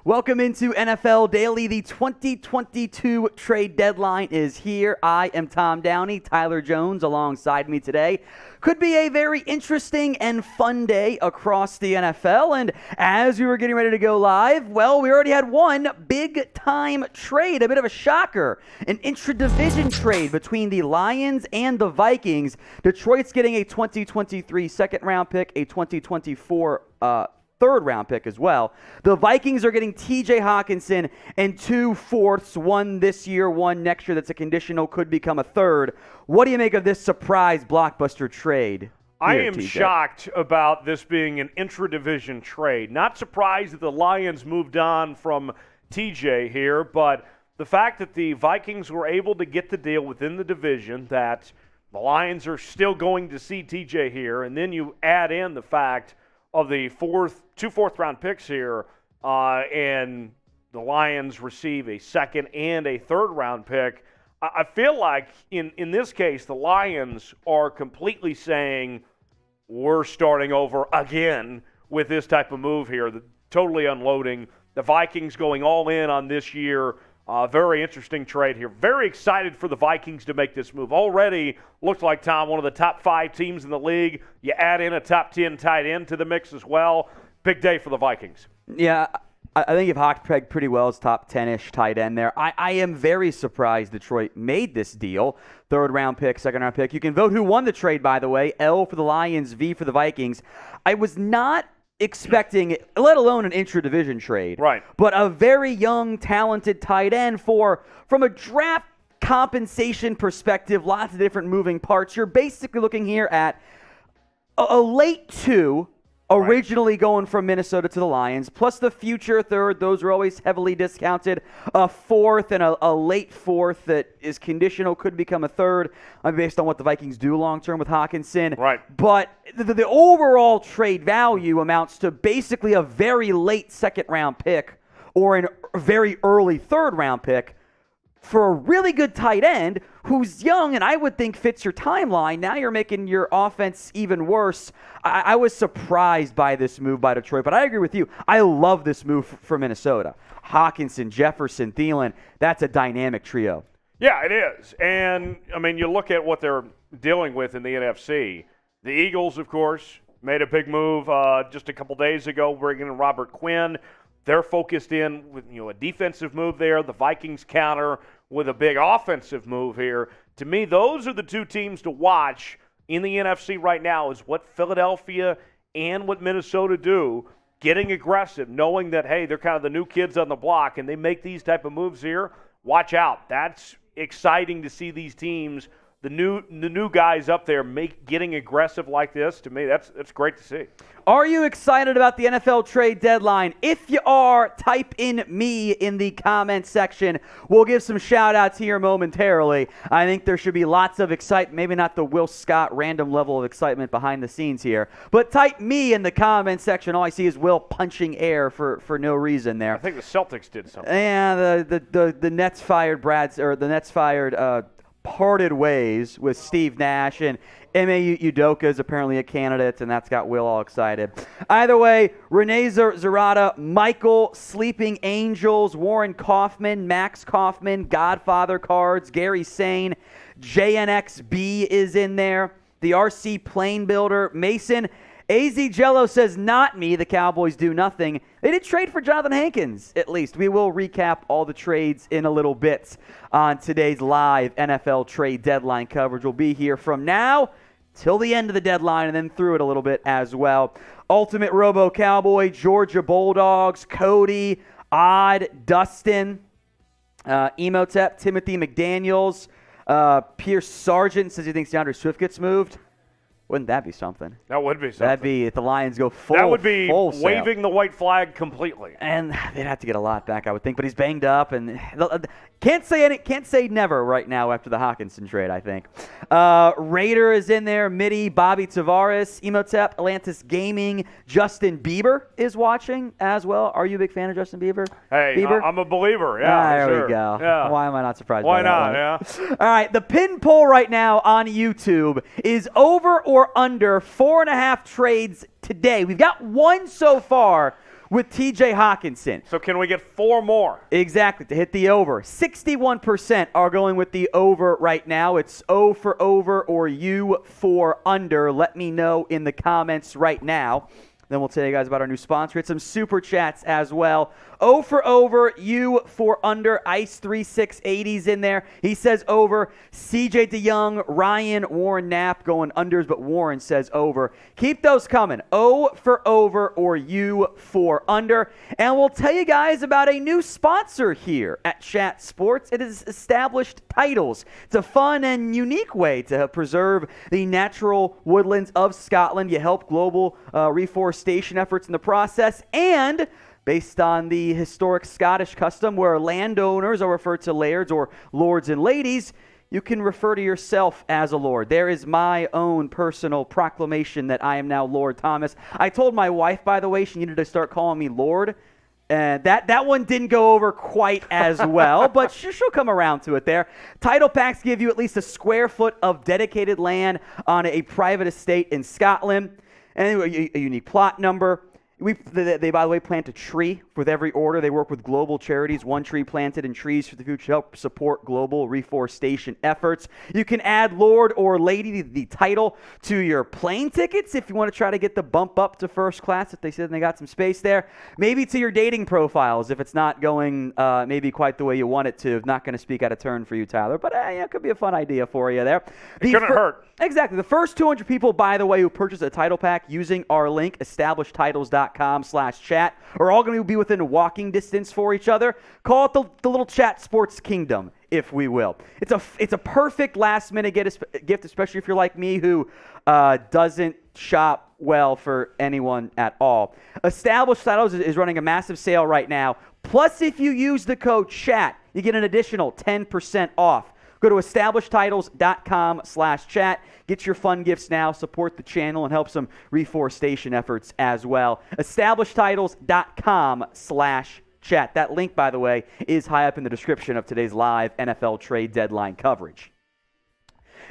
Welcome into NFL Daily. The 2022 trade deadline is here. I am Tom Downey. Tyler Jones alongside me today. Could be a very interesting and fun day across the NFL. And as we were getting ready to go live, well, we already had one big-time trade, a bit of a shocker, an intra-division trade between the Lions and the Vikings. Detroit's getting a 2023 second-round pick, a 2024 third-round pick as well. The Vikings are getting T.J. Hockenson and 2 fourths, one this year, one next year that's a conditional, could become a third. What do you make of this surprise blockbuster trade? I am shocked about this being an intra-division trade. Not surprised that the Lions moved on from T.J. here, but the fact that the Vikings were able to get the deal within the division, that the Lions are still going to see T.J. here, and then you add in the fact of the two fourth-round picks here, and the Lions receive a second and a third-round pick, I feel like in this case the Lions are completely saying we're starting over again with this type of move here, totally unloading. The Vikings going all in on this year. Very interesting trade here. Very excited for the Vikings to make this move. Already looks like, Tom, one of the top 5 teams in the league. You add in a top 10 tight end to the mix as well. Big day for the Vikings. Yeah, I think you've Hawk pegged pretty well as top 10-ish tight end there. I am very surprised Detroit made this deal. Third-round pick, second-round pick. You can vote who won the trade, by the way. L for the Lions, V for the Vikings. I was not expecting, let alone an intra-division trade. Right. But a very young, talented tight end from a draft compensation perspective, lots of different moving parts. You're basically looking here at a late 2, originally going from Minnesota to the Lions, plus the future third. Those are always heavily discounted. A fourth and a late fourth that is conditional, could become a third based on what the Vikings do long-term with Hockenson. Right. But the overall trade value amounts to basically a very late second-round pick or a very early third-round pick for a really good tight end who's young and I would think fits your timeline. Now you're making your offense even worse. I was surprised by this move by Detroit, but I agree with you. I love this move for Minnesota. Hockenson, Jefferson, Thielen, that's a dynamic trio. Yeah, it is. And, I mean, you look at what they're dealing with in the NFC. The Eagles, of course, made a big move just a couple days ago, bringing in Robert Quinn. They're focused in with a defensive move there. The Vikings counter with a big offensive move here. To me, those are the two teams to watch in the NFC right now, is what Philadelphia and what Minnesota do, getting aggressive, knowing that, hey, they're kind of the new kids on the block, and they make these type of moves here. Watch out. That's exciting to see these teams, the new guys up there getting aggressive like this. To me, that's great to see. Are you excited about the NFL trade deadline? If you are, type in me in the comment section. We'll give some shout-outs here momentarily. I think there should be lots of excitement, maybe not the Will Scott random level of excitement behind the scenes here, but type me in the comment section. All I see is Will punching air for no reason there. I think the Celtics did something. Yeah, the Nets fired parted ways with Steve Nash, and Ime Udoka is apparently a candidate, and that's got Will all excited. Either way, Renee Zerata, Michael, Sleeping Angels, Warren Kaufman, Max Kaufman, Godfather Cards, Gary Sane, JNXB is in there, the RC Plane Builder, Mason. AZ Jello says, not me. The Cowboys do nothing. They did trade for Jonathan Hankins, at least. We will recap all the trades in a little bit on today's live NFL trade deadline coverage. We'll be here from now till the end of the deadline and then through it a little bit as well. Ultimate Robo Cowboy, Georgia Bulldogs, Cody, Odd, Dustin, Emotep, Timothy McDaniels, Pierce Sargent says he thinks DeAndre Swift gets moved. Wouldn't that be something? That would be something. That'd be if the Lions go full. That would be waving waving the white flag completely. And they'd have to get a lot back, I would think. But he's banged up, and can't say never right now after the Hockenson trade, I think. Raider is in there. Mitty, Bobby Tavares, Emotep, Atlantis Gaming, Justin Bieber is watching as well. Are you a big fan of Justin Bieber? Hey, Bieber? I'm a believer. Yeah, there sure. we go. Yeah. Why am I not surprised? Why by that not? one? Yeah. All right, the pin poll right now on YouTube is over or under 4.5 trades today. We've got one so far. with TJ Hockenson. So can we get 4 more? Exactly, to hit the over. 61% are going with the over right now. It's O for over or U for under. Let me know in the comments right now. Then we'll tell you guys about our new sponsor. It's some super chats as well. O for over, U for under. Ice3680's in there. He says over. CJ DeYoung, Ryan, Warren Knapp going unders, but Warren says over. Keep those coming. O for over or U for under. And we'll tell you guys about a new sponsor here at Chat Sports. It is Established Titles. It's a fun and unique way to preserve the natural woodlands of Scotland. You help global reforestation efforts in the process, and based on the historic Scottish custom where landowners are referred to lairds or lords and ladies, you can refer to yourself as a lord. There is my own personal proclamation that I am now Lord Thomas. I told my wife, by the way, she needed to start calling me Lord. That one didn't go over quite as well, but she'll come around to it there. Title packs give you at least a square foot of dedicated land on a private estate in Scotland, and a unique plot number. They, by the way, plant a tree with every order. They work with global charities, One Tree Planted and Trees for the Future, to help support global reforestation efforts. You can add Lord or Lady, the title, to your plane tickets if you want to try to get the bump up to first class, if they said they got some space there. Maybe to your dating profiles if it's not going maybe quite the way you want it to. Not going to speak out of turn for you, Tyler, but it could be a fun idea for you there. It couldn't hurt. Exactly. The first 200 people, by the way, who purchase a title pack using our link, establishedtitles.com/chat, are all going to be within walking distance for each other. Call it the little Chat Sports Kingdom, if we will. It's a perfect last-minute gift, especially if you're like me, who doesn't shop well for anyone at all. Established Titles is running a massive sale right now. Plus, if you use the code CHAT, you get an additional 10% off. Go to establishedtitles.com/chat. Get your fun gifts now. Support the channel and help some reforestation efforts as well. Establishedtitles.com/chat. That link, by the way, is high up in the description of today's live NFL trade deadline coverage.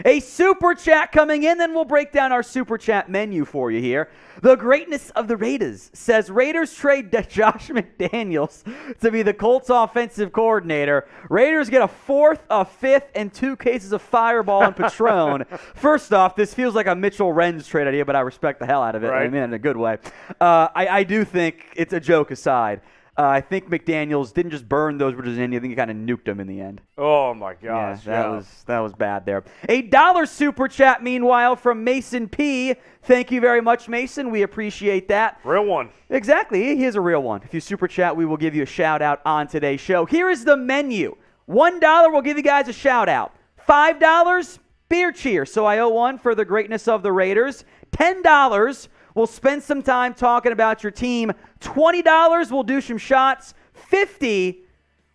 A super chat coming in, then we'll break down our super chat menu for you here. The greatness of the Raiders says Raiders trade Josh McDaniels to be the Colts offensive coordinator. Raiders get a 4th, a 5th, and 2 cases of Fireball and Patron. First off, this feels like a Mitchell Renz trade idea, but I respect the hell out of it. Right. I mean, in a good way. I do think, it's a joke aside, I think McDaniels didn't just burn those bridges in. I think he kind of nuked them in the end. Oh, my gosh. Yeah, that was bad there. $1 super chat, meanwhile, from Mason P. Thank you very much, Mason. We appreciate that. Real one. Exactly. He is a real one. If you super chat, we will give you a shout-out on today's show. Here is the menu. $1, we'll give you guys a shout-out. $5, beer cheer. So I owe one for the greatness of the Raiders. $10, we'll spend some time talking about your team. $20, we'll do some shots. $50,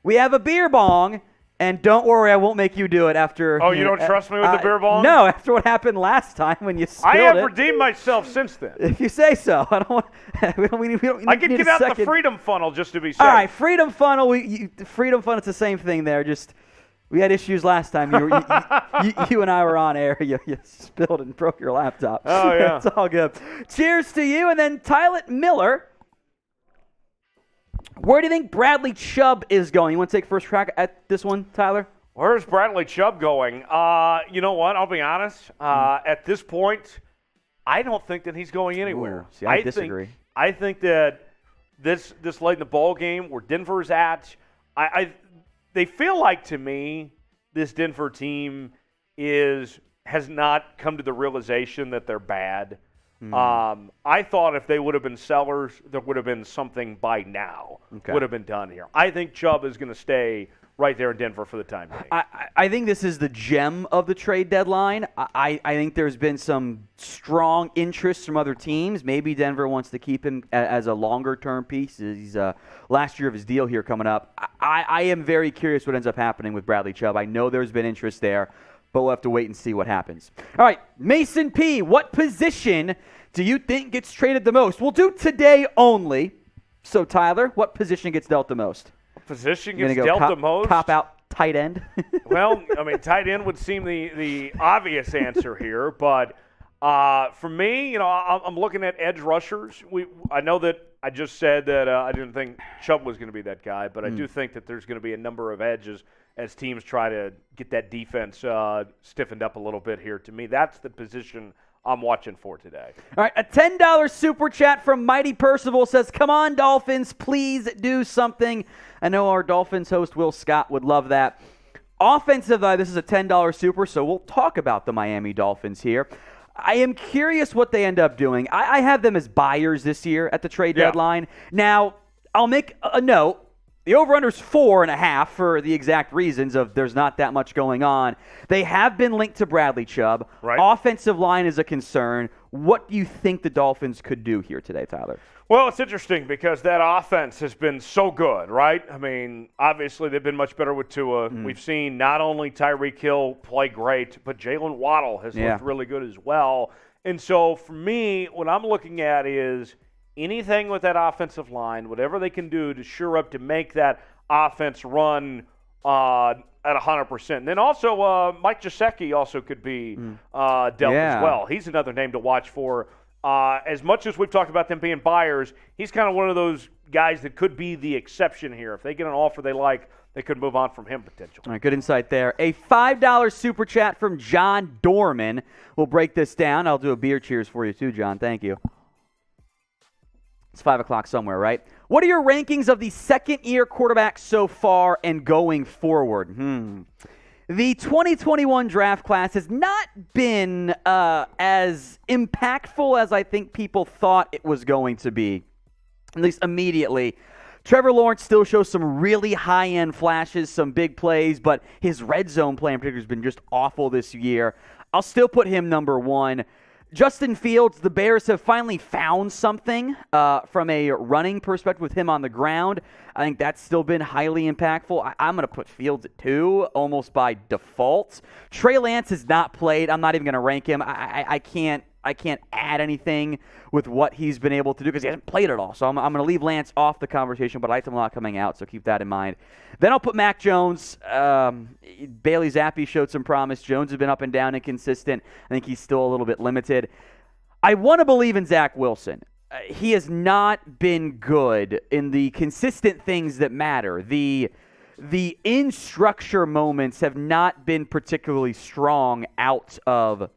we have a beer bong. And don't worry, I won't make you do it after. Oh, you don't trust me with the beer bong? No, after what happened last time when you spilled it. I have redeemed myself since then. If you say so. I don't want. We don't I could get out the Freedom Funnel just to be safe. All right, Freedom Funnel. Freedom Funnel. It's the same thing there. Just we had issues last time. You and I were on air. You spilled and broke your laptop. Oh yeah, it's all good. Cheers to you, and then Tyler Miller. Where do you think Bradley Chubb is going? You want to take first crack at this one, Tyler? Where's Bradley Chubb going? You know what? I'll be honest. At this point, I don't think that he's going anywhere. Ooh, see, I disagree. I think that this late in the ball game where Denver's at, they feel like to me this Denver team has not come to the realization that they're bad. I thought if they would have been sellers, there would have been something by now would have been done here. I think Chubb is going to stay right there in Denver for the time being. I think this is the gem of the trade deadline. I think there's been some strong interest from other teams. Maybe Denver wants to keep him as a longer-term piece. He's last year of his deal here coming up. I am very curious what ends up happening with Bradley Chubb. I know there's been interest there, but we'll have to wait and see what happens. All right, Mason P., what position do you think gets traded the most? We'll do today only. So, Tyler, what position gets dealt the most? Position gets dealt the most? Cop out tight end? Well, I mean, tight end would seem the obvious answer here. But for me, I'm looking at edge rushers. I know that I just said that I didn't think Chubb was going to be that guy, but I do think that there's going to be a number of edges as teams try to get that defense stiffened up a little bit here. To me, that's the position I'm watching for today. All right, a $10 super chat from Mighty Percival says, come on, Dolphins, please do something. I know our Dolphins host, Will Scott, would love that. Offensive, this is a $10 super, so we'll talk about the Miami Dolphins here. I am curious what they end up doing. I have them as buyers this year at the trade deadline. Now, I'll make a note. The over-under is 4.5 for the exact reasons of there's not that much going on. They have been linked to Bradley Chubb. Right. Offensive line is a concern. What do you think the Dolphins could do here today, Tyler? Well, it's interesting because that offense has been so good, right? I mean, obviously they've been much better with Tua. We've seen not only Tyreek Hill play great, but Jalen Waddle has looked really good as well. And so for me, what I'm looking at is anything with that offensive line, whatever they can do to shore up to make that offense run at 100%. And then also Mike Gesicki also could be dealt as well. He's another name to watch for. As much as we've talked about them being buyers, he's kind of one of those guys that could be the exception here. If they get an offer they like, they could move on from him potentially. All right, good insight there. A $5 super chat from John Dorman. We'll break this down. I'll do a beer cheers for you too, John. Thank you. It's 5 o'clock somewhere, right? What are your rankings of the second-year quarterbacks so far and going forward? The 2021 draft class has not been as impactful as I think people thought it was going to be, at least immediately. Trevor Lawrence still shows some really high-end flashes, some big plays, but his red zone play in particular has been just awful this year. I'll still put him number one. Justin Fields, the Bears have finally found something from a running perspective with him on the ground. I think that's still been highly impactful. I'm going to put Fields at 2, almost by default. Trey Lance has not played. I'm not even going to rank him. I can't add anything with what he's been able to do because he hasn't played at all. So I'm going to leave Lance off the conversation, but I like him a lot coming out, so keep that in mind. Then I'll put Mac Jones. Bailey Zappi showed some promise. Jones has been up and down inconsistent. I think he's still a little bit limited. I want to believe in Zach Wilson. He has not been good in the consistent things that matter. The in-structure moments have not been particularly strong out of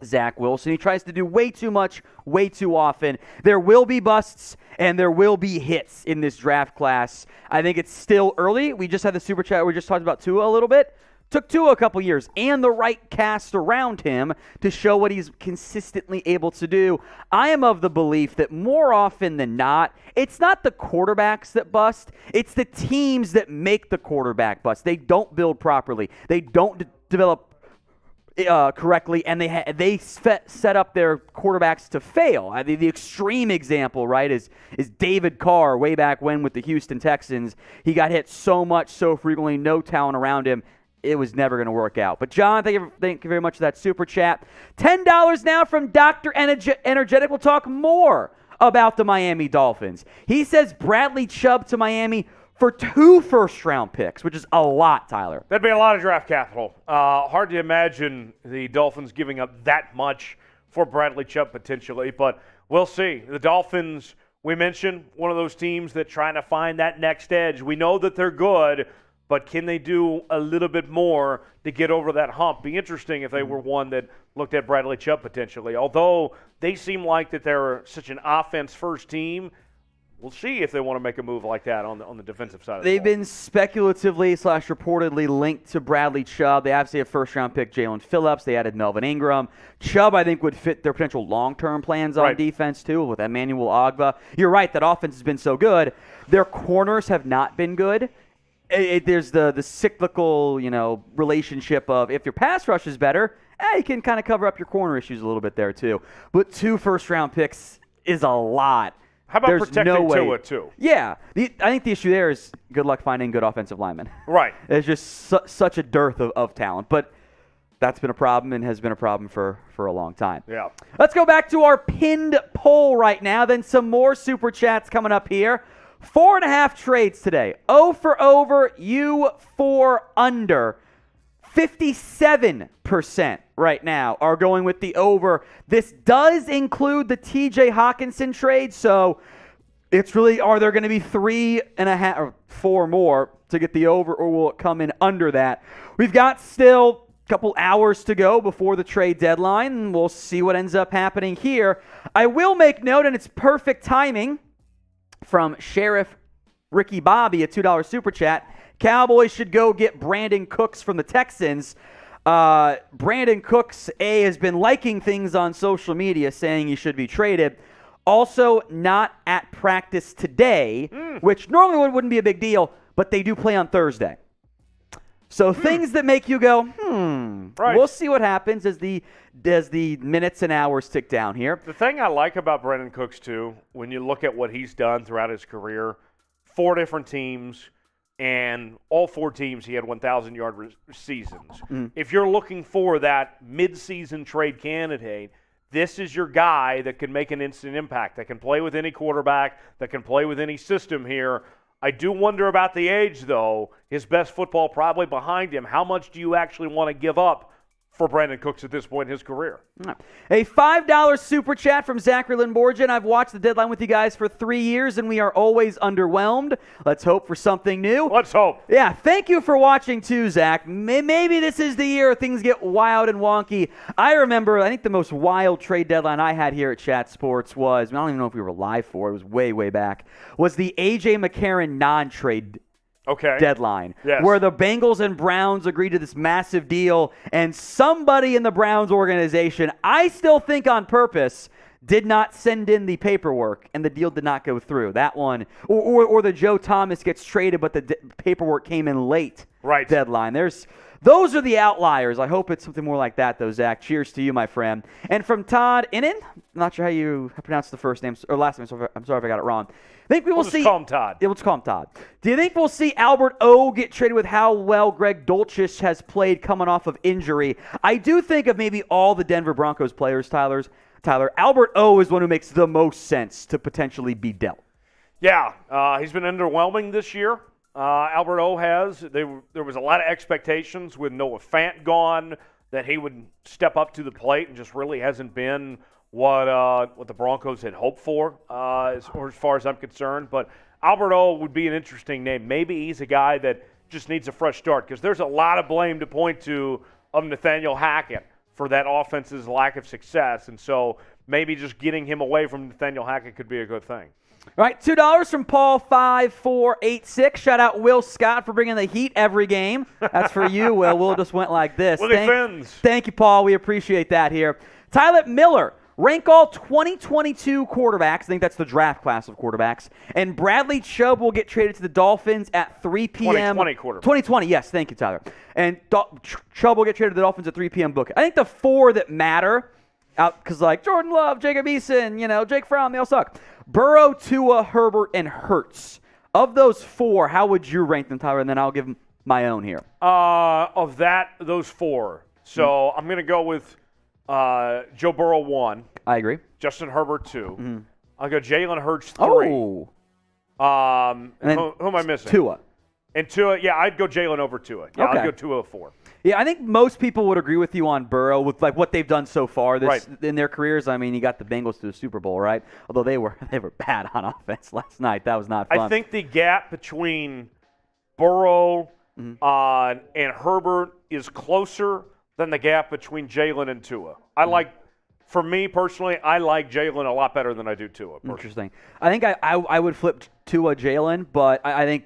Zach Wilson. He tries to do way too much, way too often. There will be busts and there will be hits in this draft class. I think it's still early. We just had the super chat. We just talked about Tua a little bit. Took Tua a couple years and the right cast around him to show what he's consistently able to do. I am of the belief that more often than not, it's not the quarterbacks that bust. It's the teams that make the quarterback bust. They don't build properly. They don't develop correctly, and they set up their quarterbacks to fail. I mean, the extreme example, right, is David Carr way back when with the Houston Texans. He got hit so much, so frequently, no talent around him. It was never going to work out. But, John, thank you very much for that super chat. $10 now from Dr. Energetic. We'll talk more about the Miami Dolphins. He says Bradley Chubb to Miami for 2 first-round picks, which is a lot, Tyler. That'd be a lot of draft capital. Hard to imagine the Dolphins giving up that much for Bradley Chubb potentially, but we'll see. The Dolphins, we mentioned, one of those teams that trying to find that next edge. We know that they're good, but can they do a little bit more to get over that hump? Be interesting if they were one that looked at Bradley Chubb potentially. Although they seem like that they're such an offense-first team, we'll see if they want to make a move like that on the defensive side of the ball. They've been speculatively / reportedly linked to Bradley Chubb. They obviously have first-round pick Jalen Phillips. They added Melvin Ingram. Chubb, I think, would fit their potential long-term plans on defense, too, with Emmanuel Ogbah. You're right, that offense has been so good. Their corners have not been good. There's the cyclical, relationship of if your pass rush is better, you can kind of cover up your corner issues a little bit there, too. But 2 first-round picks is a lot. How about protecting Tua, too? Yeah. I think the issue there is good luck finding good offensive linemen. Right. There's just such a dearth of talent. But that's been a problem and has been a problem for a long time. Yeah. Let's go back to our pinned poll right now. Then some more super chats coming up here. 4.5 trades today. 0 for over, U for under. 57% right now are going with the over. This does include the TJ Hockenson trade, so It's really, are there going to be 3.5 or 4 more to get the over, or will it come in under that? We've got still a couple hours to go before the trade deadline, and we'll see what ends up happening here. I will make note, and it's perfect timing, from Sheriff Ricky Bobby, a $2 super chat. Cowboys should go get Brandin Cooks from the Texans. Brandin Cooks, has been liking things on social media saying he should be traded. Also not at practice today, which normally wouldn't be a big deal, but they do play on Thursday. So things that make you go, Right. We'll see what happens as the minutes and hours tick down here. The thing I like about Brandin Cooks, too, when you look at what he's done throughout his career, 4 different teams, and all 4 teams he had 1,000-yard seasons. If you're looking for that mid-season trade candidate, this is your guy that can make an instant impact, that can play with any quarterback, that can play with any system here. I do wonder about the age, though. His best football probably behind him. How much do you actually want to give up for Brandin Cooks at this point in his career? A $5 super chat from Zachary Lindborgen. I've watched the deadline with you guys for 3 years, and we are always underwhelmed. Let's hope for something new. Let's hope. Yeah, thank you for watching too, Zach. Maybe this is the year things get wild and wonky. I remember, I think the most wild trade deadline I had here at Chat Sports was, I don't even know if we were live for it, it was way, way back, was the A.J. McCarron non-trade deadline, where the Bengals and Browns agreed to this massive deal, and somebody in the Browns organization, I still think on purpose, did not send in the paperwork, and the deal did not go through. That one, or the Joe Thomas gets traded, but the paperwork came in late deadline. Those are the outliers. I hope it's something more like that, though, Zach. Cheers to you, my friend. And from Todd Innan, I'm not sure how you pronounce the first name or last name, so I'm sorry if I got it wrong. I think we will see. Call him Todd. Yeah, let's call him Todd. Do you think we'll see Albert O get traded with how well Greg Dulcich has played coming off of injury? I do think of maybe all the Denver Broncos players, Tyler, Albert O is one who makes the most sense to potentially be dealt. Yeah, he's been underwhelming this year. Albert O has. There was a lot of expectations with Noah Fant gone that he would step up to the plate, and just really hasn't been what the Broncos had hoped for as far as I'm concerned. But Albert O would be an interesting name. Maybe he's a guy that just needs a fresh start, because there's a lot of blame to point to of Nathaniel Hackett for that offense's lack of success. And so maybe just getting him away from Nathaniel Hackett could be a good thing. All right, $2 from Paul5486. Shout out Will Scott for bringing the heat every game. That's for you, Will. Will just went like this. Thank you, Paul. We appreciate that here. Tyler Miller, rank all 2022 quarterbacks. I think that's the draft class of quarterbacks. And Bradley Chubb will get traded to the Dolphins at 3 p.m. 2020 quarterback. 2020, yes. Thank you, Tyler. And Chubb will get traded to the Dolphins at 3 p.m. Book. I think the 4 that matter, because like Jordan Love, Jacob Eason, Jake Fromm, they all suck. Burrow, Tua, Herbert, and Hurts. Of those 4, how would you rank them, Tyler? And then I'll give my own here. Of those 4. So I'm going to go with Joe Burrow 1. I agree. Justin Herbert 2. I'll go Jalen Hurts 3. Oh. And who am I missing? Tua. And Tua, yeah, I'd go Jalen over Tua. Yeah, okay. I'd go Tua 4. Yeah, I think most people would agree with you on Burrow with like what they've done so far in their careers. I mean, you got the Bengals to the Super Bowl, right? Although they were bad on offense last night. That was not fun. I think the gap between Burrow and Herbert is closer than the gap between Jalen and Tua. For me personally, I like Jalen a lot better than I do Tua. Personally. Interesting. I think I would flip Tua Jalen, but I think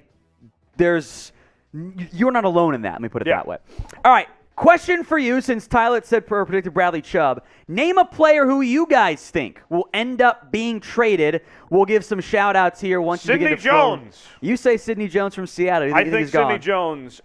you're not alone in that. Let me put it that way. All right. Question for you, since Tyler said predicted Bradley Chubb. Name a player who you guys think will end up being traded. We'll give some shout-outs here once you begin to flow. Sidney Jones. You say Sidney Jones from Seattle. I think Sidney Jones.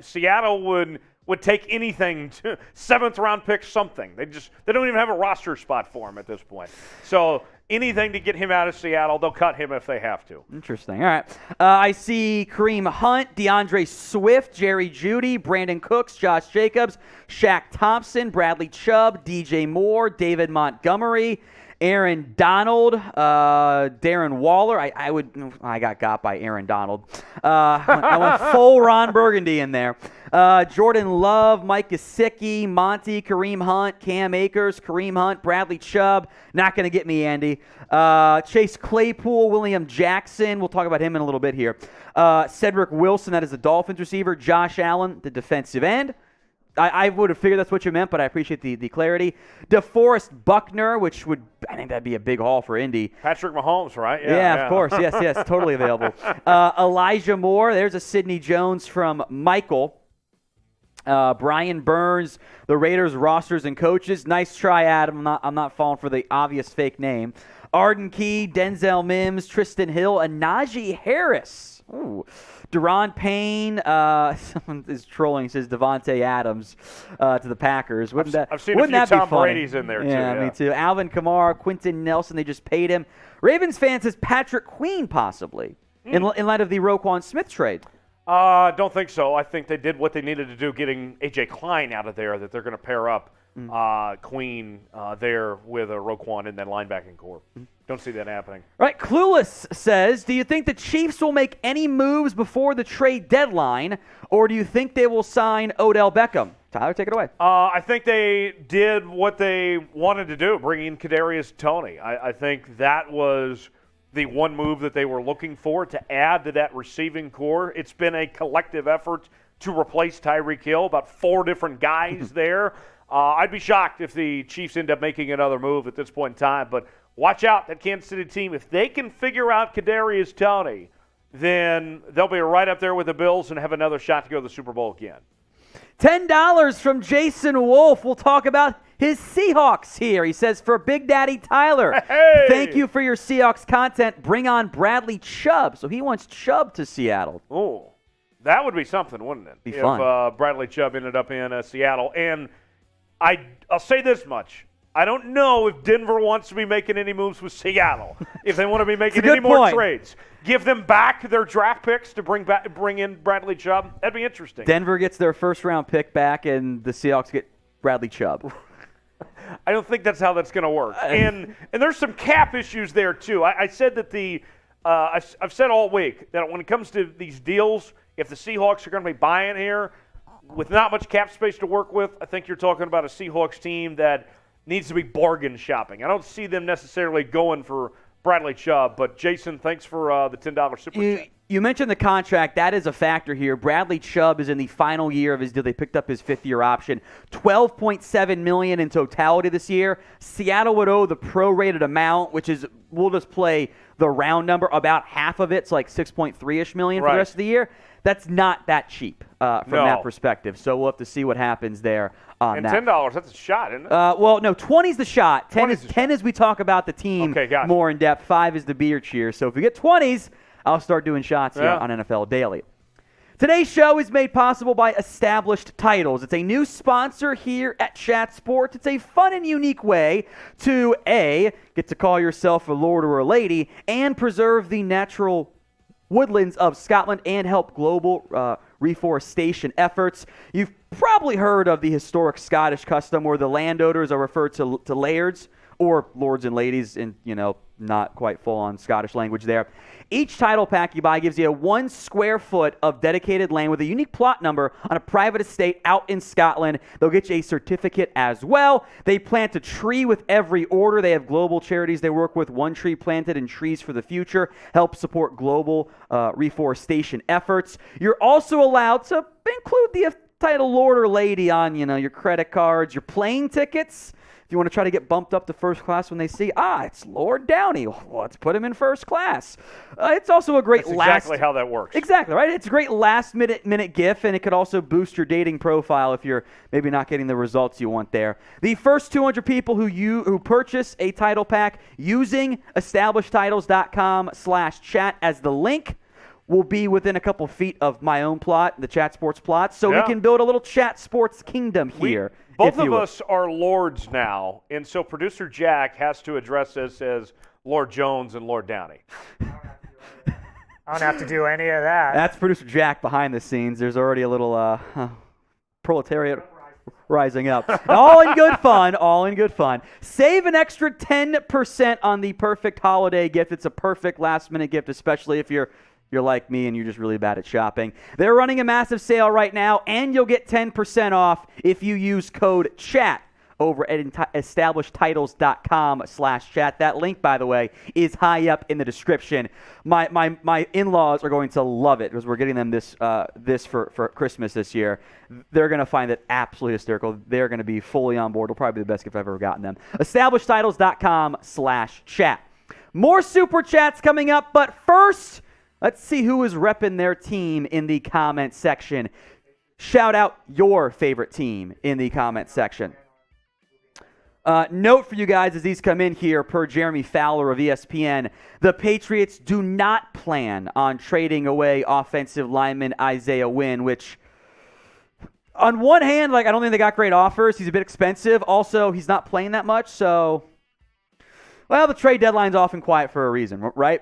Seattle would take anything, 7th-round pick, something. They don't even have a roster spot for him at this point. So anything to get him out of Seattle, they'll cut him if they have to. Interesting. All right. I see Kareem Hunt, DeAndre Swift, Jerry Jeudy, Brandin Cooks, Josh Jacobs, Shaq Thompson, Bradley Chubb, DJ Moore, David Montgomery, Aaron Donald, Darren Waller. I got by Aaron Donald. I went full Ron Burgundy in there. Jordan Love, Mike Gesicki, Monty, Kareem Hunt, Cam Akers, Kareem Hunt, Bradley Chubb. Not going to get me, Andy. Indy. Chase Claypool, William Jackson. We'll talk about him in a little bit here. Cedric Wilson, that is the Dolphins receiver. Josh Allen, the defensive end. I would have figured that's what you meant, but I appreciate the clarity. DeForest Buckner, I think that'd be a big haul for Indy. Patrick Mahomes, right? Yeah, of course. Yes, totally available. Elijah Moore, there's a Sidney Jones from Michael. Brian Burns, the Raiders rosters and coaches. Nice try, Adam. I'm not falling for the obvious fake name. Arden Key, Denzel Mims, Tristan Hill, and Najee Harris. Ooh. Deron Payne, someone is trolling, says Devontae Adams to the Packers. I've seen a few Tom Brady's in there, too. Yeah, me too. Alvin Kamara, Quentin Nelson, they just paid him. Ravens fan says Patrick Queen, possibly, in light of the Roquan Smith trade. Don't think so. I think they did what they needed to do getting A.J. Klein out of there, that they're going to pair up Queen there with Roquan in that linebacking core. Don't see that happening. All right, Clueless says, do you think the Chiefs will make any moves before the trade deadline, or do you think they will sign Odell Beckham? Tyler, take it away. I think they did what they wanted to do, bringing in Kadarius Toney. I think that was the one move that they were looking for to add to that receiving core. It's been a collective effort to replace Tyreek Hill, about 4 different guys there. I'd be shocked if the Chiefs end up making another move at this point in time, but watch out, that Kansas City team. If they can figure out Kadarius Toney, then they'll be right up there with the Bills and have another shot to go to the Super Bowl again. $10 from Jason Wolf. We'll talk about his Seahawks here. He says, for Big Daddy Tyler, thank you for your Seahawks content. Bring on Bradley Chubb. So he wants Chubb to Seattle. Oh, that would be something, wouldn't it? Be fun. If Bradley Chubb ended up in Seattle. And I'll say this much. I don't know if Denver wants to be making any moves with Seattle. If they want to be making any more trades, give them back their draft picks to bring in Bradley Chubb. That'd be interesting. Denver gets their first-round pick back, and the Seahawks get Bradley Chubb. I don't think that's how that's going to work. And there's some cap issues there too. I said that I've said all week that when it comes to these deals, if the Seahawks are going to be buying here with not much cap space to work with, I think you're talking about a Seahawks team that needs to be bargain shopping. I don't see them necessarily going for Bradley Chubb, but Jason, thanks for the $10 super chat. You mentioned the contract. That is a factor here. Bradley Chubb is in the final year of his deal. They picked up his 5th-year option. $12.7 million in totality this year. Seattle would owe the prorated amount, which is, we'll just play the round number, about half of it's like $6.3-ish million for the rest of the year. That's not that cheap from that perspective. So we'll have to see what happens there on that. And $10, that's a shot, isn't it? Well, no, 20 is the shot. 10 is we talk about the team more in depth. 5 is the beer cheer. So if we get 20s, I'll start doing shots here on NFL Daily. Today's show is made possible by Established Titles. It's a new sponsor here at Chat Sports. It's a fun and unique way to, A, get to call yourself a lord or a lady and preserve the natural woodlands of Scotland and help global reforestation efforts. You've probably heard of the historic Scottish custom where the landowners are referred to lairds or lords and ladies in, not quite full-on Scottish language there. Each title pack you buy gives you 1 square foot of dedicated land with a unique plot number on a private estate out in Scotland. They'll get you a certificate as well. They plant a tree with every order. They have global charities they work with. 1 tree planted and Trees for the Future help support global reforestation efforts. You're also allowed to include the title lord or lady on, your credit cards, your plane tickets. If you want to try to get bumped up to first class when they see, it's Lord Downey, well, let's put him in first class. It's also a great That's exactly how that works. Exactly, right? It's a great last-minute gift, and it could also boost your dating profile if you're maybe not getting the results you want there. The first 200 people who purchase a title pack using establishedtitles.com/chat as the link will be within a couple feet of my own plot, the Chat Sports plot, so we can build a little Chat Sports kingdom here. Both of us are lords now, and so producer Jack has to address this as Lord Jones and Lord Downey. I don't have to do any of that. That's producer Jack behind the scenes. There's already a little proletariat rising up. All in good fun. All in good fun. Save an extra 10% on the perfect holiday gift. It's a perfect last-minute gift, especially if you're like me and you're just really bad at shopping. They're running a massive sale right now, and you'll get 10% off if you use code CHAT over at establishedtitles.com/chat. That link, by the way, is high up in the description. My in-laws are going to love it because we're getting them this for Christmas this year. They're going to find it absolutely hysterical. They're going to be fully on board. It'll probably be the best gift I've ever gotten them. establishedtitles.com/chat. More Super Chats coming up, but first, let's see who is repping their team in the comment section. Shout out your favorite team in the comment section. Note for you guys as these come in here, per Jeremy Fowler of ESPN, the Patriots do not plan on trading away offensive lineman Isaiah Wynn, which on one hand, I don't think they got great offers. He's a bit expensive. Also, he's not playing that much, so, well, the trade deadline's often quiet for a reason, right?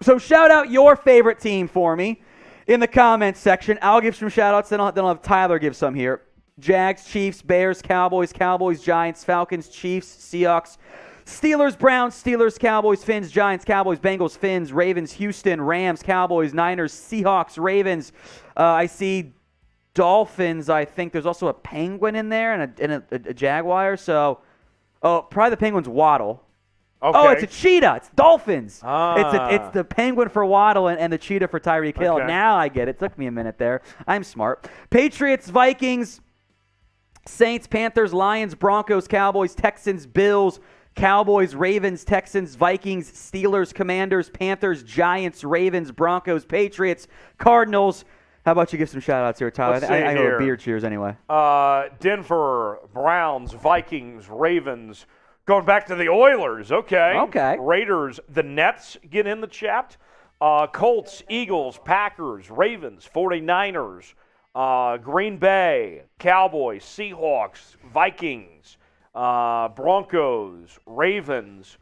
So shout out your favorite team for me in the comments section. I'll give some shout outs, then I'll have Tyler give some here. Jags, Chiefs, Bears, Cowboys, Giants, Falcons, Chiefs, Seahawks, Steelers, Browns, Steelers, Cowboys, Fins, Giants, Cowboys, Bengals, Fins, Ravens, Houston, Rams, Cowboys, Niners, Seahawks, Ravens. I see Dolphins. I think there's also a Penguin in there and a Jaguar. So, probably the Penguin's Waddle. Okay. Oh, it's a cheetah. It's Dolphins. It's the Penguin for Waddle and the cheetah for Tyreek Hill. Okay. Now I get it. Took me a minute there. I'm smart. Patriots, Vikings, Saints, Panthers, Lions, Broncos, Cowboys, Texans, Bills, Cowboys, Ravens, Texans, Vikings, Steelers, Commanders, Panthers, Giants, Ravens, Broncos, Patriots, Cardinals. How about you give some shout-outs here, Tyler? I know beer cheers anyway. Denver, Browns, Vikings, Ravens. Going back to the Oilers, okay. Raiders, the Nets get in the chat. Colts, Eagles, Packers, Ravens, 49ers, Green Bay, Cowboys, Seahawks, Vikings, Broncos, Ravens,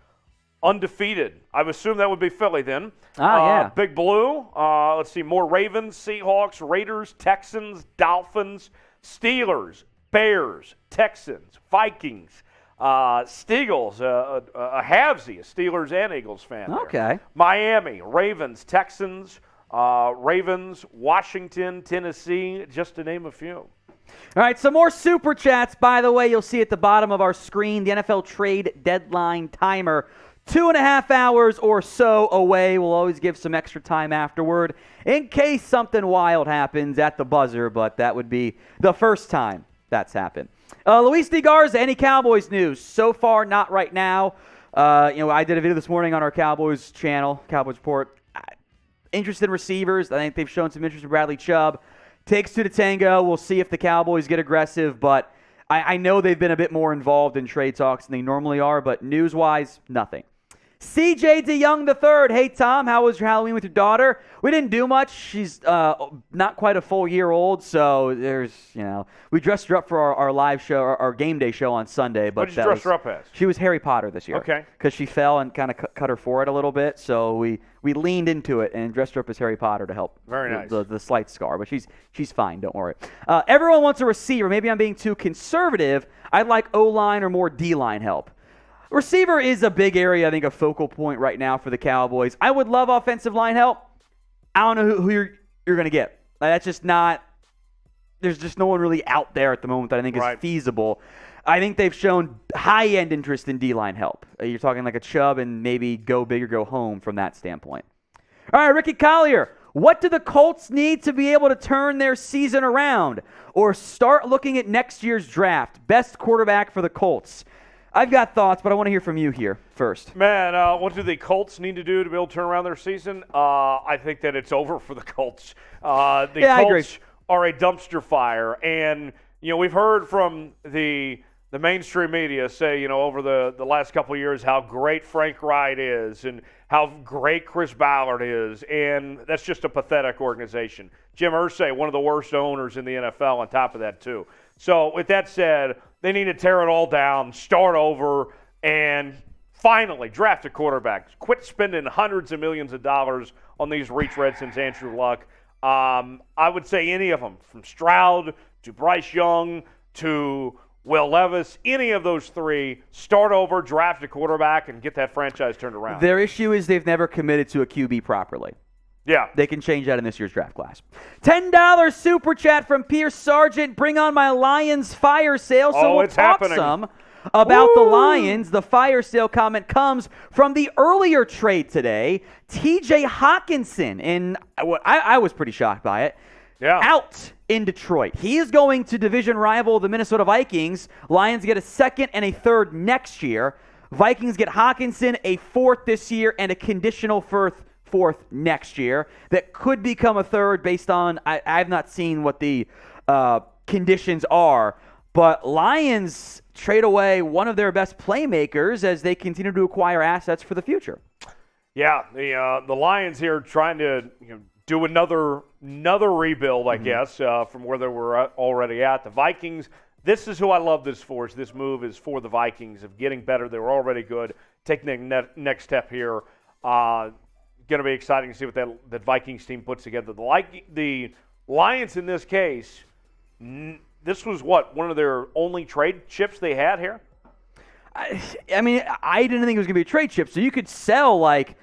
undefeated. I would assume that would be Philly then. Yeah. Big Blue, let's see, more Ravens, Seahawks, Raiders, Texans, Dolphins, Steelers, Bears, Texans, Vikings, Steagles, a halvesy, a Steelers and Eagles fan. Okay. There. Miami, Ravens, Texans, Ravens, Washington, Tennessee, just to name a few. All right, some more Super Chats, by the way, you'll see at the bottom of our screen, the NFL trade deadline timer. 2.5 hours or so away. We'll always give some extra time afterward in case something wild happens at the buzzer, but that would be the first time that's happened. Luis D. Garza, any Cowboys news? So far, not right now. I did a video this morning on our Cowboys channel, Cowboys Report. Interested in receivers. I think they've shown some interest in Bradley Chubb. Takes two to tango. We'll see if the Cowboys get aggressive, but I know they've been a bit more involved in trade talks than they normally are, but news-wise, nothing. CJ DeYoung III. Hey, Tom, how was your Halloween with your daughter? We didn't do much. She's not quite a full year old, so we dressed her up for our live show, our game day show on Sunday. But what did you dress her up as? She was Harry Potter this year. Okay. Because she fell and kind of cut her forehead a little bit, so we leaned into it and dressed her up as Harry Potter to help Very nice. the slight scar. But she's fine, don't worry. Everyone wants a receiver. Maybe I'm being too conservative. I'd like O-line or more D-line help. Receiver is a big area, I think, a focal point right now for the Cowboys. I would love offensive line help. I don't know who you're going to get. That's just not – there's just no one really out there at the moment that I think is feasible. I think they've shown high-end interest in D-line help. You're talking like a Chubb and maybe go big or go home from that standpoint. All right, Ricky Collier. What do the Colts need to be able to turn their season around or start looking at next year's draft? Best quarterback for the Colts. I've got thoughts, but I want to hear from you here first. Man, what do the Colts need to do to be able to turn around their season? I think that it's over for the Colts. I agree. Colts are a dumpster fire. And, we've heard from the mainstream media say, over the last couple of years how great Frank Wright is and how great Chris Ballard is. And that's just a pathetic organization. Jim Irsay, one of the worst owners in the NFL on top of that, too. So, with that said, they need to tear it all down, start over, and finally draft a quarterback. Quit spending hundreds of millions of dollars on these retreads since Andrew Luck. I would say any of them, from Stroud to Bryce Young to Will Levis, any of those three, start over, draft a quarterback, and get that franchise turned around. Their issue is they've never committed to a QB properly. Yeah. They can change that in this year's draft class. $10 super chat from Pierce Sargent. Bring on my Lions fire sale. So we'll it's talk happening. about the Lions. The fire sale comment comes from the earlier trade today. TJ Hockenson, and I was pretty shocked by it, out in Detroit. He is going to division rival the Minnesota Vikings. Lions get a second and a third next year. Vikings get Hockenson, a fourth this year, and a conditional fourth next year that could become a third based on, I've not seen what the conditions are, but Lions trade away one of their best playmakers as they continue to acquire assets for the future. Yeah, the Lions here trying to do another rebuild, I guess, from where they were already at. The Vikings, this is who I love this for. This move is for the Vikings of getting better. They were already good. Taking the next step here. Going to be exciting to see what that Vikings team puts together. The Lions in this case, this was one of their only trade chips they had here? I mean, I didn't think it was going to be a trade chip, so you could sell like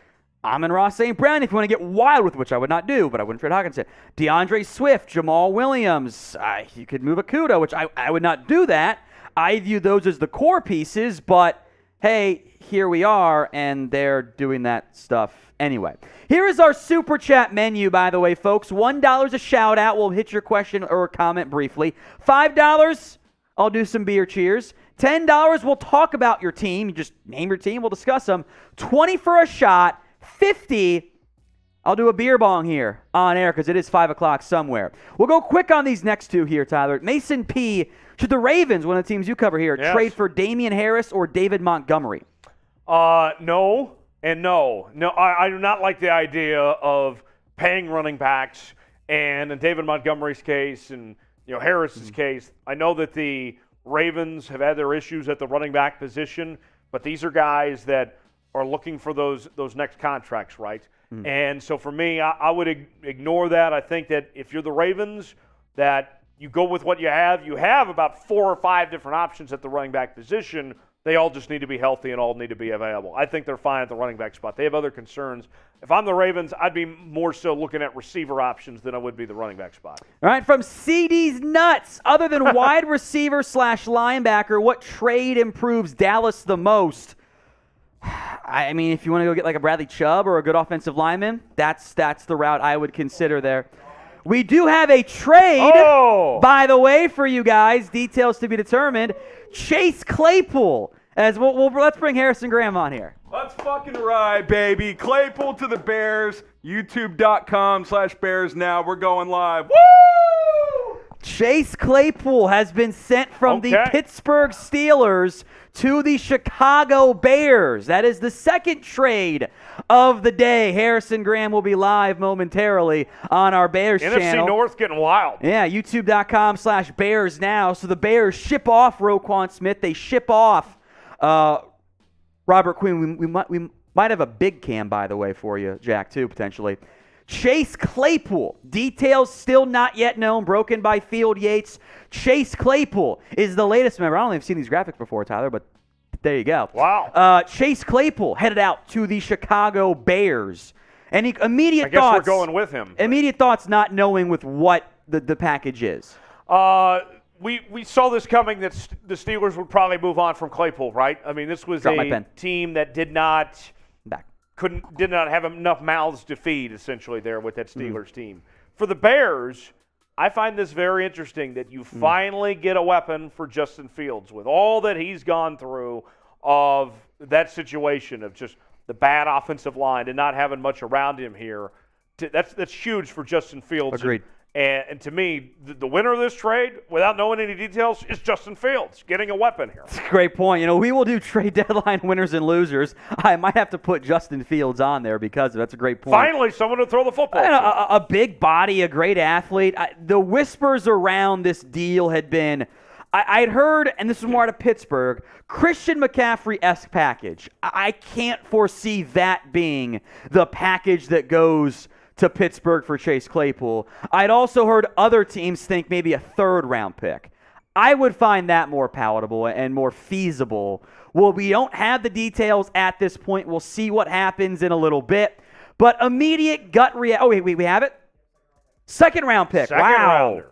Amon-Ra St. Brown if you want to get wild with, which I would not do, but I wouldn't trade Hockenson. DeAndre Swift, Jamal Williams, you could move Akuda, which I would not do that. I view those as the core pieces, but hey, here we are, and they're doing that stuff anyway. Here is our Super Chat menu, by the way, folks. $1 a shout-out. We'll hit your question or comment briefly. $5, I'll do some beer cheers. $10, we'll talk about your team. You just name your team. We'll discuss them. $20 for a shot. $50, I'll do a beer bong here on air because it is 5 o'clock somewhere. We'll go quick on these next two here, Tyler. Mason P., should the Ravens, one of the teams you cover here, trade for Damian Harris or David Montgomery? No and no. No, I do not like the idea of paying running backs. And in David Montgomery's case and Harris's case, I know that the Ravens have had their issues at the running back position, but these are guys that are looking for those next contracts, right? And so for me, I would ignore that. I think that if you're the Ravens, that you go with what you have. You have about 4 or 5 different options at the running back position. They all just need to be healthy and all need to be available. I think they're fine at the running back spot. They have other concerns. If I'm the Ravens, I'd be more so looking at receiver options than I would be the running back spot. All right, from CD's Nuts, other than wide receiver / linebacker, what trade improves Dallas the most? I mean, if you want to go get like a Bradley Chubb or a good offensive lineman, that's the route I would consider there. We do have a trade, by the way, for you guys. Details to be determined. Chase Claypool. Let's bring Harrison Graham on here. Let's fucking ride, baby. Claypool to the Bears. YouTube.com/Bears now. We're going live. Woo! Chase Claypool has been sent from the Pittsburgh Steelers to the Chicago Bears. That is the second trade of the day. Harrison Graham will be live momentarily on our Bears channel. NFC North getting wild. Yeah, YouTube.com/Bears now. So the Bears ship off Roquan Smith. They ship off Robert Quinn. We might have a big cam, by the way, for you, Jack, too, potentially. Chase Claypool. Details still not yet known. Broken by Field Yates. Chase Claypool is the latest member. I don't think I've seen these graphics before, Tyler, but there you go. Wow. Chase Claypool headed out to the Chicago Bears. Any immediate thoughts? I guess we're going with him. Immediate thoughts not knowing with what the package is. We saw this coming that the Steelers would probably move on from Claypool, right? I mean, this was a team that did not have enough mouths to feed, essentially, there with that Steelers team. For the Bears, I find this very interesting that you finally get a weapon for Justin Fields with all that he's gone through of that situation of just the bad offensive line and not having much around him here. That's huge for Justin Fields. Agreed. And to me, the winner of this trade, without knowing any details, is Justin Fields getting a weapon here. That's a great point. We will do trade deadline winners and losers. I might have to put Justin Fields on there because that's a great point. Finally, someone to throw the football to. A big body, a great athlete. The whispers around this deal had been, I'd heard, and this is more out of Pittsburgh, Christian McCaffrey-esque package. I can't foresee that being the package that goes to Pittsburgh for Chase Claypool. I'd also heard other teams think maybe a third-round pick. I would find that more palatable and more feasible. Well, we don't have the details at this point. We'll see what happens in a little bit. But immediate gut reaction. Oh, wait, we have it? Second-round pick. Second rounder.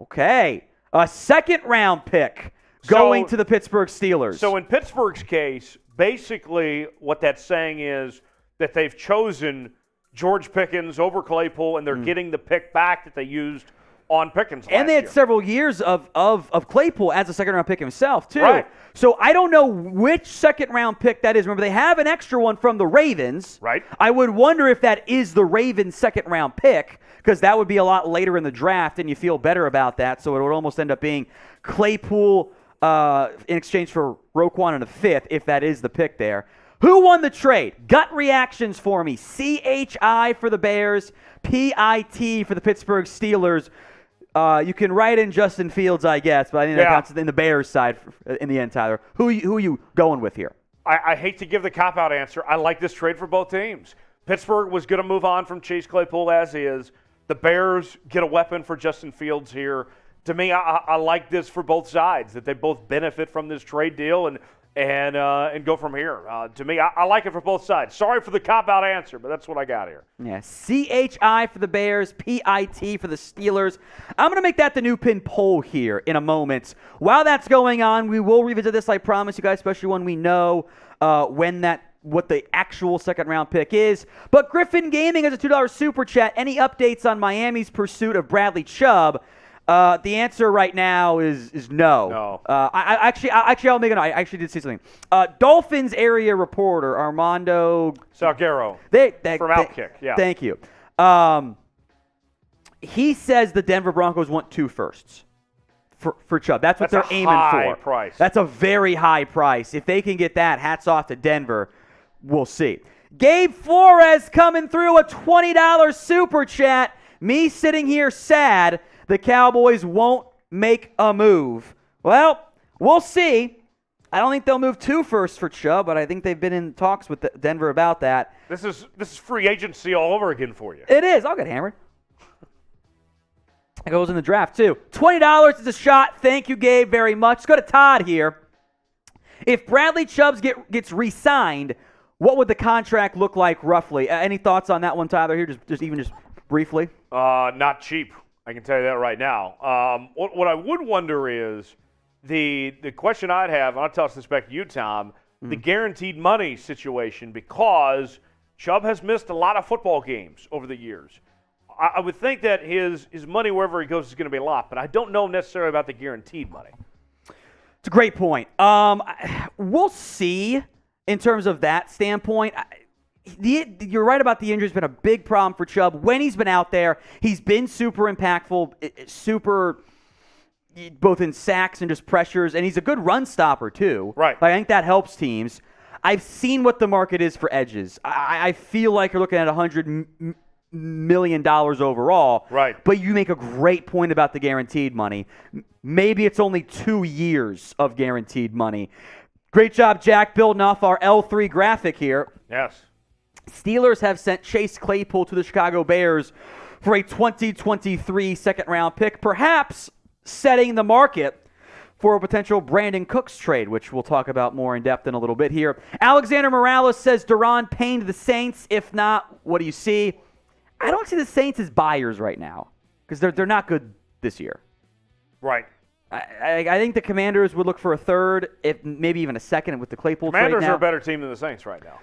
Okay. A second-round pick going to the Pittsburgh Steelers. So in Pittsburgh's case, basically what that's saying is that they've chosen George Pickens over Claypool, and they're getting the pick back that they used on Pickens last and they had year. several years of Claypool as a second-round pick himself, too. Right. So I don't know which second-round pick that is. Remember, they have an extra one from the Ravens. Right. I would wonder if that is the Ravens' second-round pick, because that would be a lot later in the draft, and you feel better about that. So it would almost end up being Claypool in exchange for Roquan in the fifth, if that is the pick there. Who won the trade? Gut reactions for me. CHI for the Bears, PIT for the Pittsburgh Steelers. You can write in Justin Fields, I guess, but I think that counts in the Bears side in the end, Tyler. Who are you going with here? I hate to give the cop-out answer. I like this trade for both teams. Pittsburgh was going to move on from Chase Claypool as is. The Bears get a weapon for Justin Fields here. To me, I like this for both sides, that they both benefit from this trade deal and go from here. To me, I like it for both sides. Sorry for the cop-out answer, but that's what I got here. Yeah, CHI for the Bears, PIT for the Steelers. I'm going to make that the new pin poll here in a moment. While that's going on, we will revisit this, I promise you guys, especially when we know what the actual second-round pick is. But Griffin Gaming has a $2 super chat. Any updates on Miami's pursuit of Bradley Chubb? The answer right now is no. No. I'll make it. I actually did see something. Dolphins area reporter Armando Salguero from Outkick. Yeah. Thank you. He says the Denver Broncos want 2 firsts for Chubb. That's what they're aiming for. High price. That's a very high price. If they can get that, hats off to Denver. We'll see. Gabe Flores coming through, a $20 super chat. Me sitting here sad the Cowboys won't make a move. Well, we'll see. I don't think they'll move 2 firsts for Chubb, but I think they've been in talks with Denver about that. This is free agency all over again for you. It is. I'll get hammered. It goes in the draft, too. $20 is a shot. Thank you, Gabe, very much. Let's go to Todd here. If Bradley Chubb gets re-signed, what would the contract look like roughly? Any thoughts on that one, Tyler, here, just briefly? Not cheap. I can tell you that right now. What I would wonder is the question I'd have, and I'll toss this back to you, Tom, the guaranteed money situation, because Chubb has missed a lot of football games over the years. I would think that his money wherever he goes is going to be a lot, but I don't know necessarily about the guaranteed money. It's a great point. We'll see in terms of that standpoint. You're right about the injury. It's been a big problem for Chubb. When he's been out there, he's been super impactful, super both in sacks and just pressures, and he's a good run stopper too. Right. I think that helps teams. I've seen what the market is for edges. I feel like you're looking at $100 million overall. Right. But you make a great point about the guaranteed money. Maybe it's only 2 years of guaranteed money. Great job, Jack, building off our L3 graphic here. Yes. Steelers have sent Chase Claypool to the Chicago Bears for a 2023 second-round pick, perhaps setting the market for a potential Brandin Cooks trade, which we'll talk about more in depth in a little bit here. Alexander Morales says Daron Payne to the Saints. If not, what do you see? I don't see the Saints as buyers right now because they're not good this year. Right. I think the Commanders would look for a third, if maybe even a second with the Claypool trade now. Commanders are a better team than the Saints right now.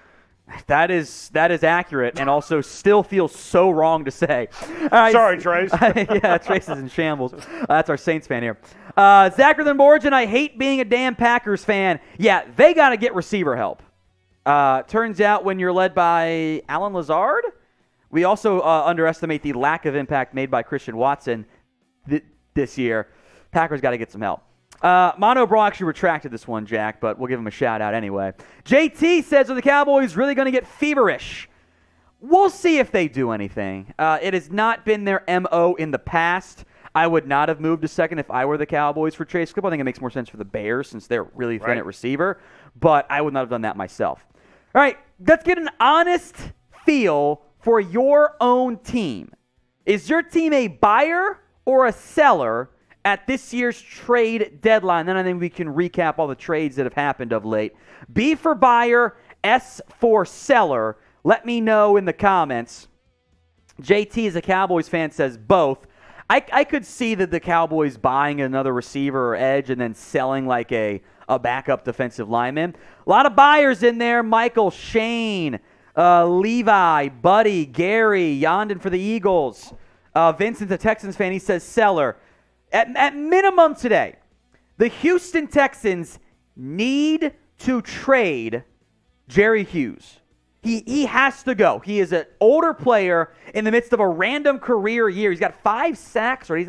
That is accurate, and also still feels so wrong to say. All right. Sorry, Trace. Yeah, Trace is in shambles. That's our Saints fan here. Zachary Borgen, I hate being a damn Packers fan. Yeah, they got to get receiver help. Turns out when you're led by Alan Lazard, we also underestimate the lack of impact made by Christian Watson this year. Packers got to get some help. Mono Bro actually retracted this one, Jack, but we'll give him a shout-out anyway. JT says, are the Cowboys really going to get feverish? We'll see if they do anything. It has not been their MO in the past. I would not have moved a second if I were the Cowboys for Chase Claypool. I think it makes more sense for the Bears since they're really thin at receiver, but I would not have done that myself. All right, let's get an honest feel for your own team. Is your team a buyer or a seller at this year's trade deadline? Then I think we can recap all the trades that have happened of late. B for buyer, S for seller. Let me know in the comments. JT, as a Cowboys fan, says both. I could see that the Cowboys buying another receiver or edge and then selling like a backup defensive lineman. A lot of buyers in there. Michael, Shane, Levi, Buddy, Gary, Yondon for the Eagles. Vincent's a Texans fan. He says seller. At minimum today, the Houston Texans need to trade Jerry Hughes. He has to go. He is an older player in the midst of a random career year. He's got 5 sacks, right?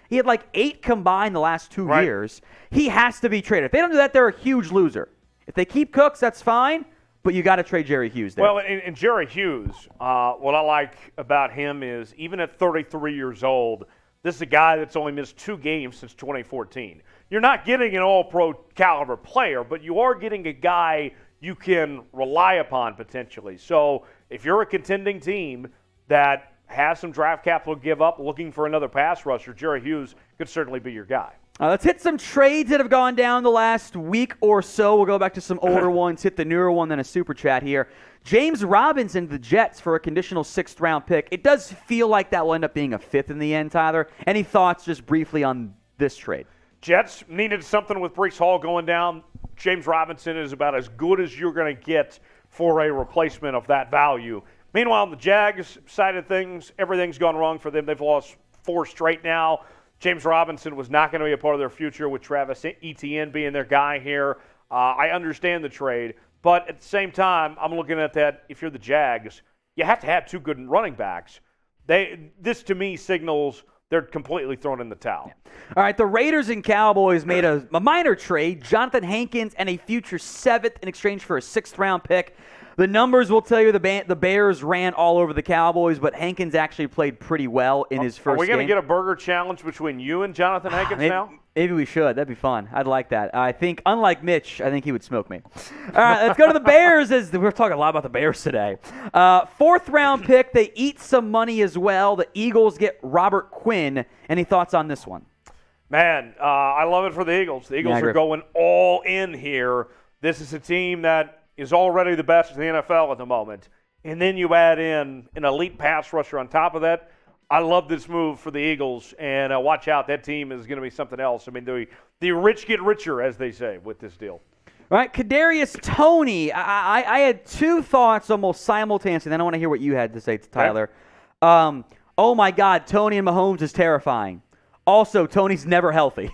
He had like 8 combined the last 2 years. He has to be traded. If they don't do that, they're a huge loser. If they keep Cooks, that's fine, but you got to trade Jerry Hughes there. Well, and Jerry Hughes, what I like about him is even at 33 years old, this is a guy that's only missed 2 games since 2014. You're not getting an all-pro caliber player, but you are getting a guy you can rely upon potentially. So if you're a contending team that has some draft capital to give up looking for another pass rusher, Jerry Hughes could certainly be your guy. Let's hit some trades that have gone down the last week or so. We'll go back to some older ones, hit the newer one, then a super chat here. James Robinson to the Jets for a conditional 6th-round pick. It does feel like that will end up being a 5th in the end, Tyler. Any thoughts just briefly on this trade? Jets needed something with Breece Hall going down. James Robinson is about as good as you're going to get for a replacement of that value. Meanwhile, on the Jags side of things, everything's gone wrong for them. They've lost 4 straight now. James Robinson was not going to be a part of their future with Travis Etienne being their guy here. I understand the trade, but at the same time, I'm looking at that. If you're the Jags, you have to have 2 good running backs. This to me signals they're completely thrown in the towel. Yeah. All right, the Raiders and Cowboys made a minor trade, Jonathan Hankins and a future 7th in exchange for a 6th-round pick. The numbers will tell you the Bears ran all over the Cowboys, but Hankins actually played pretty well in his first game. Are we going to get a burger challenge between you and Jonathan Hankins now? Maybe we should. That'd be fun. I'd like that. I think, unlike Mitch, I think he would smoke me. All right, let's go to the Bears. We're talking a lot about the Bears today. 4th-round pick. They eat some money as well. The Eagles get Robert Quinn. Any thoughts on this one? Man, I love it for the Eagles. The Eagles are going all in here. This is a team that is already the best in the NFL at the moment. And then you add in an elite pass rusher on top of that. I love this move for the Eagles, and watch out. That team is going to be something else. I mean, the rich get richer, as they say, with this deal. All right, Kadarius Toney. I had 2 thoughts almost simultaneously. Then I want to hear what you had to say, Tyler. Oh, my God, Toney and Mahomes is terrifying. Also, Toney's never healthy.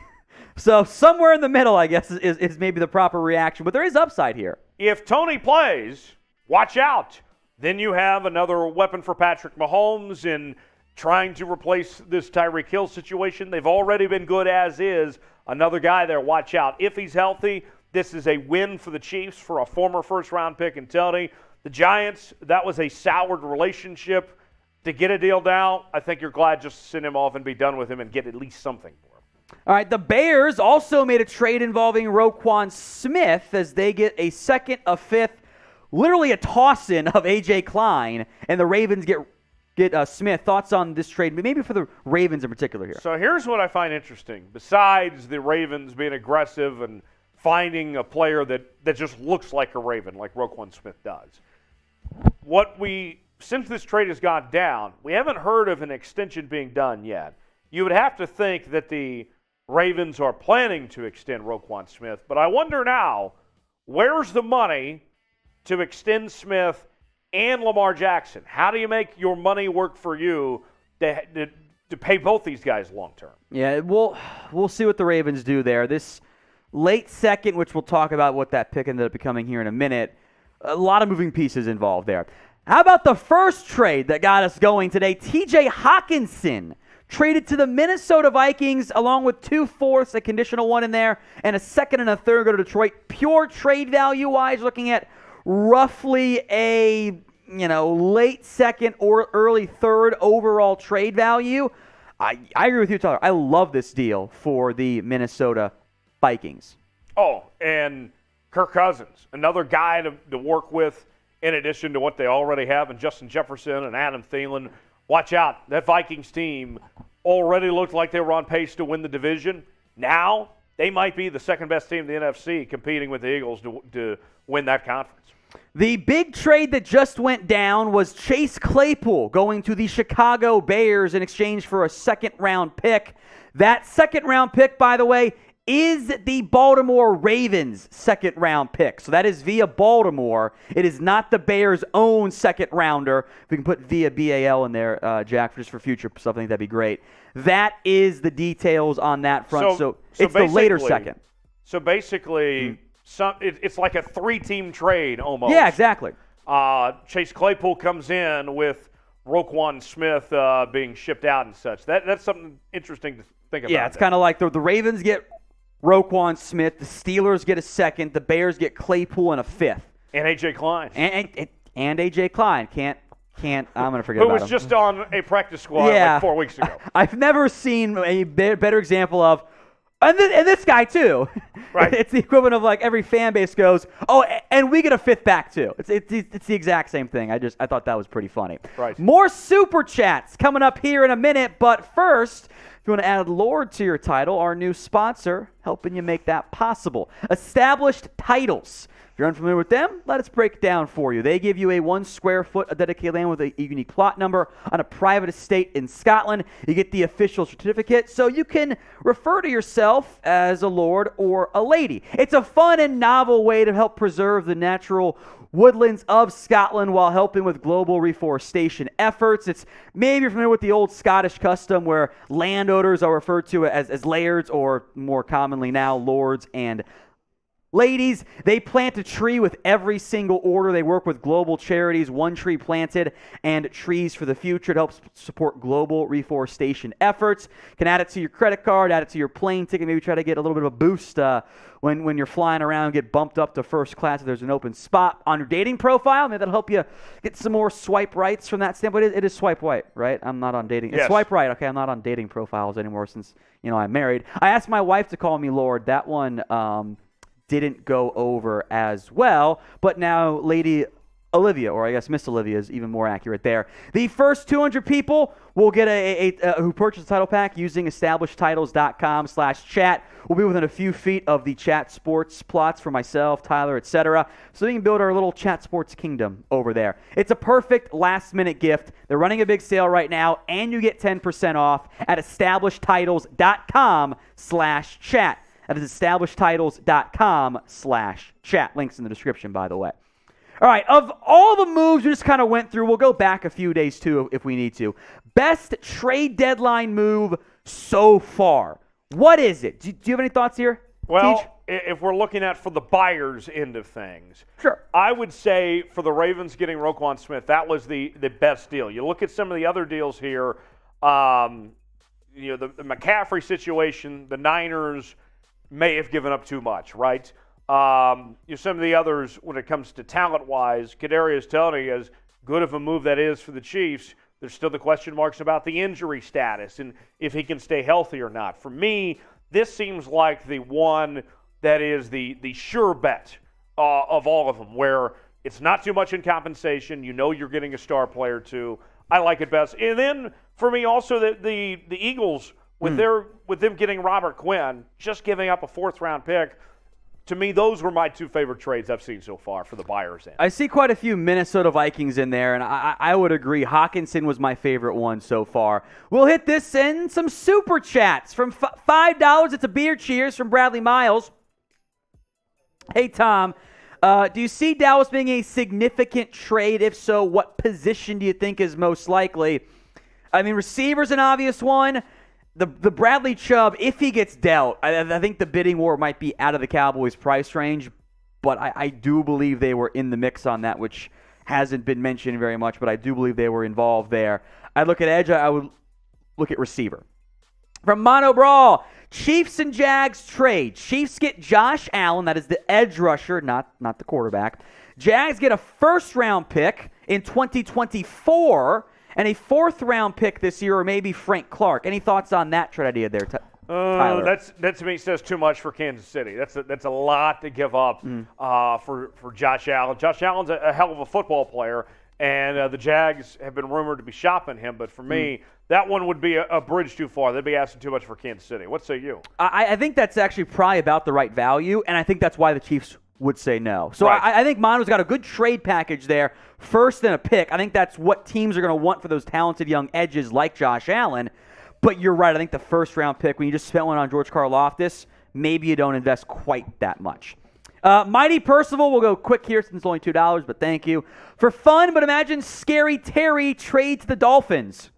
So somewhere in the middle, I guess, is maybe the proper reaction. But there is upside here. If Toney plays, watch out. Then you have another weapon for Patrick Mahomes in trying to replace this Tyreek Hill situation. They've already been good as is. Another guy there, watch out. If he's healthy, this is a win for the Chiefs for a former first-round pick in Toney. The Giants, that was a soured relationship. To get a deal down, I think you're glad just to send him off and be done with him and get at least something for him. All right, the Bears also made a trade involving Roquan Smith as they get a 2nd, a 5th, literally a toss-in of A.J. Klein, and the Ravens get Smith. Thoughts on this trade, maybe for the Ravens in particular here? So here's what I find interesting. Besides the Ravens being aggressive and finding a player that just looks like a Raven, like Roquan Smith does, since this trade has gone down, we haven't heard of an extension being done yet. You would have to think that the Ravens are planning to extend Roquan Smith, but I wonder now, where's the money to extend Smith and Lamar Jackson? How do you make your money work for you to pay both these guys long term? Yeah, we'll see what the Ravens do there. This late 2nd, which we'll talk about what that pick ended up becoming here in a minute, a lot of moving pieces involved there. How about the first trade that got us going today? TJ Hockenson traded to the Minnesota Vikings along with 2 4ths, a conditional 1 in there, and a 2nd and a 3rd go to Detroit. Pure trade value-wise, looking at roughly a late 2nd or early 3rd overall trade value. I agree with you, Tyler. I love this deal for the Minnesota Vikings. Oh, and Kirk Cousins, another guy to work with in addition to what they already have in Justin Jefferson and Adam Thielen. Watch out. That Vikings team already looked like they were on pace to win the division. Now they might be the 2nd-best team in the NFC competing with the Eagles to win that conference. The big trade that just went down was Chase Claypool going to the Chicago Bears in exchange for a second-round pick. That second-round pick, by the way, is the Baltimore Ravens' second-round pick. So that is via Baltimore. It is not the Bears' own second-rounder. If we can put via BAL in there, Jack, just for future stuff, I think that'd be great. That is the details on that front. So it's the later second. So basically, it's like a three-team trade almost. Yeah, exactly. Chase Claypool comes in with Roquan Smith being shipped out and such. That's something interesting to think about. Yeah, it's kind of like the Ravens get Roquan Smith, the Steelers get a second, the Bears get Claypool and a fifth. And A.J. Klein. And A.J. Klein. Can't, I'm going to forget about him. Who was just on a practice squad like 4 weeks ago. I've never seen a better example of, and this guy too. Right. It's the equivalent of like every fan base goes, oh, and we get a fifth back too. It's the exact same thing. I thought that was pretty funny. Right. More super chats coming up here in a minute, but first, if you want to add Lord to your title, our new sponsor, helping you make that possible. Established Titles. If you're unfamiliar with them, let us break it down for you. They give you a 1 square foot of dedicated land with a unique plot number on a private estate in Scotland. You get the official certificate, so you can refer to yourself as a lord or a lady. It's a fun and novel way to help preserve the natural woodlands of Scotland while helping with global reforestation efforts. It's maybe you're familiar with the old Scottish custom where landowners are referred to as lairds, or more commonly now, lords and ladies. They plant a tree with every single order. They work with global charities, One Tree Planted and Trees for the Future. It helps support global reforestation efforts. You can add it to your credit card, add it to your plane ticket, maybe try to get a little bit of a boost when you're flying around, get bumped up to first class if there's an open spot on your dating profile. Maybe that'll help you get some more swipe rights from that standpoint. It is swipe right, right? I'm not on dating. Yes. It's swipe right. Okay, I'm not on dating profiles anymore since, I'm married. I asked my wife to call me Lord. That one didn't go over as well, but now Lady Olivia, or I guess Miss Olivia is even more accurate there. The first 200 people will get who purchase the title pack using establishedtitles.com/chat. We'll be within a few feet of the chat sports plots for myself, Tyler, etc. So we can build our little chat sports kingdom over there. It's a perfect last-minute gift. They're running a big sale right now, and you get 10% off at establishedtitles.com/chat. That is establishedtitles.com/chat. Links in the description, by the way. All right, of all the moves we just kind of went through, we'll go back a few days too if we need to. Best trade deadline move so far. What is it? Do you have any thoughts here? Well, Teach? if we're looking at for the buyer's end of things, Sure. I would say for the Ravens getting Roquan Smith, that was the best deal. You look at some of the other deals here, the McCaffrey situation, the Niners may have given up too much, right? Some of the others, when it comes to talent-wise, Kadarius Toney, as good of a move that is for the Chiefs, there's still the question marks about the injury status and if he can stay healthy or not. For me, this seems like the one that is the sure bet of all of them, where it's not too much in compensation. You're getting a star player too. I like it best. And then for me also the Eagles, with them getting Robert Quinn, just giving up a 4th-round pick, to me, those were my 2 favorite trades I've seen so far for the buyer's end. I see quite a few Minnesota Vikings in there, and I would agree. Hockenson was my favorite one so far. We'll hit this in some super chats. From $5, it's a beer cheers from Bradley Miles. Hey, Tom, do you see Dallas being a significant trade? If so, what position do you think is most likely? I mean, receiver's an obvious one. The Bradley Chubb, if he gets dealt, I think the bidding war might be out of the Cowboys' price range, but I do believe they were in the mix on that, which hasn't been mentioned very much, but I do believe they were involved there. I'd look at edge. I would look at receiver. From Mono Brawl, Chiefs and Jags trade. Chiefs get Josh Allen, that is the edge rusher, not the quarterback. Jags get a 1st-round pick in 2024, and a 4th-round pick this year, or maybe Frank Clark. Any thoughts on that trade idea there, Tyler? That to me says too much for Kansas City. That's a lot to give up for Josh Allen. Josh Allen's a hell of a football player, and the Jags have been rumored to be shopping him. But for me, that one would be a bridge too far. They'd be asking too much for Kansas City. What say you? I think that's actually probably about the right value, and I think that's why the Chiefs would say no. So Right. I think Mono's got a good trade package there. First and a pick. I think that's what teams are going to want for those talented young edges like Josh Allen. But you're right. I think the first-round pick, when you just spent one on George Karlaftis, maybe you don't invest quite that much. Mighty Percival, we'll go quick here since it's only $2, but thank you. For fun, but imagine Scary Terry trade to the Dolphins.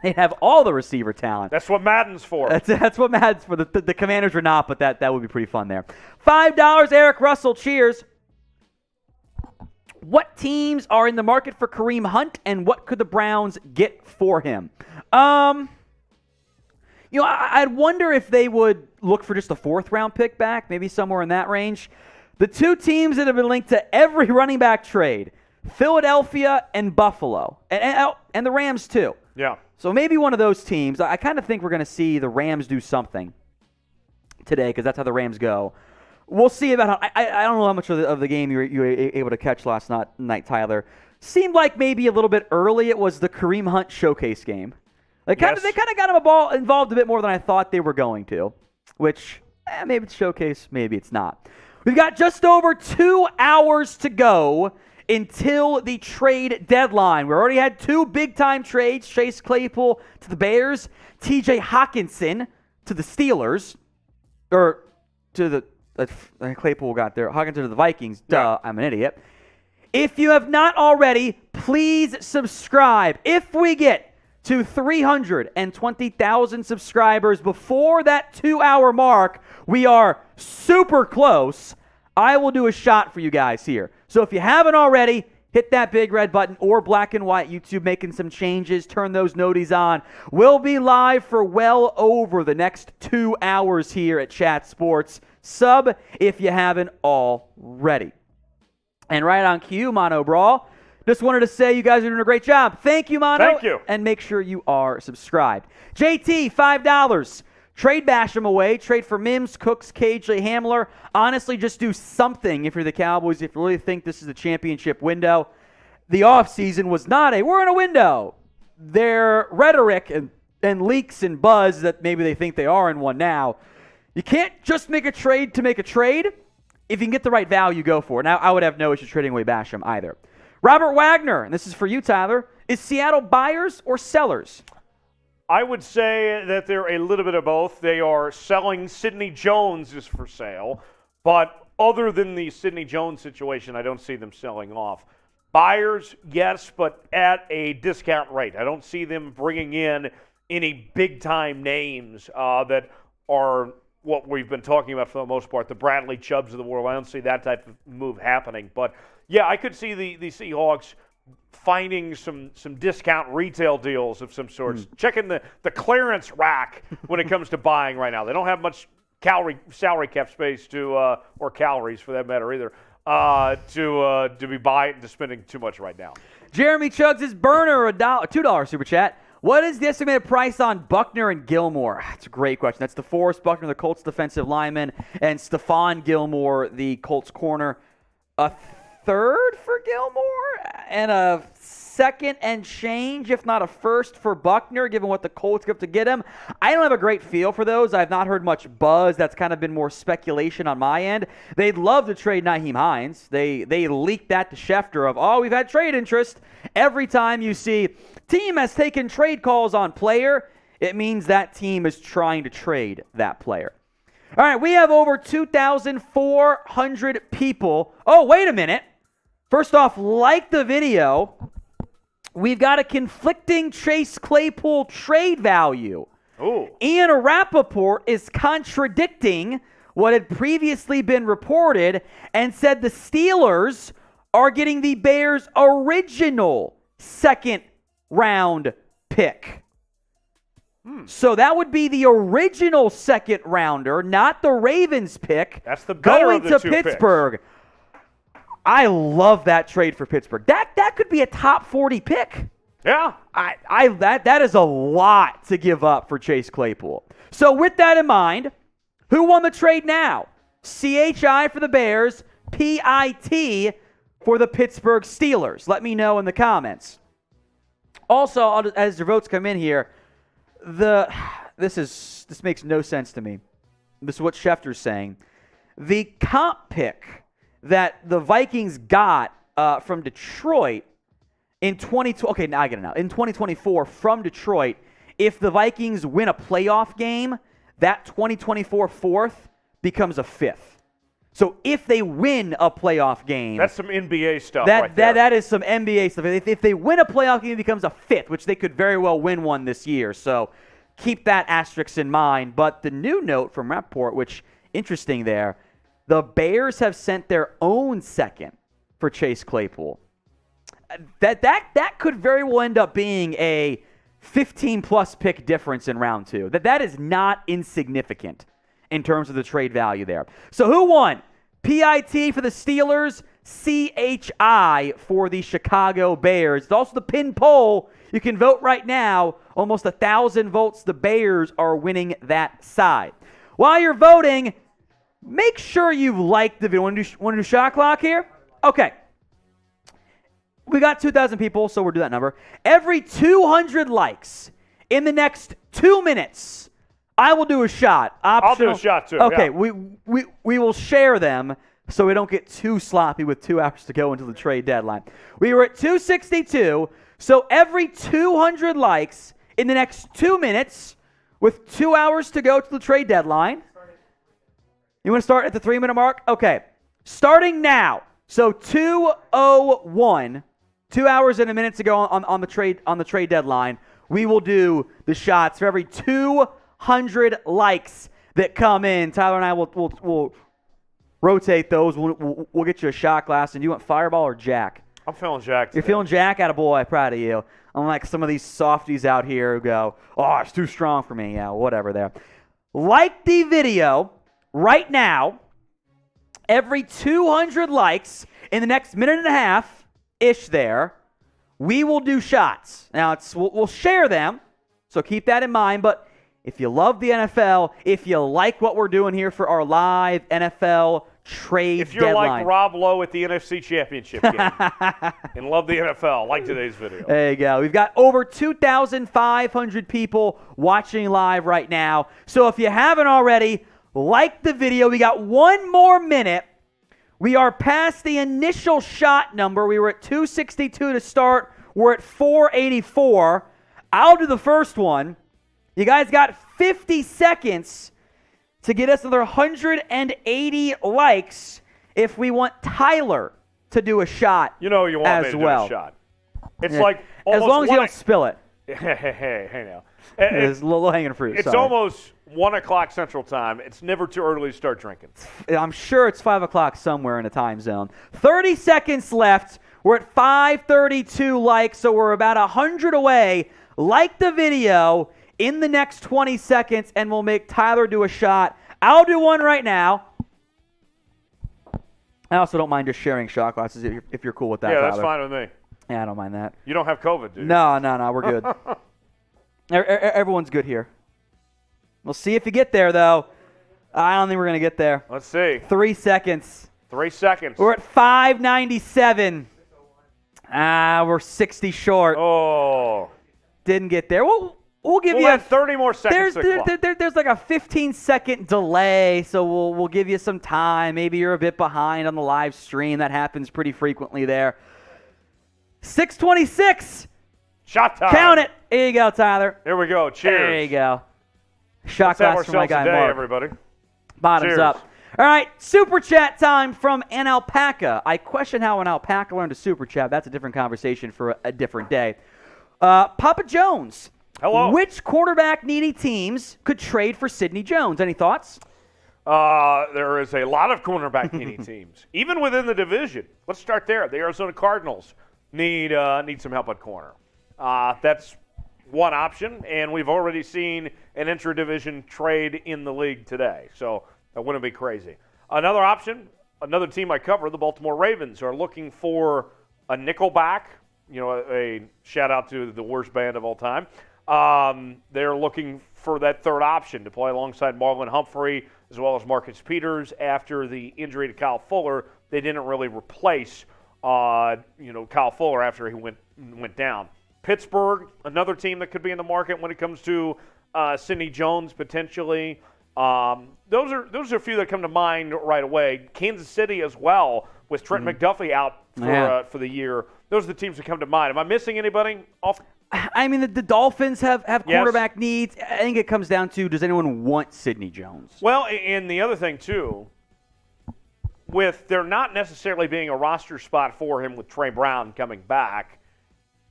They'd have all the receiver talent. That's what Madden's for. That's what Madden's for. The Commanders are not, but that would be pretty fun there. $5, Eric Russell, cheers. What teams are in the market for Kareem Hunt, and what could the Browns get for him? I'd wonder if they would look for just a fourth-round pick back, maybe somewhere in that range. The two teams that have been linked to every running back trade, Philadelphia and Buffalo, and the Rams too. Yeah. So maybe one of those teams. I kind of think we're going to see the Rams do something today because that's how the Rams go. We'll see about how. I don't know how much of the game you were able to catch last night, Tyler. Seemed like maybe a little bit early. It was the Kareem Hunt showcase game. They kind of got him involved a bit more than I thought they were going to, which maybe it's showcase, maybe it's not. We've got just over 2 hours to go until the trade deadline. We already had 2 big-time trades, Chase Claypool to the Bears, TJ Hockenson to the Steelers, or to the Claypool got there, Hockenson to the Vikings. Duh, I'm an idiot. If you have not already, please subscribe. If we get to 320,000 subscribers before that 2-hour mark, we are super close. I will do a shot for you guys here. So if you haven't already, hit that big red button or black and white YouTube making some changes. Turn those noties on. We'll be live for well over the next 2 hours here at Chat Sports. Sub if you haven't already. And right on cue, Mono Brawl. Just wanted to say you guys are doing a great job. Thank you, Mono. Thank you. And make sure you are subscribed. JT, $5. Trade Basham away. Trade for Mims, Cooks, KJ Hamler. Honestly, just do something if you're the Cowboys, if you really think this is a championship window. The offseason was not we're in a window. Their rhetoric and leaks and buzz that maybe they think they are in one now. You can't just make a trade to make a trade. If you can get the right value, go for it. Now, I would have no issue trading away Basham either. Robert Wagner, and this is for you, Tyler. Is Seattle buyers or sellers? I would say that they're a little bit of both. They are selling. Sidney Jones is for sale. But other than the Sidney Jones situation, I don't see them selling off. Buyers, yes, but at a discount rate. I don't see them bringing in any big-time names that are what we've been talking about for the most part, the Bradley Chubbs of the world. I don't see that type of move happening. But, yeah, I could see the Seahawks finding some discount retail deals of some sorts. Checking the clearance rack when it comes to buying right now. They don't have much salary cap space or calories for that matter either, to be buying to spending too much right now. Jeremy Chugs his burner, $2 super chat. What is the estimated price on Buckner and Gilmore? That's a great question. That's DeForest Buckner, the Colts defensive lineman, and Stephon Gilmore, the Colts corner. A third for Gilmore and a second and change, if not a first for Buckner, given what the Colts give to get him. I don't have a great feel for those. I've not heard much buzz. That's kind of been more speculation on my end. They'd love to trade Nyheim Hines. They leaked that to Schefter of, we've had trade interest. Every time you see team has taken trade calls on player, it means that team is trying to trade that player. All right, we have over 2,400 people. Oh, wait a minute. First off, like the video. We've got a conflicting Chase Claypool trade value. Ooh. Ian Rappaport is contradicting what had previously been reported and said the Steelers are getting the Bears' original second-round pick. So that would be the original second-rounder, not the Ravens pick. That's the better going of the to two Pittsburgh. Picks. I love that trade for Pittsburgh. That could be a top 40 pick. Yeah. That is a lot to give up for Chase Claypool. So with that in mind, who won the trade now? CHI for the Bears, PIT for the Pittsburgh Steelers. Let me know in the comments. Also, as your votes come in here, this makes no sense to me. This is what Schefter's saying. The comp pick that the Vikings got from Detroit in 2020. Okay, now I get it now. In 2024 from Detroit, if the Vikings win a playoff game, that 2024 fourth becomes a fifth. So if they win a playoff game, that's some NBA stuff right there. That is some NBA stuff. If they win a playoff game, it becomes a fifth, which they could very well win one this year. So keep that asterisk in mind. But the new note from Rapport, which interesting there, the Bears have sent their own second for Chase Claypool. That could very well end up being a 15-plus pick difference in round 2. That is not insignificant in terms of the trade value there. So who won? PIT for the Steelers, CHI for the Chicago Bears. It's also the pin poll. You can vote right now. Almost 1,000 votes. The Bears are winning that side. While you're voting, make sure you've liked the video. Want to do shot clock here? Okay. We got 2,000 people, so we'll do that number. Every 200 likes in the next 2 minutes, I will do a shot. Optional. I'll do a shot too. Okay, yeah. we will share them so we don't get too sloppy with 2 hours to go until the trade deadline. We were at 262, so every 200 likes in the next 2 minutes with 2 hours to go to the trade deadline. You want to start at the 3-minute mark? Okay, starting now. So 2:01, 2 hours and a minute to go on the trade deadline. We will do the shots for every 200 likes that come in. Tyler and I will rotate those. We'll get you a shot glass. And you want Fireball or Jack? I'm feeling Jack today. You're feeling Jack? Attaboy, proud of you. Unlike some of these softies out here who go, oh, it's too strong for me. Yeah, whatever there. Like the video right now. Every 200 likes in the next minute and a half-ish there, we will do shots. Now, we'll share them, so keep that in mind. But if you love the NFL, if you like what we're doing here for our live NFL trade if you're deadline. like Rob Lowe at the NFC Championship game and love the NFL, like today's video. There you go. We've got over 2,500 people watching live right now. So if you haven't already, like the video. We got 1 more minute. We are past the initial shot number. We were at 262 to start. We're at 484. I'll do the first one. You guys got 50 seconds to get us another 180 likes if we want Tyler to do a shot. You know you want me to do a shot. It's like almost as long as you don't spill it. Hey now. It's a little hanging fruit. It's almost 1 o'clock Central Time. It's never too early to start drinking. I'm sure it's 5 o'clock somewhere in the time zone. 30 seconds left. We're at 532 likes, so we're about 100 away. Like the video in the next 20 seconds, and we'll make Tyler do a shot. I'll do one right now. I also don't mind just sharing shot glasses if you're cool with that, Yeah, Tyler. that's fine with me. Yeah, I don't mind that. You don't have COVID, do you? No, we're good. Everyone's good here. We'll see if you get there, though. I don't think we're going to get there. Let's see. 3 seconds. 3 seconds. We're at 597. We're 60 short. Oh. Didn't get there. We'll give you 30 more seconds. There's like a 15-second delay, so we'll give you some time. Maybe you're a bit behind on the live stream. That happens pretty frequently there. 6:26. Shot time. Count it. Here you go, Tyler. Here we go. Cheers. There you go. Shot glass for my guy, today, Mark. everybody. Bottoms Cheers. up. All right, Super Chat time from an alpaca. I question how an alpaca learned to Super Chat. That's a different conversation for a different day. Papa Jones. Hello. Which quarterback-needy teams could trade for Sidney Jones? Any thoughts? There is a lot of cornerback-needy teams, even within the division. Let's start there. The Arizona Cardinals need some help at corner. That's one option, and we've already seen an intra-division trade in the league today, so that wouldn't be crazy. Another option, another team I cover, the Baltimore Ravens, are looking for a nickelback, a shout-out to the worst band of all time. They're looking for that third option to play alongside Marlon Humphrey as well as Marcus Peters. After the injury to Kyle Fuller, they didn't really replace Kyle Fuller after he went down. Pittsburgh, another team that could be in the market when it comes to Sidney Jones potentially. Those are a few that come to mind right away. Kansas City as well with Trent McDuffie out for the year. Those are the teams that come to mind. Am I missing anybody off? I mean, the Dolphins have quarterback needs. I think it comes down to, does anyone want Sidney Jones? Well, and the other thing, too, with there not necessarily being a roster spot for him with Trey Brown coming back,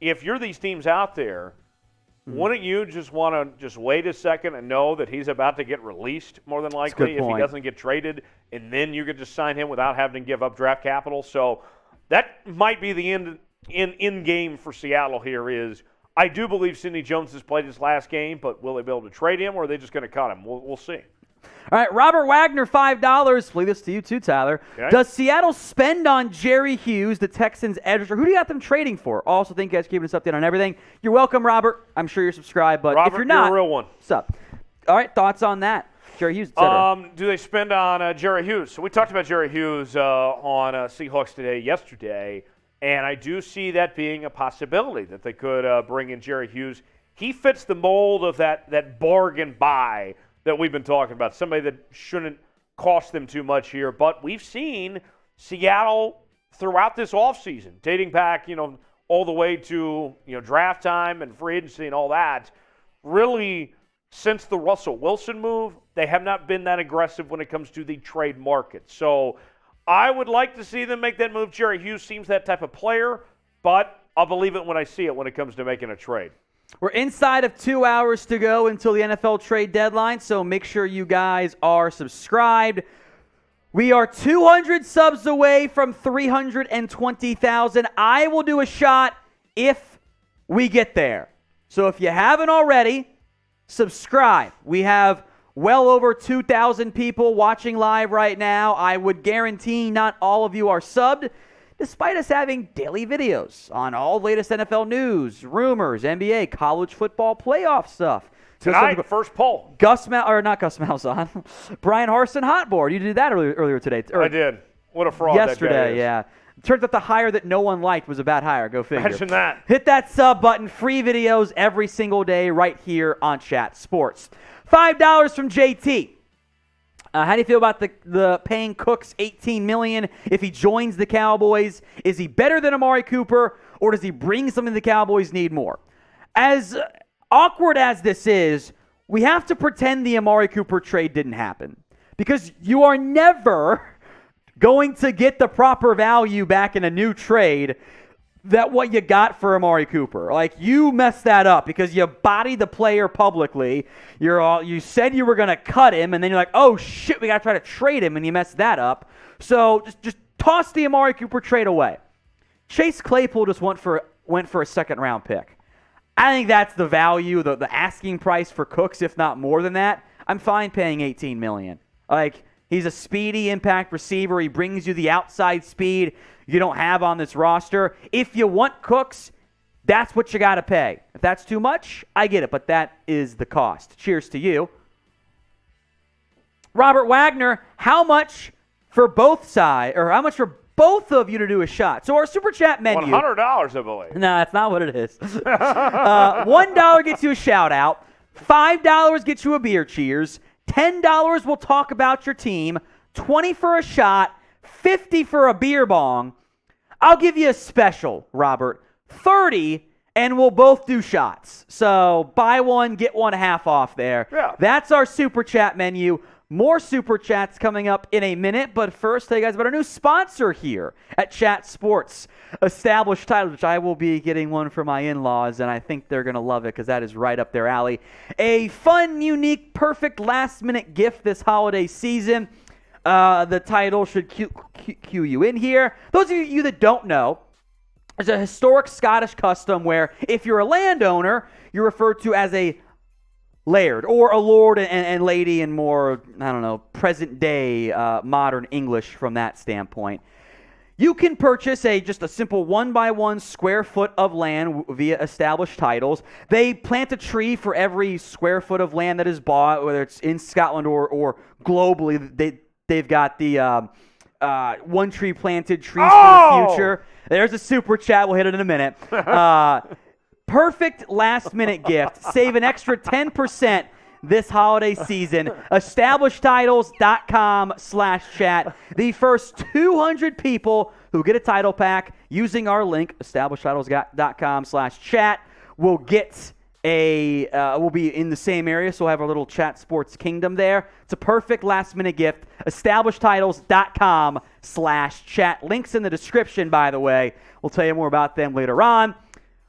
if you're these teams out there, wouldn't you just want to just wait a second and know that he's about to get released more than likely if he doesn't get traded, and then you could just sign him without having to give up draft capital? So that might be the end game for Seattle here is I do believe Sidney Jones has played his last game, but will they be able to trade him or are they just going to cut him? We'll see. All right, Robert Wagner, $5. Leave this to you too, Tyler. Okay. Does Seattle spend on Jerry Hughes, the Texans' edge rusher? Who do you got them trading for? Also, thank you guys for keeping us updated on everything. You're welcome, Robert. I'm sure you're subscribed, but Robert, if you're not, you're a real one. What's up? All right, thoughts on that? Jerry Hughes, etc. Do they spend on Jerry Hughes? So we talked about Jerry Hughes on Seahawks yesterday, and I do see that being a possibility that they could bring in Jerry Hughes. He fits the mold of that bargain buy that we've been talking about, somebody that shouldn't cost them too much here. But we've seen Seattle throughout this offseason, dating back, all the way to, draft time and free agency and all that, really since the Russell Wilson move, they have not been that aggressive when it comes to the trade market. So I would like to see them make that move. Jerry Hughes seems that type of player, but I'll believe it when I see it when it comes to making a trade. We're inside of 2 hours to go until the NFL trade deadline, so make sure you guys are subscribed. We are 200 subs away from 320,000. I will do a shot if we get there. So if you haven't already, subscribe. We have well over 2,000 people watching live right now. I would guarantee not all of you are subbed, despite us having daily videos on all the latest NFL news, rumors, NBA, college football playoff stuff. Tonight, first poll. Not Gus Malzahn. Brian Harsin Hotboard. You did that earlier today. I did. What a fraud yesterday, that guy is. Yeah. Turns out the hire that no one liked was a bad hire. Go figure. Imagine that. Hit that sub button. Free videos every single day right here on Chat Sports. $5 from JT. How do you feel about the paying Cooks $18 million if he joins the Cowboys? Is he better than Amari Cooper, or does he bring something the Cowboys need more? As awkward as this is, we have to pretend the Amari Cooper trade didn't happen, because you are never going to get the proper value back in a new trade that what you got for Amari Cooper. Like, you messed that up because you bodied the player publicly. You said you were going to cut him, and then you're like, oh, shit, we got to try to trade him, and you messed that up. So just toss the Amari Cooper trade away. Chase Claypool just went for a second-round pick. I think that's the value, the asking price for Cooks, if not more than that. I'm fine paying $18 million. Like, he's a speedy impact receiver. He brings you the outside speed you don't have on this roster. If you want Cooks, that's what you got to pay. If that's too much, I get it, but that is the cost. Cheers to you. Robert Wagner, how much for both sides, or how much for both of you to do a shot? So our Super Chat menu. $100, I believe. No, that's not what it is. $1 gets you a shout-out. $5 gets you a beer cheers. $10 will talk about your team. $20 for a shot. $50 for a beer bong. I'll give you a special, Robert. $30, and we'll both do shots. So buy one, get one half off there. Yeah. That's our Super Chat menu. More Super Chats coming up in a minute, but first, tell you guys about our new sponsor here at Chat Sports, Established Titles, which I will be getting one for my in-laws, and I think they're going to love it because that is right up their alley. A fun, unique, perfect last-minute gift this holiday season. The title should cue you in here. Those of you that don't know, there's a historic Scottish custom where if you're a landowner, you're referred to as a laird, or a lord and lady in more, present-day modern English from that standpoint. You can purchase just a simple 1-by-1 square foot of land via established titles. They plant a tree for every square foot of land that is bought, whether it's in Scotland or globally. They've got the one tree planted, trees for the future. There's a Super Chat. We'll hit it in a minute. Perfect last-minute gift. Save an extra 10% this holiday season. EstablishedTitles.com/chat. The first 200 people who get a title pack using our link, EstablishedTitles.com/chat, will get we'll be in the same area, so we'll have our little Chat Sports Kingdom there. It's a perfect last-minute gift. EstablishedTitles.com/chat. Links in the description, by the way. We'll tell you more about them later on.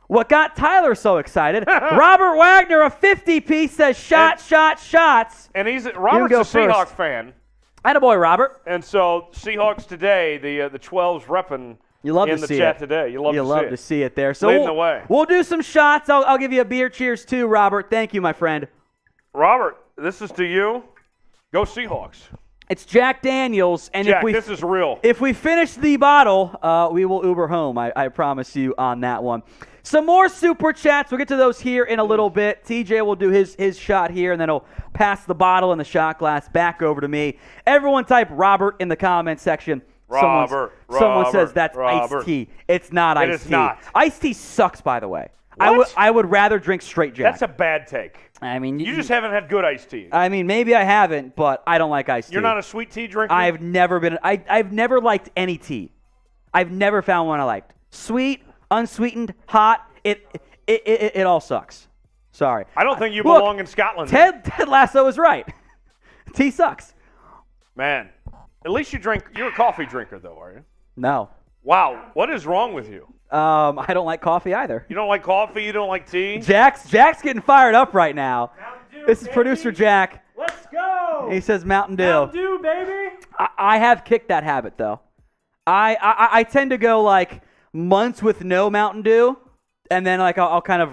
What got Tyler so excited? Robert Wagner, a 50-piece, says shots. And Robert's a Seahawks fan. Attaboy, Robert. And so Seahawks today, the 12's repping in the chat today. You love to see it there. So leading the way. We'll do some shots. I'll give you a beer cheers too, Robert. Thank you, my friend. Robert, this is to you. Go Seahawks. It's Jack Daniels, and Jack, this is real. If we finish the bottle, we will Uber home. I promise you on that one. Some more super chats. We'll get to those here in a little bit. TJ will do his shot here, and then he'll pass the bottle and the shot glass back over to me. Everyone type Robert in the comment section. Someone says that's iced tea. It's not iced tea. It is not. Iced tea sucks, by the way. What? I would rather drink straight Jack. That's a bad take. I mean, you just haven't had good iced tea. I mean, maybe I haven't, but I don't like iced tea. You're not a sweet tea drinker? I've never liked any tea. I've never found one I liked. Sweet, unsweetened, hot, it all sucks. Sorry. I don't think you belong in Scotland. Ted Lasso is right. Tea sucks. Man, at least you're a coffee drinker, though, are you? No. Wow, what is wrong with you? I don't like coffee either. You don't like coffee? You don't like tea? Jack's getting fired up right now. This is producer Jack. Let's go. He says Mountain Dew. Mountain Dew, baby. I have kicked that habit, though. I tend to go like months with no Mountain Dew, and then like I'll kind of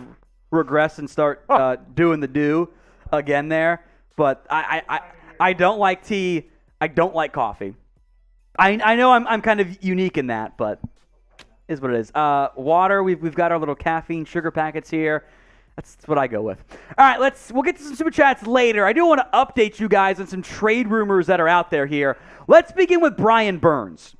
regress and start doing the dew again there. But I don't like tea. I don't like coffee. I know I'm kind of unique in that, but is what it is. Water. We've got our little caffeine sugar packets here. That's what I go with. All right, we'll get to some super chats later. I do want to update you guys on some trade rumors that are out there here. Let's begin with Brian Burns.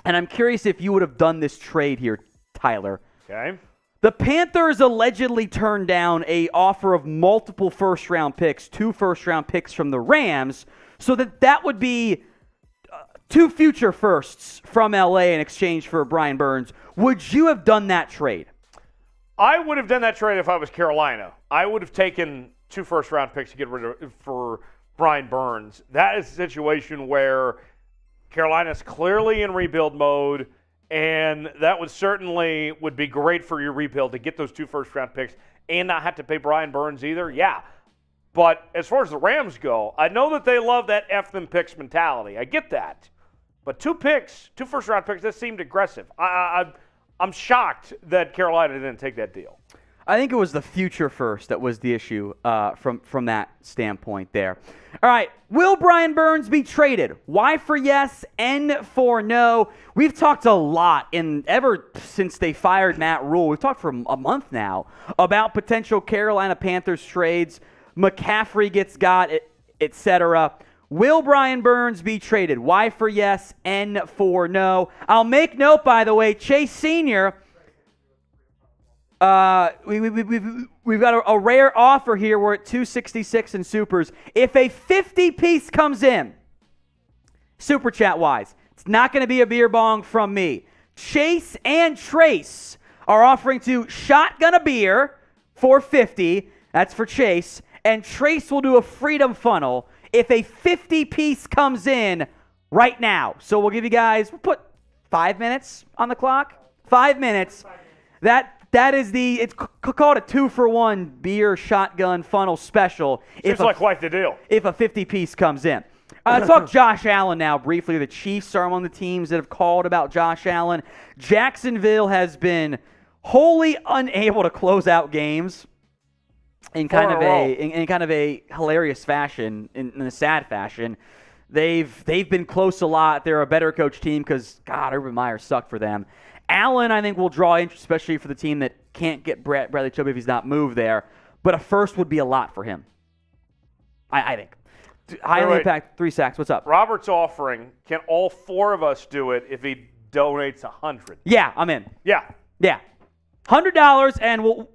And I'm curious if you would have done this trade here, Tyler. Okay. The Panthers allegedly turned down an offer of multiple first-round picks, 2 first-round picks from the Rams, so that would be 2 future firsts from LA in exchange for Brian Burns. Would you have done that trade? I would have done that trade if I was Carolina. I would have taken 2 first-round picks to get rid of for Brian Burns. That is a situation where Carolina's clearly in rebuild mode, and that would be great for your rebuild to get those 2 first-round picks and not have to pay Brian Burns either. Yeah. But as far as the Rams go, I know that they love that F them picks mentality. I get that. But 2 first-round picks, that seemed aggressive. I'm shocked that Carolina didn't take that deal. I think it was the future first that was the issue from that standpoint there. All right, will Brian Burns be traded? Y for yes, N for no. We've talked a lot ever since they fired Matt Rule. We've talked for a month now about potential Carolina Panthers trades. McCaffrey gets got, etc. Will Brian Burns be traded? Y for yes, N for no. I'll make note, by the way, Chase Sr., we've got a rare offer here. We're at 266 in supers. If a 50-piece comes in, super chat-wise, it's not going to be a beer bong from me. Chase and Trace are offering to shotgun a beer for 50. That's for Chase. And Trace will do a freedom funnel if a 50-piece comes in right now. So we'll give you guys, we'll put 5 minutes on the clock. 5 minutes. That is it's called a 2-for-1 beer shotgun funnel special. Seems like quite the deal. If a 50-piece comes in. Let's talk Josh Allen now briefly. The Chiefs are among the teams that have called about Josh Allen. Jacksonville has been wholly unable to close out games in kind of a hilarious fashion, in a sad fashion. They've been close a lot. They're a better coach team because, God, Urban Meyer sucked for them. Allen, I think, will draw interest, especially for the team that can't get Bradley Chubb if he's not moved there. But a first would be a lot for him, I think. Highly impact, 3 sacks. What's up? Robert's offering, can all 4 of us do it if he donates $100? Yeah, I'm in. Yeah. $100, and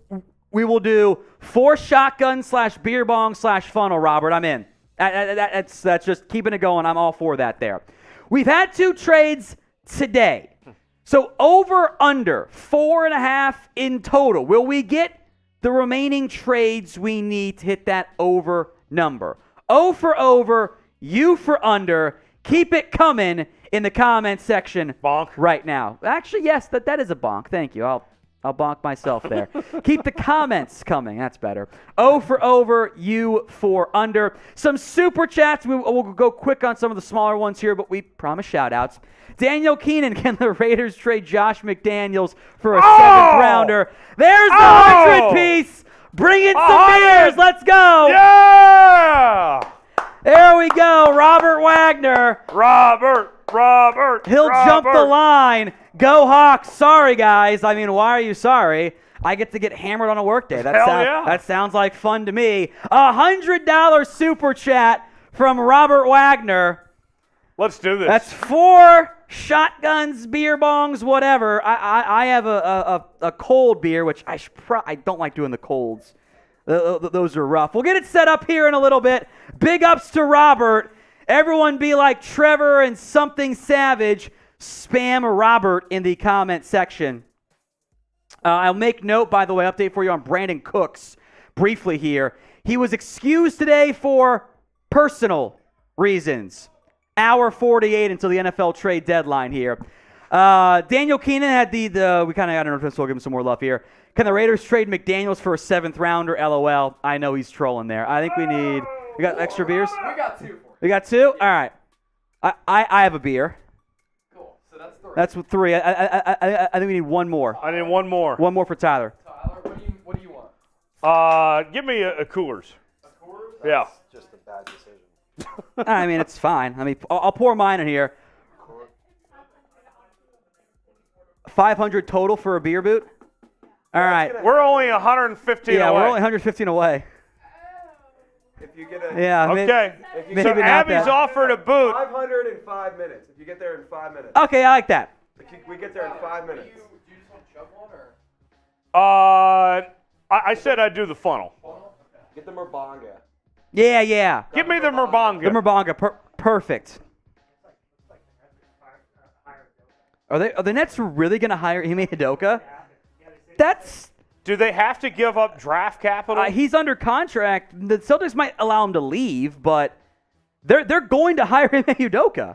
we will do 4 shotgun/beer bong/funnel, Robert. I'm in. That's just keeping it going. I'm all for that there. We've had 2 trades today. So over, under, 4.5 in total. Will we get the remaining trades we need to hit that over number? O for over, U for under. Keep it coming in the comment section bonk right now. Actually, yes, that is a bonk. Thank you. I'll bonk myself there. Keep the comments coming. That's better. O for over, U for under. Some super chats. We'll go quick on some of the smaller ones here, but we promise shout-outs. Daniel Keenan, can the Raiders trade Josh McDaniels for a 7th rounder? There's the 100-piece. Bring in some beers. Let's go. Yeah! There we go. Robert Wagner. Robert. He'll jump the line. Go Hawks. Sorry, guys. I mean, why are you sorry? I get to get hammered on a workday. That sounds like fun to me. $100 super chat from Robert Wagner. Let's do this. That's 4 shotguns, beer bongs, whatever. I have a cold beer, which I don't like doing the colds. Those are rough. We'll get it set up here in a little bit. Big ups to Robert. Everyone be like Trevor and something savage. Spam Robert in the comment section. I'll make note, by the way, update for you on Brandin Cooks briefly here. He was excused today for personal reasons. Hour 48 until the NFL trade deadline here. Daniel Keenan had we kind of, I don't know if we'll give him some more love here. Can the Raiders trade McDaniels for a 7th rounder? LOL. I know he's trolling there. I think we got extra beers? We got 2 for you. We got 2? All right. I have a beer. Cool. So that's 3. That's 3. I think we need one more. I need one more. One more for Tyler. Tyler, what do you want? Give me a Coolers. A Coors? Yeah. Just a bad decision. I mean, it's fine. I mean, I'll pour mine in here. 500 total for a beer boot. All right. We're only 115 away. Yeah, we're only 115 away. If you get a Yeah. Okay. Maybe So not Abby's that. offered a boot. 500 in 5 minutes. If you get there in 5 minutes. Okay, I like that. We get there in 5 minutes. Do you just want Chubb one or? I said I'd do the funnel. Get the Murbanga. Yeah. Give me the Murbanga. The Murbanga, perfect. Are the Nets really going to hire Ime Udoka? Do they have to give up draft capital? He's under contract. The Celtics might allow him to leave, but they're going to hire Ime Udoka.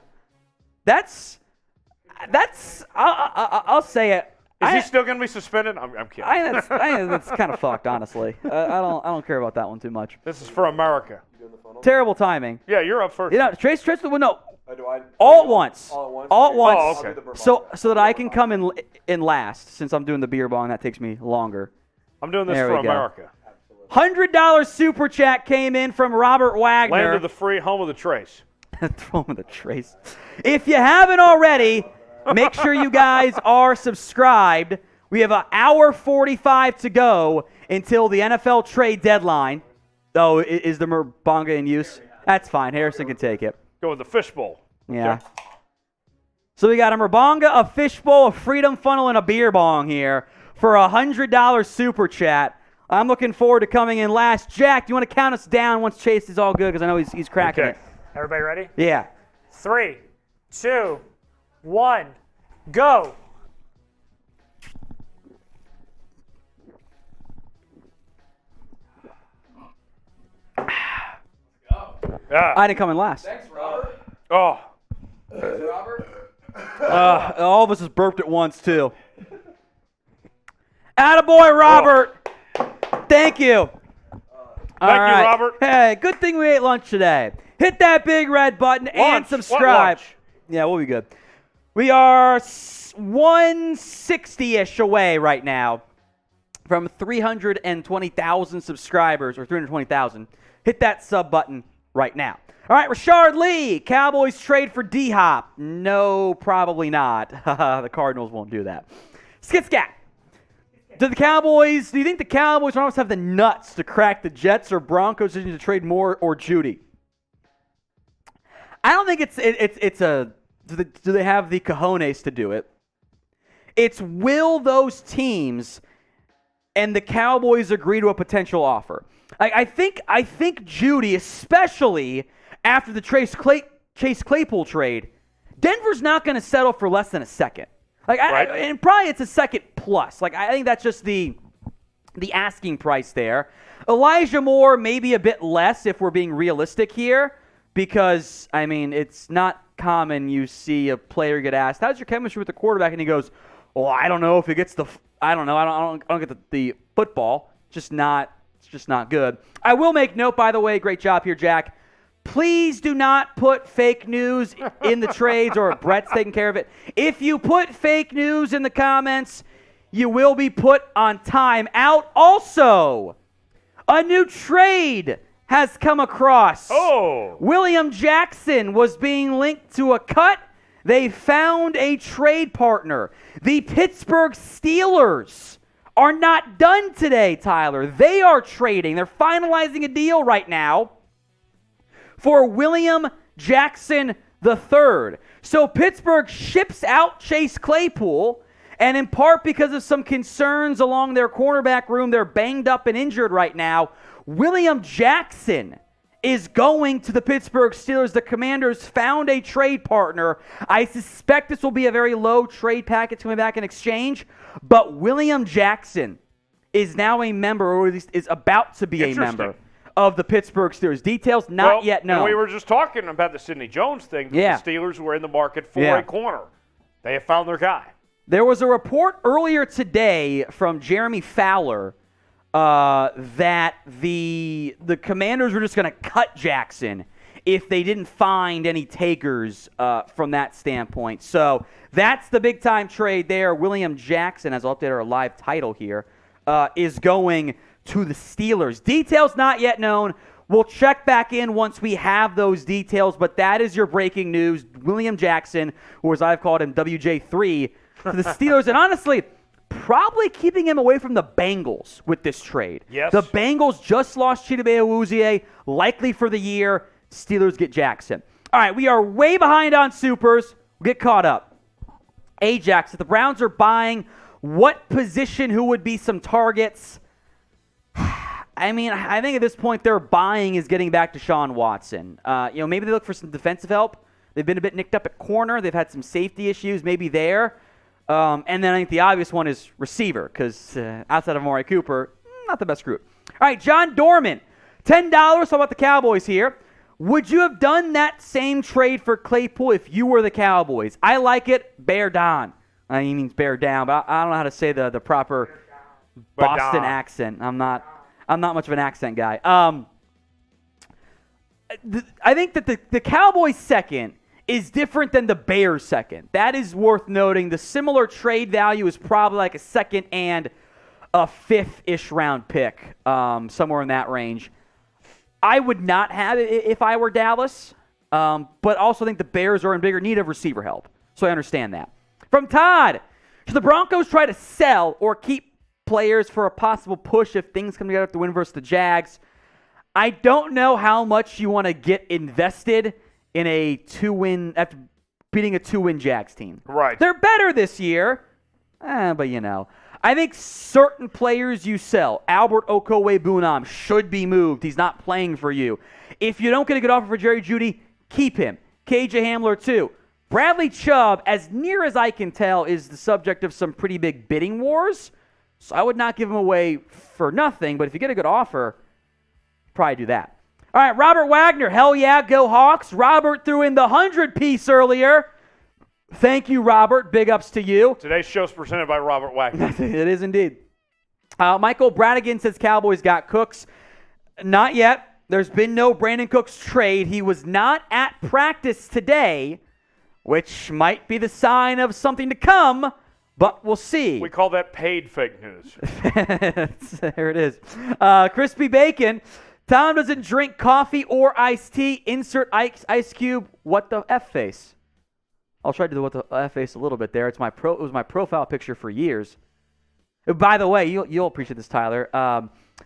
I'll say it. Is he still going to be suspended? I'm kidding. I think that's kind of fucked, honestly. I don't care about that one too much. This is for America. Terrible timing. Yeah, you're up first. You know, Trace the window. All All at once. All All at once. Oh, okay. So that I can come in last, since I'm doing the beer bong. That takes me longer. I'm doing this There for we go. America. $100 super chat came in from Robert Wagner. Land of the free, home of the trace. Throw him in the trace. If you haven't already, make sure you guys are subscribed. We have an hour 45 to go until the NFL trade deadline. Oh, is the Murbanga in use? That's fine. Harrison can take it. Go with the fishbowl. Yeah. Okay. So we got a Murbanga, a fishbowl, a freedom funnel, and a beer bong here for a $100 super chat. I'm looking forward to coming in last. Jack, do you want to count us down once Chase is all good? Because I know he's cracking Okay. it. Everybody ready? Yeah. 3, 2, 1, go. Yeah. I didn't come in last. Thanks, Robert. Oh. Thanks, Robert. All of us just burped at once, too. Attaboy, Robert. Thank you. Thank you, Robert. Hey, good thing we ate lunch today. Hit that big red button and Lunch. subscribe. What lunch? Yeah, we'll be good. We are 160-ish away right now from 320,000 subscribers, or 320,000. Hit that sub button right now. All right, Rashard Lee, Cowboys trade for D-Hop. No, probably not. The Cardinals won't do that. Skitscat. Do you think the Cowboys almost have the nuts to crack the Jets or Broncos to trade Moore or Judy? I don't think do they have the cojones to do it? It's will those teams and the Cowboys agree to a potential offer. I think Judy, especially after the Chase Claypool trade, Denver's not going to settle for less than a second. And probably it's a second plus. I think that's just the asking price there. Elijah Moore maybe a bit less if we're being realistic here, because it's not common you see a player get asked, "How's your chemistry with the quarterback?" and he goes, "Well, I don't know if he gets I don't get the football. It's just not good." I will make note, by the way, great job here, Jack. Please do not put fake news in the trades, or Brett's taking care of it. If you put fake news in the comments, you will be put on time out. Also, a new trade has come across. Oh. William Jackson was being linked to a cut. They found a trade partner. The Pittsburgh Steelers are not done today, Tyler. They are trading. They're finalizing a deal right now for William Jackson III. So Pittsburgh ships out Chase Claypool, and in part because of some concerns along their cornerback room, they're banged up and injured right now. William Jackson is going to the Pittsburgh Steelers. The Commanders found a trade partner. I suspect this will be a very low trade package coming back in exchange, but William Jackson is now a member, or at least is about to be a member of the Pittsburgh Steelers. Details not yet known. And we were just talking about the Sidney Jones thing. Yeah. The Steelers were in the market for a corner. They have found their guy. There was a report earlier today from Jeremy Fowler that the Commanders were just going to cut Jackson if they didn't find any takers from that standpoint. So that's the big-time trade there. William Jackson, as I'll update our live title here, is going to the Steelers. Details not yet known. We'll check back in once we have those details, but that is your breaking news. William Jackson, or as I've called him, WJ3, to the Steelers. And honestly, probably keeping him away from the Bengals with this trade. Yes. The Bengals just lost Chidobe Awuzie, likely for the year. Steelers get Jackson. All right, we are way behind on supers. We'll get caught up. Ajax, if the Browns are buying, what position, who would be some targets? I think at this point their buying is getting back to Deshaun Watson. Maybe they look for some defensive help. They've been a bit nicked up at corner. They've had some safety issues maybe there. And then I think the obvious one is receiver, because outside of Amari Cooper, not the best group. All right, John Dorman, $10. How about the Cowboys here? Would you have done that same trade for Claypool if you were the Cowboys? I like it. Bear down. He means bear down, but I don't know how to say the proper Boston accent. I'm not much of an accent guy. I think that the Cowboys second is different than the Bears second. That is worth noting. The similar trade value is probably like a second and a fifth-ish round pick, somewhere in that range. I would not have it if I were Dallas, but also think the Bears are in bigger need of receiver help. So I understand that. From Todd, should the Broncos try to sell or keep players for a possible push if things come together to win versus the Jags? I don't know how much you want to get invested in a 2-win, after beating a 2-win Jags team. Right. They're better this year, but I think certain players you sell. Albert Okowe-Bunam should be moved. He's not playing for you. If you don't get a good offer for Jerry Jeudy, keep him. KJ Hamler too. Bradley Chubb, as near as I can tell, is the subject of some pretty big bidding wars. So I would not give him away for nothing, but if you get a good offer, probably do that. All right, Robert Wagner, hell yeah, go Hawks. Robert threw in the 100-piece earlier. Thank you, Robert. Big ups to you. Today's show is presented by Robert Wagner. It is indeed. Michael Bradigan says Cowboys got Cooks. Not yet. There's been no Brandin Cooks trade. He was not at practice today, which might be the sign of something to come, but we'll see. We call that paid fake news. There it is. Crispy Bacon. Tom doesn't drink coffee or iced tea. Insert ice cube. What the F face? I'll try to do what the F face a little bit there. It was my profile picture for years. By the way, you'll appreciate this, Tyler.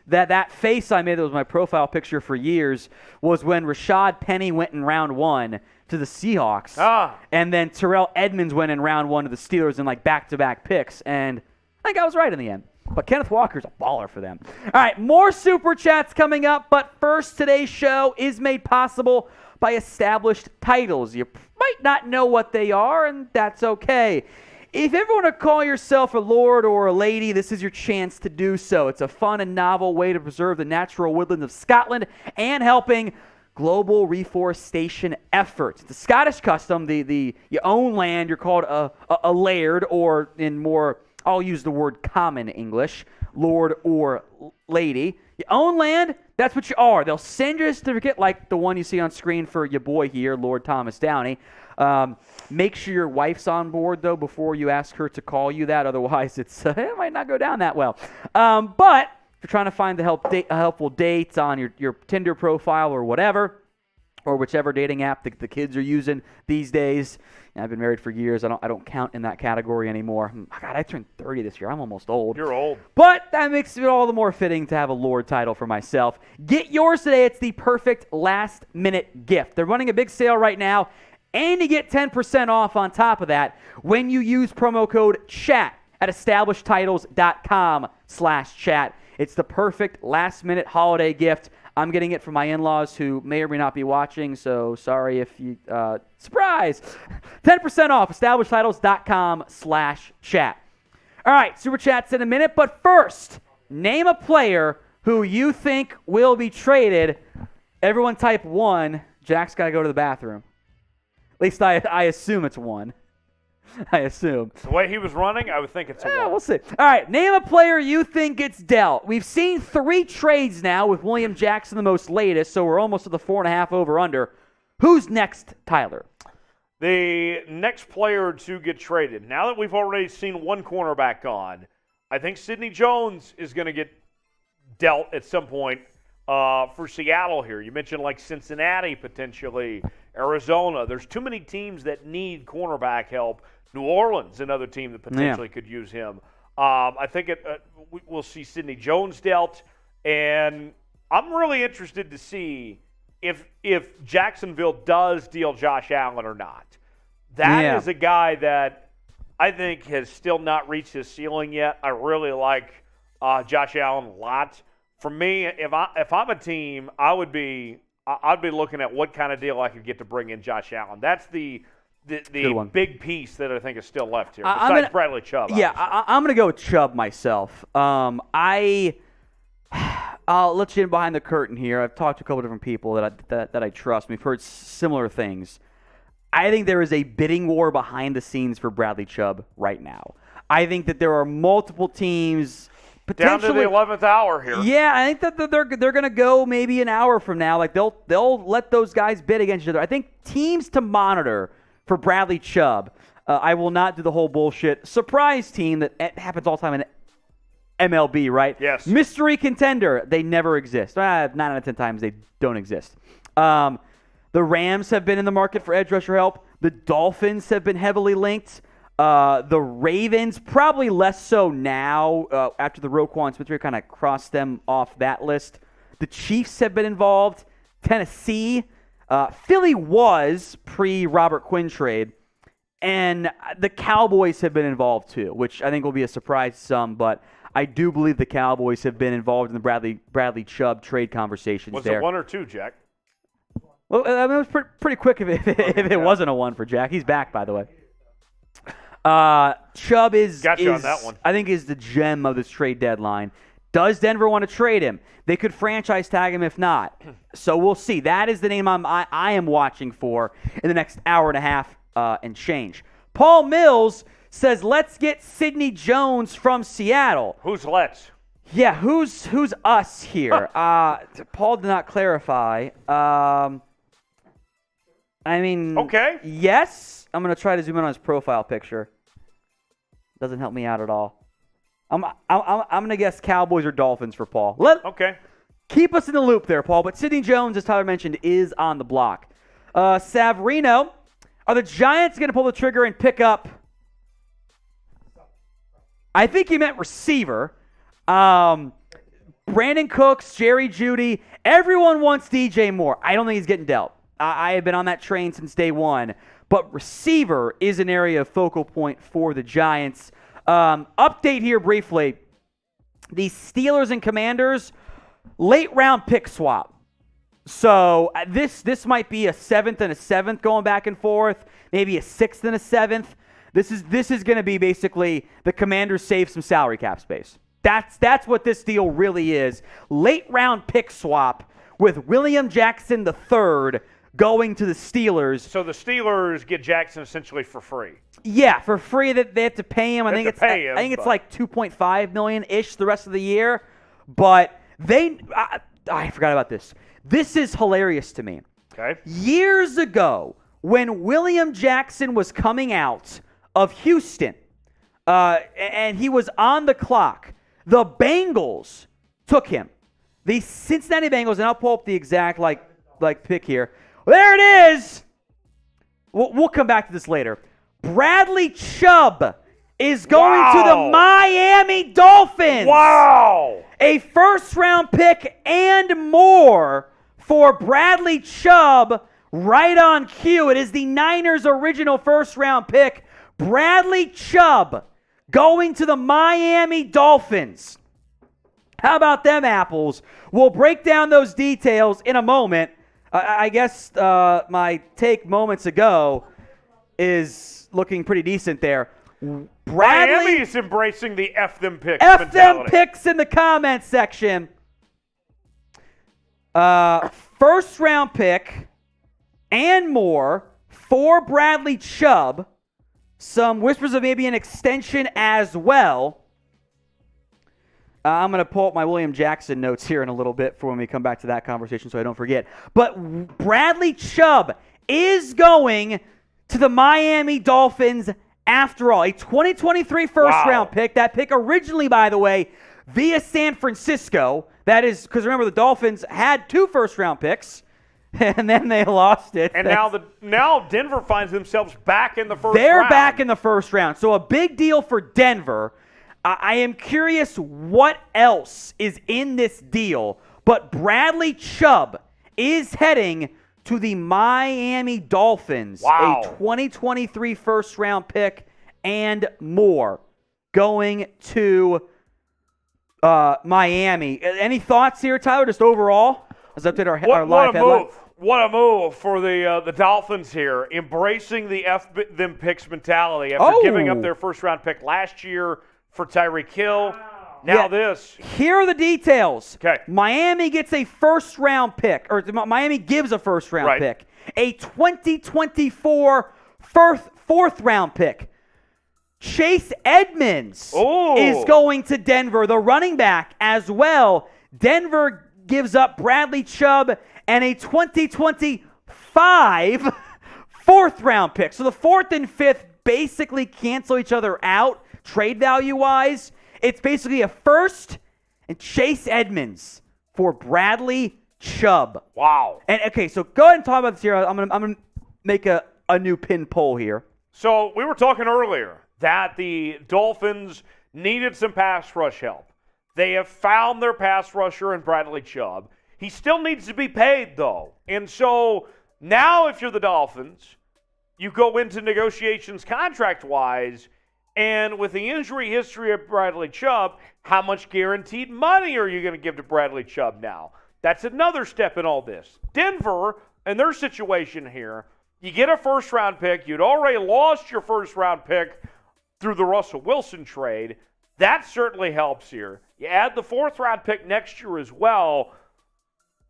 That face I made that was my profile picture for years was when Rashad Penny went in round 1 to the Seahawks. And then Terrell Edmonds went in round 1 to the Steelers in like back-to-back picks. And I think I was right in the end. But Kenneth Walker's a baller for them. All right, more Super Chats coming up. But first, today's show is made possible by established titles. You might not know what they are, and that's okay. If you ever want to call yourself a lord or a lady, this is your chance to do so. It's a fun and novel way to preserve the natural woodlands of Scotland and helping global reforestation efforts. The Scottish custom, you own land, you're called a laird, or in more, I'll use the word common English, lord or lady. You own land, that's what you are. They'll send you a certificate like the one you see on screen for your boy here, Lord Thomas Downey. Make sure your wife's on board, though, before you ask her to call you that. Otherwise, it might not go down that well. But if you're trying to find the helpful dates on your Tinder profile or whatever, or whichever dating app the kids are using these days. I've been married for years. I don't count in that category anymore. God, I turned 30 this year. I'm almost old. You're old. But that makes it all the more fitting to have a Lord title for myself. Get yours today. It's the perfect last-minute gift. They're running a big sale right now, and you get 10% off on top of that when you use promo code CHAT at establishedtitles.com/chat. It's the perfect last-minute holiday gift. I'm getting it from my in-laws who may or may not be watching, so sorry if you... surprise! 10% off, establishedtitles.com/chat. All right, Super Chats in a minute, but first, name a player who you think will be traded. Everyone type 1. Jack's got to go to the bathroom. At least I assume it's 1. I assume. The way he was running, I would think it's a one. We'll see. All right, name a player you think gets dealt. We've seen 3 trades now with William Jackson the most latest, so we're almost to the 4.5 over-under. Who's next, Tyler? The next player to get traded. Now that we've already seen one cornerback gone, I think Sidney Jones is going to get dealt at some point for Seattle here. You mentioned like Cincinnati potentially, Arizona. There's too many teams that need cornerback help. New Orleans, another team that potentially could use him. I think we'll see Sidney Jones dealt, and I'm really interested to see if Jacksonville does deal Josh Allen or not. That is a guy that I think has still not reached his ceiling yet. I really like Josh Allen a lot. For me, if I'm a team, I'd be looking at what kind of deal I could get to bring in Josh Allen. That's the big piece that I think is still left here, besides Bradley Chubb. Yeah, I'm going to go with Chubb myself. I'll let you in behind the curtain here. I've talked to a couple different people that I trust. We've heard similar things. I think there is a bidding war behind the scenes for Bradley Chubb right now. I think that there are multiple teams potentially down to the 11th hour here. Yeah, I think that they're going to go maybe an hour from now. Like they'll let those guys bid against each other. I think teams to monitor for Bradley Chubb. I will not do the whole bullshit surprise team that happens all the time in MLB, right? Yes. Mystery contender. They never exist. 9 out of 10 times they don't exist. The Rams have been in the market for edge rusher help. The Dolphins have been heavily linked. The Ravens, probably less so now after the Roquan Smith kind of crossed them off that list. The Chiefs have been involved. Tennessee. Philly was pre-Robert Quinn trade. And the Cowboys have been involved too, which I think will be a surprise to some, but I do believe the Cowboys have been involved in the Bradley Chubb trade conversations. Was there. it 1 or 2, Jack? Well, it was pretty quick if it wasn't a 1 for Jack. He's back, by the way. Chubb is got you on that one. I think is the gem of this trade deadline. Does Denver want to trade him? They could franchise tag him if not. So we'll see. That is the name I am watching for in the next hour and a half and change. Paul Mills says, let's get Sidney Jones from Seattle. Who's let's? Yeah, who's us here? Paul did not clarify. I mean, okay. Yes. I'm going to try to zoom in on his profile picture. Doesn't help me out at all. I'm going to guess Cowboys or Dolphins for Paul. Okay. Keep us in the loop there, Paul. But Sidney Jones, as Tyler mentioned, is on the block. Savarino, are the Giants going to pull the trigger and pick up? I think he meant receiver. Brandin Cooks, Jerry Jeudy. Everyone wants DJ Moore. I don't think he's getting dealt. I have been on that train since day one. But receiver is an area of focal point for the Giants. Update here briefly. the Steelers and Commanders late round pick swap. So this might be a 7th and a 7th going back and forth, maybe a 6th and a 7th. This is going to be basically the Commanders save some salary cap space. That's what this deal really is. Late round pick swap with William Jackson III going to the Steelers. So the Steelers get Jackson essentially for free. Yeah, for free. That they have to pay him. I think it's like $2.5 million-ish the rest of the year. But I forgot about this. This is hilarious to me. Okay. Years ago, when William Jackson was coming out of Houston, and he was on the clock, the Bengals took him. The Cincinnati Bengals, and I'll pull up the exact pick here. There it is. We'll come back to this later. Bradley Chubb is going to the Miami Dolphins. Wow. A first-round pick and more for Bradley Chubb, right on cue. It is the Niners' original first-round pick. Bradley Chubb going to the Miami Dolphins. How about them apples? We'll break down those details in a moment. I guess my take moments ago is looking pretty decent there. Miami's embracing the F them picks F mentality. them picks in the comments section. First round pick and more for Bradley Chubb. Some whispers of maybe an extension as well. I'm going to pull up my William Jackson notes here in a little bit for when we come back to that conversation so I don't forget. But Bradley Chubb is going to the Miami Dolphins after all. A 2023 first-round pick. That pick originally, by the way, via San Francisco. That is because, remember, the Dolphins had 2 first-round picks, and then they lost it. And now Denver finds themselves back in the first round. They're back in the first round. So a big deal for Denver. I am curious what else is in this deal, but Bradley Chubb is heading to the Miami Dolphins. Wow. A 2023 first-round pick and more going to Miami. Any thoughts here, Tyler, just overall? Let's update our live headline. What a move for the Dolphins here, embracing the F them picks mentality after giving up their first-round pick last year for Tyreek Hill. Now this. Here are the details. Okay. Miami gets a first-round pick, or Miami gives a first-round pick. A 2024 fourth-round pick. Chase Edmonds is going to Denver, the running back as well. Denver gives up Bradley Chubb and a 2025 fourth-round pick. So the 4th and 5th basically cancel each other out. Trade value-wise, it's basically a first and Chase Edmonds for Bradley Chubb. Wow. And okay, so go ahead and talk about this here. I'm gonna make a new pin poll here. So we were talking earlier that the Dolphins needed some pass rush help. They have found their pass rusher in Bradley Chubb. He still needs to be paid, though. And so now if you're the Dolphins, you go into negotiations contract-wise, and with the injury history of Bradley Chubb, how much guaranteed money are you going to give to Bradley Chubb now? That's another step in all this. Denver, in their situation here, you get a first-round pick. You'd already lost your first-round pick through the Russell Wilson trade. That certainly helps here. You add the 4th-round pick next year as well.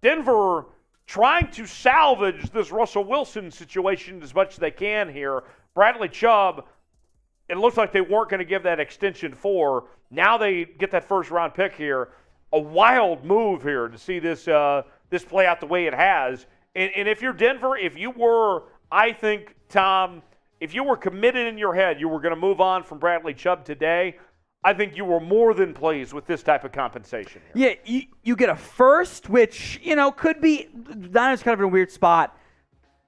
Denver trying to salvage this Russell Wilson situation as much as they can here. Bradley Chubb, it looks like they weren't going to give that extension for. Now they get that first-round pick here. A wild move here to see this play out the way it has. And if you're Denver, if you were, I think, Tom, if you were committed in your head, you were going to move on from Bradley Chubb today, I think you were more than pleased with this type of compensation here. Yeah, you get a first, which, could be, Niners kind of in a weird spot.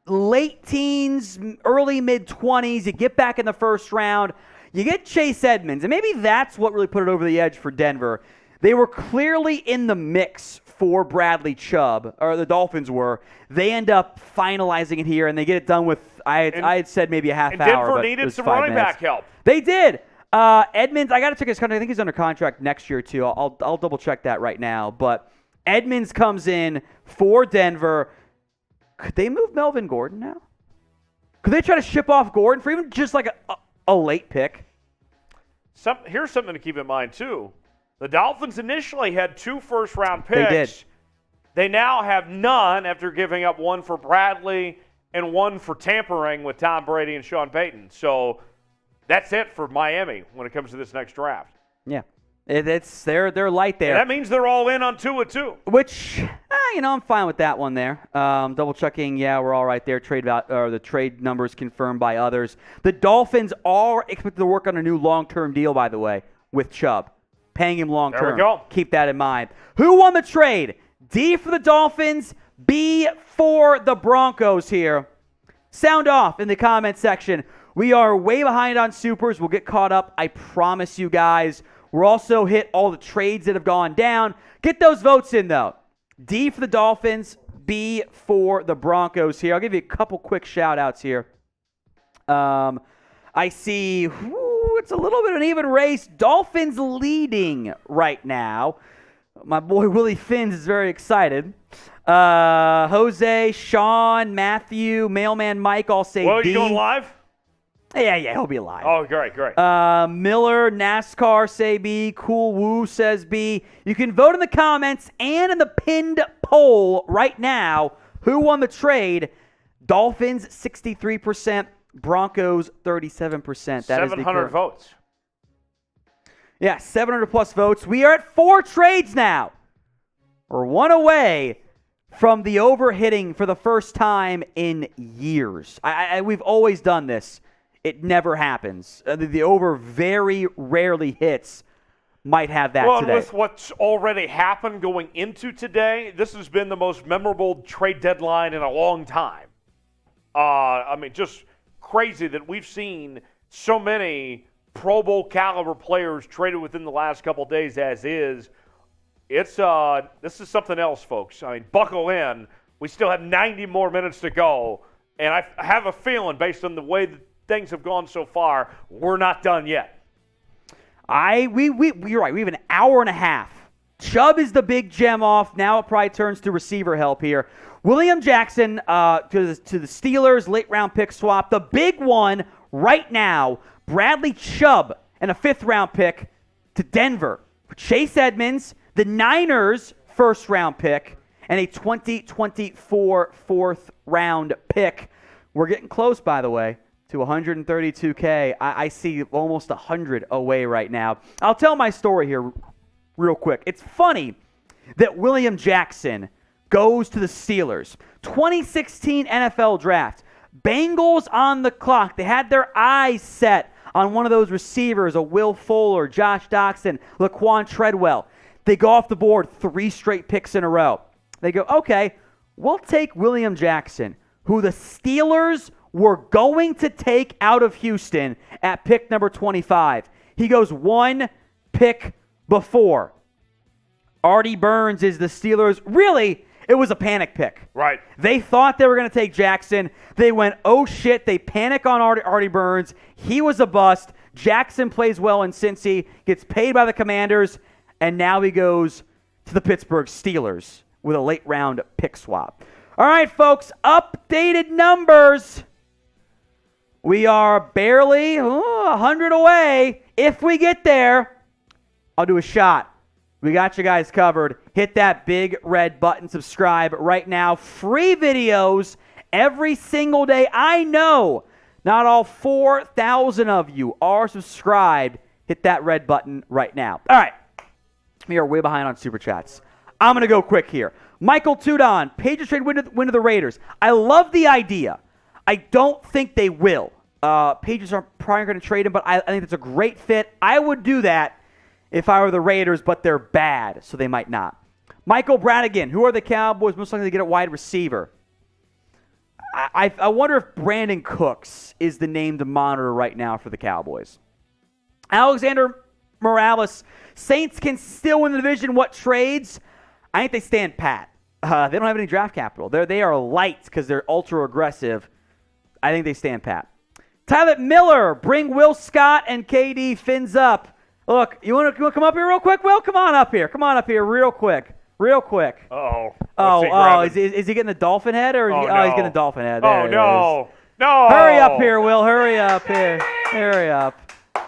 Late teens, early mid-20s, you get back in the first round, you get Chase Edmonds, and maybe that's what really put it over the edge for Denver. They were clearly in the mix for Bradley Chubb, or the Dolphins were. They end up finalizing it here, and they get it done with, I had said maybe a half hour. And Denver but needed it was some 5 running minutes. back help. They did. Edmonds, I got to check his contract. I think he's under contract next year, too. I'll double-check that right now. But Edmonds comes in for Denver. Could they move Melvin Gordon now? Could they try to ship off Gordon for even just like a late pick? Here's something to keep in mind, too. The Dolphins initially had 2 first-round picks. They did. They now have none after giving up 1 for Bradley and 1 for tampering with Tom Brady and Sean Payton. So that's it for Miami when it comes to this next draft. Yeah. They're light there. And that means they're all in on Tua, too. Which, I'm fine with that one there. Double checking, we're all right there. The trade numbers confirmed by others. The Dolphins are expected to work on a new long-term deal, by the way, with Chubb. Paying him long-term. There we go. Keep that in mind. Who won the trade? D for the Dolphins, B for the Broncos here. Sound off in the comment section. We are way behind on supers. We'll get caught up. I promise you guys. We're also hit all the trades that have gone down. Get those votes in, though. D for the Dolphins, B for the Broncos here. I'll give you a couple quick shout-outs here. I see it's a little bit of an even race. Dolphins leading right now. My boy Willie Finns is very excited. Jose, Sean, Matthew, Mailman Mike all say Well, D. you going live? Yeah, he'll be live. Oh, great. Miller, NASCAR say B. Cool Woo says B. You can vote in the comments and in the pinned poll right now. Who won the trade? Dolphins 63%, Broncos 37%. That is 700 votes. Yeah, 700 plus votes. We are at 4 trades now. We're 1 away from the over hitting for the first time in years. We've always done this. It never happens. The over very rarely hits. Might have that today. Well, with what's already happened going into today, this has been the most memorable trade deadline in a long time. Just crazy that we've seen so many Pro Bowl caliber players traded within the last couple days as is. This is something else, folks. Buckle in. We still have 90 more minutes to go, and I have a feeling, based on the way that things have gone so far, we're not done yet. You're right. We have an hour and a half. Chubb is the big gem off. Now it probably turns to receiver help here. William Jackson to the Steelers, late round pick swap. The big one right now, Bradley Chubb and a 5th round pick to Denver. Chase Edmonds, the Niners first round pick, and a 2024 4th round pick. We're getting close, by the way, to 132K. I see almost 100 away right now. I'll tell my story here real quick. It's funny that William Jackson goes to the Steelers. 2016 NFL draft. Bengals on the clock. They had their eyes set on one of those receivers, a Will Fuller, Josh Doxson, Laquan Treadwell. They go off the board 3 straight picks in a row. They go, okay, we'll take William Jackson, who the Steelers were going to take out of Houston at pick number 25. He goes 1 pick before. Artie Burns is the Steelers. Really, it was a panic pick. Right. They thought they were going to take Jackson. They went, oh shit. They panic on Artie Burns. He was a bust. Jackson plays well in Cincy, gets paid by the Commanders, and now he goes to the Pittsburgh Steelers with a late round pick swap. All right, folks, updated numbers. We are barely 100 away. If we get there, I'll do a shot. We got you guys covered. Hit that big red button. Subscribe right now. Free videos every single day. I know not all 4,000 of you are subscribed. Hit that red button right now. All right. We are way behind on Super Chats. I'm going to go quick here. Michael Tudon, Patriots trade win to the Raiders. I love the idea. I don't think they will. Patriots are probably going to trade him, but I think it's a great fit. I would do that if I were the Raiders, but they're bad, so they might not. Michael Bradigan, who are the Cowboys most likely to get a wide receiver? I wonder if Brandin Cooks is the name to monitor right now for the Cowboys. Alexander Morales, Saints can still win the division. What trades? I think they stand pat. They don't have any draft capital. They are light because they're ultra aggressive. I think they stand pat. Tyler Miller, bring Will Scott and KD Fins up. Look, you want to come up here real quick, Will? Come on up here. Come on up here real quick. Real quick. Uh-oh. Is he getting the dolphin head? Or no. He's getting the dolphin head. Oh, There it is. no. Hurry up here, Will. Hurry up here. Hurry up. Go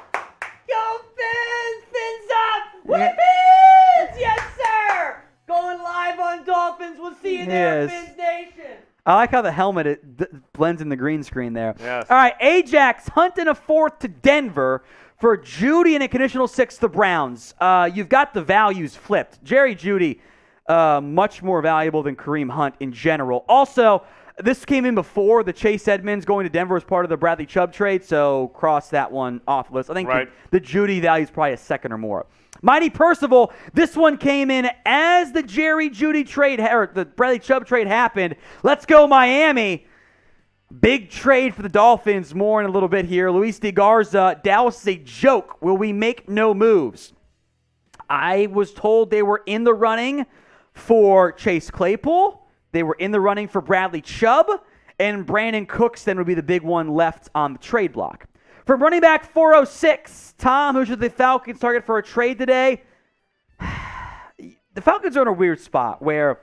Fins! Fins up! Yeah. Fins! Yes, sir! Going live on Dolphins. We'll see you there, Yes. Fins Nation. I like how the helmet blends in the green screen there. Yes. All right, Ajax hunting a fourth to Denver for Judy and a conditional 6 to the Browns. You've got the values flipped. Jerry Judy, much more valuable than Kareem Hunt in general. Also, this came in before the Chase Edmonds going to Denver as part of the Bradley Chubb trade, so cross that one off the list. I think Right. the Judy value is probably a second or more. Mighty Percival, this one came in as the Jerry Judy trade, or the Bradley Chubb trade happened. Let's go Miami. Big trade for the Dolphins. More in a little bit here. Luis de Garza, Dallas is a joke. Will we make no moves? I was told they were in the running for Chase Claypool. They were in the running for Bradley Chubb. And Brandin Cooks then would be the big one left on the trade block. From running back 406, Tom, who should the Falcons target for a trade today? The Falcons are in a weird spot where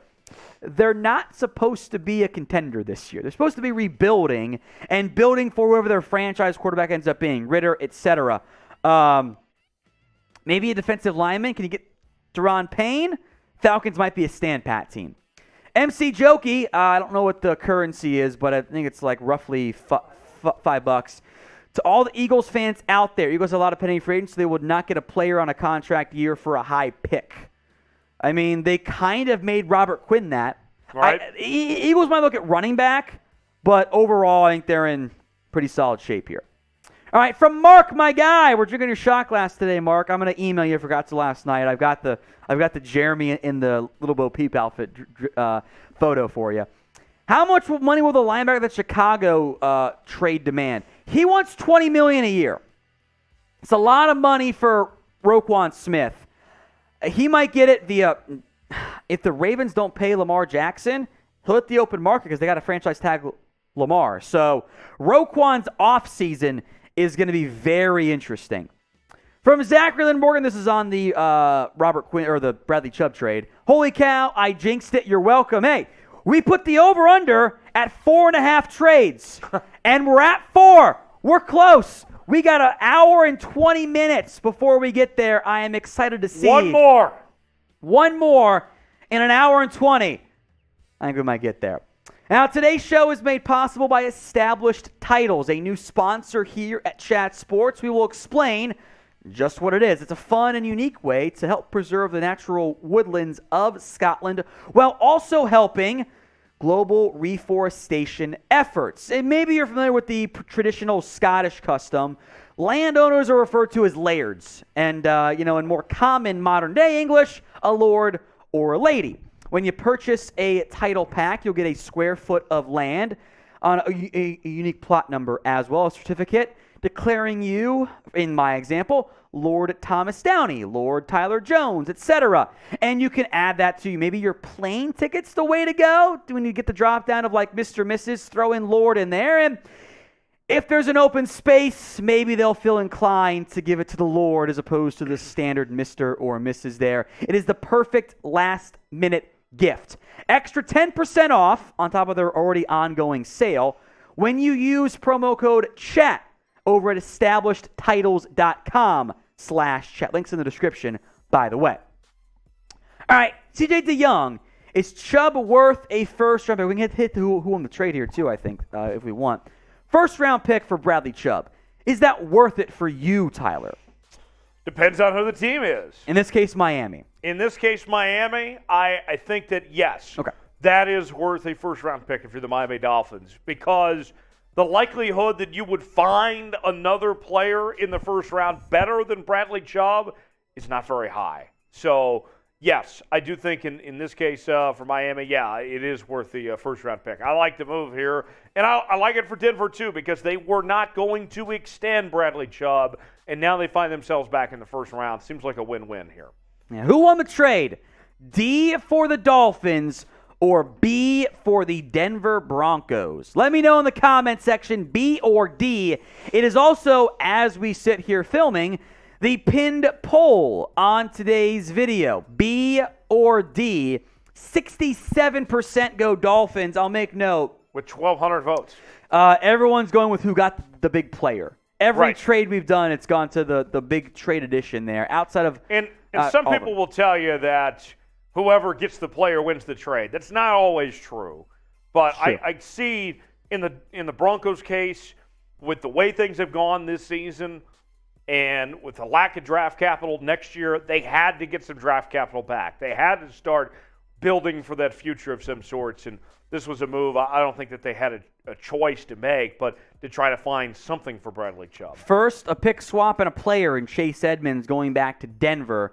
they're not supposed to be a contender this year. They're supposed to be rebuilding and building for whoever their franchise quarterback ends up being, Ritter, etc. Maybe a defensive lineman. Can you get Deron Payne? Falcons might be a stand-pat team. MC Jokey, I don't know what the currency is, but I think it's like roughly $5. To all the Eagles fans out there, Eagles have a lot of pending free agents, so they would not get a player on a contract year for a high pick. I mean, they kind of made Robert Quinn that. Right. Eagles might look at running back, but overall, I think they're in pretty solid shape here. All right, from Mark, my guy, we're drinking your shot glass today, Mark. I'm going to email you. I forgot to last night. I've got the Jeremy in the Little Bo Peep outfit photo for you. How much money will the linebacker that Chicago trade demand? He wants $20 million a year. It's a lot of money for Roquan Smith. He might get it via, if the Ravens don't pay Lamar Jackson, he'll hit the open market because they got to franchise tag Lamar. So Roquan's offseason is going to be very interesting. From Zachary Lynn Morgan, this is on the Robert Quinn or the Bradley Chubb trade. Holy cow, I jinxed it. You're welcome. Hey, we put the over-under at 4.5 trades, and we're at 4. We're close. We got an hour and 20 minutes before we get there. I am excited to see. One more in an hour and 20. I think we might get there. Now, today's show is made possible by Established Titles, a new sponsor here at Chat Sports. We will explain just what it is. It's a fun and unique way to help preserve the natural woodlands of Scotland while also helping global reforestation efforts. And maybe you're familiar with the traditional Scottish custom. Landowners are referred to as lairds. And, in more common modern-day English, a lord or a lady. When you purchase a title pack, you'll get a square foot of land on a unique plot number as well, a certificate declaring you, in my example, Lord Thomas Downey, Lord Tyler Jones, etc. And you can add that to maybe your plane ticket's the way to go. When you get the drop down of like Mr. Mrs., throw in Lord in there. And if there's an open space, maybe they'll feel inclined to give it to the Lord as opposed to the standard Mr. or Mrs. there. It is the perfect last-minute gift. Extra 10% off on top of their already ongoing sale when you use promo code CHAT over at establishedtitles.com/chat. Links in the description, by the way. All right, CJ DeYoung. Is Chubb worth a first-round pick? We can hit who on the trade here, too, I think, if we want. First-round pick for Bradley Chubb. Is that worth it for you, Tyler? Depends on who the team is. In this case, Miami. In this case, Miami, I think that, yes, Okay. that is worth a first-round pick if you're the Miami Dolphins because the likelihood that you would find another player in the first round better than Bradley Chubb is not very high. So, yes, I do think in this case for Miami, yeah, it is worth the first-round pick. I like the move here, and I like it for Denver too because they were not going to extend Bradley Chubb, and now they find themselves back in the first round. Seems like a win-win here. Yeah, who won the trade? D for the Dolphins or B for the Denver Broncos? Let me know in the comment section, B or D. It is also, as we sit here filming, the pinned poll on today's video. B or D. 67% go Dolphins. I'll make note. With 1,200 votes. Everyone's going with who got the big player. Every Right. trade we've done, it's gone to the big trade edition there. Outside of And some people will tell you that whoever gets the player wins the trade. That's not always true. But Sure. I see in the Broncos case, with the way things have gone this season and with the lack of draft capital next year, they had to get some draft capital back. They had to start building for that future of some sorts. And this was a move I don't think that they had a choice to make, but to try to find something for Bradley Chubb. First, a pick swap and a player in Chase Edmonds going back to Denver.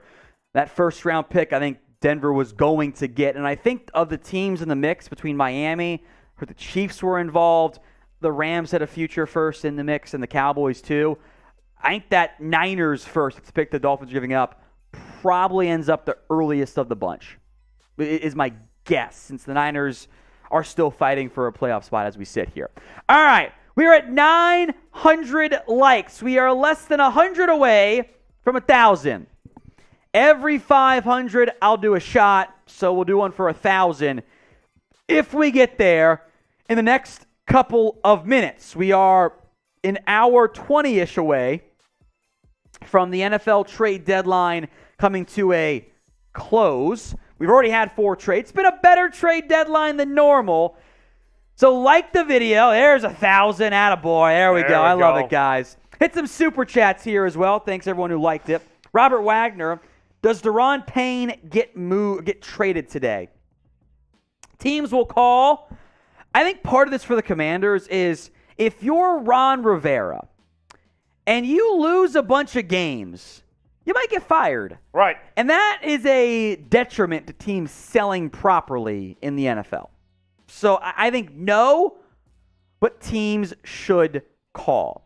That first-round pick, I think Denver was going to get. And I think of the teams in the mix between Miami, where the Chiefs were involved, the Rams had a future first in the mix, and the Cowboys too. I think that Niners first, the pick the Dolphins are giving up, probably ends up the earliest of the bunch, is my guess, since the Niners are still fighting for a playoff spot as we sit here. All right, we are at 900 likes. We are less than 100 away from 1,000. Every 500, I'll do a shot, so we'll do one for 1,000 if we get there in the next couple of minutes. We are an hour 20-ish away from the NFL trade deadline coming to a close. We've already had 4 trades. It's been a better trade deadline than normal. So like the video. There's 1,000. Attaboy. There we go. I love it, guys. Hit some super chats here as well. Thanks, everyone who liked it. Robert Wagner, does Daron Payne get traded today? Teams will call. I think part of this for the Commanders is if you're Ron Rivera and you lose a bunch of games, you might get fired. Right. And that is a detriment to teams selling properly in the NFL. So I think no, but teams should call.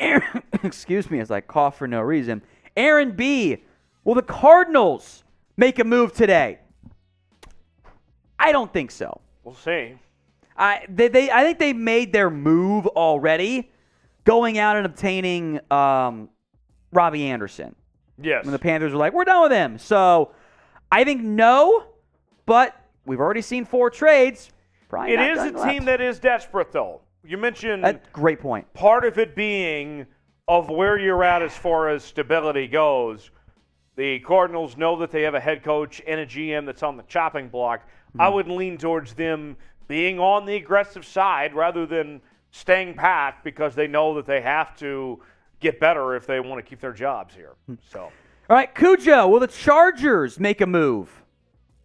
Aaron, excuse me as I cough for no reason. Aaron B., will the Cardinals make a move today? I don't think so. We'll see. I think they made their move already, going out and obtaining Robbie Anderson. Yes. When the Panthers were like, we're done with him. So I think no, but we've already seen 4 trades. Probably It not is done a left. team that is desperate, though. You mentioned Great point. part of it being of where you're at as far as stability goes. The Cardinals know that they have a head coach and a GM that's on the chopping block. I would lean towards them being on the aggressive side rather than staying pat because they know that they have to get better if they want to keep their jobs here. So, All right, Cujo, will the Chargers make a move?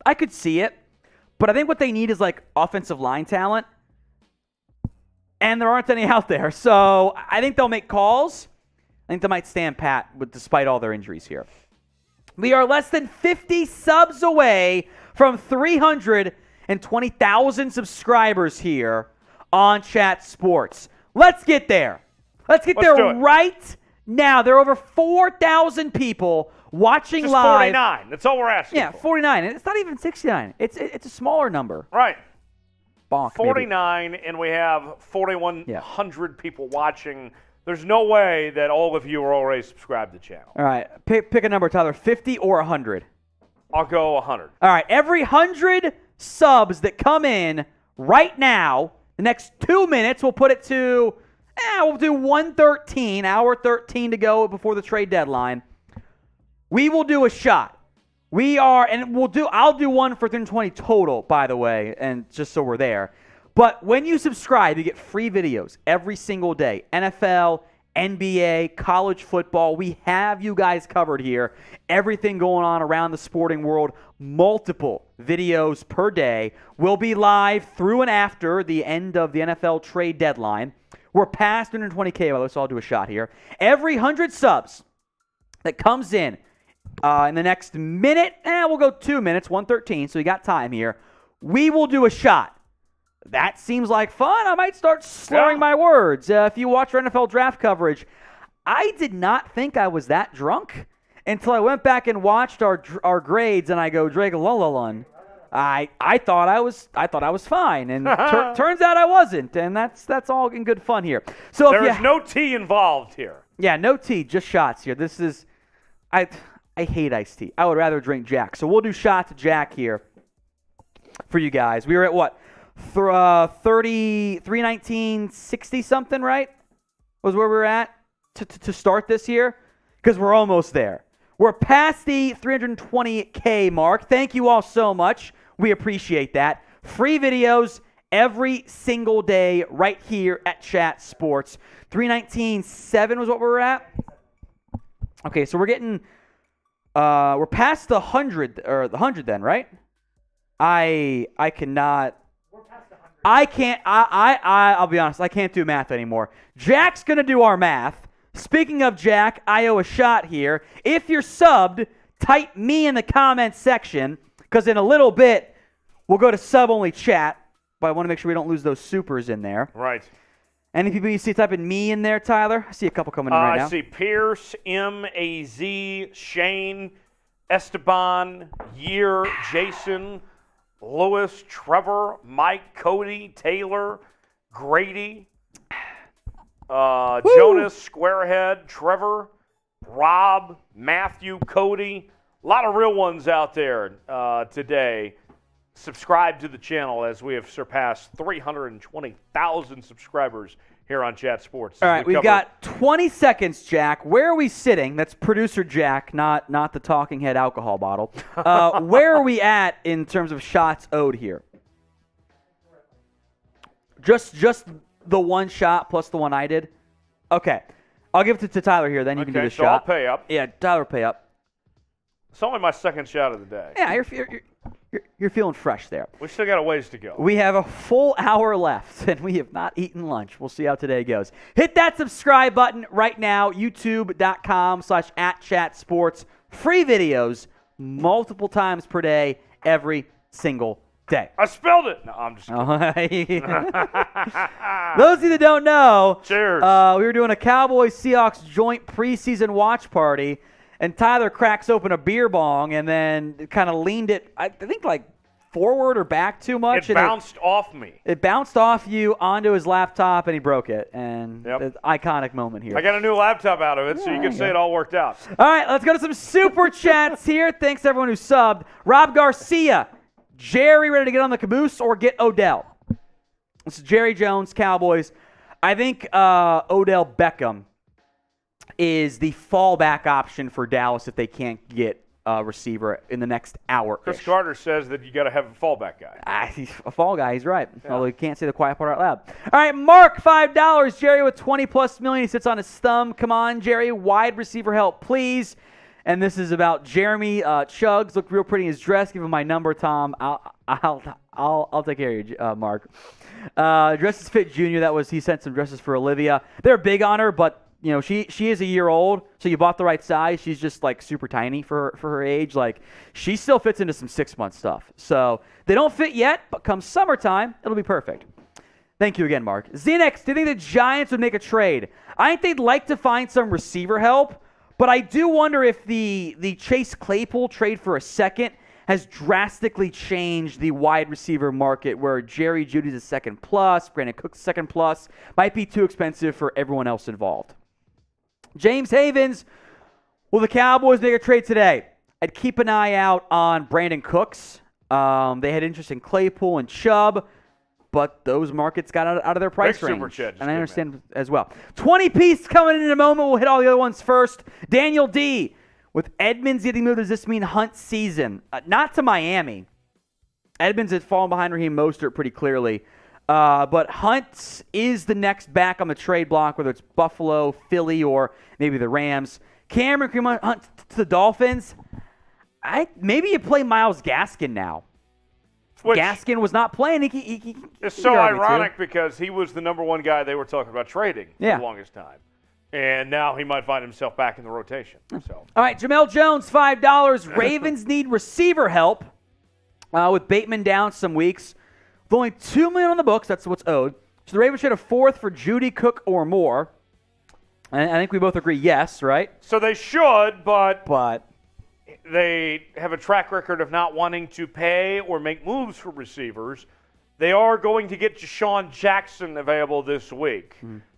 I could see it, but I think what they need is like offensive line talent, and there aren't any out there. So I think they'll make calls. I think they might stand pat despite all their injuries here. We are less than 50 subs away from 320,000 subscribers here on Chat Sports. Let's get there. Let's get there right now. There are over 4,000 people watching just live. 49. That's all we're asking. Yeah, for. 49. It's not even 69. It's a smaller number. Right. Bonk, 49, and we have 4,100 people watching. There's no way that all of you are already subscribed to the channel. All right, pick a number, Tyler. 50 or 100? I'll go 100. All right, every 100 subs that come in right now, the next 2 minutes, we'll put it to, we'll do 1:13, hour 13 to go before the trade deadline. We will do a shot. I'll do one for 320 total, by the way, and just so we're there. But when you subscribe, you get free videos every single day. NFL, NBA, college football. We have you guys covered here. Everything going on around the sporting world. Multiple videos per day. We'll be live through and after the end of the NFL trade deadline. We're past 120K, by the way, so I'll do a shot here. Every 100 subs that comes in the next minute, we'll go 2 minutes, 1:13, so you got time here. We will do a shot. That seems like fun. I might start slurring my words. If you watch our NFL draft coverage, I did not think I was that drunk until I went back and watched our grades, and I go, Drake Lulalun. I thought I was fine, and turns out I wasn't, and that's all in good fun here. So There's no tea involved here. Yeah, no tea, just shots here. This is I hate iced tea. I would rather drink Jack. So we'll do shots of Jack here for you guys. We were at what? 319, 60 something, right? Was where we were at to start this year, because we're almost there. We're past the 320K mark. Thank you all so much. We appreciate that. Free videos every single day right here at Chat Sports. 319.7 was what we were at. Okay, so we're getting we're past the 100 or the 100 then, right? I cannot. We're past the 100. I can't. I'll be honest. I can't do math anymore. Jack's gonna do our math. Speaking of Jack, I owe a shot here. If you're subbed, type me in the comments section, because in a little bit we'll go to sub-only chat. But I want to make sure we don't lose those supers in there. Right. Any people you see typing me in there, Tyler? I see a couple coming in right now. I see Pierce, M-A-Z, Shane, Esteban, Year, Jason, Lewis, Trevor, Mike, Cody, Taylor, Grady, Jonas, Squarehead, Trevor, Rob, Matthew, Cody. A lot of real ones out there today. Subscribe to the channel as we have surpassed 320,000 subscribers here on Chat Sports. All right, we've got 20 seconds, Jack. Where are we sitting? That's producer Jack, not the talking head alcohol bottle. Where are we at in terms of shots owed here? Just the one shot plus the one I did? Okay. I'll give it to Tyler here, then you can do the so shot. I'll pay up. Yeah, Tyler pay up. It's only my second shot of the day. Yeah, you're feeling fresh there. We still got a ways to go. We have a full hour left, and we have not eaten lunch. We'll see how today goes. Hit that subscribe button right now, youtube.com/@chatsports. Free videos multiple times per day, every single day. I spilled it. No, I'm just kidding. Those of you that don't know, cheers. We were doing a Cowboys-Seahawks joint preseason watch party, and Tyler cracks open a beer bong and then kind of leaned it, I think, like forward or back too much. It bounced off me. It bounced off you onto his laptop, and he broke it. And it's an iconic moment here. I got a new laptop out of it, so you can say it all worked out. All right, let's go to some super chats here. Thanks to everyone who subbed. Rob Garcia, Jerry ready to get on the caboose or get Odell? This is Jerry Jones, Cowboys. I think Odell Beckham is the fallback option for Dallas if they can't get a receiver in the next hour. Chris Carter says that you got to have a fallback guy. He's a fall guy. He's right. Yeah. Although he can't say the quiet part out loud. All right, Mark, $5. Jerry with 20+ million. He sits on his thumb. Come on, Jerry. Wide receiver help, please. And this is about Jeremy Chugs. Looked real pretty in his dress. Give him my number, Tom. I'll take care of you, Mark. Dresses Fit Jr. He sent some dresses for Olivia. They're big on her, but you know she is a year old, so you bought the right size. She's just like super tiny for her age. Like she still fits into some 6-month stuff. So they don't fit yet, but come summertime, it'll be perfect. Thank you again, Mark. Xenex, do you think the Giants would make a trade? I think they'd like to find some receiver help. But I do wonder if the Chase Claypool trade for a second has drastically changed the wide receiver market, where Jerry Jeudy's a second plus, Brandin Cooks a second plus, might be too expensive for everyone else involved. James Havens, will the Cowboys make a trade today? I'd keep an eye out on Brandin Cooks. They had interest in Claypool and Chubb, but those markets got out of their price range. And I understand as well. 20-piece coming in a moment. We'll hit all the other ones first. Daniel D. With Edmonds getting moved, does this mean Hunt's season? Not to Miami. Edmonds had fallen behind Raheem Mostert pretty clearly. But Hunt is the next back on the trade block, whether it's Buffalo, Philly, or maybe the Rams. Cameron Hunt to the Dolphins. Maybe you play Myles Gaskin now. Which Gaskin was not playing. It's so ironic because he was the number one guy they were talking about trading for the longest time. And now he might find himself back in the rotation. So. All right, Jamel Jones, $5. Ravens need receiver help with Bateman down some weeks. With only $2 million on the books, that's what's owed. So the Ravens should have fourth for Judy, Cook, or more. And I think we both agree yes, right? So they should, but they have a track record of not wanting to pay or make moves for receivers. They are going to get Deshaun Jackson available this week.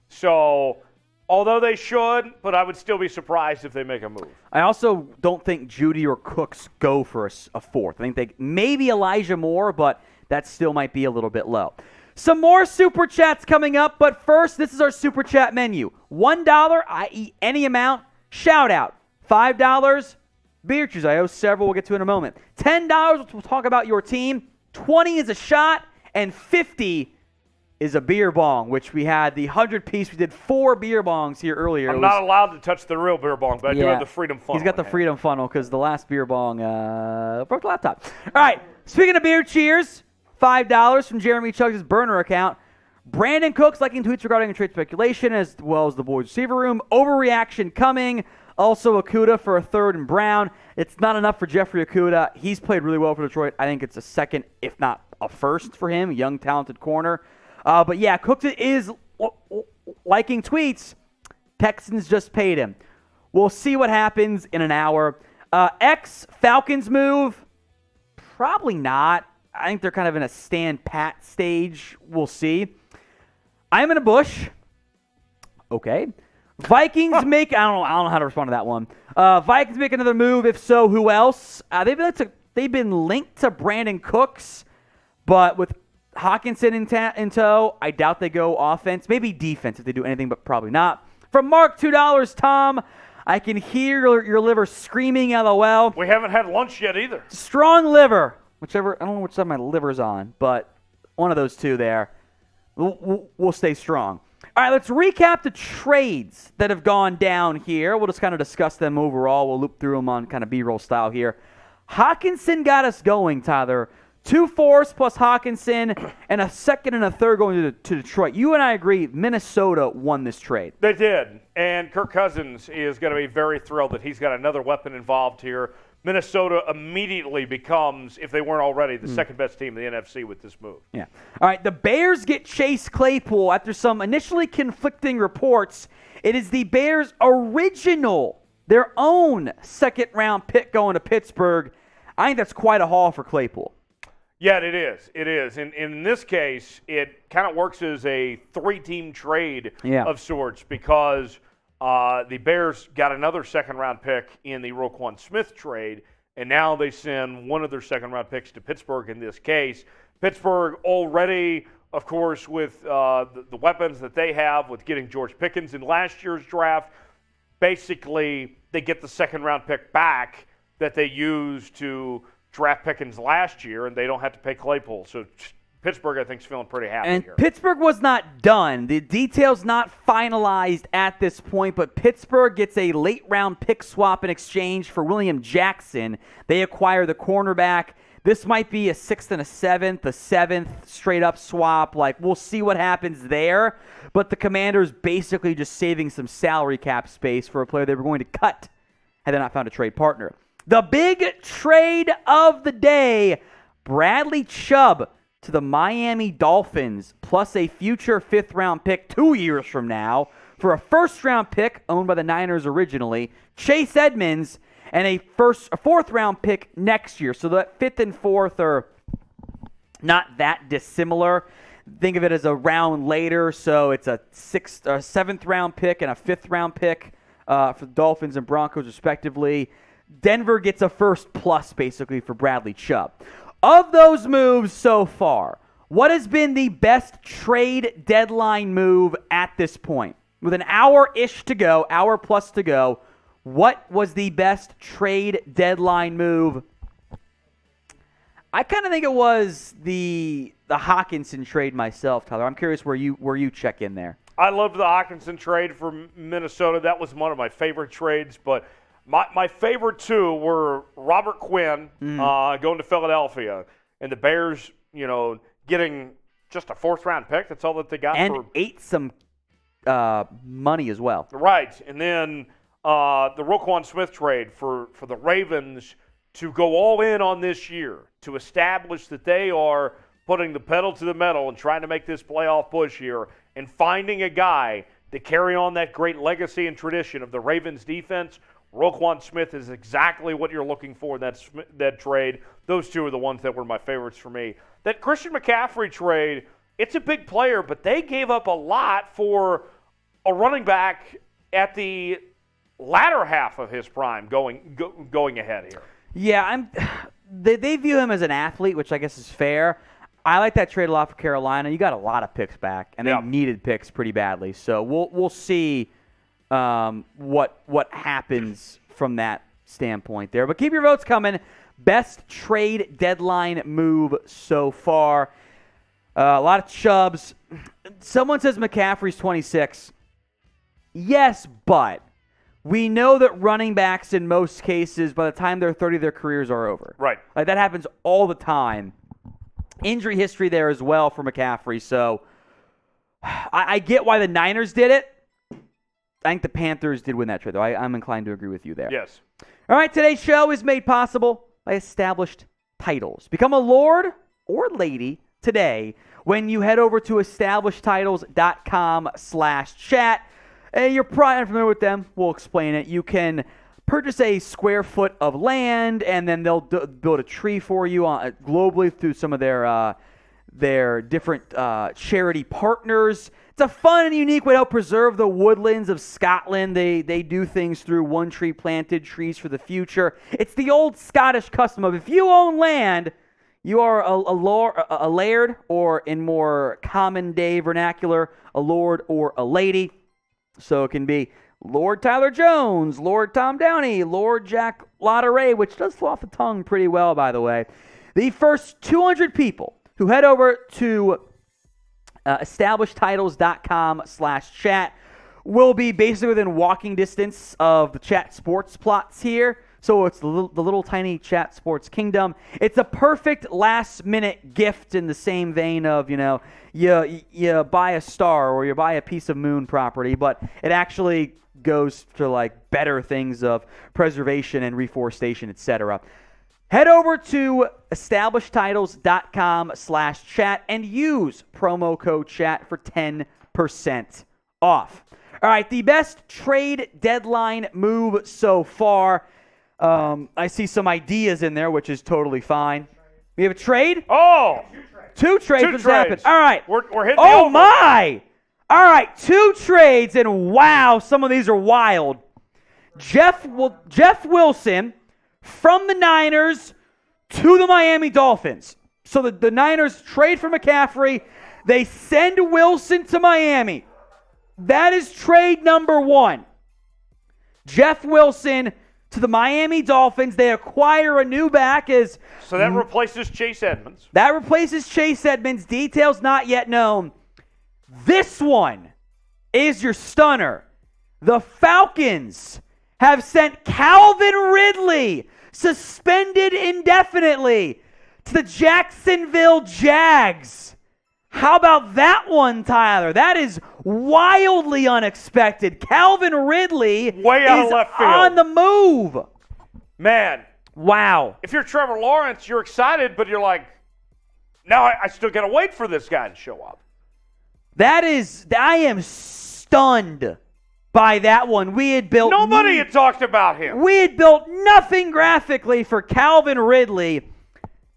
So, although they should, but I would still be surprised if they make a move. I also don't think Judy or Cooks go for a fourth. I think they maybe Elijah Moore, but that still might be a little bit low. Some more Super Chats coming up, but first, this is our Super Chat menu. $1, i.e. any amount, shout out. $5, beer cheers. I owe several, we'll get to in a moment. $10, we'll talk about your team. 20 is a shot, and 50 is a beer bong, which we had the 100-piece. We did 4 beer bongs here earlier. I'm not allowed to touch the real beer bong, but I do have the Freedom Funnel. He's got the Freedom Funnel because the last beer bong broke the laptop. All right, speaking of beer cheers, $5 from Jeremy Chugg's burner account. Brandin Cooks liking tweets regarding a trade speculation as well as the boys' receiver room. Overreaction coming. Also, Okudah for a third and Brown. It's not enough for Jeffrey Okudah. He's played really well for Detroit. I think it's a second, if not a first for him. Young, talented corner. But yeah, Cooks is liking tweets. Texans just paid him. We'll see what happens in an hour. Falcons move? Probably not. I think they're kind of in a stand pat stage. We'll see. I'm in a bush. Okay. Vikings make. I don't know how to respond to that one. Vikings make another move. If so, who else? They've been linked to Brandin Cooks, but with Hockenson in tow, I doubt they go offense. Maybe defense if they do anything, but probably not. From Mark, $2, Tom. I can hear your liver screaming, LOL. We haven't had lunch yet either. Strong liver. Whichever, I don't know which side my liver's on, but one of those two there. We'll stay strong. All right, let's recap the trades that have gone down here. We'll just kind of discuss them overall. We'll loop through them on kind of B-roll style here. Hockenson got us going, Tyler. 2 fourths plus Hockenson and a second and a third going to Detroit. You and I agree Minnesota won this trade. They did, and Kirk Cousins is going to be very thrilled that he's got another weapon involved here. Minnesota immediately becomes, if they weren't already, the second-best team in the NFC with this move. Yeah. All right, the Bears get Chase Claypool after some initially conflicting reports. It is the Bears' original, their own second-round pick going to Pittsburgh. I think that's quite a haul for Claypool. Yeah, it is. It is. In this case, it kind of works as a 3-team trade of sorts because the Bears got another second-round pick in the Roquan Smith trade, and now they send one of their second-round picks to Pittsburgh in this case. Pittsburgh already, of course, with the weapons that they have with getting George Pickens in last year's draft, basically they get the second-round pick back that they used to draft Pickens last year, and they don't have to pay Claypool. So Pittsburgh, I think, is feeling pretty happy here. Pittsburgh was not done. The details not finalized at this point, but Pittsburgh gets a late-round pick swap in exchange for William Jackson. They acquire the cornerback. This might be a 6th and a 7th straight-up swap. Like, we'll see what happens there. But the Commanders basically just saving some salary cap space for a player they were going to cut had they not found a trade partner. The big trade of the day, Bradley Chubb to the Miami Dolphins, plus a future 5th-round pick 2 years from now for a 1st-round pick owned by the Niners originally, Chase Edmonds, and a 4th-round pick next year. So that 5th and 4th are not that dissimilar. Think of it as a round later, so it's a 7th-round pick and a 5th-round pick for the Dolphins and Broncos respectively. Denver gets a 1st plus, basically, for Bradley Chubb. Of those moves so far, what has been the best trade deadline move at this point? With an hour-ish to go, hour plus to go, what was the best trade deadline move? I kind of think it was the Hockenson trade myself, Tyler. I'm curious where you check in there. I loved the Hockenson trade for Minnesota. That was one of my favorite trades, but my favorite two were Robert Quinn going to Philadelphia and the Bears, getting just a 4th-round pick. That's all that they got. And ate some money as well. Right. And then the Roquan Smith trade for the Ravens to go all in on this year, to establish that they are putting the pedal to the metal and trying to make this playoff push here and finding a guy to carry on that great legacy and tradition of the Ravens defense Roquan Smith is exactly what you're looking for in that trade. Those two are the ones that were my favorites for me. That Christian McCaffrey trade, it's a big player, but they gave up a lot for a running back at the latter half of his prime going ahead here. Yeah, they view him as an athlete, which I guess is fair. I like that trade a lot for Carolina. You got a lot of picks back, and they needed picks pretty badly. So we'll see what happens from that standpoint there. But keep your votes coming. Best trade deadline move so far. A lot of Chubbs. Someone says McCaffrey's 26. Yes, but we know that running backs in most cases, by the time they're 30, their careers are over. Right. Like that happens all the time. Injury history there as well for McCaffrey. So I get why the Niners did it. I think the Panthers did win that trade, though. I'm inclined to agree with you there. Yes. All right, today's show is made possible by Established Titles. Become a lord or lady today when you head over to establishedtitles.com/chat. You're probably not familiar with them. We'll explain it. You can purchase a square foot of land, and then they'll build a tree for you globally through some of their different charity partners. It's a fun and unique way to help preserve the woodlands of Scotland. They do things through one tree planted, trees for the future. It's the old Scottish custom of if you own land, you are a laird, or in more common day vernacular, a lord or a lady. So it can be Lord Tyler Jones, Lord Tom Downey, Lord Jack Lotteray, which does flow off the tongue pretty well, by the way. The first 200 people who head over to establishedtitles.com/chat will be basically within walking distance of the Chat Sports plots here. So it's the little tiny Chat Sports kingdom. It's a perfect last-minute gift in the same vein of, you buy a star or you buy a piece of moon property, but it actually goes to like better things of preservation and reforestation, etc. Head over to establishedtitles.com/chat and use promo code chat for 10% off. All right, the best trade deadline move so far. I see some ideas in there, which is totally fine. We have a trade? Oh! Two trades just happened. All right. We're hitting the Oh, over. my! All right, 2 trades, and wow, some of these are wild. Jeff Wilson from the Niners to the Miami Dolphins. So the Niners trade for McCaffrey. They send Wilson to Miami. That is trade number 1. Jeff Wilson to the Miami Dolphins. They acquire a new back as... So that replaces Chase Edmonds. That replaces Chase Edmonds. Details not yet known. This one is your stunner. The Falcons have sent Calvin Ridley, suspended indefinitely, to the Jacksonville Jags. How about that one, Tyler? That is wildly unexpected. Calvin Ridley Way out of is left field. on the move. Man, Wow. if you're Trevor Lawrence, you're excited, but you're like, no, I still got to wait for this guy to show up. I am stunned by that one. Nobody had talked about him. We had built nothing graphically for Calvin Ridley.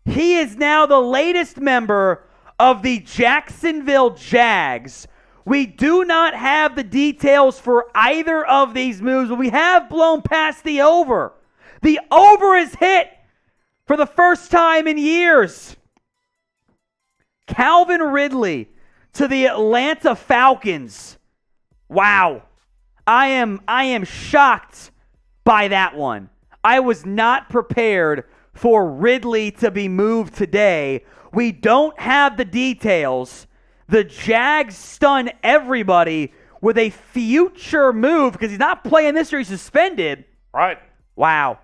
He is now the latest member of the Jacksonville Jags. We do not have the details for either of these moves, but we have blown past the over. The over is hit for the first time in years. Calvin Ridley to the Atlanta Falcons. Wow. I am shocked by that one. I was not prepared for Ridley to be moved today. We don't have the details. The Jags stun everybody with a future move because he's not playing this year. He's suspended. Right. Wow.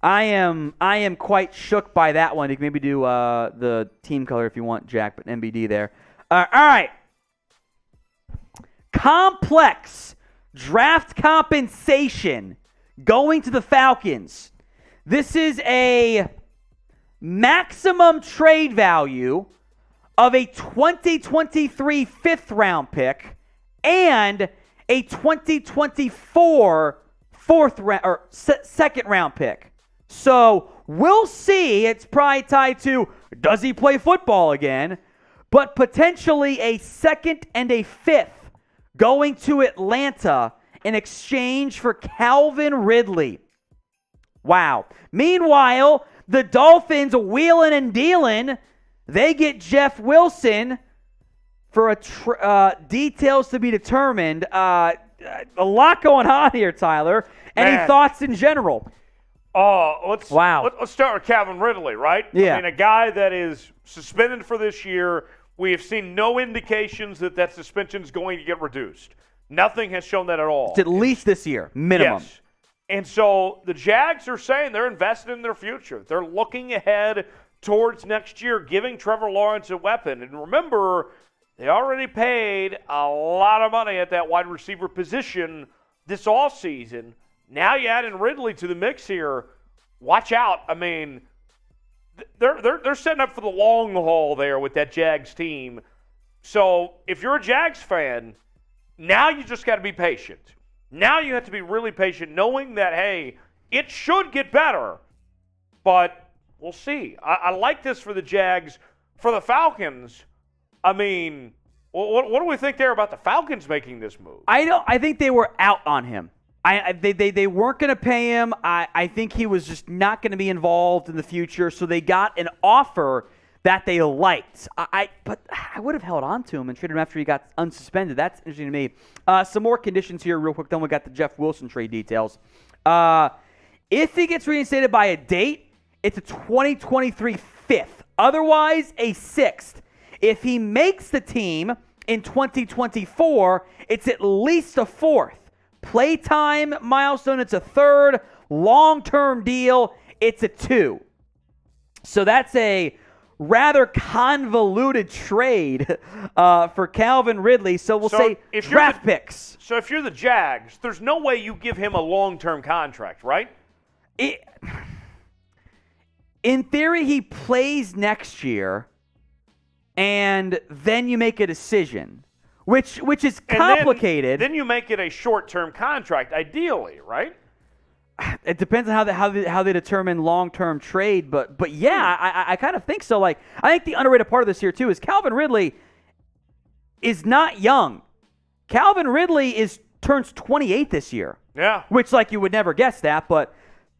I am quite shook by that one. You can maybe do the team color if you want, Jack, but NBD there. All right. Complex draft compensation going to the Falcons. This is a maximum trade value of a 2023 fifth-round pick and a 2024 second round pick. So we'll see. It's probably tied to, does he play football again? But potentially a second and a fifth going to Atlanta in exchange for Calvin Ridley. Wow. Meanwhile, the Dolphins wheeling and dealing. They get Jeff Wilson for details to be determined. A lot going on here, Tyler. Any thoughts in general? Let's start with Calvin Ridley, right? Yeah. I mean, a guy that is suspended for this year. We have seen no indications that suspension is going to get reduced. Nothing has shown that at all. It's at least this year, minimum. Yes. And so the Jags are saying they're invested in their future. They're looking ahead towards next year, giving Trevor Lawrence a weapon. And remember, they already paid a lot of money at that wide receiver position this offseason. Now you add in Ridley to the mix here. Watch out. I mean, they're setting up for the long haul there with that Jags team. So if you're a Jags fan, now you just got to be patient. Now you have to be really patient, knowing that, hey, it should get better, but we'll see. I like this for the Jags. For the Falcons, I mean, what do we think there about the Falcons making this move? I think they were out on him. They weren't going to pay him. I think he was just not going to be involved in the future, so they got an offer that they liked. But I would have held on to him and traded him after he got unsuspended. That's interesting to me. Some more conditions here real quick, then we got the Jeff Wilson trade details. If he gets reinstated by a date, it's a 2023 fifth. Otherwise, a sixth. If he makes the team in 2024, it's at least a fourth. Playtime milestone, it's a third. Long-term deal, it's a 2. So that's a rather convoluted trade for Calvin Ridley. So we'll say draft picks. So if you're the Jags, there's no way you give him a long-term contract, right? In theory, he plays next year, and then you make a decision, which is complicated. Then you make it a short-term contract, ideally, right? It depends on how they determine long-term trade, but yeah, I kind of think so. Like, I think the underrated part of this here too is Calvin Ridley is not young. Calvin Ridley turns 28 this year. Yeah. Which, like, you would never guess that, but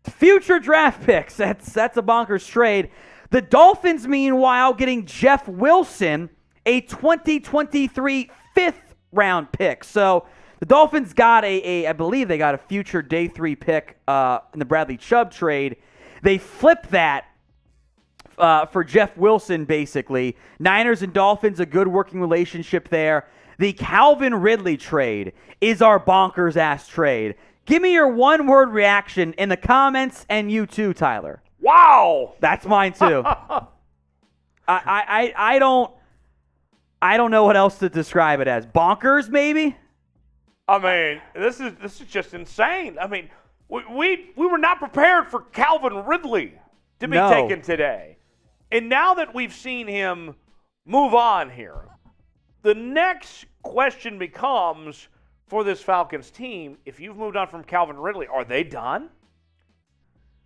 future draft picks, that's a bonkers trade. The Dolphins, meanwhile, getting Jeff Wilson, a 2023 fifth-round pick. So the Dolphins got I believe they got a future day 3 pick in the Bradley Chubb trade. They flipped that for Jeff Wilson, basically. Niners and Dolphins, a good working relationship there. The Calvin Ridley trade is our bonkers-ass trade. Give me your one-word reaction in the comments, and you too, Tyler. Wow! That's mine too. I don't know what else to describe it as. Bonkers, maybe? I mean, this is just insane. I mean, we were not prepared for Calvin Ridley to be taken today. And now that we've seen him move on here, the next question becomes for this Falcons team, if you've moved on from Calvin Ridley, are they done?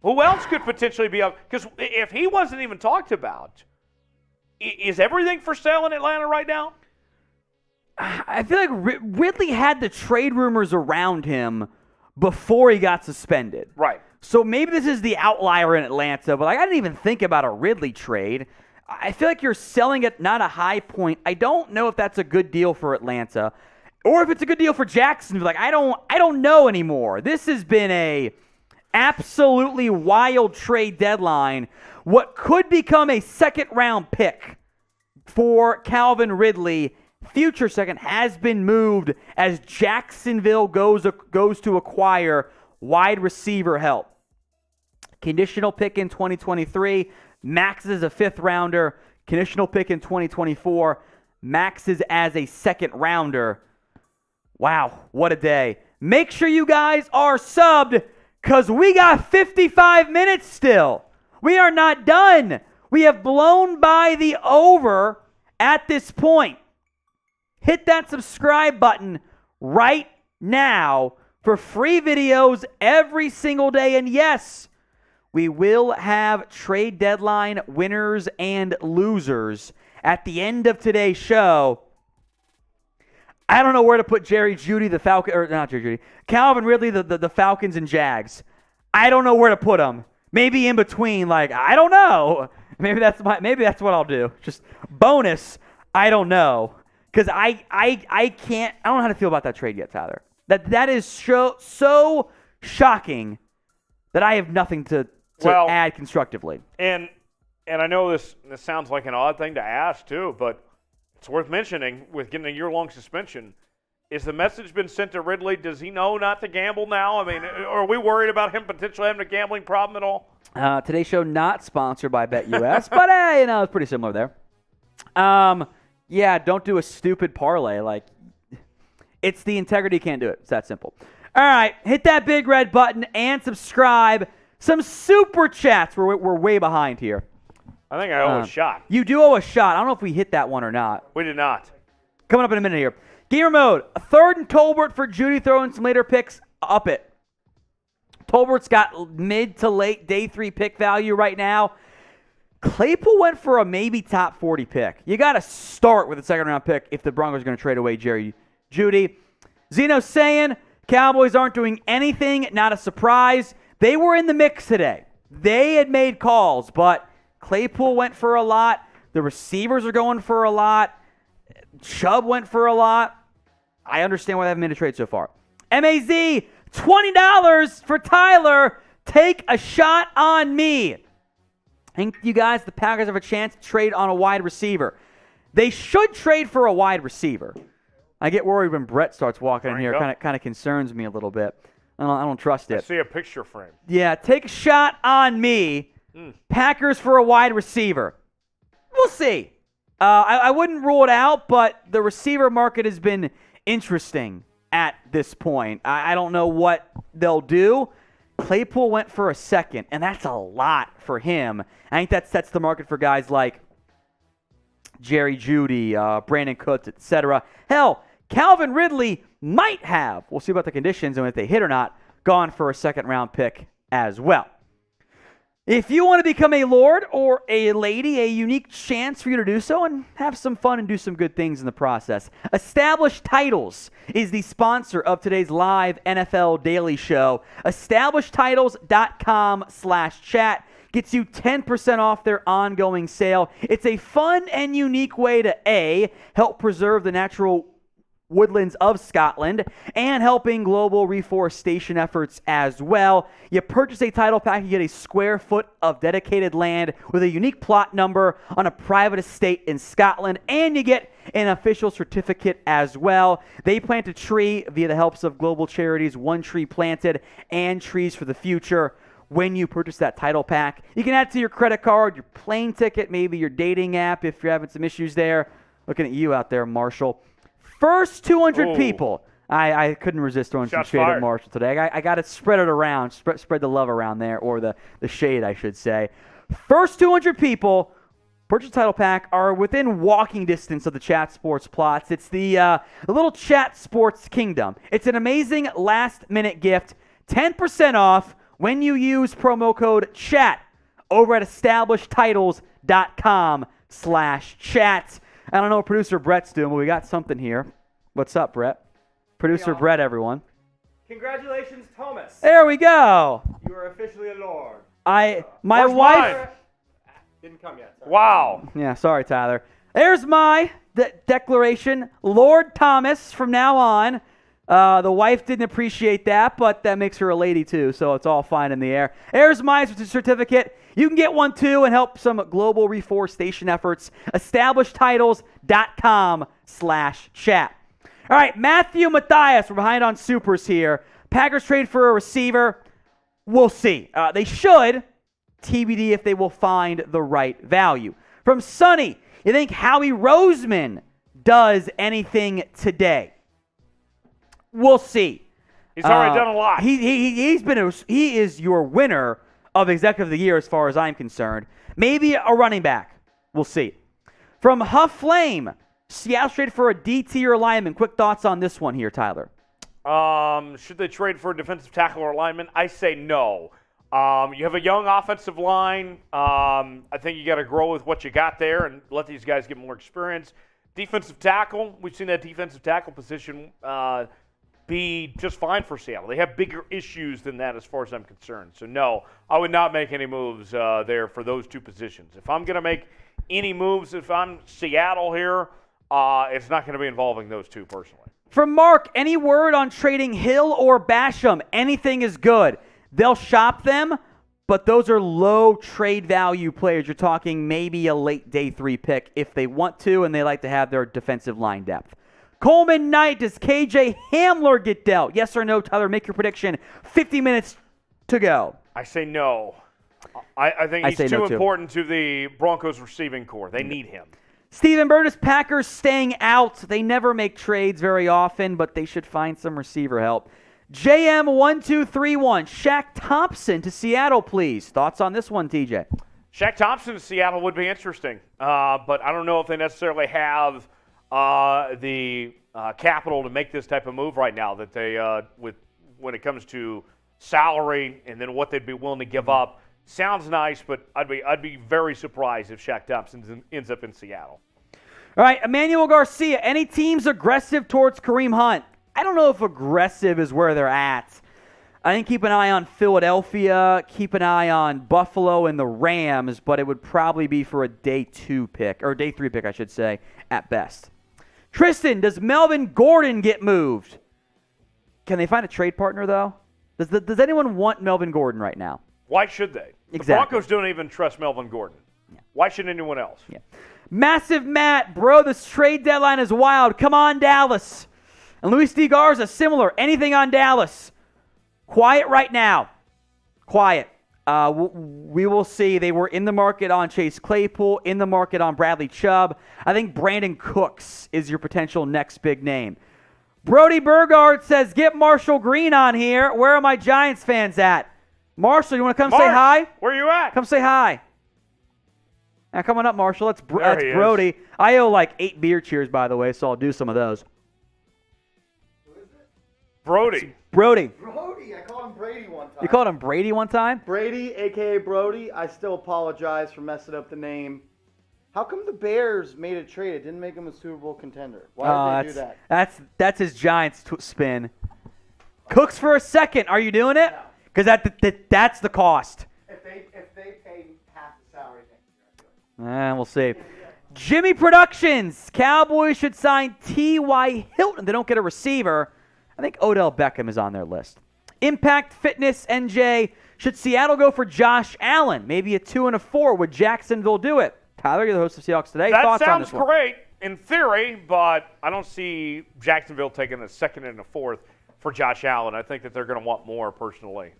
Who else could potentially be up? Because if he wasn't even talked about, is everything for sale in Atlanta right now? I feel like Ridley had the trade rumors around him before he got suspended. Right. So maybe this is the outlier in Atlanta, but I didn't even think about a Ridley trade. I feel like you're selling at not a high point. I don't know if that's a good deal for Atlanta or if it's a good deal for Jacksonville. Like, I don't know anymore. This has been a absolutely wild trade deadline. What could become a second-round pick for Calvin Ridley, future second, has been moved as Jacksonville goes to acquire wide receiver help. Conditional pick in 2023, maxes a fifth-rounder. Conditional pick in 2024, maxes as a second-rounder. Wow, what a day. Make sure you guys are subbed, because we got 55 minutes still. We are not done. We have blown by the over at this point. Hit that subscribe button right now. for free videos every single day. And yes, we will have trade deadline winners and losers at the end of today's show. I don't know where to put Jerry Jeudy, the Falcon, or not Jerry Jeudy, Calvin Ridley, the Falcons and Jags. I don't know where to put them. Maybe in between, like, I don't know. Maybe that's what I'll do. Just bonus, I don't know. Because I can't, I don't know how to feel about that trade yet, Tyler. That is so shocking that I have nothing to add constructively. And I know this sounds like an odd thing to ask too, but it's worth mentioning with getting a year-long suspension. Is the message been sent to Ridley? Does he know not to gamble now? I mean, are we worried about him potentially having a gambling problem at all? Today's show not sponsored by BetUS, but it's pretty similar there. Yeah, don't do a stupid parlay. Like, it's the integrity, can't do it. It's that simple. All right, hit that big red button and subscribe. Some super chats. We're way behind here. I think I owe a shot. You do owe a shot. I don't know if we hit that one or not. We did not. Coming up in a minute here. Gamer mode. A third and Tolbert for Jeudy, throwing some later picks. Up it. Tolbert's got mid to late day 3 pick value right now. Claypool went for a maybe top 40 pick. You got to start with a second-round pick if the Broncos are going to trade away Jerry Jeudy. Zeno saying Cowboys aren't doing anything. Not a surprise. They were in the mix today. They had made calls, but Claypool went for a lot. The receivers are going for a lot. Chubb went for a lot. I understand why they haven't made a trade so far. MAZ, $20 for Tyler. Take a shot on me. I think you guys, the Packers have a chance to trade on a wide receiver. They should trade for a wide receiver. I get worried when Brett starts walking in here. Kind of concerns me a little bit. I don't trust it. I see a picture frame. Yeah, take a shot on me. Packers for a wide receiver. We'll see. I wouldn't rule it out, but the receiver market has been interesting at this point. I don't know what they'll do. Claypool went for a second, and that's a lot for him. I think that sets the market for guys like Jerry Jeudy, Brandin Cooks, etc. Hell, Calvin Ridley might have, we'll see about the conditions and if they hit or not, gone for a second-round pick as well. If you want to become a lord or a lady, a unique chance for you to do so and have some fun and do some good things in the process. Established Titles is the sponsor of today's live NFL Daily Show. EstablishedTitles.com/chat gets you 10% off their ongoing sale. It's a fun and unique way to A, help preserve the natural woodlands of Scotland, and helping global reforestation efforts as well. You purchase a title pack, you get a square foot of dedicated land with a unique plot number on a private estate in Scotland, and you get an official certificate as well. They plant a tree via the helps of global charities, One Tree Planted and Trees for the Future. When you purchase that title pack, you can add it to your credit card, your plane ticket, maybe your dating app if you're having some issues there. Looking at you out there, Marshall. First 200 people. I couldn't resist throwing some shade at Marshall today. I got to spread it around, spread the love around there, or the shade, I should say. First 200 people, purchase title pack, are within walking distance of the Chat Sports plots. It's the little Chat Sports kingdom. It's an amazing last-minute gift. 10% off when you use promo code CHAT over at EstablishedTitles.com/chat. I don't know what producer Brett's doing, but we got something here. What's up, Brett? Producer Brett, everyone. Congratulations, Thomas. There we go. You are officially a lord. My Where's wife mine? Didn't come yet. Sorry. Wow. Yeah, sorry, Tyler. There's my declaration. Lord Thomas from now on. The wife didn't appreciate that, but that makes her a lady too, so it's all fine in the air. There's my certificate. You can get one too and help some global reforestation efforts. EstablishedTitles.com/chat. All right, Matthew Matthias, we're behind on supers here. Packers trade for a receiver. We'll see. They should. TBD if they will find the right value. From Sonny, you think Howie Roseman does anything today? We'll see. He's already done a lot. He is your winner of Executive of the Year as far as I'm concerned. Maybe a running back. We'll see. From Huff Flame, Seattle traded for a D-tier lineman. Quick thoughts on this one here, Tyler. Should they trade for a defensive tackle or lineman? I say no. You have a young offensive line. I think you got to grow with what you got there and let these guys get more experience. Defensive tackle, we've seen that defensive tackle position be just fine for Seattle. They have bigger issues than that as far as I'm concerned. So, no, I would not make any moves there for those two positions. If I'm going to make any moves, if I'm Seattle here, it's not going to be involving those two personally. From Mark, any word on trading Hill or Basham? Anything is good. They'll shop them, but those are low trade value players. You're talking maybe a late day 3 pick if they want to, and they like to have their defensive line depth. Coleman Knight, does KJ Hamler get dealt? Yes or no, Tyler? Make your prediction. 50 minutes to go. I say no. I think he's too important to the Broncos receiving corps. They need him. Steven Burtis, Packers staying out. They never make trades very often, but they should find some receiver help. JM1231, Shaq Thompson to Seattle, please. Thoughts on this one, TJ? Shaq Thompson to Seattle would be interesting, but I don't know if they necessarily have the capital to make this type of move right now. That they, when it comes to salary and then what they'd be willing to give up, sounds nice, but I'd be very surprised if Shaq Thompson ends up in Seattle. All right, Emmanuel Garcia. Any teams aggressive towards Kareem Hunt? I don't know if aggressive is where they're at. I think keep an eye on Philadelphia, keep an eye on Buffalo and the Rams, but it would probably be for a day 2 pick, or day 3 pick, I should say, at best. Tristan, does Melvin Gordon get moved? Can they find a trade partner, though? Does anyone want Melvin Gordon right now? Why should they? Exactly. The Broncos don't even trust Melvin Gordon. Yeah. Why should anyone else? Yeah. Massive Matt, bro, this trade deadline is wild. Come on, Dallas. And Luis D. Garza, similar. Anything on Dallas? Quiet right now. Quiet. We will see. They were in the market on Chase Claypool, in the market on Bradley Chubb. I think Brandin Cooks is your potential next big name. Brody Burgard says, get Marshall Green on here. Where are my Giants fans at? Marshall, you want to come say hi? Where you at? Come say hi. Now, coming up, Marshall. That's Brody. I owe like 8 beer cheers, by the way, so I'll do some of those. Who is it? Brody. Brody. Brody. I called him Brady one time. You called him Brady one time? Brady, a.k.a. Brody. I still apologize for messing up the name. How come the Bears made a trade? It didn't make him a Super Bowl contender. Why did they do that? That's his Giants spin. Cooks for a second. Are you doing it? Because that's the cost. If they pay half the salary, I think We'll see. Jimmy Productions. Cowboys should sign T.Y. Hilton. They don't get a receiver. I think Odell Beckham is on their list. Impact Fitness NJ. Should Seattle go for Josh Allen? Maybe a 2 and a 4. Would Jacksonville do it? Tyler, you're the host of Seahawks Today. That Thoughts sounds on this great in theory, but I don't see Jacksonville taking a 2nd and a 4th for Josh Allen. I think that they're going to want more personally.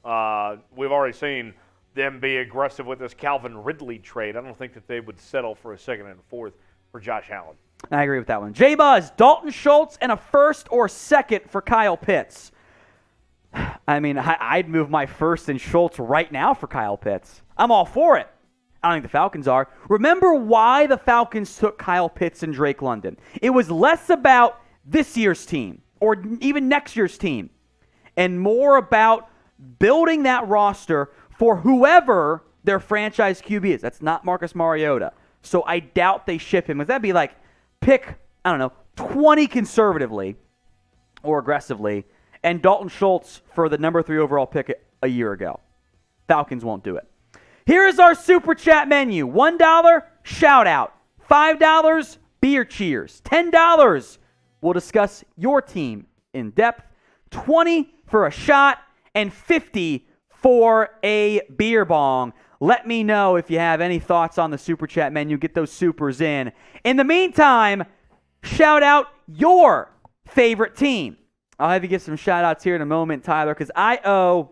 We've already seen them be aggressive with this Calvin Ridley trade. I don't think that they would settle for a 2nd and a 4th for Josh Allen. I agree with that one. J-Buzz, Dalton Schultz, and a 1st or 2nd for Kyle Pitts. I mean, I'd move my 1st and Schultz right now for Kyle Pitts. I'm all for it. I don't think the Falcons are. Remember why the Falcons took Kyle Pitts and Drake London. It was less about this year's team or even next year's team and more about building that roster for whoever their franchise QB is. That's not Marcus Mariota. So I doubt they ship him. Because that'd be like pick, 20 conservatively or aggressively and Dalton Schultz for the number 3 overall pick a year ago. Falcons won't do it. Here is our Super Chat menu. $1, shout out. $5, beer cheers. $10, we'll discuss your team in depth. $20 for a shot and $50 for a beer bong. Let me know if you have any thoughts on the Super Chat menu. Get those supers in. In the meantime, shout out your favorite team. I'll have you get some shout outs here in a moment, Tyler, because I owe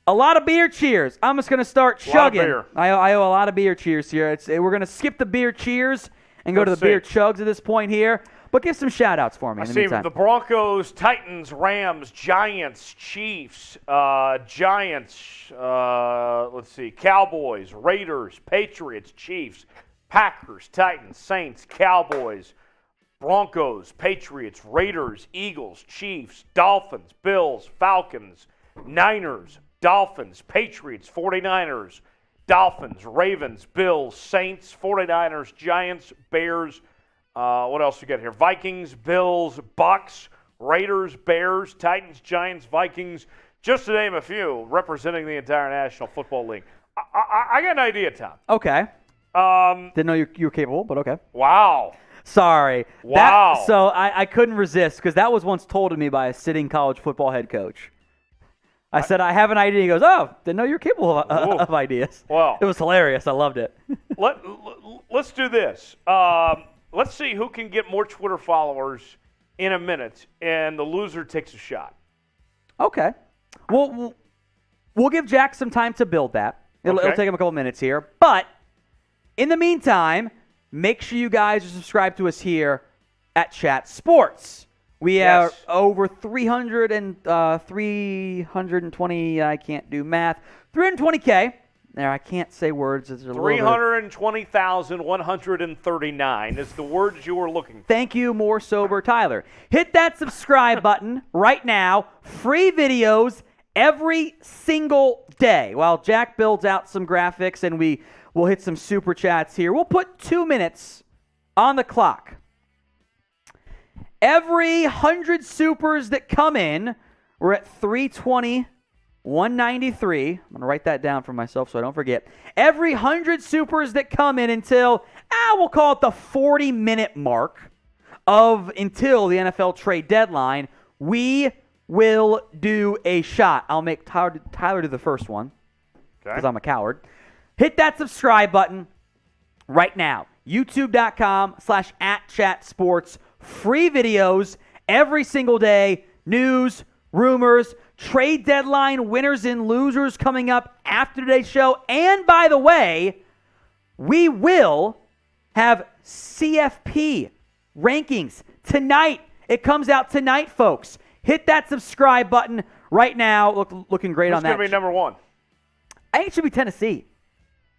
a lot of beer cheers. I'm just going to start chugging. I owe a lot of beer cheers here. We're going to skip the beer cheers and go to the beer chugs at this point here. But give some shout-outs for me in the meantime. The Broncos, Titans, Rams, Giants, Chiefs, Cowboys, Raiders, Patriots, Chiefs, Packers, Titans, Saints, Cowboys, Broncos, Patriots, Raiders, Eagles, Chiefs, Dolphins, Bills, Falcons, Niners, Dolphins, Patriots, 49ers, Dolphins, Ravens, Bills, Saints, 49ers, Giants, Bears. What else we got here? Vikings, Bills, Bucks, Raiders, Bears, Titans, Giants, Vikings, just to name a few, representing the entire National Football League. I got an idea, Tom. Okay. Didn't know you were capable, but okay. Wow. Sorry. Wow. So I couldn't resist because that was once told to me by a sitting college football head coach. I said, I have an idea. He goes, oh, didn't know you're capable of ideas. Well, it was hilarious. I loved it. Let's do this. Let's see who can get more Twitter followers in a minute, and the loser takes a shot. Okay. We'll give Jack some time to build that. It'll take him a couple minutes here. But in the meantime, make sure you guys are subscribed to us here at Chat Sports. We are over 320, I can't do math, 320K. There, I can't say words. 320,139 is the words you were looking for. Thank you, more sober Tyler. Hit that subscribe button right now. Free videos every single day. While Jack builds out some graphics and we'll hit some super chats here, we'll put 2 minutes on the clock. Every 100 supers that come in, we're at 320, 193. I'm going to write that down for myself so I don't forget. Every 100 supers that come in until, we'll call it the 40-minute mark until the NFL trade deadline, we will do a shot. I'll make Tyler do the first one because I'm a coward. Hit that subscribe button right now. YouTube.com/@chatsports. Free videos every single day. News, rumors, trade deadline, winners and losers coming up after today's show. And by the way, we will have CFP rankings tonight. It comes out tonight, folks. Hit that subscribe button right now. Looking great on that. Who's going to be number one? I think it should be Tennessee.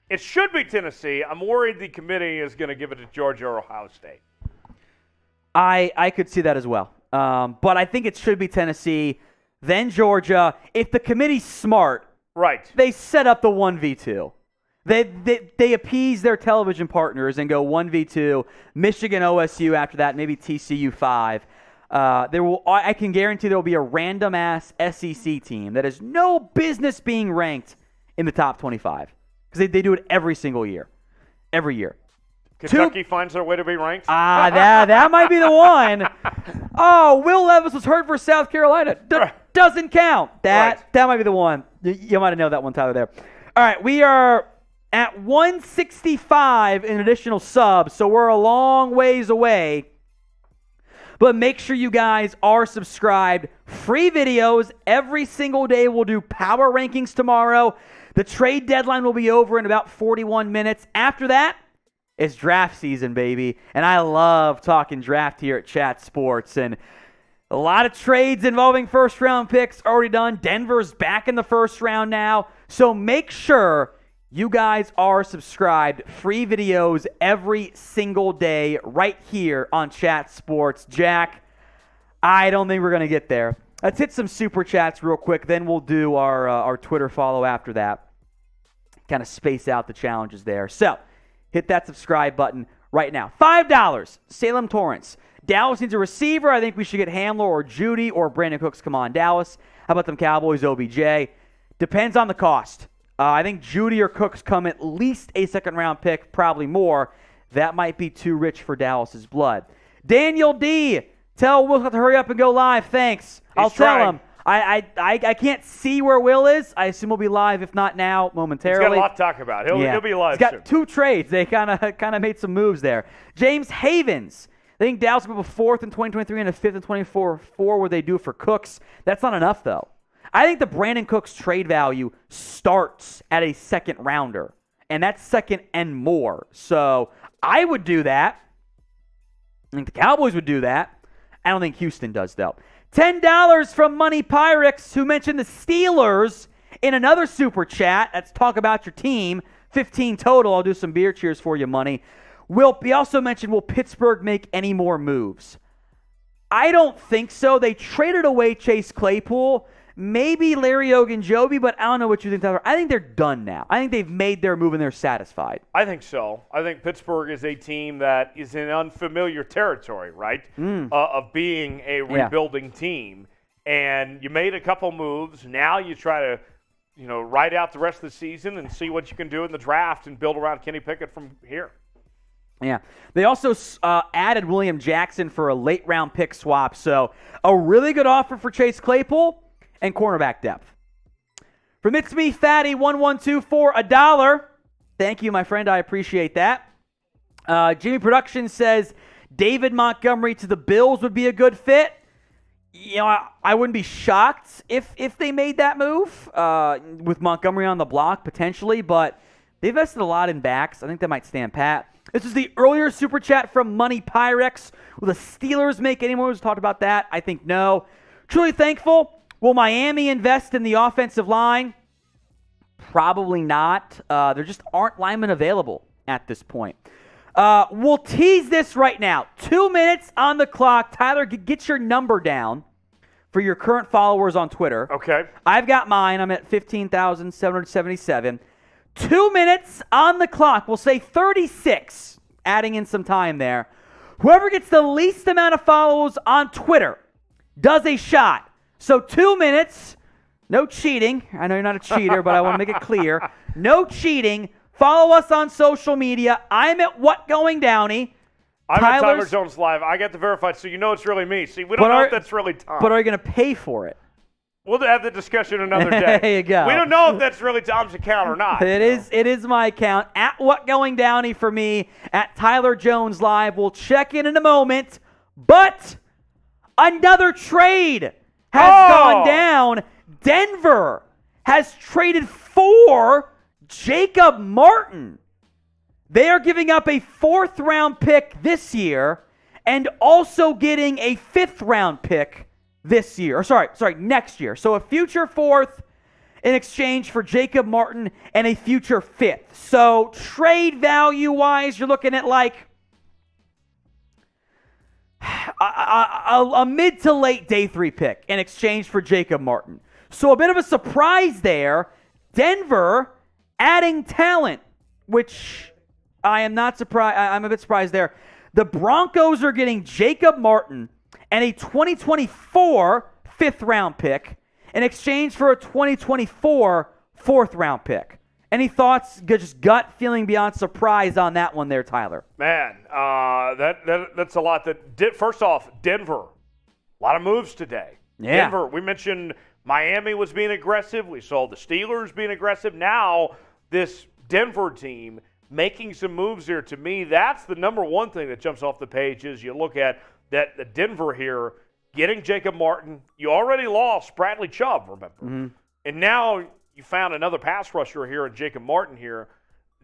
It should be Tennessee. I'm worried the committee is going to give it to Georgia or Ohio State. I could see that as well. But I think it should be Tennessee, then Georgia. If the committee's smart, right, they set up the 1v2. They appease their television partners and go 1v2. Michigan, OSU after that, maybe TCU 5. I can guarantee there will be a random-ass SEC team that has no business being ranked in the top 25 because they do it every single year. Every year. Kentucky finds their way to be ranked? That might be the one. Oh, Will Levis was hurt for South Carolina. Doesn't count. That might be the one. You might have known that one, Tyler, there. All right, we are at 165 in additional subs, so we're a long ways away. But make sure you guys are subscribed. Free videos every single day. We'll do power rankings tomorrow. The trade deadline will be over in about 41 minutes. After that, it's draft season, baby. And I love talking draft here at Chat Sports. And a lot of trades involving first-round picks already done. Denver's back in the first round now. So make sure you guys are subscribed. Free videos every single day right here on Chat Sports. Jack, I don't think we're going to get there. Let's hit some super chats real quick. Then we'll do our Twitter follow after that. Kind of space out the challenges there. So, hit that subscribe button right now. $5. Salem Torrance. Dallas needs a receiver. I think we should get Hamler or Judy or Brandin Cooks. Come on, Dallas. How about them Cowboys, OBJ? Depends on the cost. I think Judy or Cooks come at least a second-round pick, probably more. That might be too rich for Dallas's blood. Daniel D. Tell Will to hurry up and go live. Thanks. I'll tell him. I can't see where Will is. I assume he'll be live, if not now, momentarily. He's got a lot to talk about. He'll be live soon. He's got soon. 2 trades. They kind of made some moves there. James Havens. I think Dallas will go 4th in 2023 and a 5th in 2024. Where they do for Cooks. That's not enough, though. I think the Brandin Cooks trade value starts at a second rounder, and that's second and more. So I would do that. I think the Cowboys would do that. I don't think Houston does, though. $10 from Money Pyrex, who mentioned the Steelers in another super chat. Let's talk about your team. 15 total. I'll do some beer cheers for you, Money. He also mentioned, will Pittsburgh make any more moves? I don't think so. They traded away Chase Claypool, maybe Larry Ogunjobi, but I don't know what you think, Tyler. I think they're done now. I think they've made their move and they're satisfied. I think so. I think Pittsburgh is a team that is in unfamiliar territory, right, of being a rebuilding team. And you made a couple moves. Now you try to, ride out the rest of the season and see what you can do in the draft and build around Kenny Pickett from here. Yeah. They also added William Jackson for a late-round pick swap. So a really good offer for Chase Claypool and cornerback depth. From It's Me, Fatty, 1124, $1. Thank you, my friend. I appreciate that. Jimmy Production says David Montgomery to the Bills would be a good fit. I wouldn't be shocked if they made that move with Montgomery on the block, potentially, but they've invested a lot in backs. I think that might stand pat. This is the earlier super chat from Money Pyrex. Will the Steelers make any moves? Talked about that. I think no. Truly thankful. Will Miami invest in the offensive line? Probably not. There just aren't linemen available at this point. We'll tease this right now. 2 minutes on the clock. Tyler, get your number down for your current followers on Twitter. Okay. I've got mine. I'm at 15,777. 2 minutes on the clock. We'll say 36, adding in some time there. Whoever gets the least amount of followers on Twitter does a shot. So 2 minutes, no cheating. I know you're not a cheater, but I want to make it clear. No cheating. Follow us on social media. I'm at What Going Downy. I'm at Tyler Jones Live. I got the verified, so you know it's really me. See, we don't know if that's really Tom. But are you going to pay for it? We'll have the discussion another day. There you go. We don't know if that's really Tom's account or not. It is my account. At What Going Downy for me. At Tyler Jones Live. We'll check in a moment. But another trade has gone down. Denver has traded for Jacob Martin. They are giving up a 4th-round pick this year and also getting a 5th-round pick this year. Or sorry, next year. So a future 4th in exchange for Jacob Martin and a future 5th. So trade value-wise, you're looking at like a mid to late day 3 pick in exchange for Jacob Martin. So a bit of a surprise there. Denver adding talent, which I am not surprised. I'm a bit surprised there. The Broncos are getting Jacob Martin and a 2024 5th-round pick in exchange for a 2024 4th-round pick. Any thoughts? Just gut feeling beyond surprise on that one there, Tyler. Man, that's a lot. First off, Denver, a lot of moves today. Yeah. Denver, we mentioned Miami was being aggressive. We saw the Steelers being aggressive. Now this Denver team making some moves there. To me, that's the number one thing that jumps off the page is you look at that the Denver here getting Jacob Martin. You already lost Bradley Chubb, remember. Mm-hmm. And now you found another pass rusher here in Jacob Martin here.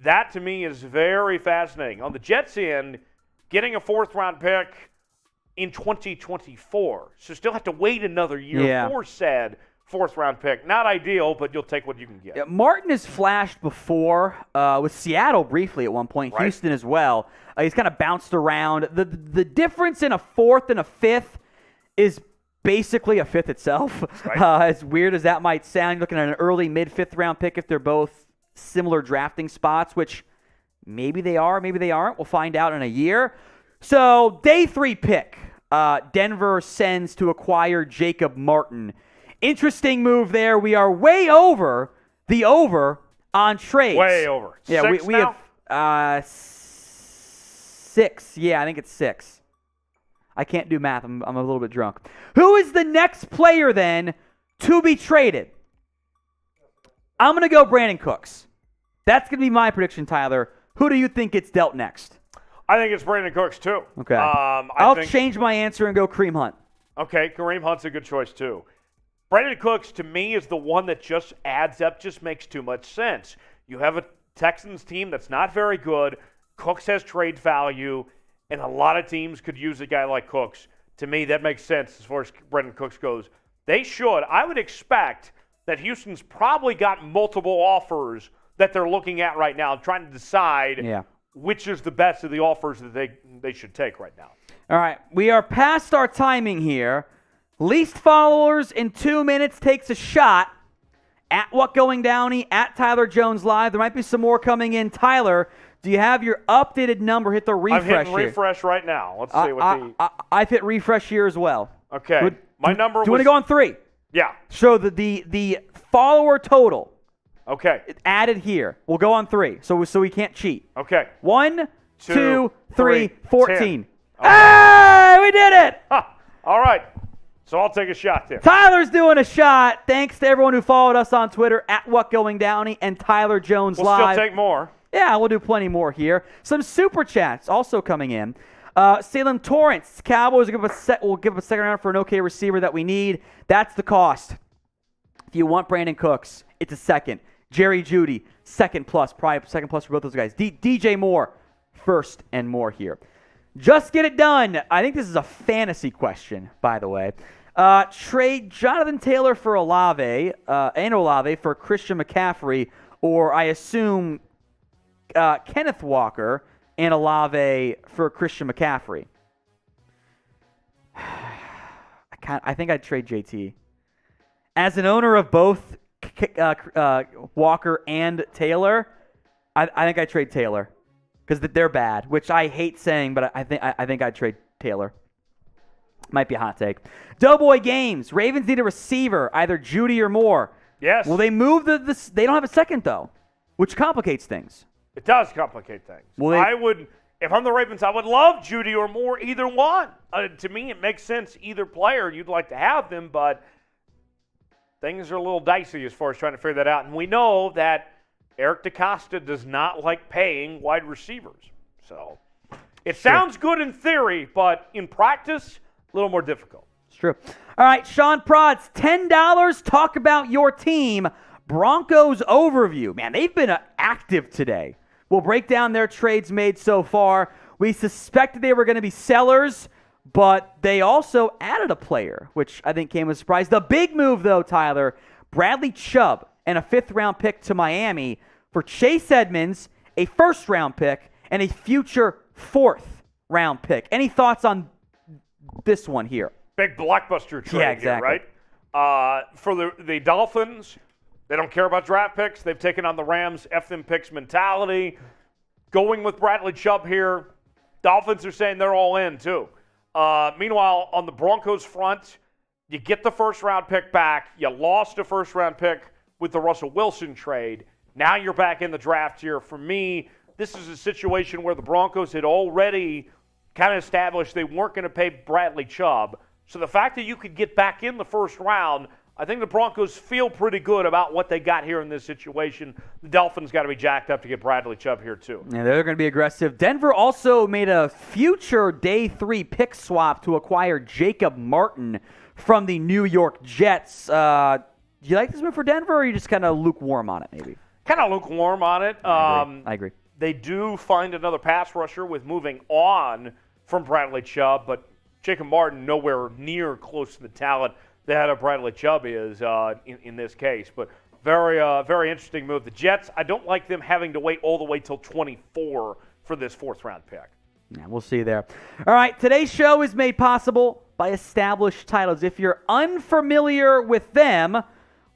That, to me, is very fascinating. On the Jets' end, getting a 4th-round pick in 2024. So still have to wait another year for said 4th-round pick. Not ideal, but you'll take what you can get. Yeah, Martin has flashed before with Seattle briefly at one point, right. Houston as well. He's kind of bounced around. The difference in a 4th and a 5th is basically a 5th itself. Right. As weird as that might sound, you're looking at an early mid-5th-round pick if they're both similar drafting spots, which maybe they are, maybe they aren't. We'll find out in a year. So day 3 pick, Denver sends to acquire Jacob Martin. Interesting move there. We are way over the over on trades. Way over. Yeah, Six we now? have 6. Yeah, I think it's 6. I can't do math. I'm a little bit drunk. Who is the next player then to be traded? I'm going to go Brandin Cooks. That's going to be my prediction, Tyler. Who do you think gets dealt next? I think it's Brandin Cooks, too. Okay. I'll change my answer and go Kareem Hunt. Okay, Kareem Hunt's a good choice, too. Brandin Cooks, to me, is the one that just adds up, just makes too much sense. You have a Texans team that's not very good. Cooks has trade value, and a lot of teams could use a guy like Cooks. To me, that makes sense as far as Brandin Cooks goes. They should. I would expect that Houston's probably got multiple offers that they're looking at right now, trying to decide which is the best of the offers that they should take right now. All right, we are past our timing here. Least followers in 2 minutes takes a shot at What Going Downey, at Tyler Jones Live. There might be some more coming in. Tyler, do you have your updated number? Hit the refresh I'm hitting here. refresh right now. Let's see what I've hit refresh here as well. Okay. My number was... Do you want to go on 3? Yeah. So the follower total Okay. added here. We'll go on 3, so we can't cheat. Okay. 1, 2, 3, 14. 10. Hey, we did it! Huh. All right. So I'll take a shot there. Tyler's doing a shot. Thanks to everyone who followed us on Twitter at What Going Downey and Tyler Jones We'll Live. still take more. Yeah, we'll do plenty more here. Some super chats also coming in. Salem Torrance, Cowboys will give up a second round for an okay receiver that we need. That's the cost. If you want Brandin Cooks, it's a second. Jerry Jeudy, second plus, probably second plus for both those guys. DJ Moore, first and more here. Just get it done. I think this is a fantasy question, by the way. Trade Jonathan Taylor for Olave, and Olave for Christian McCaffrey, or I assume Kenneth Walker and Olave for Christian McCaffrey. I think I'd trade JT. As an owner of both Walker and Taylor, I think I'd trade Taylor because they're bad, which I hate saying, but I think I'd trade Taylor. Might be a hot take. Doughboy Games. Ravens need a receiver, either Jeudy or Moore. Yes. Will they move this? They don't have a second, though, which complicates things. It does complicate things. If I'm the Ravens, I would love Jeudy or Moore, either one. To me, it makes sense. Either player, you'd like to have them, but things are a little dicey as far as trying to figure that out. And we know that Eric DeCosta does not like paying wide receivers. So it sounds good in theory, but in practice, a little more difficult. It's true. All right, Sean Prods, $10. Talk about your team. Broncos overview. Man, they've been active today. We'll break down their trades made so far. We suspected they were going to be sellers, but they also added a player, which I think came as a surprise. The big move, though, Tyler, Bradley Chubb and a 5th-round pick to Miami for Chase Edmonds, a 1st-round pick, and a future 4th-round pick. Any thoughts on this one here? Big blockbuster trade here, right? For the Dolphins, they don't care about draft picks. They've taken on the Rams' F them picks mentality. Going with Bradley Chubb here, Dolphins are saying they're all in, too. Meanwhile, on the Broncos front, you get the 1st-round pick back. You lost a 1st-round pick with the Russell Wilson trade. Now you're back in the draft here. For me, this is a situation where the Broncos had already kind of established they weren't going to pay Bradley Chubb. So the fact that you could get back in the 1st round, I think the Broncos feel pretty good about what they got here in this situation. The Dolphins got to be jacked up to get Bradley Chubb here, too. Yeah, they're going to be aggressive. Denver also made a future day 3 pick swap to acquire Jacob Martin from the New York Jets. Do you like this move for Denver, or are you just kind of lukewarm on it, maybe? Kind of lukewarm on it. I agree. They do find another pass rusher with moving on from Bradley Chubb, but Jacob Martin nowhere near close to the talent that a Bradley Chubb is in this case. But very interesting move. The Jets, I don't like them having to wait all the way till 24 for this 4th-round pick. Yeah, we'll see there. All right, today's show is made possible by Established Titles. If you're unfamiliar with them,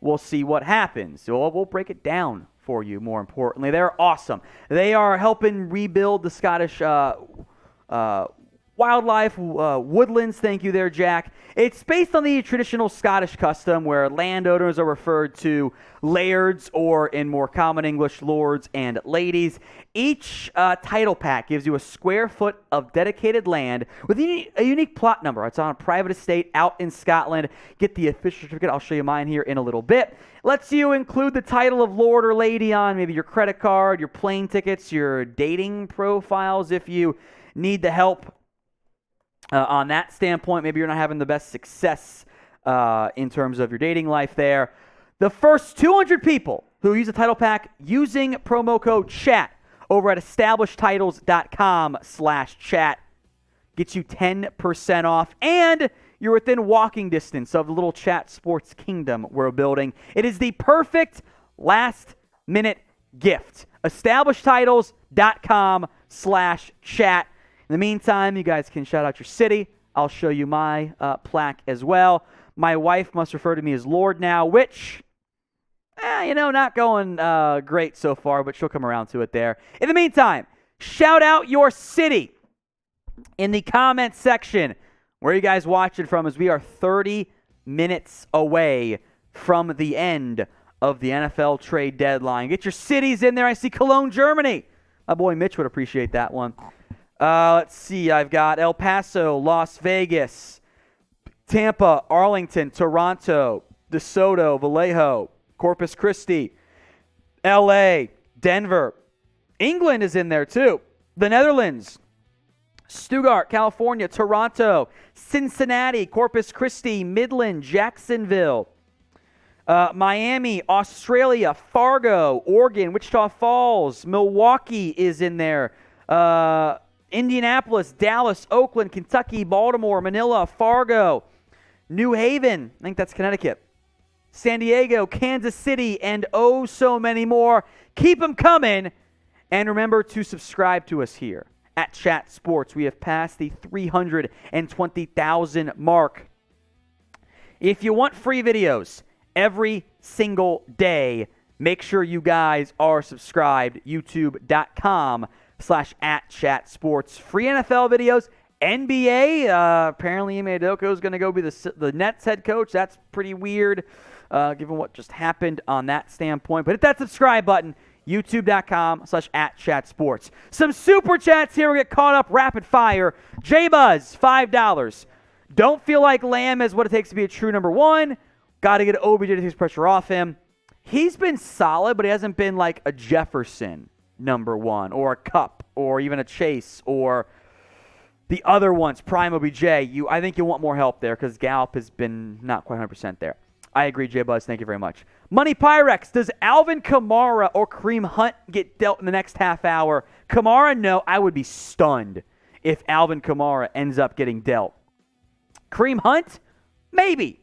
we'll see what happens. So we'll break it down for you, more importantly. They're awesome. They are helping rebuild the Scottish wildlife, woodlands. Thank you there, Jack. It's based on the traditional Scottish custom where landowners are referred to lairds, or in more common English, lords and ladies. Each title pack gives you a square foot of dedicated land with a unique plot number. It's on a private estate out in Scotland. Get the official certificate. I'll show you mine here in a little bit. Lets you include the title of lord or lady on maybe your credit card, your plane tickets, your dating profiles if you need the help. On that standpoint, maybe you're not having the best success in terms of your dating life there. The first 200 people who use the title pack using promo code CHAT over at establishedtitles.com/chat gets you 10% off, and you're within walking distance of the little chat sports kingdom we're building. It is the perfect last-minute gift. Establishedtitles.com In the meantime, you guys can shout out your city. I'll show you my plaque as well. My wife must refer to me as Lord now, which, not going great so far, but she'll come around to it there. In the meantime, shout out your city in the comments section. Where you guys watching from, as we are 30 minutes away from the end of the NFL trade deadline. Get your cities in there. I see Cologne, Germany. My boy Mitch would appreciate that one. Let's see. I've got El Paso, Las Vegas, Tampa, Arlington, Toronto, DeSoto, Vallejo, Corpus Christi, L.A., Denver. England is in there too. The Netherlands, Stuttgart, California, Toronto, Cincinnati, Corpus Christi, Midland, Jacksonville, Miami, Australia, Fargo, Oregon, Wichita Falls, Milwaukee is in there, Indianapolis, Dallas, Oakland, Kentucky, Baltimore, Manila, Fargo, New Haven, I think that's Connecticut, San Diego, Kansas City, and oh so many more. Keep them coming, and remember to subscribe to us here at Chat Sports. We have passed the 320,000 mark. If you want free videos every single day, make sure you guys are subscribed. YouTube.com/@ChatSports. Free NFL videos. NBA, apparently Ime Udoka is going to go be the Nets head coach. That's pretty weird, given what just happened on that standpoint. But hit that subscribe button. YouTube.com/@ChatSports. Some super chats here. We get caught up rapid fire. J-Buzz, $5. Don't feel like Lamb is what it takes to be a true number one. Got to get OBJ to take his pressure off him. He's been solid, but he hasn't been like a Jefferson number one or a Kupp or even a Chase or the other ones, Prime OBJ. I think you want more help there because Gallup has been not quite 100% there. I agree, J-Buzz. Thank you very much. Money Pyrex, does Alvin Kamara or Kareem Hunt get dealt in the next half hour? Kamara, no. I would be stunned if Alvin Kamara ends up getting dealt. Kareem Hunt, maybe.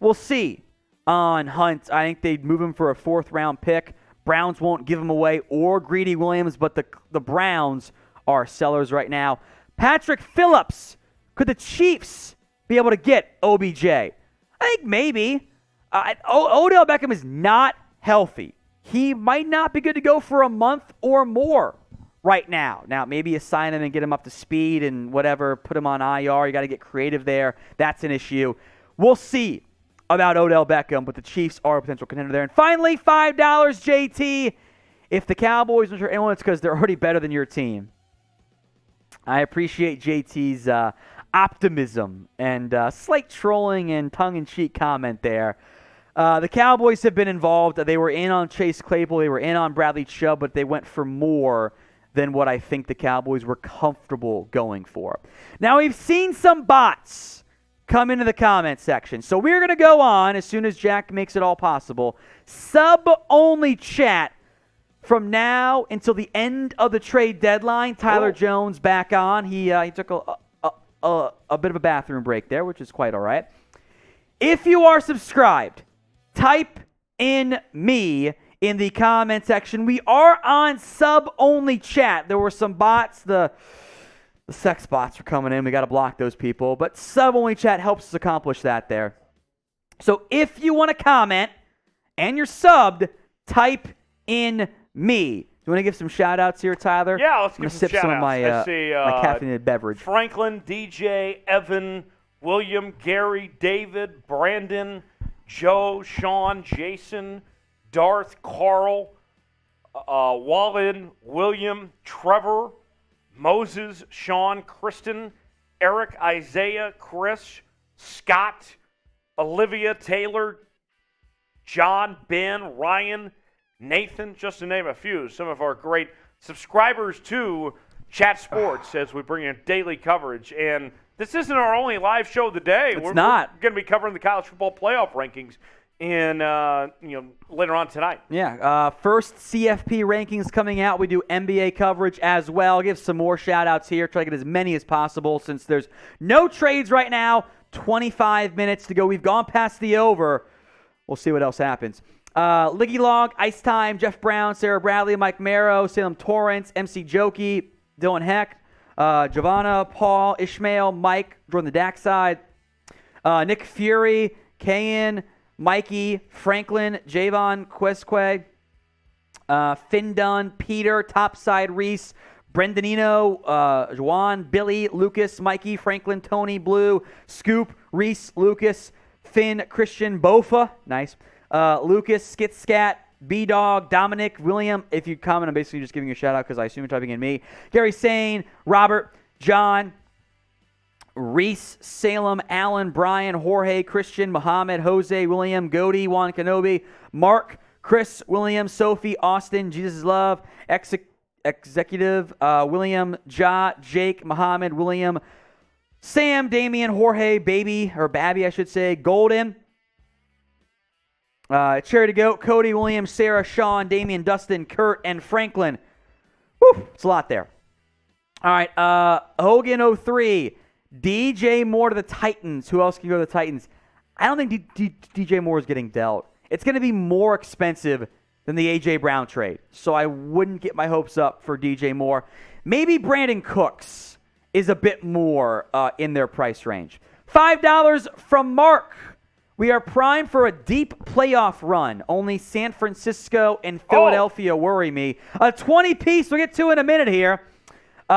We'll see on Hunt. I think they'd move him for a 4th-round pick. Browns won't give him away, or Greedy Williams, but the Browns are sellers right now. Patrick Phillips, could the Chiefs be able to get OBJ? I think maybe. Odell Beckham is not healthy. He might not be good to go for a month or more right now. Now, maybe you sign him and get him up to speed and whatever, put him on IR. You got to get creative there. That's an issue. We'll see about Odell Beckham, but the Chiefs are a potential contender there. And finally, $5, JT. If the Cowboys are anyone, it's because they're already better than your team. I appreciate JT's optimism and slight trolling and tongue-in-cheek comment there. The Cowboys have been involved. They were in on Chase Claypool. They were in on Bradley Chubb, but they went for more than what I think the Cowboys were comfortable going for. Now, we've seen some bots come into the comment section. So we're going to go on, as soon as Jack makes it all possible, sub-only chat from now until the end of the trade deadline. Tyler Jones back on. He took a bit of a bathroom break there, which is quite all right. If you are subscribed, type in me in the comment section. We are on sub-only chat. There were some bots. The sex bots were coming in. We got to block those people. But sub-only chat helps us accomplish that there. So if you want to comment and you're subbed, type in me. Do you want to give some shout-outs here, Tyler? Yeah, let's give some shout-outs. Some of my caffeinated beverage. Franklin, DJ, Evan, William, Gary, David, Brandon, Joe, Sean, Jason, Darth, Carl, Wallen, William, Trevor, Moses, Sean, Kristen, Eric, Isaiah, Chris, Scott, Olivia, Taylor, John, Ben, Ryan, Nathan, just to name a few. Some of our great subscribers to Chat Sports as we bring in daily coverage. And this isn't our only live show of the day. We're going to be covering the college football playoff rankings in later on tonight. Yeah, first CFP rankings coming out. We do NBA coverage as well. I'll give some more shout-outs here. Try to get as many as possible since there's no trades right now. 25 minutes to go. We've gone past the over. We'll see what else happens. Liggy Log, Ice Time, Jeff Brown, Sarah Bradley, Mike Marrow, Salem Torrance, MC Jokey, Dylan Heck, Giovanna, Paul, Ishmael, Mike, Jordan the Dak side, Nick Fury, Kayan, Mikey, Franklin, Javon, Questque, Finn Dunn, Peter, Topside, Reese, Brendanino, Juan, Billy, Lucas, Mikey, Franklin, Tony, Blue, Scoop, Reese, Lucas, Finn, Christian, Bofa, nice, Lucas, Skit Scat, B-Dog, Dominic, William. If you comment, I'm basically just giving you a shout-out because I assume you're typing in me. Gary Sane, Robert, John, Reese, Salem, Alan, Brian, Jorge, Christian, Muhammad, Jose, William, Goody, Juan Kenobi, Mark, Chris, William, Sophie, Austin, Jesus is Love, Executive, William, Ja, Jake, Muhammad, William, Sam, Damian, Jorge, Baby, or Babby, I should say, Golden, Charity Goat, Cody, William, Sarah, Sean, Damian, Dustin, Kurt, and Franklin. Whew, it's a lot there. All right, Hogan 03, DJ Moore to the Titans. Who else can go to the Titans? I don't think DJ Moore is getting dealt. It's going to be more expensive than the A.J. Brown trade, so I wouldn't get my hopes up for DJ Moore. Maybe Brandin Cooks is a bit more in their price range. $5 from Mark. We are primed for a deep playoff run. Only San Francisco and Philadelphia worry me. A 20-piece we'll get to in a minute here.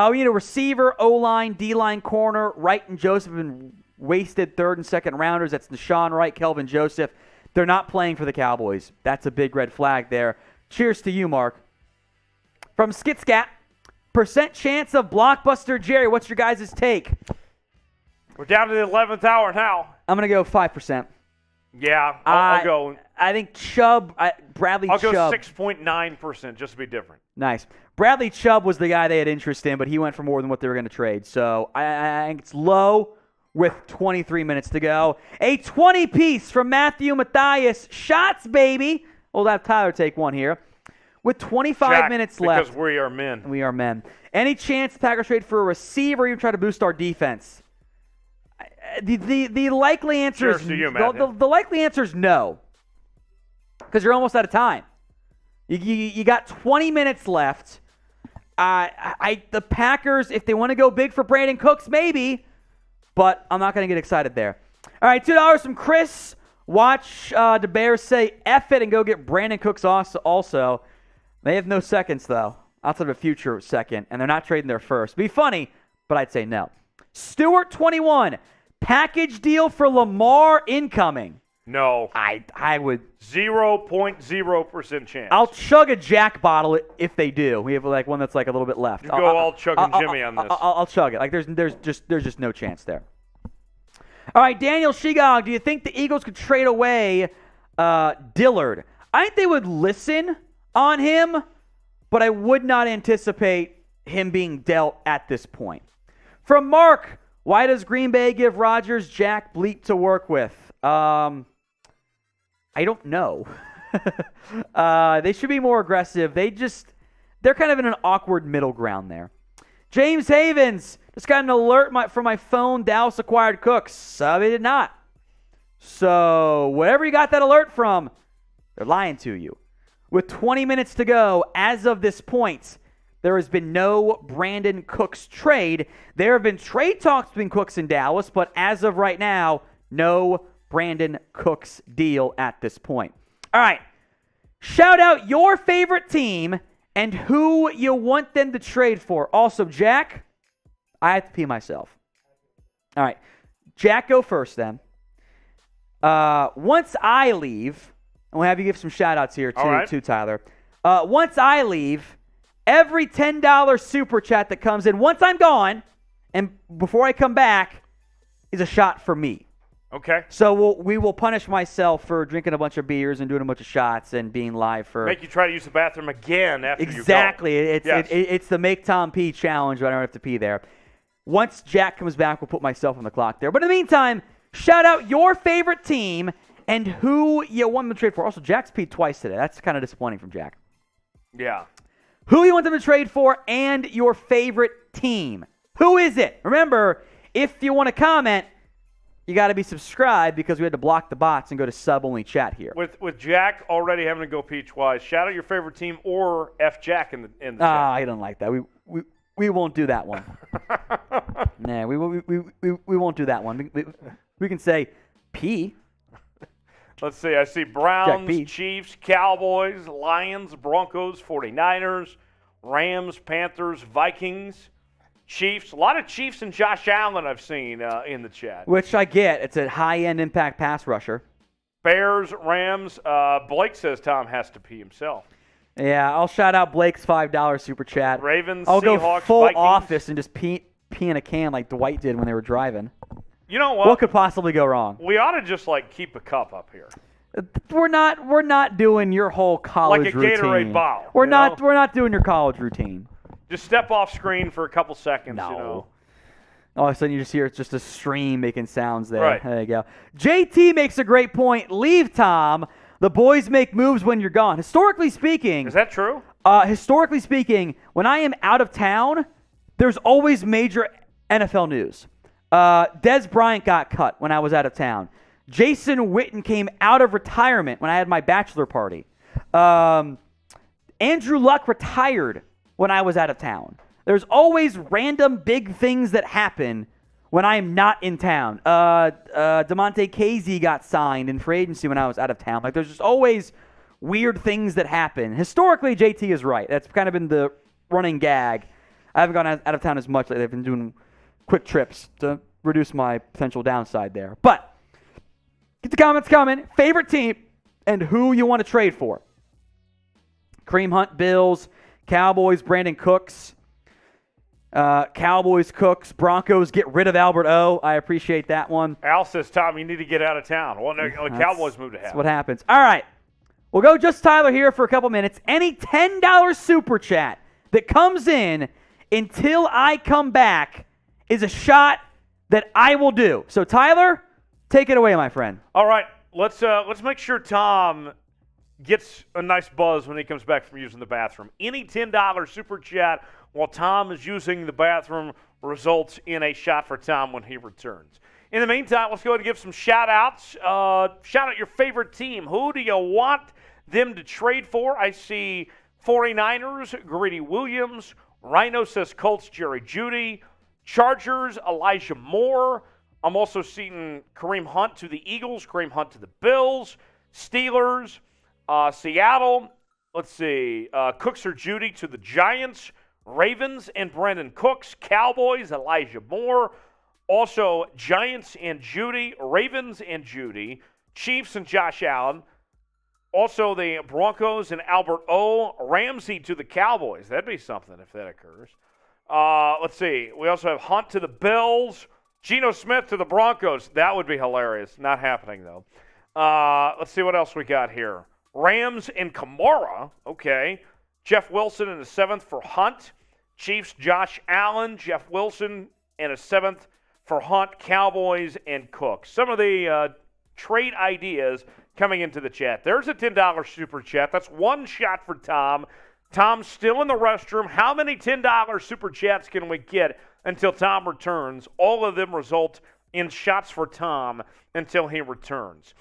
We need a receiver, O-line, D-line, corner. Wright and Joseph have been wasted third and second rounders. That's Deshaun Wright, Kelvin Joseph. They're not playing for the Cowboys. That's a big red flag there. Cheers to you, Mark. From Skitscat, percent chance of Blockbuster Jerry. What's your guys' take? We're down to the 11th hour now. I'm going to go 5%. Yeah, I'll go. I think Chubb, Bradley Chubb. I'll go 6.9% just to be different. Nice. Bradley Chubb was the guy they had interest in, but he went for more than what they were going to trade. So I think it's low with 23 minutes to go. A 20-piece from Matthew Matthias. Shots, baby. We'll have Tyler take one here. With 25 minutes left. Because we are men. We are men. Any chance the Packers trade for a receiver or even try to boost our defense? The likely answer is the likely answer is no, because you're almost out of time. You got 20 minutes left. The Packers, if they want to go big for Brandin Cooks, maybe, but I'm not going to get excited there. All right, $2 from Chris. Watch the Bears say F it and go get Brandin Cooks also. They have no seconds though, outside of a future second, and they're not trading their first. Be funny, but I'd say no. Stewart 21. Package deal for Lamar incoming. No. I would. 0.0% chance. I'll chug a Jack bottle if they do. We have like one that's like a little bit left. You go all chugging Jimmy on this. I'll chug it. Like there's just no chance there. All right, Daniel Shigog, do you think the Eagles could trade away Dillard? I think they would listen on him, but I would not anticipate him being dealt at this point. From Mark, why does Green Bay give Rodgers Jack Bleat to work with? I don't know. They should be more aggressive. They're kind of in an awkward middle ground there. James Havens, just got an alert from my phone. Dallas acquired Cooks. So they did not. So whatever you got that alert from, they're lying to you. With 20 minutes to go, as of this point, there has been no Brandin Cooks trade. There have been trade talks between Cooks and Dallas, but as of right now, no Brandin Cooks deal at this point. All right. Shout out your favorite team and who you want them to trade for. Also, Jack, I have to pee myself. All right. Jack, go first then. Once I leave, and we'll have you give some shout outs here to Tyler. Once I leave, every $10 super chat that comes in, once I'm gone, and before I come back, is a shot for me. Okay. So we will punish myself for drinking a bunch of beers and doing a bunch of shots and being live for. Make you try to use the bathroom again after exactly. you go. It's the make Tom pee challenge, but I don't have to pee there. Once Jack comes back, we'll put myself on the clock there. But in the meantime, shout out your favorite team and who you want them to trade for. Also, Jack's peed twice today. That's kind of disappointing from Jack. Yeah. Who you want them to trade for and your favorite team. Who is it? Remember, if you want to comment, you got to be subscribed because we had to block the bots and go to sub-only chat here. With Jack already having to go pee twice, shout out your favorite team or F Jack in the chat. I don't like that. we won't do that one. Nah, we won't do that one. We can say P. Let's see. I see Browns, P. Chiefs, Cowboys, Lions, Broncos, 49ers, Rams, Panthers, Vikings, Chiefs. A lot of Chiefs and Josh Allen I've seen in the chat. Which I get. It's a high-end impact pass rusher. Bears, Rams. Blake says Tom has to pee himself. Yeah, I'll shout out Blake's $5 super chat. Ravens, I'll Seahawks, go full Vikings. office and just pee in a can like Dwight did when they were driving. You know what? What could possibly go wrong? We ought to just keep a cup up here. We're not doing your whole college Like a routine. Gatorade bottle, We're you not know? we're not doing your college routine. Just step off screen for a couple seconds. No. You know. All of a sudden you just hear it's just a stream making sounds there. Right. There you go. JT makes a great point. Leave, Tom. The boys make moves when you're gone. Historically speaking, Is that true? Historically speaking, when I am out of town, there's always major NFL news. Dez Bryant got cut when I was out of town. Jason Witten came out of retirement when I had my bachelor party. Andrew Luck retired when I was out of town. There's always random big things that happen when I am not in town. DeMonte Casey got signed in free agency when I was out of town. Like, there's just always weird things that happen. Historically, JT is right. That's kind of been the running gag. I haven't gone out of town as much lately. I've been doing quick trips to reduce my potential downside there. But get the comments coming. Favorite team and who you want to trade for. Kareem Hunt, Bills. Cowboys, Brandin Cooks. Cowboys, Cooks. Broncos, get rid of Albert O. I appreciate that one. Al says, Tom, you need to get out of town. Well, no, the Cowboys moved to hell. That's what happens. All right. We'll go just Tyler here for a couple minutes. Any $10 super chat that comes in until I come back is a shot that I will do. So, Tyler, take it away, my friend. All right, let's make sure Tom gets a nice buzz when he comes back from using the bathroom. Any $10 super chat while Tom is using the bathroom results in a shot for Tom when he returns. In the meantime, let's go ahead and give some shout-outs. Shout out your favorite team. Who do you want them to trade for? I see 49ers, Greedy Williams. Rhino says Colts, Jerry Jeudy. Chargers, Elijah Moore. I'm also seeing Kareem Hunt to the Eagles, Kareem Hunt to the Bills. Steelers, Seattle. Let's see. Cooks or Jeudy to the Giants. Ravens and Brandin Cooks. Cowboys, Elijah Moore. Also, Giants and Jeudy. Ravens and Jeudy. Chiefs and Josh Allen. Also, the Broncos and Albert O. Ramsey to the Cowboys. That'd be something if that occurs. Let's see. We also have Hunt to the Bills. Geno Smith to the Broncos. That would be hilarious. Not happening, though. Let's see what else we got here. Rams and Kamara. Okay. Jeff Wilson in the 7th for Hunt. Chiefs, Josh Allen. Jeff Wilson and a 7th for Hunt, Cowboys, and Cooks. Some of the trade ideas coming into the chat. There's a $10 super chat. That's one shot for Tom. Tom's still in the restroom. How many $10 super chats can we get until Tom returns? All of them result in shots for Tom until he returns.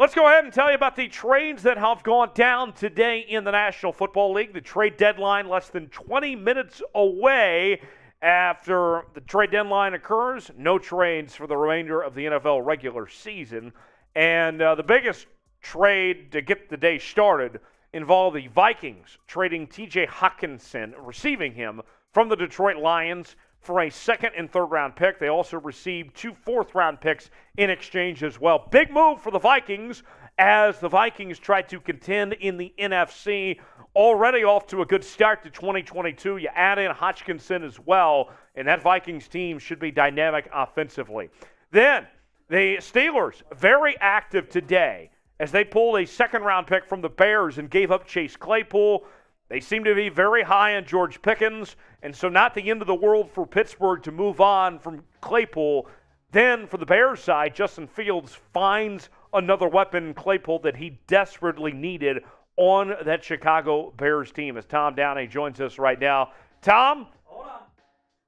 Let's go ahead and tell you about the trades that have gone down today in the National Football League. The trade deadline less than 20 minutes away. After the trade deadline occurs, no trades for the remainder of the NFL regular season. And the biggest trade to get the day started involved the Vikings trading T.J. Hockenson, receiving him from the Detroit Lions for a 2nd and 3rd round pick. They also received 2 4th round picks in exchange as well. Big move for the Vikings as the Vikings try to contend in the NFC. Already off to a good start to 2022. You add in Hockenson as well, and that Vikings team should be dynamic offensively. Then the Steelers, very active today as they pulled a 2nd round pick from the Bears and gave up Chase Claypool. They seem to be very high on George Pickens, and so not the end of the world for Pittsburgh to move on from Claypool. Then for the Bears side, Justin Fields finds another weapon in Claypool that he desperately needed on that Chicago Bears team as Tom Downey joins us right now. Tom, hold on.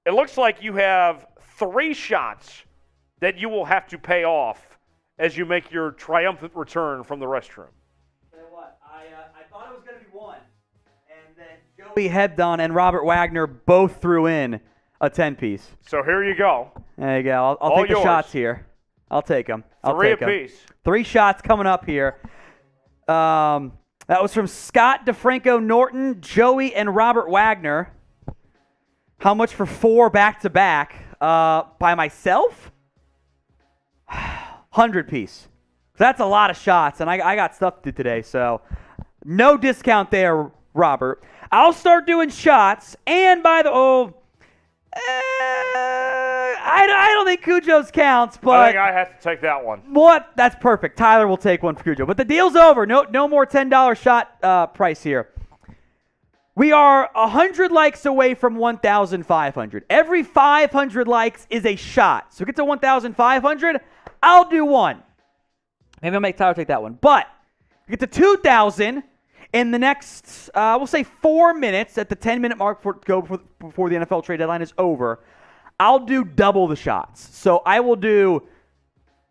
It looks like you have 3 shots that you will have to pay off as you make your triumphant return from the restroom. Tell you what, I thought it was going to be 1, and then Bobby Hebdon and Robert Wagner both threw in a 10-piece. So here you go. There you go. I'll All take the yours. shots here. I'll take them. Three apiece. 3 shots coming up here. That was from Scott DeFranco Norton, Joey, and Robert Wagner. How much for 4 back-to-back? By myself? 100-piece. That's a lot of shots, and I got stuff to do today, so no discount there, Robert. I'll start doing shots, and by the I don't think Cujo's counts, but I think I have to take that one. what? That's perfect. Tyler will take one for Cujo, but the deal's over. No more $10 shot price here. We are 100 likes away from 1,500. Every 500 likes is a shot. So get to 1,500, I'll do one. Maybe I'll make Tyler take that one. But get to 2,000 in the next, we'll say 4 minutes at the 10-minute mark before the NFL trade deadline is over. I'll do double the shots. So I will do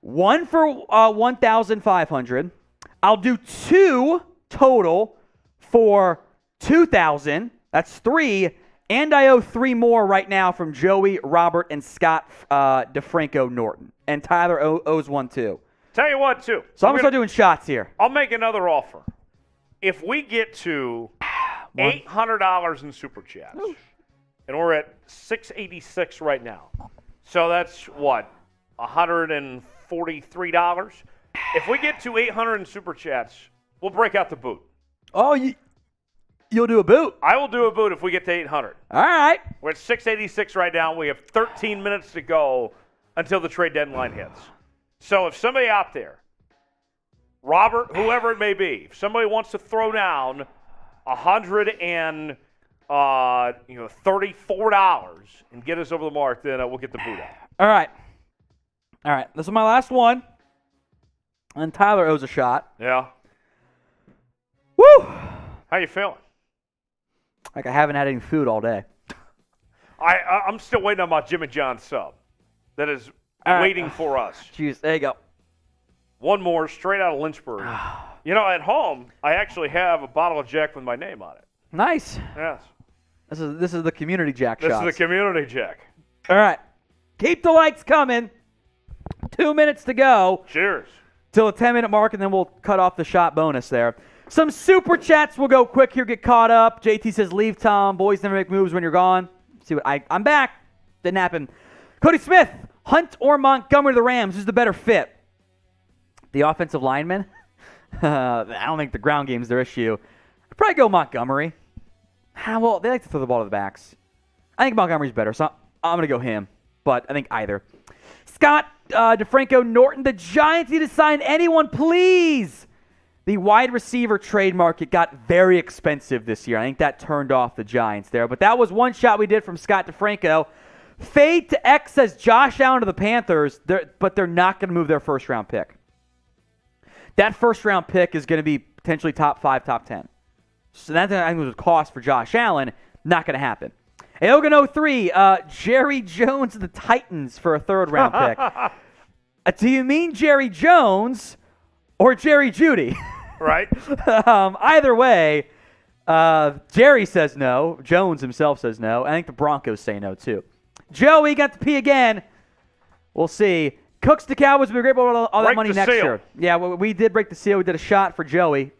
one for 1,500. I'll do 2 total for 2,000. That's 3. And I owe 3 more right now from Joey, Robert, and Scott DeFranco Norton. And Tyler owes one too. Tell you what, too. So I'm going to start doing shots here. I'll make another offer. If we get to $800 in Super Chats, and we're at $686 right now, so that's what, $143? If we get to 800 in Super Chats, we'll break out the boot. Oh, you'll do a boot. I will do a boot if we get to 800. All right. We're at 686 right now. We have 13 minutes to go until the trade deadline hits. So if somebody out there, Robert, whoever it may be, if somebody wants to throw down $134 and get us over the mark, then we'll get the boot out. All right. This is my last one. And Tyler owes a shot. Yeah. Woo! How you feeling? Like I haven't had any food all day. I'm still waiting on my Jimmy John sub. That is waiting for us. Jeez, there you go. One more straight out of Lynchburg. At home, I actually have a bottle of Jack with my name on it. Nice. Yes. This is the community Jack This shots. is the community Jack. All right. Keep the likes coming. 2 minutes to go. Cheers. Till the 10-minute mark, and then we'll cut off the shot bonus there. Some super chats will go quick here, get caught up. JT says, leave Tom. Boys never make moves when you're gone. See what I'm back. Didn't happen. Cody Smith, Hunt or Montgomery to the Rams. Who's the better fit? The offensive lineman? I don't think the ground game's their issue. I'd probably go Montgomery. Well, they like to throw the ball to the backs. I think Montgomery's better, so I'm going to go him. But I think either. Scott DeFranco Norton, the Giants need to sign anyone, please. The wide receiver trade market got very expensive this year. I think that turned off the Giants there. But that was one shot we did from Scott DeFranco. Fade to X says Josh Allen to the Panthers, but they're not going to move their first-round pick. That first-round pick is going to be potentially top 5, top 10. So that I think was a cost for Josh Allen. Not going to happen. Aogan 03, Jerry Jones of the Titans for a third-round pick. Do you mean Jerry Jones or Jerry Jeudy? Right. Either way, Jerry says no. Jones himself says no. I think the Broncos say no, too. Joey got to pee again. We'll see. Cooks to Cowboys will be great about all that money next year. Yeah, we did break the seal. We did a shot for Joey.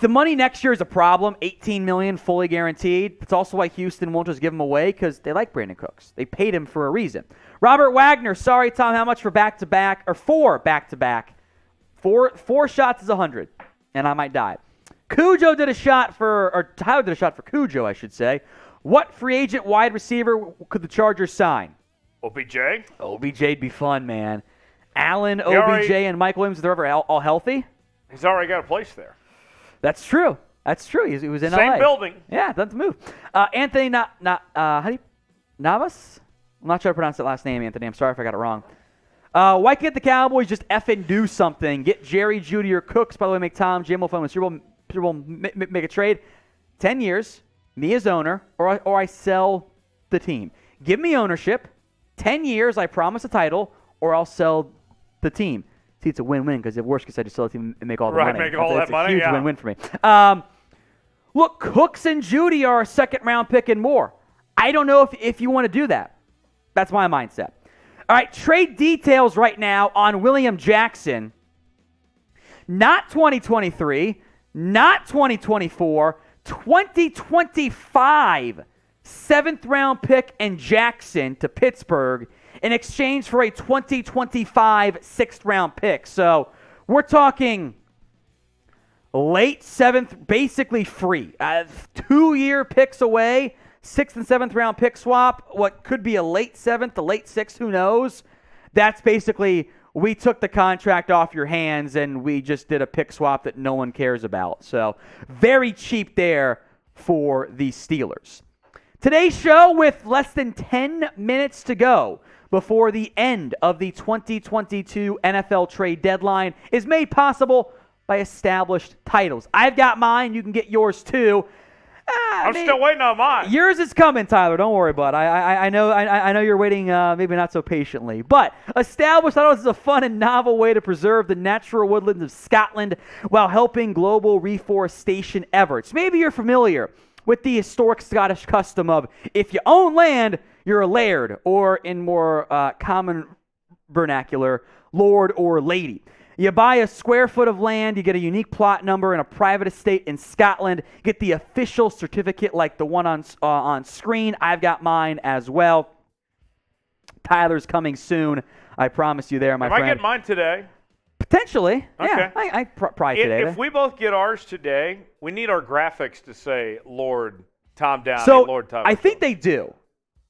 The money next year is a problem. $18 million fully guaranteed. That's also why Houston won't just give him away because they like Brandin Cooks. They paid him for a reason. Robert Wagner, sorry, Tom, how much for back-to-back? Or 4 back-to-back. 4 shots is 100, and I might die. Cujo did a shot for, or Tyler did a shot for Cujo, I should say. What free agent wide receiver could the Chargers sign? OBJ? OBJ'd be fun, man. Allen, OBJ, and Mike Williams, if they're ever all healthy? He's already got a place there. That's true. He was in LA. Same building. Yeah, that's the move. Anthony Navas? I'm not sure how to pronounce that last name, Anthony. I'm sorry if I got it wrong. Why can't the Cowboys just effing do something? Get Jerry, Jeudy, or Cooks. By the way, make Tom, Jim will fun with Super Bowl, make a trade. 10 years, me as owner, or I sell the team. Give me ownership. 10 years, I promise a title, or I'll sell the team. See, it's a win-win because if worst case I just sell the team and make all the money. Right, make all that money, It's a huge yeah. win-win for me. Look, Cooks and Judy are a second-round pick and more. I don't know if you want to do that. That's my mindset. All right, trade details right now on William Jackson. Not 2023, not 2024, 2025 7th-round pick and Jackson to Pittsburgh in exchange for a 2025 6th-round pick. So we're talking late 7th, basically free. 2-year picks away, 6th and 7th round pick swap. What could be a late 7th, a late 6th, who knows? That's basically, we took the contract off your hands and we just did a pick swap that no one cares about. So very cheap there for the Steelers. Today's show, with less than 10 minutes to go before the end of the 2022 NFL trade deadline, is made possible by Established Titles. I've got mine. You can get yours too. I'm still waiting on mine. Yours is coming, Tyler. Don't worry, bud. I know you're waiting, maybe not so patiently. But Established Titles is a fun and novel way to preserve the natural woodlands of Scotland while helping global reforestation efforts. Maybe you're familiar with the historic Scottish custom of, if you own land, you're a laird, or in more common vernacular, lord or lady. You buy a square foot of land, you get a unique plot number in a private estate in Scotland, get the official certificate like the one on screen. I've got mine as well. Tyler's coming soon. I promise you there, my friend. Am I getting mine today? Potentially. Okay. Yeah, I probably today. If we both get ours today, we need our graphics to say Lord Tom Downey, So Lord Tom. I think they do.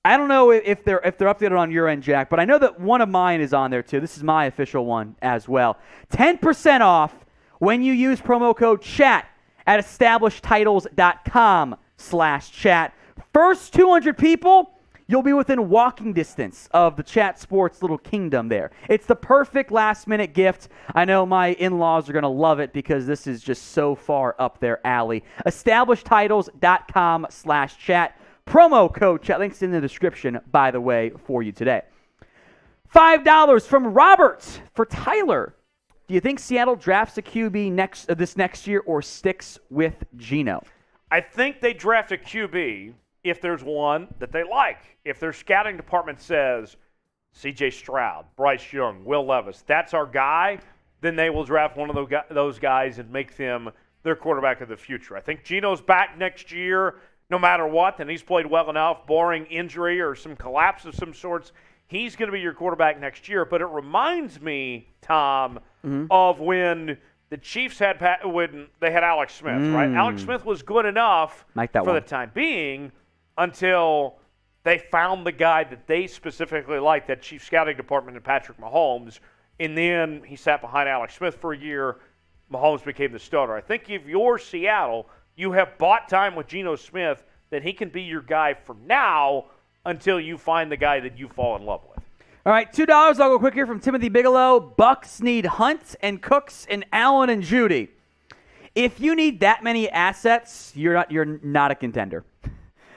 I don't know if they're updated on your end, Jack, but I know that one of mine is on there too. This is my official one as well. 10% off when you use promo code CHAT at establishedtitles.com/chat. First 200 people, you'll be within walking distance of the Chat Sports little kingdom there. It's the perfect last-minute gift. I know my in-laws are going to love it because this is just so far up their alley. Establishedtitles.com/chat. Promo code chat. Links in the description, by the way, for you today. $5 from Robert for Tyler. Do you think Seattle drafts a QB this next year or sticks with Geno? I think they draft a QB if there's one that they like. If their scouting department says C.J. Stroud, Bryce Young, Will Levis, that's our guy, then they will draft one of those guys and make them their quarterback of the future. I think Geno's back next year no matter what, and he's played well enough, barring injury or some collapse of some sorts. He's going to be your quarterback next year. But it reminds me, Tom, of when the Chiefs when they had Alex Smith, right? Alex Smith was good enough the time being until they found the guy that they specifically liked, that Chief scouting department, and Patrick Mahomes. And then he sat behind Alex Smith for a year. Mahomes became the starter. I think if you're Seattle, you have bought time with Geno Smith that he can be your guy for now until you find the guy that you fall in love with. All right, $2. I'll go quick here from Timothy Bigelow. Bucks need Hunt and Cooks and Allen and Judy. If you need that many assets, you're not a contender.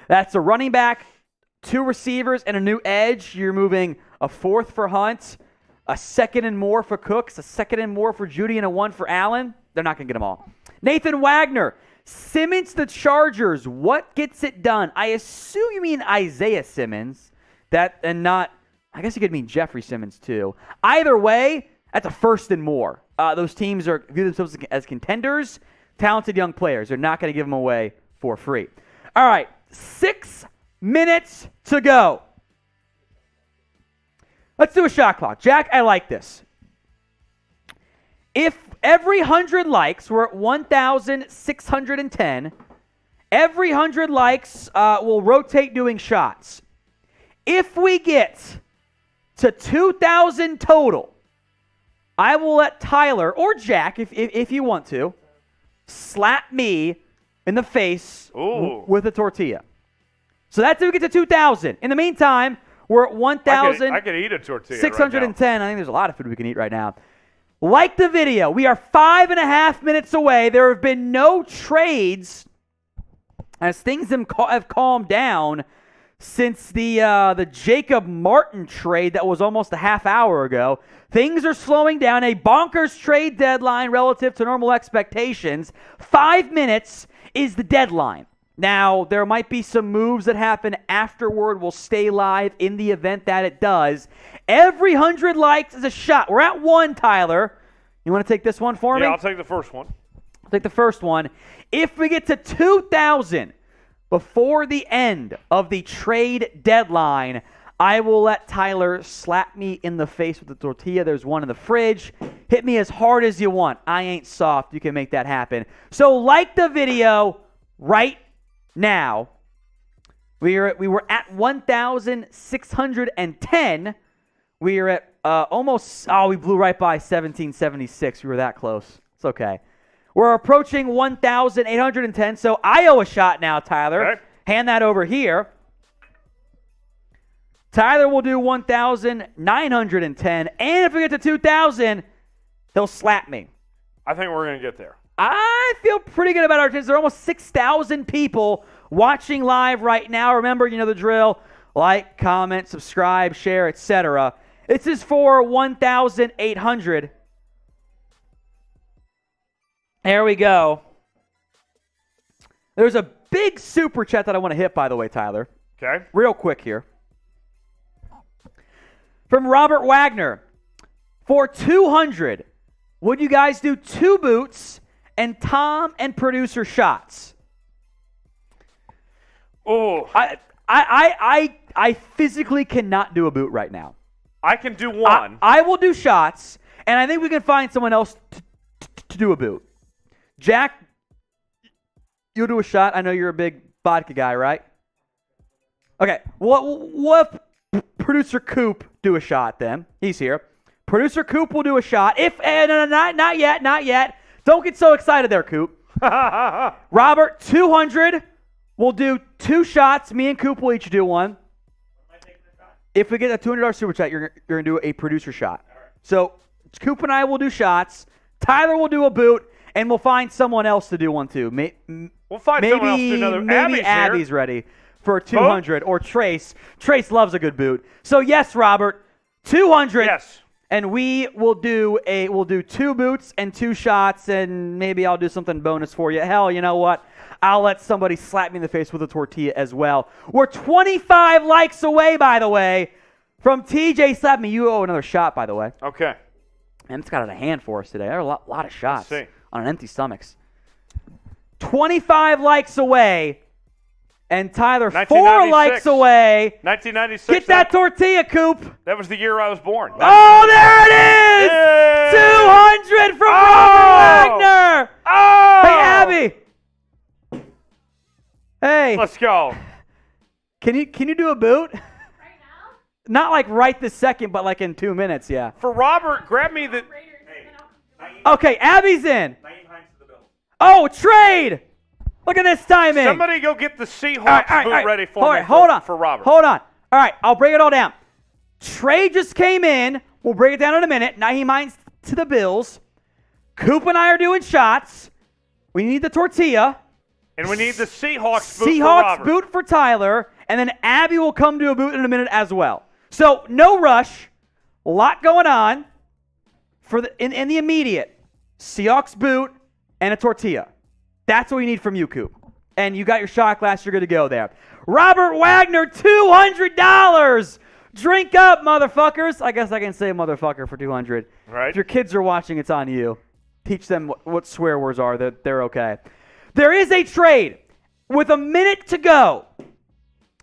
That's a running back, 2 receivers, and a new edge. You're moving a 4th for Hunt, a 2nd and more for Cooks, a 2nd and more for Judy, and a 1 for Allen. They're not going to get them all. Nathan Wagner. Simmons the Chargers. What gets it done? I assume you mean Isaiah Simmons. I guess you could mean Jeffrey Simmons too. Either way, that's a 1st and more. Those teams view themselves as contenders, talented young players. They're not going to give them away for free. All right, 6 minutes to go. Let's do a shot clock. Jack, I like this. If every 100 likes, we're at 1,610. Every 100 likes, we'll rotate doing shots. If we get to 2,000 total, I will let Tyler or Jack, if you want to, slap me in the face with a tortilla. So that's if we get to 2,000. In the meantime, we're at 1,000. I could eat a tortilla 610. right now. I think there's a lot of food we can eat right now. Like the video. We are 5.5 minutes away. There have been no trades as things have calmed down since the Jacob Martin trade that was almost a half hour ago. Things are slowing down. A bonkers trade deadline relative to normal expectations. 5 minutes is the deadline. Now, there might be some moves that happen afterward. We'll stay live in the event that it does. Every 100 likes is a shot. We're at 1, Tyler. You want to take this one for me? Yeah, I'll take the first one. I'll take the first one. If we get to 2,000 before the end of the trade deadline, I will let Tyler slap me in the face with the tortilla. There's one in the fridge. Hit me as hard as you want. I ain't soft. You can make that happen. So like the video right now. We were at 1,610. We are at almost, we blew right by 1,776. We were that close. It's okay. We're approaching 1,810, so I owe a shot now, Tyler. Okay. Hand that over here. Tyler will do 1,910, and if we get to 2,000, he'll slap me. I think we're going to get there. I feel pretty good about our chances. There are almost 6,000 people watching live right now. Remember, you know the drill. Like, comment, subscribe, share, etc. This is for 1,800. There we go. There's a big super chat that I want to hit, by the way, Tyler. Okay. Real quick here. From Robert Wagner. For 200, would you guys do 2 boots and Tom and producer shots? Oh, I physically cannot do a boot right now. I can do one. I will do shots, and I think we can find someone else to do a boot. Jack, you'll do a shot. I know you're a big vodka guy, right? Okay. What if producer Coop do a shot then? He's here. Producer Coop will do a shot. No, not yet. Don't get so excited there, Coop. Robert, 200. We'll do 2 shots. Me and Coop will each do one. If we get a $200 super chat, you're going to do a producer shot. Right. So Coop and I will do shots. Tyler will do a boot, and we'll find someone else to do one too. We'll find someone else to do another. Maybe Abby's ready for 200, or Trace. Trace loves a good boot. So yes, Robert, 200. Yes. And we will do 2 boots and 2 shots, and maybe I'll do something bonus for you. Hell, you know what? I'll let somebody slap me in the face with a tortilla as well. We're 25 likes away, by the way, from TJ Slap Me. You owe another shot, by the way. Okay. And it's got it a hand for us today. There are a lot of shots on an empty stomachs. 25 likes away. And Tyler, 4 likes away. 1996. Get that tortilla, Coop. That was the year I was born. Oh, there it is! Yay! 200 from Robert Wagner. Oh! Hey, Abby. Hey. Let's go. Can you do a boot? Right now? Not like right this second, but like in 2 minutes, yeah. For Robert, grab me the... Okay, Abby's in. Oh, trade! Look at this timing. Somebody go get the Seahawks boot ready for me. Hold on. For Robert. Hold on. All right, I'll break it all down. Trade just came in. We'll break it down in a minute. Nyheim Hines to the Bills. Coop and I are doing shots. We need the tortilla. And we need the Seahawks boot Seahawks for Robert. boot for Tyler. And then Abby will come to a boot in a minute as well. So no rush. A lot going on for in the immediate. Seahawks boot and a tortilla. That's what we need from you, Coop. And you got your shot glass. You're good to go there. Robert Wagner, $200. Drink up, motherfuckers. I guess I can say motherfucker for 200. Right. If your kids are watching, it's on you. Teach them what swear words are. That they're okay. There is a trade. With a minute to go,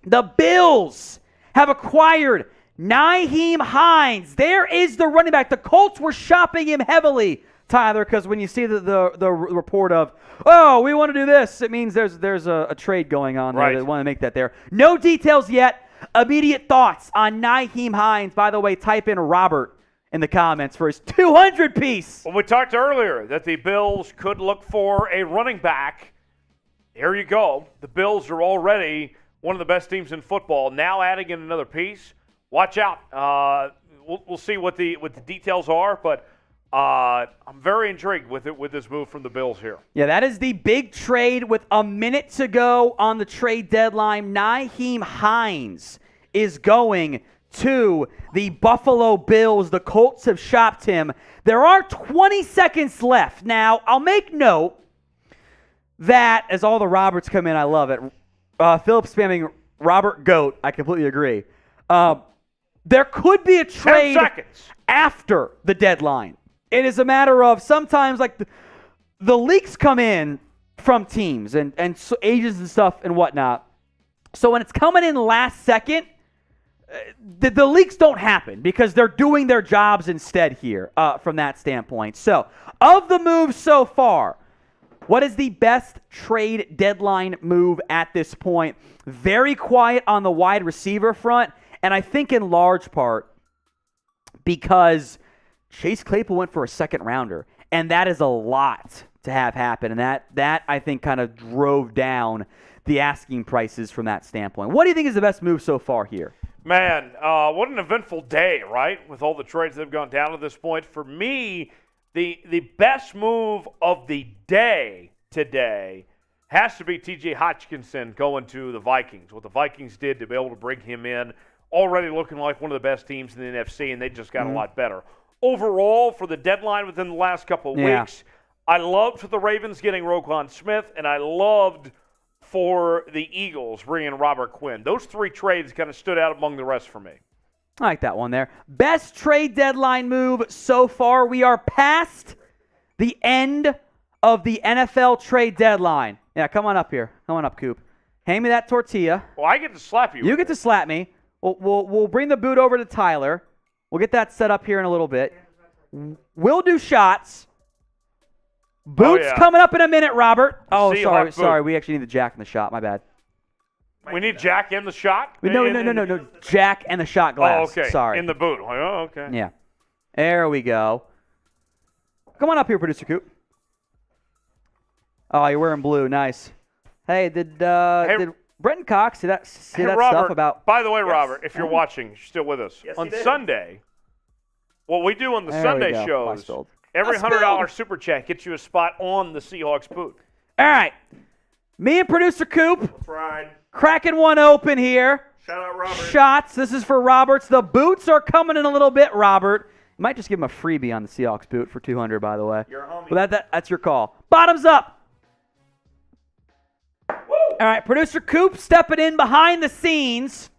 the Bills have acquired Nyheim Hines. There is the running back. The Colts were shopping him heavily, Tyler, because when you see the report of, oh, we want to do this, it means there's a trade going on there. Right. They want to make that there. No details yet. Immediate thoughts on Nyheim Hines. By the way, type in Robert in the comments for his 200 piece. Well, we talked earlier that the Bills could look for a running back. There you go. The Bills are already one of the best teams in football. Now adding in another piece. Watch out. We'll see what the details are, but I'm very intrigued with this move from the Bills here. Yeah, that is the big trade with a minute to go on the trade deadline. Nyheim Hines is going to the Buffalo Bills. The Colts have shopped him. There are 20 seconds left. Now, I'll make note that as all the Roberts come in, I love it. Philip spamming Robert Goat. I completely agree. There could be a trade 10 seconds after the deadline. It is a matter of sometimes like the leaks come in from teams and so agents and stuff and whatnot. So when it's coming in last second, the leaks don't happen because they're doing their jobs instead here from that standpoint. So of the moves so far, what is the best trade deadline move at this point? Very quiet on the wide receiver front, and I think in large part because Chase Claypool went for a second rounder, and that is a lot to have happen, and that I think kind of drove down the asking prices from that standpoint. What do you think is the best move so far here? Man, what an eventful day, right? With all the trades that have gone down to this point. For me, the best move of the day today has to be T.J. Hockenson going to the Vikings. What the Vikings did to be able to bring him in, already looking like one of the best teams in the NFC, and they just got a lot better. Overall, for the deadline within the last couple of weeks, I loved for the Ravens getting Roquan Smith, and I loved for the Eagles bringing Robert Quinn. Those three trades kind of stood out among the rest for me. I like that one there. Best trade deadline move so far. We are past the end of the NFL trade deadline. Yeah, come on up here. Come on up, Coop. Hand me that tortilla. Well, I get to slap you. You get to slap me. We'll bring the boot over to Tyler. We'll get that set up here in a little bit. We'll do shots. Boots coming up in a minute, Robert. Oh, sorry. We actually need the Jack in the shot. My bad. We need Jack in the shot? No. Jack and the shot glass. Oh, okay. Sorry. In the boot. Oh, okay. Yeah. There we go. Come on up here, Producer Coop. Oh, you're wearing blue. Nice. Hey, did Brandin Cooks see that Robert, stuff about? By the way, Robert, if you're watching, you're still with us. Yes, on Sunday, what we do on the Sunday shows, every $100 super chat gets you a spot on the Seahawks boot. All right. Me and Producer Coop. That's right. Cracking one open here. Shout out, Robert. Shots. This is for Roberts. The boots are coming in a little bit, Robert. You might just give him a freebie on the Seahawks boot for $200, by the way. You're a homie. But that's your call. Bottoms up. Woo! All right, Producer Coop stepping in behind the scenes.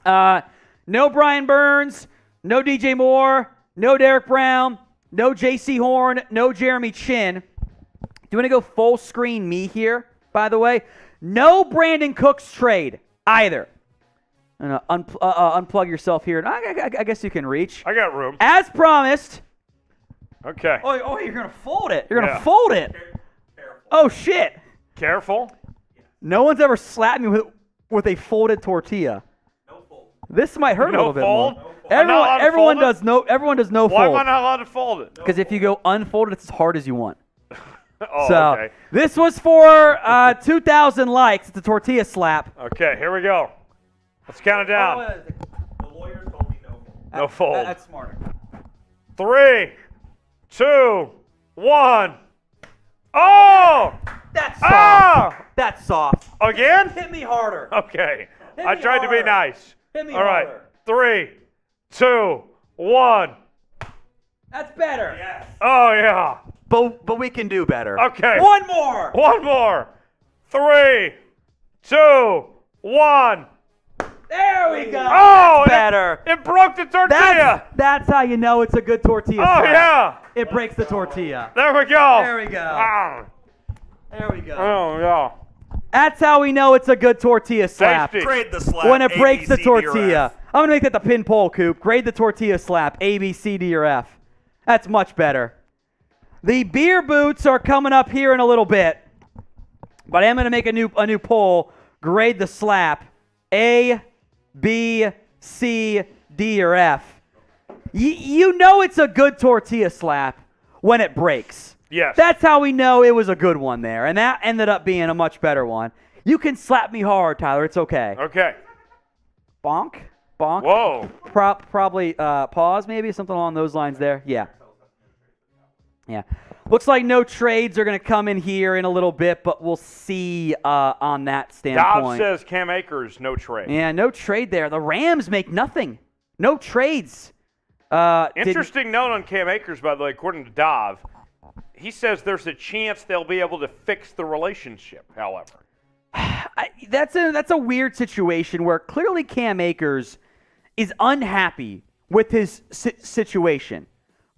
No Brian Burns, no DJ Moore, no Derek Brown, no J.C. Horn, no Jeremy Chin. Do you want to go full screen me here, by the way? No Brandin Cooks trade either. Unplug yourself here. I guess you can reach. I got room. As promised. Okay. Oh, you're going to fold it. You're going to fold it. Oh, shit. Careful. No one's ever slapped me with a folded tortilla. No fold. This might hurt a little bit more. No fold. Everyone does no fold. Why am I not allowed to fold it? Because if you go unfolded, it's as hard as you want. Okay. This was for 2,000 likes. It's a tortilla slap. Okay, here we go. Let's count it down. The lawyers told me no fold. No fold. That's smarter. 3, 2, 1. Oh! That's soft. That's soft. Again? Hit me harder. Okay. Hit I me tried to be harder. nice. Hit me All right. harder. 3, 2, 1. That's better. Yes. Oh, yeah. But we can do better. Okay. One more. One more. 3, 2, 1. There we go. Oh, that's better. It broke the tortilla. That's how you know it's a good tortilla. Oh, slap. yeah. It breaks the tortilla. There we go. There we go. Ah. There we go. Oh, yeah. That's how we know it's a good tortilla slap. Tasty. Grade the slap. When it breaks A, the B, C, D, or tortilla. F. I'm going to make that the pin poll, Coop. Grade the tortilla slap. A, B, C, D, or F. That's much better. The beer boots are coming up here in a little bit. But I am going to make a new poll. Grade the slap. A, B, C, D, or F. You know it's a good tortilla slap when it breaks. Yes. That's how we know it was a good one there. And that ended up being a much better one. You can slap me hard, Tyler. It's okay. Okay. Bonk. Bonk. Whoa. Probably pause, maybe. Something along those lines there. Yeah. Yeah. Looks like no trades are going to come in here in a little bit, but we'll see on that standpoint. Dobbs says Cam Akers, no trade. Yeah, no trade there. The Rams make nothing. No trades. Interesting note on Cam Akers, by the way, according to Dov. He says there's a chance they'll be able to fix the relationship, however. That's a weird situation where clearly Cam Akers is unhappy with his situation.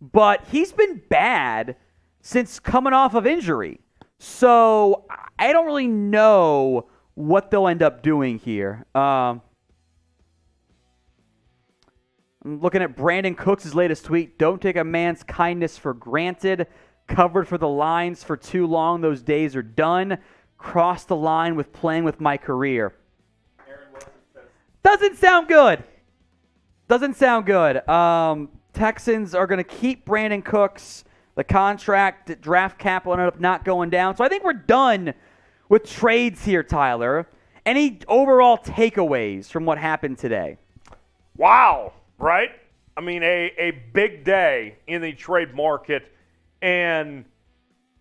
But he's been bad since coming off of injury. So I don't really know what they'll end up doing here. I'm looking at Brandin Cooks' latest tweet. Don't take a man's kindness for granted. Covered for the lines for too long. Those days are done. Crossed the line with playing with my career. Doesn't sound good. Doesn't sound good. Texans are going to keep Brandin Cooks. The contract, draft cap will end up not going down. So I think we're done with trades here, Tyler. Any overall takeaways from what happened today? Wow, right? I mean, a big day in the trade market. And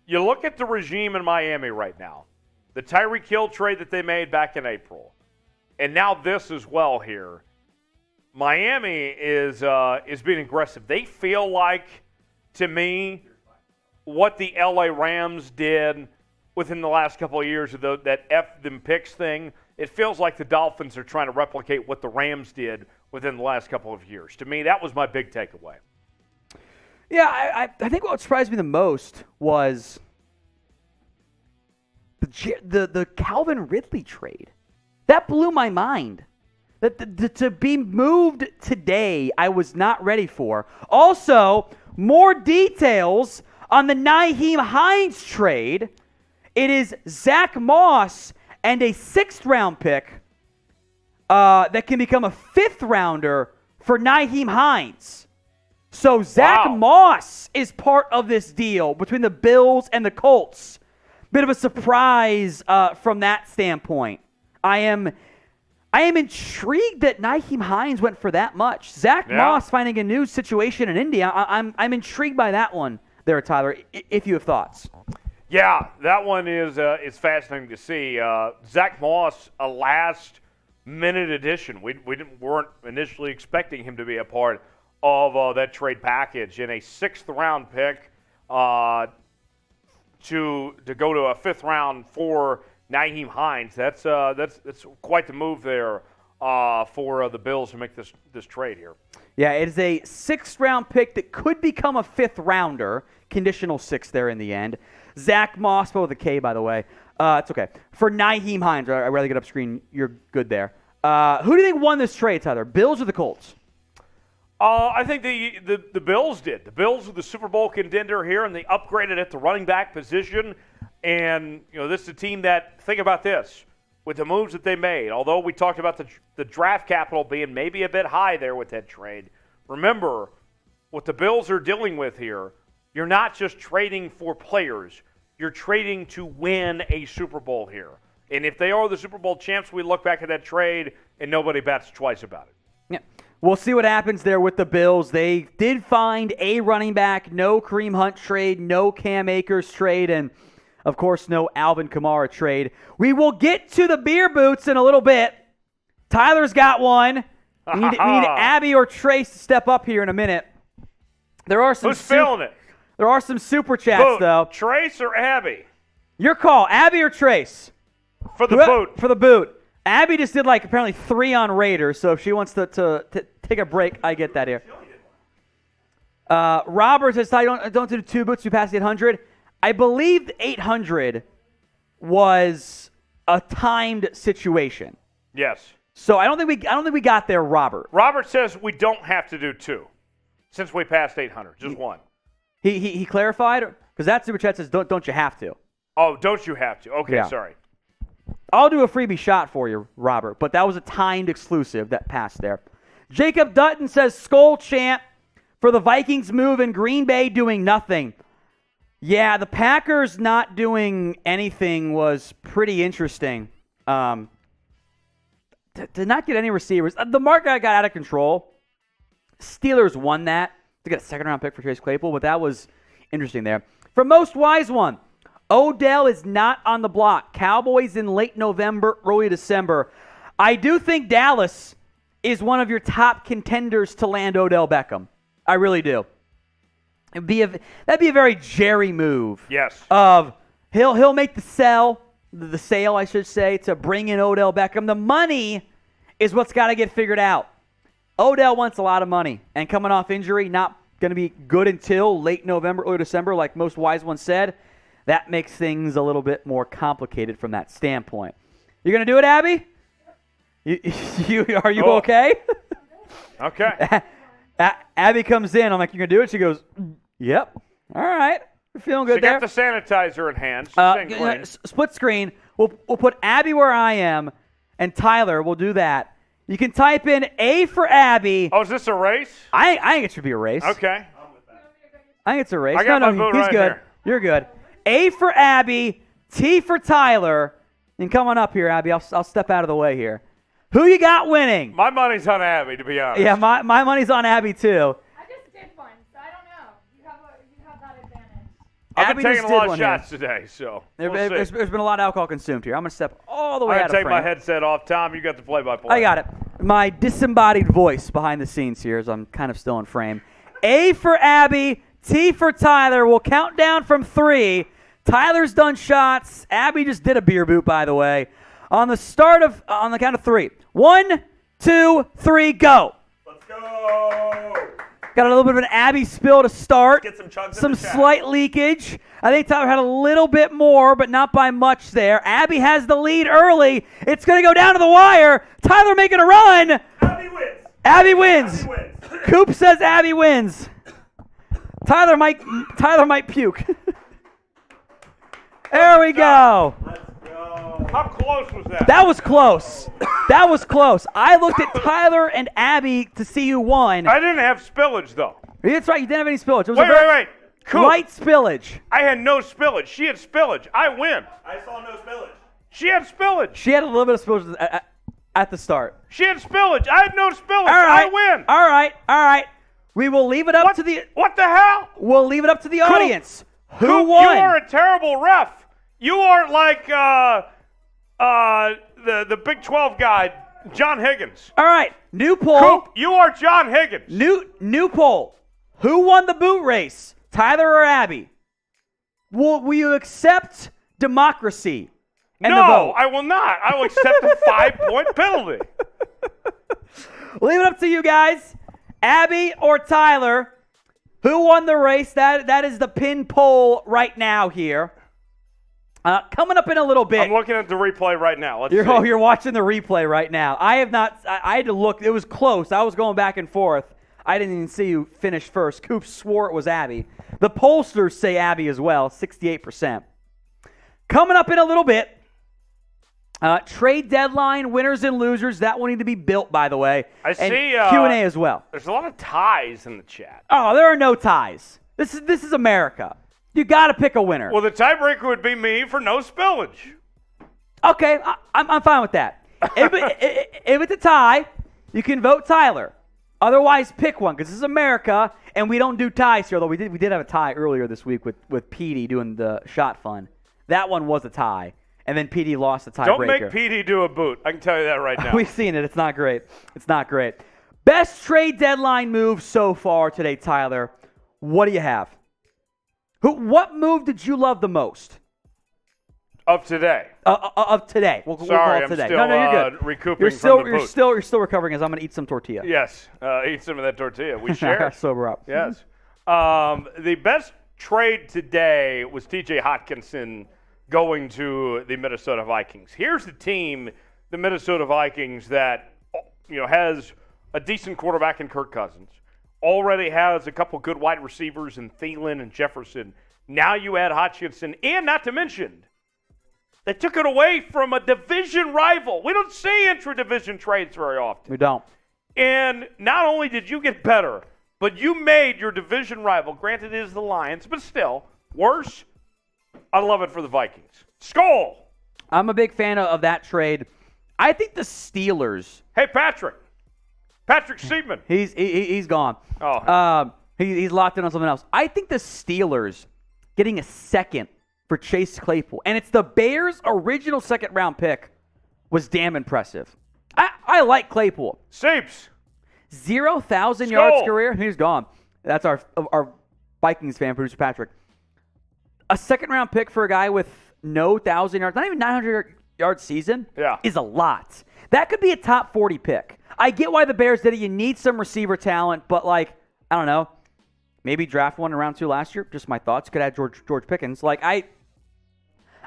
you look at the regime in Miami right now. The Tyreek Hill trade that they made back in April. And now this as well here. Miami is being aggressive. They feel like, to me, what the LA Rams did within the last couple of years of that F them picks thing. It feels like the Dolphins are trying to replicate what the Rams did within the last couple of years. To me, that was my big takeaway. Yeah, I think what surprised me the most was the Calvin Ridley trade. That blew my mind. That to be moved today, I was not ready for. Also, more details on the Nyheim Hines trade. It is Zach Moss and a 6th-round pick that can become a 5th-rounder for Nyheim Hines. So Zach Moss is part of this deal between the Bills and the Colts. Bit of a surprise from that standpoint. I am intrigued that Nyheim Hines went for that much. Zach Moss finding a new situation in India. I'm intrigued by that one there, Tyler, if you have thoughts. Yeah, that one is fascinating to see. Zach Moss, a last-minute addition. We weren't initially expecting him to be a part of that trade package, and a 6th-round pick to go to a 5th round for Nyheim Hines. That's quite the move there for the Bills to make this trade here. Yeah, it is a 6th-round pick that could become a 5th rounder. Conditional 6 there in the end. Zach Moss, spelled with a K, by the way. It's okay. For Nyheim Hines, I'd rather get up screen. You're good there. Who do you think won this trade, Tyler? Bills or the Colts? I think the Bills did. The Bills were the Super Bowl contender here, and they upgraded at the running back position. And, this is a team that, think about this, with the moves that they made, although we talked about the draft capital being maybe a bit high there with that trade, remember what the Bills are dealing with here. You're not just trading for players. You're trading to win a Super Bowl here. And if they are the Super Bowl champs, we look back at that trade, and nobody bats twice about it. Yeah. We'll see what happens there with the Bills. They did find a running back, no Kareem Hunt trade, no Cam Akers trade, and, of course, no Alvin Kamara trade. We will get to the beer boots in a little bit. Tyler's got one. We need Abby or Trace to step up here in a minute. There are some Who's feeling it? There are some super chats, though. Trace or Abby? Your call. Abby or Trace? For the boot. For the boot. Abby just did apparently 3 on Raiders, so if she wants to take a break, I get that here. Robert says, don't do the 2 boots, you pass the 800. I believe the 800 was a timed situation. Yes. So I don't think we got there, Robert. Robert says we don't have to do 2 since we passed 800, just 1. He clarified, because that super chat says don't you have to. Oh, don't you have to? Okay, sorry. I'll do a freebie shot for you, Robert, but that was a timed exclusive that passed there. Jacob Dutton says, Skull chant for the Vikings move in Green Bay doing nothing. Yeah, the Packers not doing anything was pretty interesting. To not get any receivers. The market got out of control. Steelers won that. They got a 2nd-round pick for Chase Claypool, but that was interesting there. For most wise one, Odell is not on the block. Cowboys in late November, early December. I do think Dallas is one of your top contenders to land Odell Beckham. I really do. That'd be a very Jerry move. Yes. He'll make the sale, I should say, to bring in Odell Beckham. The money is what's got to get figured out. Odell wants a lot of money, and coming off injury, not going to be good until late November, early December, like most wise ones said. That makes things a little bit more complicated from that standpoint. You going to do it, Abby? Are you okay? Okay. Abby comes in. I'm like, you going to do it? She goes, yep. All right. We're feeling good there. She got the sanitizer in hand. Split screen. We'll put Abby where I am, and Tyler will do that. You can type in A for Abby. Oh, is this a race? I think it should be a race. Okay. I think it's a race. I got my vote he's right good. here. You're good. A for Abby, T for Tyler. And come on up here, Abby. I'll step out of the way here. Who you got winning? My money's on Abby, to be honest. Yeah, my money's on Abby, too. I just did one, so I don't know. You have that advantage. I've Abby been just taking a lot did of one shots today, so we'll see. There's been a lot of alcohol consumed here. I'm going to step all the way I'm out going to of take frame. my headset off. Tom, you got the play-by-play. I got it. My disembodied voice behind the scenes here as I'm kind of still in frame. A for Abby, T for Tyler. We'll count down from 3. Tyler's done shots. Abby just did a beer boot, by the way. On the count of 3. 1, 2, 3, go. Let's go. Got a little bit of an Abby spill to start. Get some chugs Some in the chat. slight leakage. I think Tyler had a little bit more, but not by much there. Abby has the lead early. It's going to go down to the wire. Tyler making a run. Abby wins. Abby wins. Abby wins. Coop says Abby wins. Tyler might puke. There we go. Let's go. How close was that? That was close. That was close. I looked at Tyler and Abby to see who won. I didn't have spillage, though. That's right. You didn't have any spillage. It was Wait. Cool. light spillage. I had no spillage. She had spillage. I win. I saw no spillage. She had spillage. She had a little bit of spillage at the start. She had spillage. I had no spillage. All right. I win. All right. We will leave it up to the. What the hell? We'll leave it up to the Coop, audience. Who Coop, won? You are a terrible ref. You aren't like the Big 12 guy, John Higgins. All right. New poll. Coop, you are John Higgins. New poll. Who won the boot race? Tyler or Abby? Will you accept democracy and the vote? No, I will not. I will accept a 5-point penalty. Leave it up to you guys. Abby or Tyler? Who won the race? That is the pin poll right now here. Coming up in a little bit. I'm looking at the replay right now. Let's see. You're watching the replay right now. I have not. I had to look. It was close. I was going back and forth. I didn't even see you finish first. Coop swore it was Abby. The pollsters say Abby as well, 68%. Coming up in a little bit. Trade deadline, winners and losers. That will need to be built, by the way. I and see, Q&A as well. There's a lot of ties in the chat. Oh, there are no ties. This is America. You got to pick a winner. Well, the tiebreaker would be me for no spillage. Okay, I'm fine with that. If it's a tie, you can vote Tyler. Otherwise, pick one, because this is America, and we don't do ties here, although we did have a tie earlier this week with Petey doing the shot fun. That one was a tie, and then Petey lost the tiebreaker. Don't make Petey do a boot. I can tell you that right now. We've seen it. It's not great. It's not great. Best trade deadline move so far today, Tyler. What do you have? What move did you love the most? Of today. Of today. We'll call Sorry, it I'm today. still No, you're good. recouping from the boot. You're still recovering as I'm going to eat some tortilla. Yes, eat some of that tortilla. We share. Sober up. Yes. The best trade today was T.J. Hockenson going to the Minnesota Vikings. Here's the team, the Minnesota Vikings, that has a decent quarterback in Kirk Cousins. Already has a couple good wide receivers in Thielen and Jefferson. Now you add Hockenson, and not to mention, they took it away from a division rival. We don't see intra-division trades very often. We don't. And not only did you get better, but you made your division rival, granted it is the Lions, but still, worse. I love it for the Vikings. Skol! I'm a big fan of that trade. I think the Steelers. Hey, Patrick Seaman. He's gone. Oh. He's locked in on something else. I think the Steelers getting a second for Chase Claypool, and it's the Bears' original second-round pick, was damn impressive. I like Claypool. Seeps. 0,000 yards Skull. career. He's gone. That's our Vikings fan, producer Patrick. A second-round pick for a guy with no 1,000 yards, not even 900-yard season, is a lot. That could be a top 40 pick. I get why the Bears did it. You need some receiver talent, but, like, I don't know. Maybe draft one in round 2 last year. Just my thoughts. Could add George Pickens. Like, I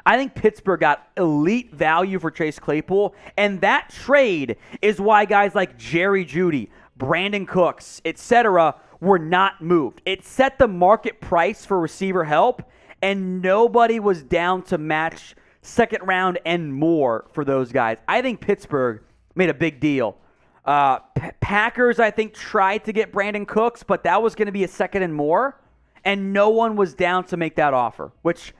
think Pittsburgh got elite value for Chase Claypool, and that trade is why guys like Jerry Jeudy, Brandin Cooks, etc., were not moved. It set the market price for receiver help, and nobody was down to match second round and more for those guys. I think Pittsburgh made a big deal. Packers, I think, tried to get Brandin Cooks, but that was going to be a second and more, and no one was down to make that offer, which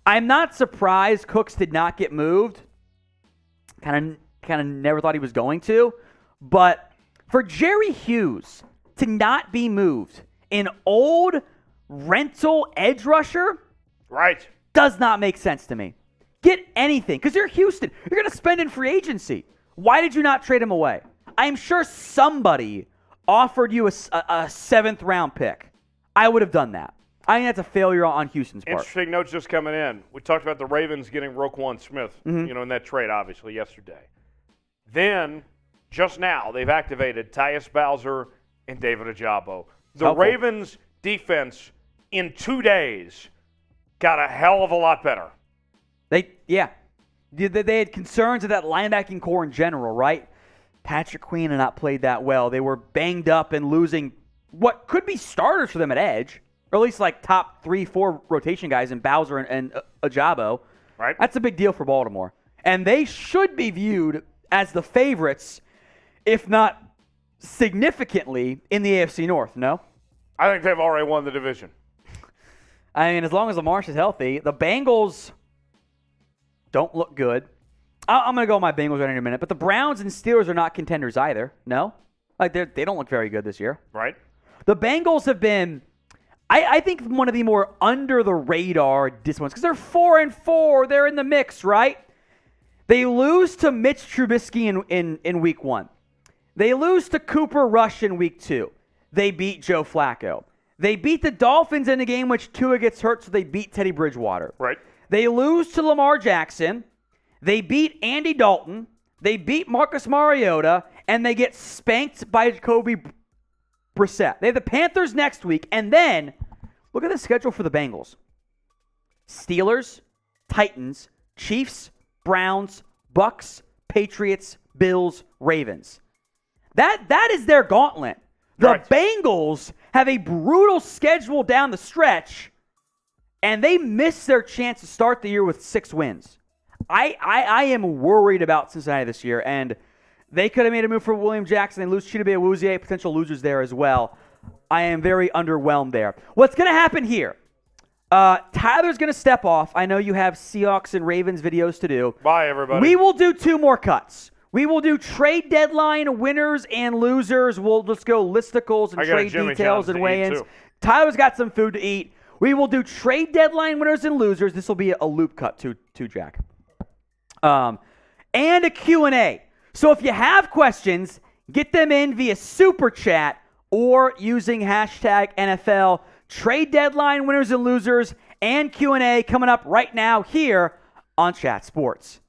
I'm not surprised Cooks did not get moved. Kind of never thought he was going to, but for Jerry Hughes to not be moved, an old rental edge rusher, right, does not make sense to me. Get anything, because you're Houston. You're going to spend in free agency. Why did you not trade him away? I'm sure somebody offered you a 7th-round pick. I would have done that. I think that's a failure on Houston's part. Interesting notes just coming in. We talked about the Ravens getting Roquan Smith, in that trade, obviously, yesterday. Then, just now, they've activated Tyus Bowser and David Ojabo. The Helpful. Ravens' defense, in 2 days, got a hell of a lot better. They had concerns of that linebacking core in general, right? Patrick Queen had not played that well. They were banged up and losing what could be starters for them at edge, or at least like top 3-4 rotation guys in Bowser and Ojabo. Right. That's a big deal for Baltimore. And they should be viewed as the favorites, if not significantly, in the AFC North, no? I think they've already won the division. I mean, as long as Lamar is healthy, the Bengals don't look good. I'm going to go with my Bengals right in a minute, but the Browns and Steelers are not contenders either, no? Like, they don't look very good this year. Right. The Bengals have been, I think, one of the more under-the-radar disappointments, because they're 4-4. They're in the mix, right? They lose to Mitch Trubisky in week 1. They lose to Cooper Rush in week 2. They beat Joe Flacco. They beat the Dolphins in a game which Tua gets hurt, so they beat Teddy Bridgewater. Right. They lose to Lamar Jackson. They beat Andy Dalton. They beat Marcus Mariota. And they get spanked by Jacoby Brissett. They have the Panthers next week. And then, look at the schedule for the Bengals. Steelers, Titans, Chiefs, Browns, Bucks, Patriots, Bills, Ravens. That is their gauntlet. The Right. Bengals have a brutal schedule down the stretch, and they missed their chance to start the year with 6 wins. I am worried about Cincinnati this year, and they could have made a move for William Jackson. They lose Chidobe Awuzie, potential losers there as well. I am very underwhelmed there. What's going to happen here? Tyler's going to step off. I know you have Seahawks and Ravens videos to do. Bye, everybody. We will do 2 more cuts. We will do trade deadline winners and losers. We'll just go listicles and I got a trade Jimmy details John's and to eat, weigh-ins. too. Tyler's got some food to eat. We will do trade deadline winners and losers. This will be a loop cut too, Jack. And a Q&A. So if you have questions, get them in via Super Chat or using hashtag NFL. Trade deadline winners and losers and Q&A coming up right now here on Chat Sports.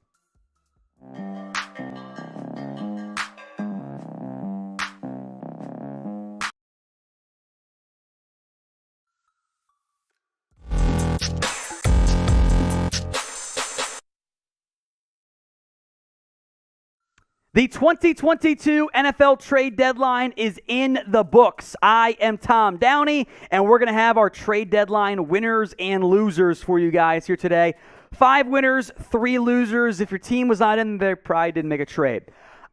The 2022 NFL trade deadline is in the books. I am Tom Downey, and we're going to have our trade deadline winners and losers for you guys here today. 5 winners, 3 losers. If your team was not in there, probably didn't make a trade.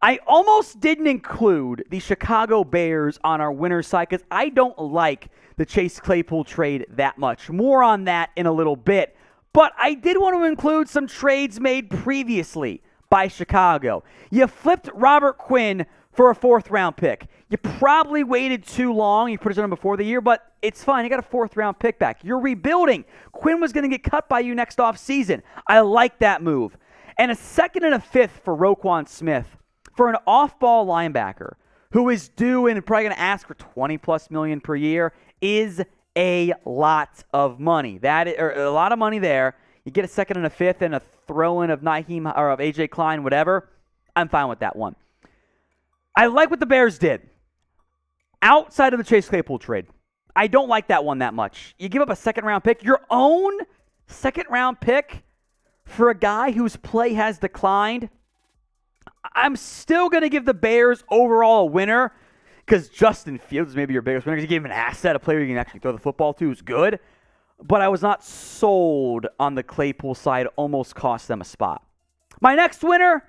I almost didn't include the Chicago Bears on our winners side because I don't like the Chase Claypool trade that much. More on that in a little bit. But I did want to include some trades made previously by Chicago. You flipped Robert Quinn for a 4th-round pick. You probably waited too long. You put it on before the year, but it's fine. You got a 4th-round pick back. You're rebuilding. Quinn was going to get cut by you next offseason. I like that move. And a 2nd and a 5th for Roquan Smith for an off-ball linebacker who is due and probably going to ask for $20+ million per year is a lot of money. That is, or a lot of money there. You get a 2nd and a 5th and a throw-in of Nyheim or of A.J. Klein, whatever. I'm fine with that one. I like what the Bears did outside of the Chase Claypool trade. I don't like that one that much. You give up a 2nd-round pick, your own 2nd-round pick for a guy whose play has declined. I'm still going to give the Bears overall a winner because Justin Fields is maybe your biggest winner because you gave him an asset, a player you can actually throw the football to who's good. But I was not sold on the Claypool side. Almost cost them a spot. My next winner,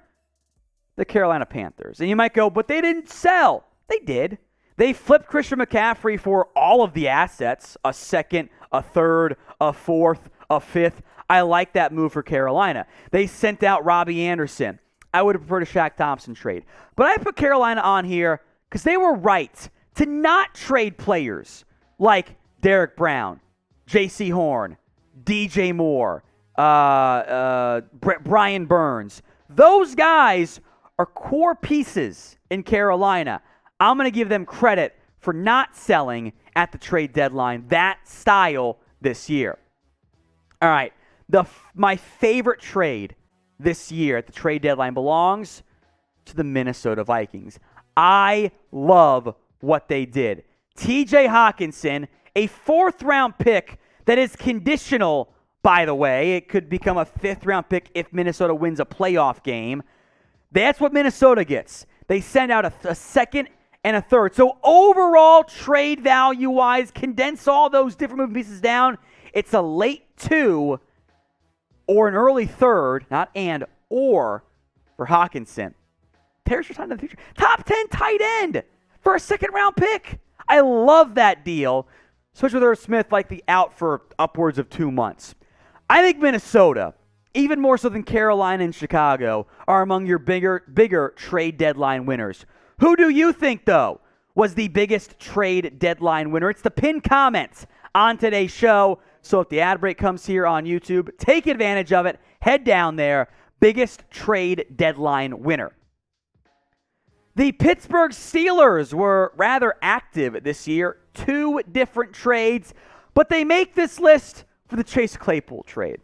the Carolina Panthers. And you might go, but they didn't sell. They did. They flipped Christian McCaffrey for all of the assets, a 2nd, a 3rd, a 4th, a 5th. I like that move for Carolina. They sent out Robbie Anderson. I would have preferred a Shaq Thompson trade. But I put Carolina on here because they were right to not trade players like Derek Brown, J.C. Horn, DJ Moore, Brian Burns. Those guys are core pieces in Carolina. I'm going to give them credit for not selling at the trade deadline that style this year. All right, my favorite trade this year at the trade deadline belongs to the Minnesota Vikings. I love what they did. TJ Hockenson, a 4th-round pick that is conditional, by the way. It could become a 5th-round pick if Minnesota wins a playoff game. That's what Minnesota gets. They send out a 2nd and a 3rd. So overall, trade value-wise, condense all those different moving pieces down. It's a late 2 or an early 3rd, not and, or for Hockenson. There's your time in the future. Top 10 tight end for a 2nd-round pick. I love that deal. Especially with Irv Smith likely out for upwards of 2 months. I think Minnesota, even more so than Carolina and Chicago, are among your bigger trade deadline winners. Who do you think, though, was the biggest trade deadline winner? It's the pinned comment on today's show. So if the ad break comes here on YouTube, take advantage of it. Head down there. Biggest trade deadline winner. The Pittsburgh Steelers were rather active this year. 2 different trades, but they make this list for the Chase Claypool trade.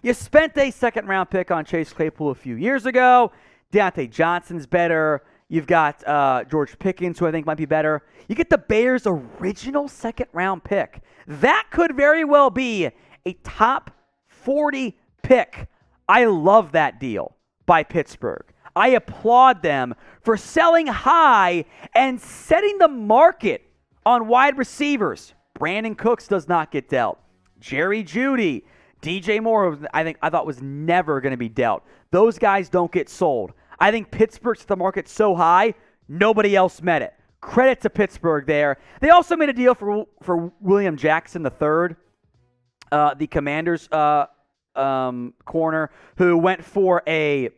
You spent a 2nd-round pick on Chase Claypool a few years ago. Deontay Johnson's better. You've got George Pickens, who I think might be better. You get the Bears' original 2nd-round pick. That could very well be a top 40 pick. I love that deal by Pittsburgh. I applaud them for selling high and setting the market on wide receivers. Brandin Cooks does not get dealt. Jerry Jeudy, DJ Moore, I thought was never going to be dealt. Those guys don't get sold. I think Pittsburgh set the market so high, nobody else met it. Credit to Pittsburgh there. They also made a deal for William Jackson III, the Commanders' corner, who went for a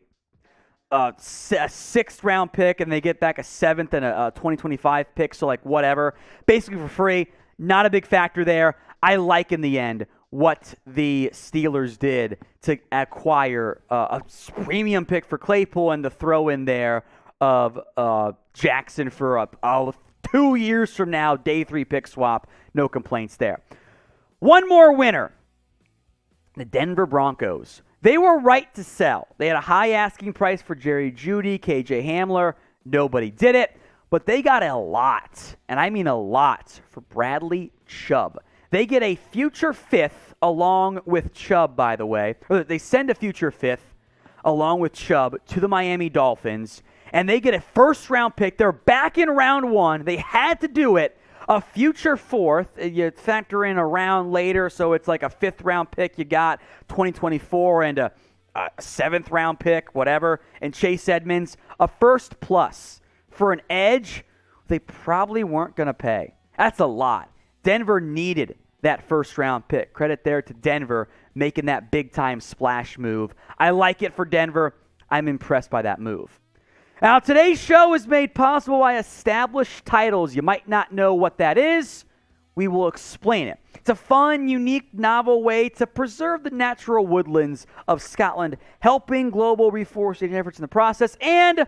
6th-round pick, and they get back a 7th and a 2025 pick, so like whatever. Basically for free. Not a big factor there. I like in the end what the Steelers did to acquire a premium pick for Claypool and the throw in there of Jackson for 2 years from now, day 3 pick swap. No complaints there. One more winner, the Denver Broncos. They were right to sell. They had a high asking price for Jerry Jeudy, KJ Hamler. Nobody did it, but they got a lot, and I mean a lot, for Bradley Chubb. They get a future 5th along with Chubb, by the way. Or they send a future 5th along with Chubb to the Miami Dolphins, and they get a 1st-round pick. They're back in round 1. They had to do it. A future 4th, you factor in a round later, so it's like a 5th-round pick you got, 2024, and a 7th-round pick, whatever, and Chase Edmonds, a 1st plus for an edge they probably weren't going to pay. That's a lot. Denver needed that 1st-round pick. Credit there to Denver making that big-time splash move. I like it for Denver. I'm impressed by that move. Now, today's show is made possible by established titles. You might not know what that is. We will explain it. It's a fun, unique, novel way to preserve the natural woodlands of Scotland, helping global reforestation efforts in the process, and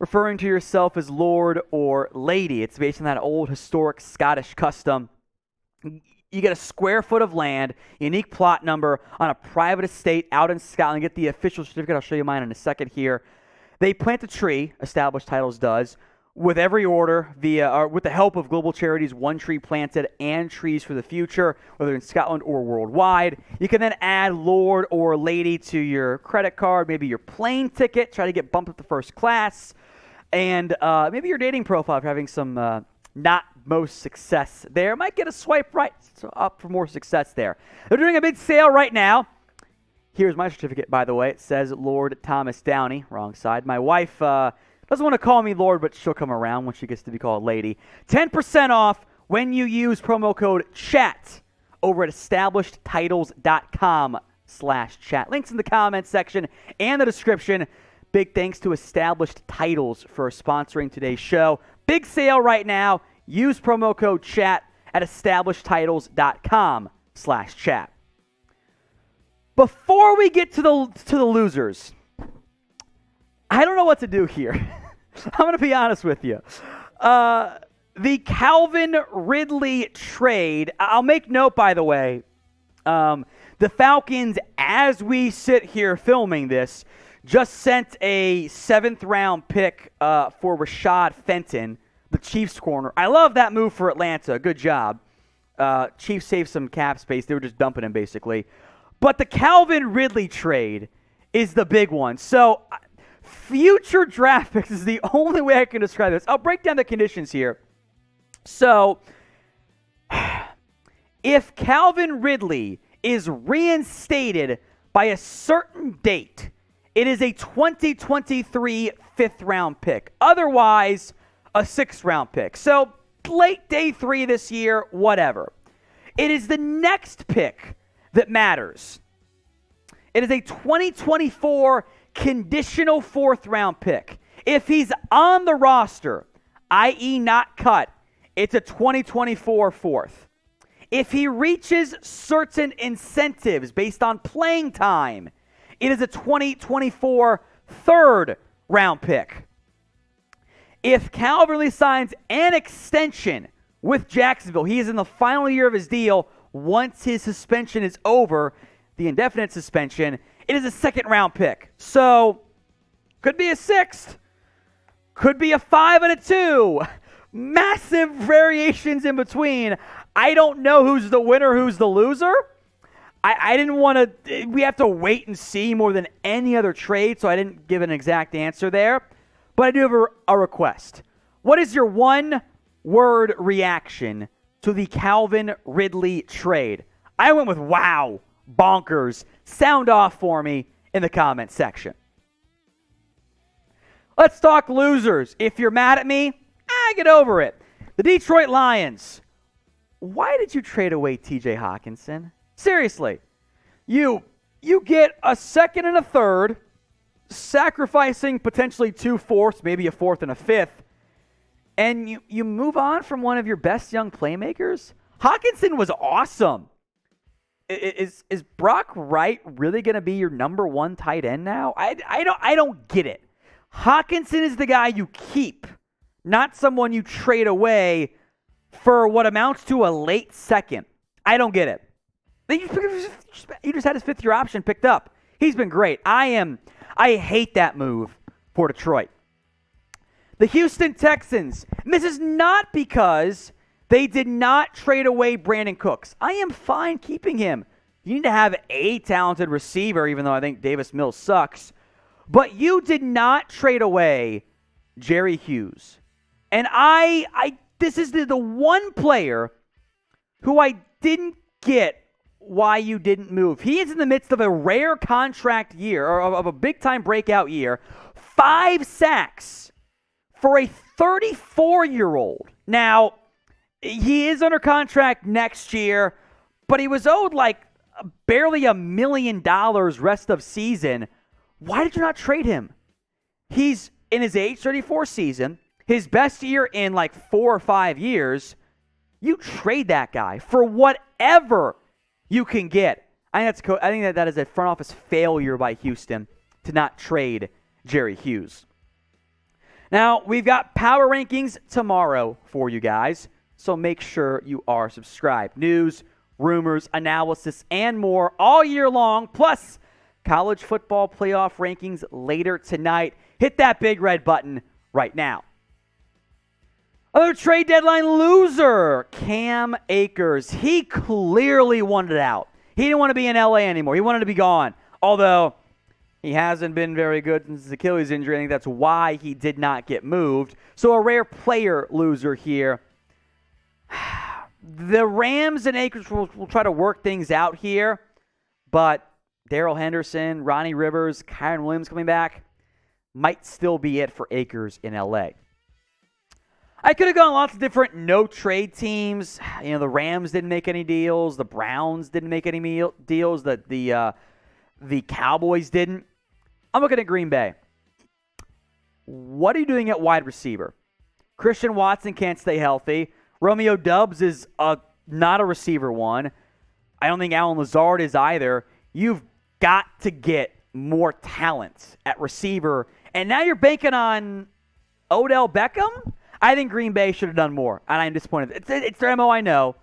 referring to yourself as Lord or Lady. It's based on that old historic Scottish custom. You get a square foot of land, unique plot number on a private estate out in Scotland. Get the official certificate. I'll show you mine in a second here. They plant a tree, Established Titles does, with every order with the help of global charities, One Tree Planted and Trees for the Future, whether in Scotland or worldwide. You can then add Lord or Lady to your credit card, maybe your plane ticket, try to get bumped up to first class, and maybe your dating profile if you're having some not most success there. Might get a swipe right, so up for more success there. They're doing a big sale right now. Here's my certificate, by the way. It says Lord Thomas Downey. Wrong side. My wife doesn't want to call me Lord, but she'll come around when she gets to be called Lady. 10% off when you use promo code CHAT over at establishedtitles.com/chat. Links in the comments section and the description. Big thanks to Established Titles for sponsoring today's show. Big sale right now. Use promo code CHAT at establishedtitles.com/chat. Before we get to the losers, I don't know what to do here. I'm going to be honest with you. The Calvin Ridley trade, I'll make note, by the way, the Falcons, as we sit here filming this, just sent a 7th-round pick for Rashad Fenton, the Chiefs corner. I love that move for Atlanta. Good job. Chiefs saved some cap space. They were just dumping him, basically. But the Calvin Ridley trade is the big one. So future draft picks is the only way I can describe this. I'll break down the conditions here. So if Calvin Ridley is reinstated by a certain date, it is a 2023 5th-round pick. Otherwise, a 6th-round pick. So late day 3 this year, whatever. It is the next pick that matters. It is a 2024 conditional 4th-round pick. If he's on the roster, i.e. not cut, it's a 2024 4th. If he reaches certain incentives based on playing time, it is a 2024 3rd-round pick. If Calvin Ridley signs an extension with Jacksonville, he is in the final year of his deal. Once his suspension is over, the indefinite suspension, it is a 2nd-round pick. So, could be a 6th. Could be a 5 and a 2. Massive variations in between. I don't know who's the winner, who's the loser. I didn't want to, we have to wait and see more than any other trade, so I didn't give an exact answer there. But I do have a request. What is your one-word reaction to the Calvin Ridley trade? I went with wow, bonkers. Sound off for me in the comment section. Let's talk losers. If you're mad at me, get over it. The Detroit Lions. Why did you trade away TJ Hockenson? Seriously. You get a 2nd and a 3rd, sacrificing potentially 2 4ths, maybe a 4th and a 5th. And you move on from one of your best young playmakers? Hockenson was awesome. Is Brock Wright really going to be your number 1 tight end now? I don't get it. Hockenson is the guy you keep, not someone you trade away for what amounts to a late 2nd. I don't get it. You just had his 5th-year option picked up. He's been great. I hate that move for Detroit. The Houston Texans. And this is not because they did not trade away Brandin Cooks. I am fine keeping him. You need to have a talented receiver, even though I think Davis Mills sucks. But you did not trade away Jerry Hughes. And this is the one player who I didn't get why you didn't move. He is in the midst of a rare contract year, or of a big-time breakout year. 5 sacks for a 34-year-old. Now, he is under contract next year, but he was owed like barely $1 million rest of season. Why did you not trade him? He's in his age 34 season, his best year in like 4 or 5 years, you trade that guy for whatever you can get. I think that is a front office failure by Houston to not trade Jerry Hughes. Now, we've got power rankings tomorrow for you guys, so make sure you are subscribed. News, rumors, analysis, and more all year long, plus college football playoff rankings later tonight. Hit that big red button right now. Other trade deadline loser, Cam Akers. He clearly wanted out. He didn't want to be in LA anymore. He wanted to be gone. Although he hasn't been very good since his Achilles injury. I think that's why he did not get moved. So a rare player loser here. The Rams and Akers will try to work things out here, but Darrell Henderson, Ronnie Rivers, Kyron Williams coming back might still be it for Akers in LA. I could have gone lots of different no-trade teams. You know, the Rams didn't make any deals. The Browns didn't make any deals. The Cowboys didn't. I'm looking at Green Bay. What are you doing at wide receiver? Christian Watson can't stay healthy. Romeo Doubs is not a receiver one. I don't think Allen Lazard is either. You've got to get more talent at receiver. And now you're banking on Odell Beckham? I think Green Bay should have done more, and I'm disappointed. It's their MO, I know,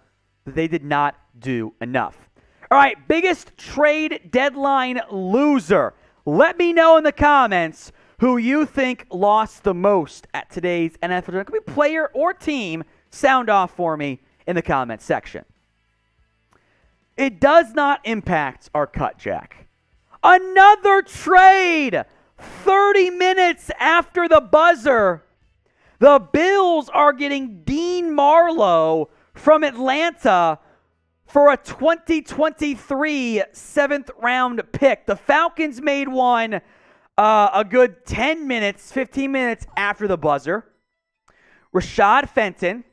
but they did not do enough. All right, biggest trade deadline loser. Let me know in the comments who you think lost the most at today's NFL. It could be player or team. Sound off for me in the comments section. It does not impact our cut, Jack. Another trade 30 minutes after the buzzer. The Bills are getting Dean Marlowe from Atlanta for a 2023 7th-round pick. The Falcons made one a good 10 minutes, 15 minutes after the buzzer. Rashad Fenton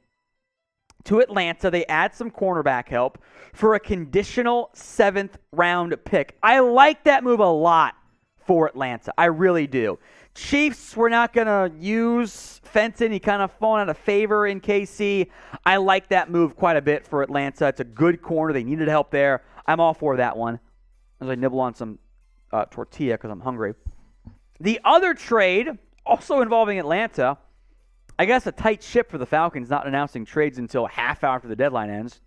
to Atlanta. They add some cornerback help for a conditional 7th-round pick. I like that move a lot for Atlanta. I really do. Chiefs were not going to use Fenton. He kind of fallen out of favor in KC. I like that move quite a bit for Atlanta. It's a good corner. They needed help there. I'm all for that one. As I nibble on some tortilla because I'm hungry. The other trade, also involving Atlanta, I guess a tight ship for the Falcons, not announcing trades until half hour after the deadline ends.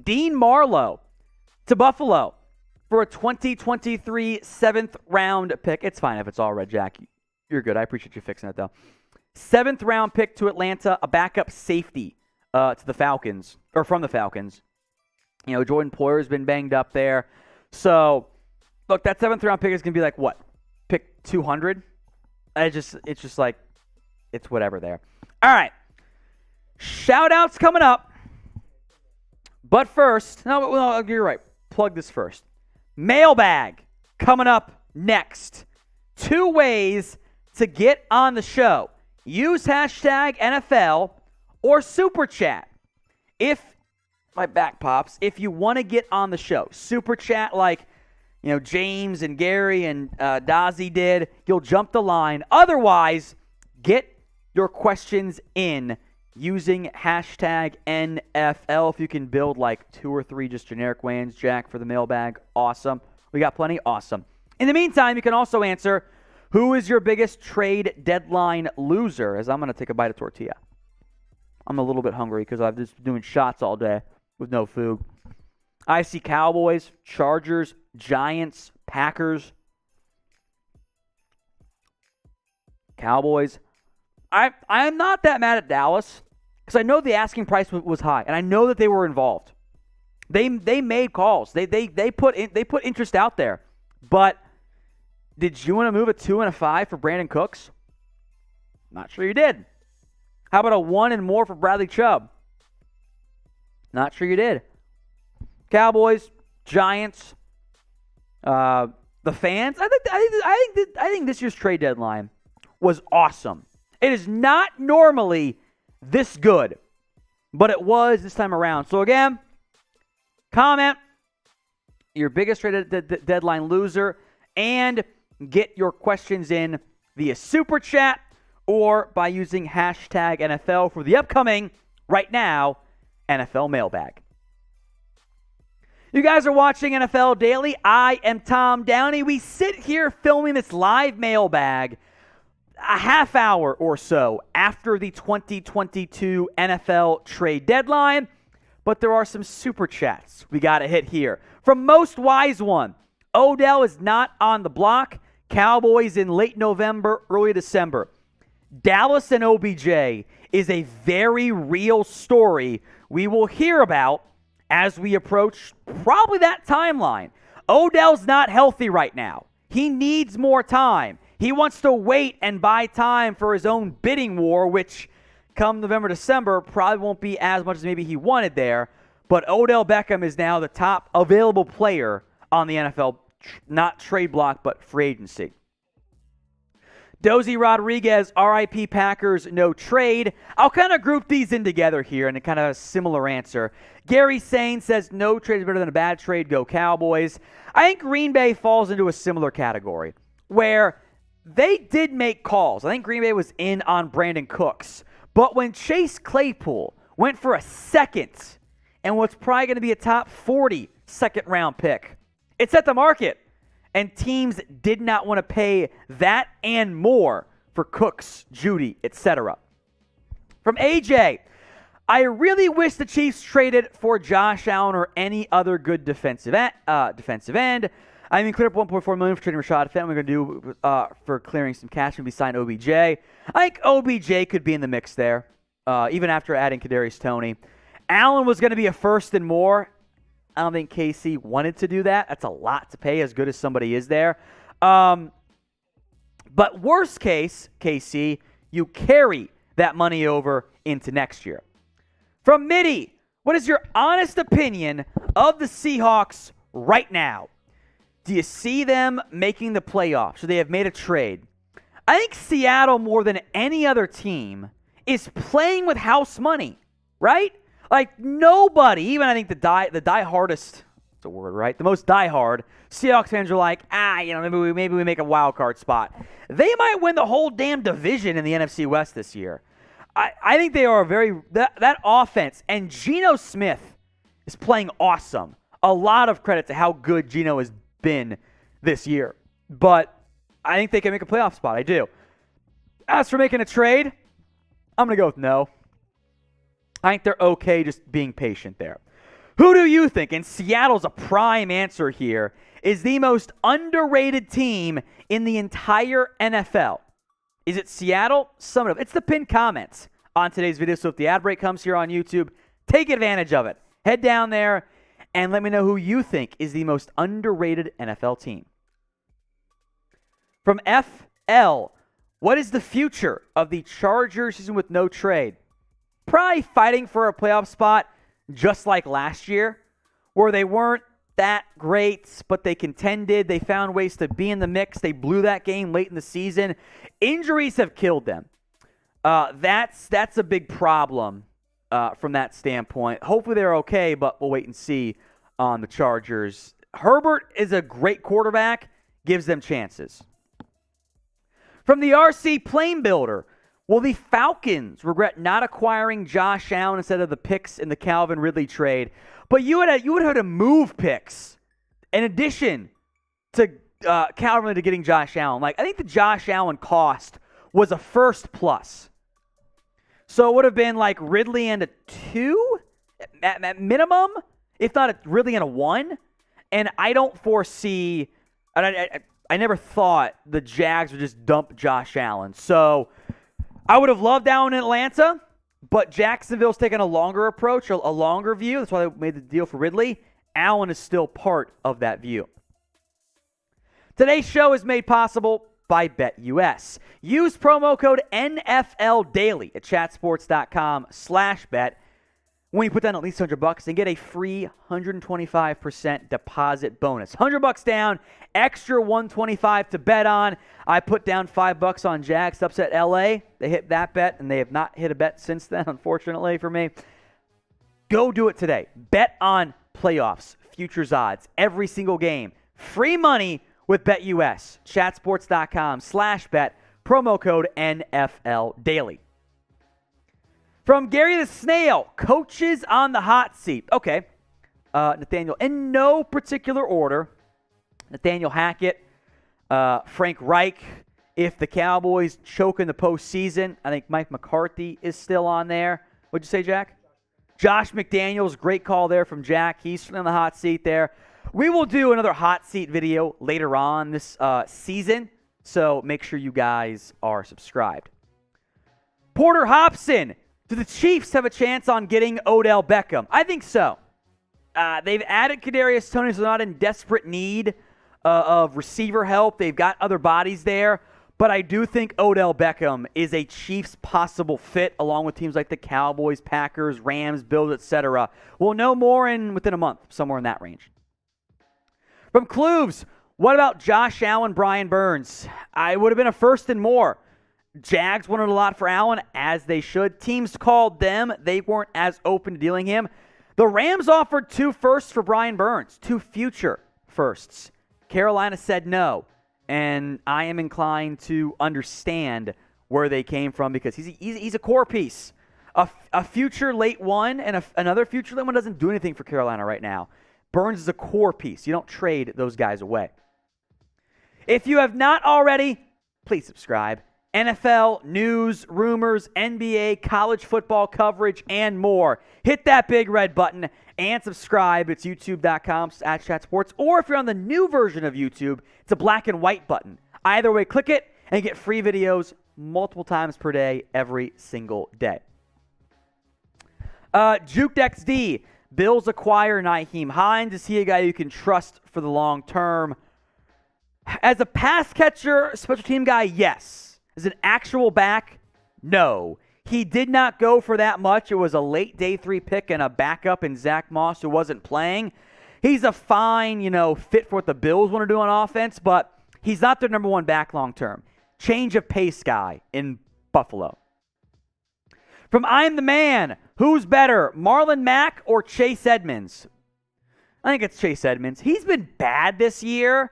Dean Marlowe to Buffalo for a 2023 7th-round pick. It's fine if it's all red, Jack. You're good. I appreciate you fixing it, though. 7th-round pick to Atlanta, a backup safety to the Falcons, or from the Falcons. You know, Jordan Poyer's been banged up there. So, look, that 7th-round pick is going to be like, what, pick 200? It's just like, it's whatever there. All right. Shout-outs coming up. But first, no, you're right. Plug this first. Mailbag coming up next. 2 ways to get on the show. Use hashtag NFL or Super Chat. If my back pops, if you want to get on the show, Super Chat like James and Gary and Dazzy did, you'll jump the line. Otherwise, get your questions in using hashtag NFL. If you can build like 2 or 3 just generic wins, Jack, for the mailbag, awesome. We got plenty, awesome. In the meantime, you can also answer, who is your biggest trade deadline loser? As I'm going to take a bite of tortilla. I'm a little bit hungry because I've just been doing shots all day with no food. I see Cowboys, Chargers, Giants, Packers. Cowboys. I'm not that mad at Dallas because I know the asking price was high, and I know that they were involved. They made calls. They put interest out there. But did you want to move a 2 and a 5 for Brandin Cooks? Not sure you did. How about a 1 and more for Bradley Chubb? Not sure you did. Cowboys, Giants, the fans. I think this year's trade deadline was awesome. It is not normally this good, but it was this time around. So again, comment your biggest trade deadline loser and get your questions in via Super Chat or by using hashtag NFL for the upcoming, right now, NFL Mailbag. You guys are watching NFL Daily. I am Tom Downey. We sit here filming this live mailbag a half hour or so after the 2022 NFL trade deadline, but there are some super chats we got to hit here. From Most Wise One, Odell is not on the block. Cowboys in late November, early December. Dallas and OBJ is a very real story we will hear about as we approach probably that timeline. Odell's not healthy right now. He needs more time. He wants to wait and buy time for his own bidding war, which come November, December, probably won't be as much as maybe he wanted there. But Odell Beckham is now the top available player on the NFL, not trade block, but free agency. Dozy Rodriguez, RIP Packers, no trade. I'll kind of group these in together here in a kind of a similar answer. Gary Sane says no trade is better than a bad trade, go Cowboys. I think Green Bay falls into a similar category where they did make calls. I think Green Bay was in on Brandin Cooks. But when Chase Claypool went for a second and what's probably going to be a top 40 second-round pick, it set the market. And teams did not want to pay that and more for Cooks, Judy, etc. From AJ, I really wish the Chiefs traded for Josh Allen or any other good defensive end. I mean, clear up $1.4 million for trading Rashad Fenton. We're going to do for clearing some cash and be signed OBJ. I think OBJ could be in the mix there, even after adding Kadarius Toney. Allen was going to be a first and more. I don't think KC wanted to do that. That's a lot to pay, as good as somebody is there. But worst case, KC, you carry that money over into next year. From Mitty, what is your honest opinion of the Seahawks right now? Do you see them making the playoffs? So they have made a trade. I think Seattle, more than any other team, is playing with house money, right? Like, nobody, even I think the diehardest, it's a word, right? The most diehard Seahawks fans are like, maybe we make a wild card spot. They might win the whole damn division in the NFC West this year. I think they are that offense, and Geno Smith is playing awesome. A lot of credit to how good Geno has been this year. But I think they can make a playoff spot. I do. As for making a trade, I'm going to go with no. I think they're okay just being patient there. Who do you think, and Seattle's a prime answer here, is the most underrated team in the entire NFL? Is it Seattle? Some of it. It's the pinned comments on today's video. So if the ad break comes here on YouTube, take advantage of it. Head down there and let me know who you think is the most underrated NFL team. From FL, what is the future of the Chargers season with no trade? Probably fighting for a playoff spot just like last year, where they weren't that great, but they contended. They found ways to be in the mix. They blew that game late in the season. Injuries have killed them. That's a big problem from that standpoint. Hopefully they're okay, but we'll wait and see on the Chargers. Herbert is a great quarterback, gives them chances. From the RC Plane Builder, will the Falcons regret not acquiring Josh Allen instead of the picks in the Calvin Ridley trade? But you would have to move picks in addition to Calvin Ridley getting Josh Allen. Like, I think the Josh Allen cost was a first plus. So it would have been like Ridley and a 2 at minimum, if not Ridley and a 1. And I don't foresee, I never thought the Jags would just dump Josh Allen. So I would have loved Allen in Atlanta, but Jacksonville's taking a longer approach, a longer view. That's why they made the deal for Ridley. Allen is still part of that view. Today's show is made possible by BetUS. Use promo code NFLDaily at chatsports.com/bet when you put down at least $100 and get a free 125% deposit bonus. $100 down, extra $125 to bet on. I put down $5 on Jags to upset LA. They hit that bet, and they have not hit a bet since then, unfortunately for me. Go do it today. Bet on playoffs, futures odds, every single game. Free money with BetUS. Chatsports.com/bet. promo code NFL Daily. From Gary the Snail, coaches on the hot seat. Okay, Nathaniel, in no particular order, Nathaniel Hackett, Frank Reich. If the Cowboys choke in the postseason, I think Mike McCarthy is still on there. What'd you say, Jack? Josh McDaniels, great call there from Jack. He's still on the hot seat there. We will do another hot seat video later on this season, so make sure you guys are subscribed. Porter Hobson, do the Chiefs have a chance on getting Odell Beckham? I think so. They've added Kadarius Toney, so they're not in desperate need of receiver help. They've got other bodies there. But I do think Odell Beckham is a Chiefs possible fit, along with teams like the Cowboys, Packers, Rams, Bills, etc. We'll know more within a month, somewhere in that range. From Cloves, what about Josh Allen, Brian Burns? I would have been a first and more. Jags wanted a lot for Allen, as they should. Teams called them. They weren't as open to dealing him. The Rams offered 2 firsts for Brian Burns, 2 future firsts. Carolina said no. And I am inclined to understand where they came from because he's a core piece. A future late one and another future late one doesn't do anything for Carolina right now. Burns is a core piece. You don't trade those guys away. If you have not already, please subscribe. NFL, news, rumors, NBA, college football coverage, and more. Hit that big red button and subscribe. It's youtube.com/chatsports. Or if you're on the new version of YouTube, it's a black and white button. Either way, click it and get free videos multiple times per day, every single day. JukeXD. Bills acquire Nyheim Hines. Is he a guy you can trust for the long term? As a pass catcher, special team guy, yes. As an actual back, no. He did not go for that much. It was a late day 3 pick and a backup in Zach Moss who wasn't playing. He's a fine, fit for what the Bills want to do on offense, but he's not their number 1 back long term. Change of pace guy in Buffalo. From I'm the Man, who's better, Marlon Mack or Chase Edmonds? I think it's Chase Edmonds. He's been bad this year,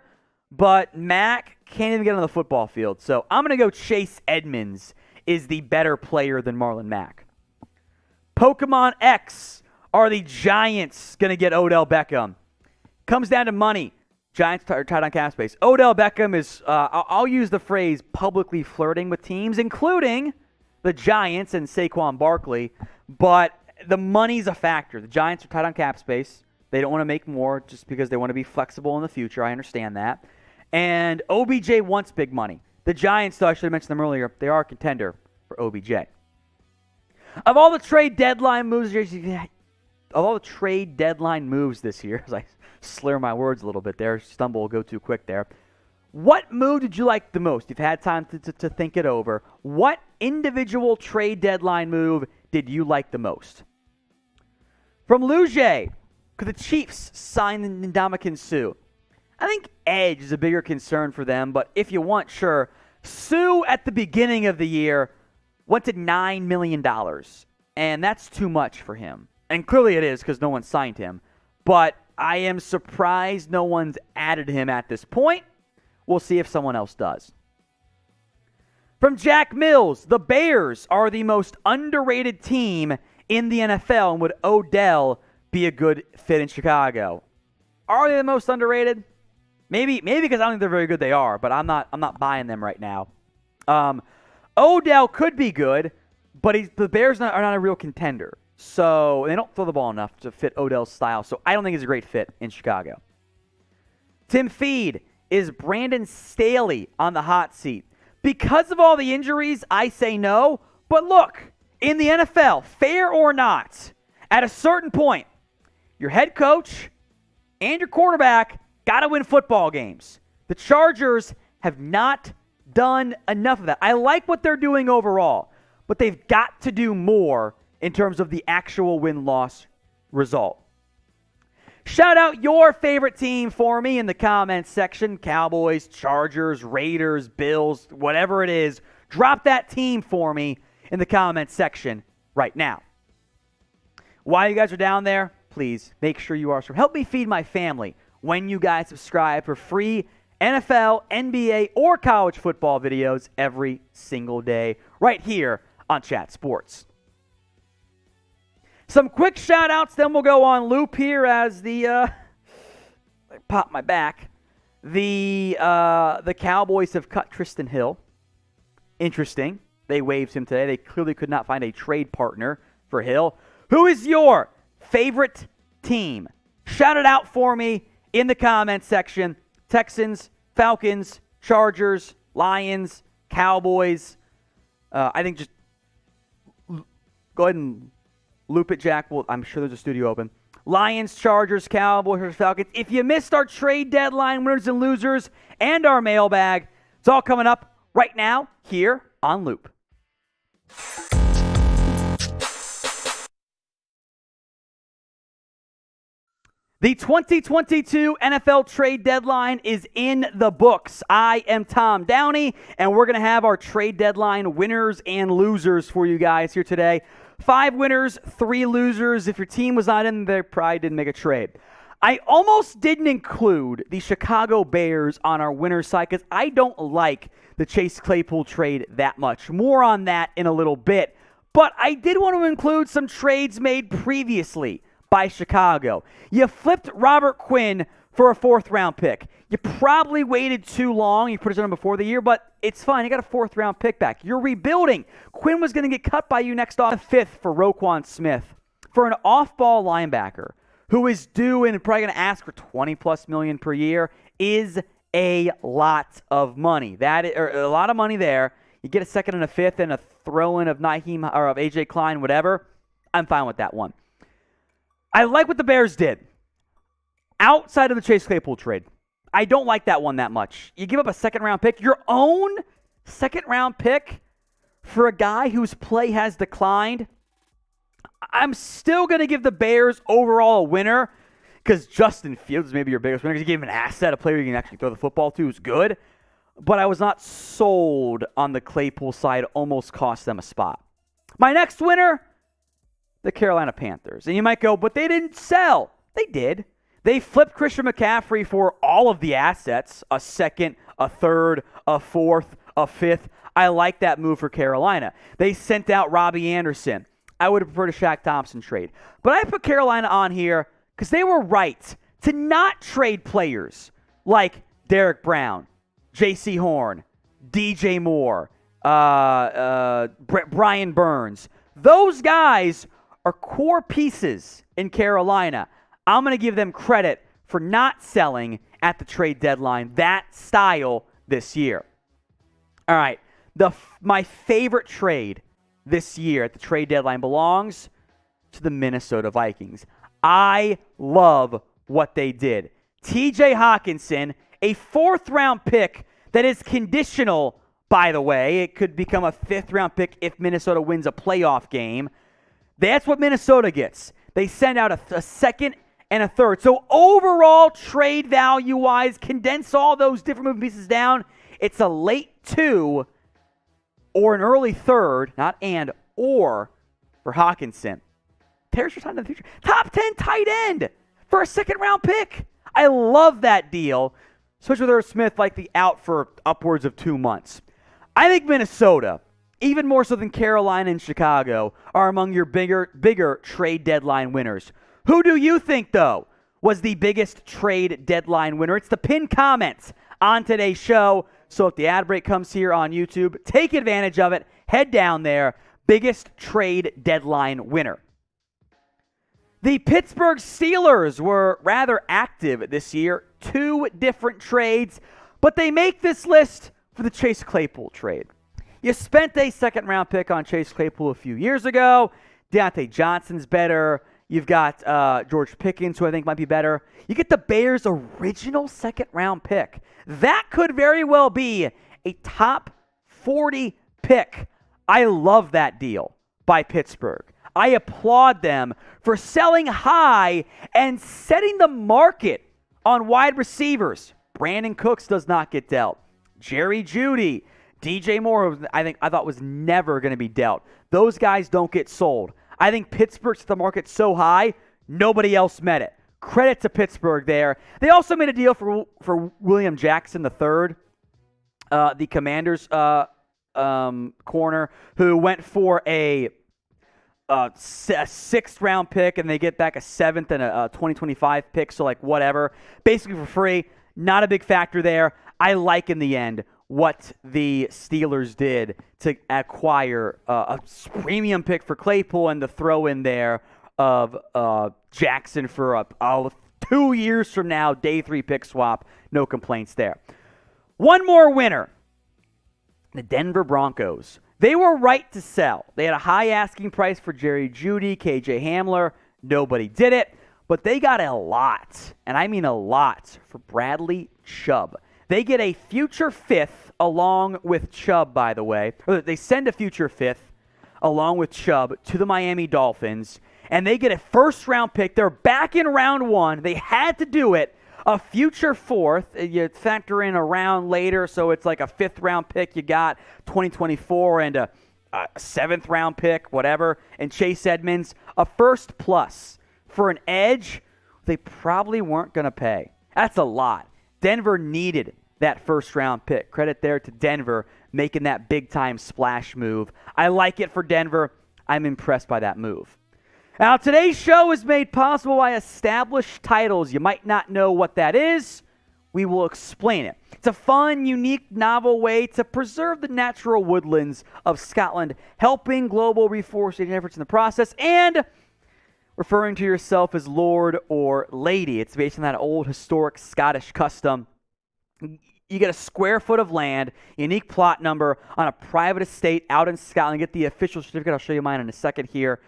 but Mack can't even get on the football field. So I'm going to go Chase Edmonds is the better player than Marlon Mack. Pokemon X, are the Giants going to get Odell Beckham? Comes down to money. Giants are tight on cap space. Odell Beckham is, I'll use the phrase, publicly flirting with teams, including the Giants and Saquon Barkley. But the money's a factor. The Giants are tight on cap space. They don't want to make more just because they want to be flexible in the future. I understand that. And OBJ wants big money. The Giants, though, I should have mentioned them earlier, they are a contender for OBJ. Of all the trade deadline moves this year, as I slur my words a little bit there, stumble, go too quick there. What move did you like the most? You've had time to think it over. What individual trade deadline move did you like the most? From Luge, could the Chiefs sign Ndamukong Suh? I think edge is a bigger concern for them, but if you want, sure. Suh at the beginning of the year went to $9 million, and that's too much for him. And clearly it is because no one signed him. But I am surprised no one's added him at this point. We'll see if someone else does. From Jack Mills, the Bears are the most underrated team in the NFL, and would Odell be a good fit in Chicago? Are they the most underrated? Maybe because I don't think they're very good. They are, but I'm not buying them right now. Odell could be good, but the Bears are not a real contender. So they don't throw the ball enough to fit Odell's style. So I don't think he's a great fit in Chicago. Tim Feed, is Brandon Staley on the hot seat? Because of all the injuries, I say no. But look, in the NFL, fair or not, at a certain point, your head coach and your quarterback got to win football games. The Chargers have not done enough of that. I like what they're doing overall, but they've got to do more in terms of the actual win-loss result. Shout out your favorite team for me in the comments section. Cowboys, Chargers, Raiders, Bills, whatever it is. Drop that team for me in the comments section right now. While you guys are down there, please make sure you are. Help me feed my family when you guys subscribe for free NFL, NBA, or college football videos every single day right here on Chat Sports. Some quick shout-outs, then we'll go on loop here as the pop my back. The Cowboys have cut Tristan Hill. Interesting. They waived him today. They clearly could not find a trade partner for Hill. Who is your favorite team? Shout it out for me in the comments section. Texans, Falcons, Chargers, Lions, Cowboys. I think just go ahead and loop it, Jack. Well, I'm sure there's a studio open. Lions, Chargers, Cowboys, Falcons. If you missed our trade deadline winners and losers and our mailbag, it's all coming up right now here on Loop. The 2022 NFL trade deadline is in the books. I am Tom Downey, and we're going to have our trade deadline winners and losers for you guys here today. 5 winners, 3 losers. If your team was not in there, probably didn't make a trade. I almost didn't include the Chicago Bears on our winners side because I don't like the Chase Claypool trade that much. More on that in a little bit. But I did want to include some trades made previously by Chicago. You flipped Robert Quinn for a 4th-round pick. You probably waited too long. You put it on him before the year, but it's fine. You got a 4th-round pick back. You're rebuilding. Quinn was going to get cut by you next off. 5th for Roquan Smith for an off-ball linebacker who is due and probably going to ask for $20+ million per year is a lot of money. That is a lot of money there. You get a 2nd and a 5th and a throw-in of Nyheim or of AJ Klein, whatever. I'm fine with that one. I like what the Bears did outside of the Chase Claypool trade. I don't like that one that much. You give up a 2nd-round pick, your own 2nd-round pick for a guy whose play has declined. I'm still going to give the Bears overall a winner because Justin Fields is maybe your biggest winner because you gave him an asset, a player you can actually throw the football to who's good. But I was not sold on the Claypool side. Almost cost them a spot. My next winner, the Carolina Panthers. And you might go, but they didn't sell. They did. They flipped Christian McCaffrey for all of the assets, a 2nd, a 3rd, a 4th, a 5th. I like that move for Carolina. They sent out Robbie Anderson. I would have preferred a Shaq Thompson trade. But I put Carolina on here because they were right to not trade players like Derek Brown, J.C. Horn, DJ Moore, Brian Burns. Those guys are core pieces in Carolina. I'm going to give them credit for not selling at the trade deadline that style this year. All right, my favorite trade this year at the trade deadline belongs to the Minnesota Vikings. I love what they did. TJ Hockenson, a 4th-round pick that is conditional, by the way. It could become a 5th-round pick if Minnesota wins a playoff game. That's what Minnesota gets. They send out a 2nd and a 3rd. So overall, trade value-wise, condense all those different moving pieces down. It's a late 2 or an early 3rd, not and, or for Hockenson. There's your time in the future. Top 10 tight end for a 2nd-round pick. I love that deal, especially with Irv Smith likely out for upwards of 2 months. I think Minnesota, even more so than Carolina and Chicago, are among your bigger trade deadline winners. Who do you think, though, was the biggest trade deadline winner? It's the pinned comments on today's show. So if the ad break comes here on YouTube, take advantage of it. Head down there. Biggest trade deadline winner. The Pittsburgh Steelers were rather active this year. 2 different trades, but they make this list for the Chase Claypool trade. You spent a 2nd-round pick on Chase Claypool a few years ago. Deontay Johnson's better. You've got George Pickens, who I think might be better. You get the Bears' original 2nd-round pick. That could very well be a top 40 pick. I love that deal by Pittsburgh. I applaud them for selling high and setting the market on wide receivers. Brandin Cooks does not get dealt. Jerry Jeudy, DJ Moore, I thought was never going to be dealt. Those guys don't get sold. I think Pittsburgh set the market so high, nobody else met it. credit to Pittsburgh there. They also made a deal for William Jackson III, the Commanders' corner, who went for a 6th round pick, and they get back a 7th and a 2025 pick, so like whatever. Basically for free. Not a big factor there. I like in the end what the Steelers did to acquire a premium pick for Claypool and the throw in there of Jackson for 2 years from now, day 3 pick swap. No complaints there. One more winner, the Denver Broncos. They were right to sell. They had a high asking price for Jerry Jeudy, KJ Hamler. Nobody did it, but they got a lot, and I mean a lot, for Bradley Chubb. They get a future 5th along with Chubb, by the way. Or they send a future 5th along with Chubb to the Miami Dolphins, and they get a 1st-round pick. They're back in round 1. They had to do it. A future 4th, you factor in a round later, so it's like a 5th-round pick. You got 2024 and a 7th-round pick, whatever, and Chase Edmonds. A 1st plus for an edge they probably weren't going to pay. That's a lot. Denver needed that 1st-round pick. Credit there to Denver making that big-time splash move. I like it for Denver. I'm impressed by that move. Now, today's show is made possible by Established Titles. You might not know what that is. We will explain it. It's a fun, unique, novel way to preserve the natural woodlands of Scotland, helping global reforestation efforts in the process, and referring to yourself as Lord or Lady. It's based on that old historic Scottish custom. You get a square foot of land, unique plot number on a private estate out in Scotland. You get the official certificate. I'll show you mine in a second here.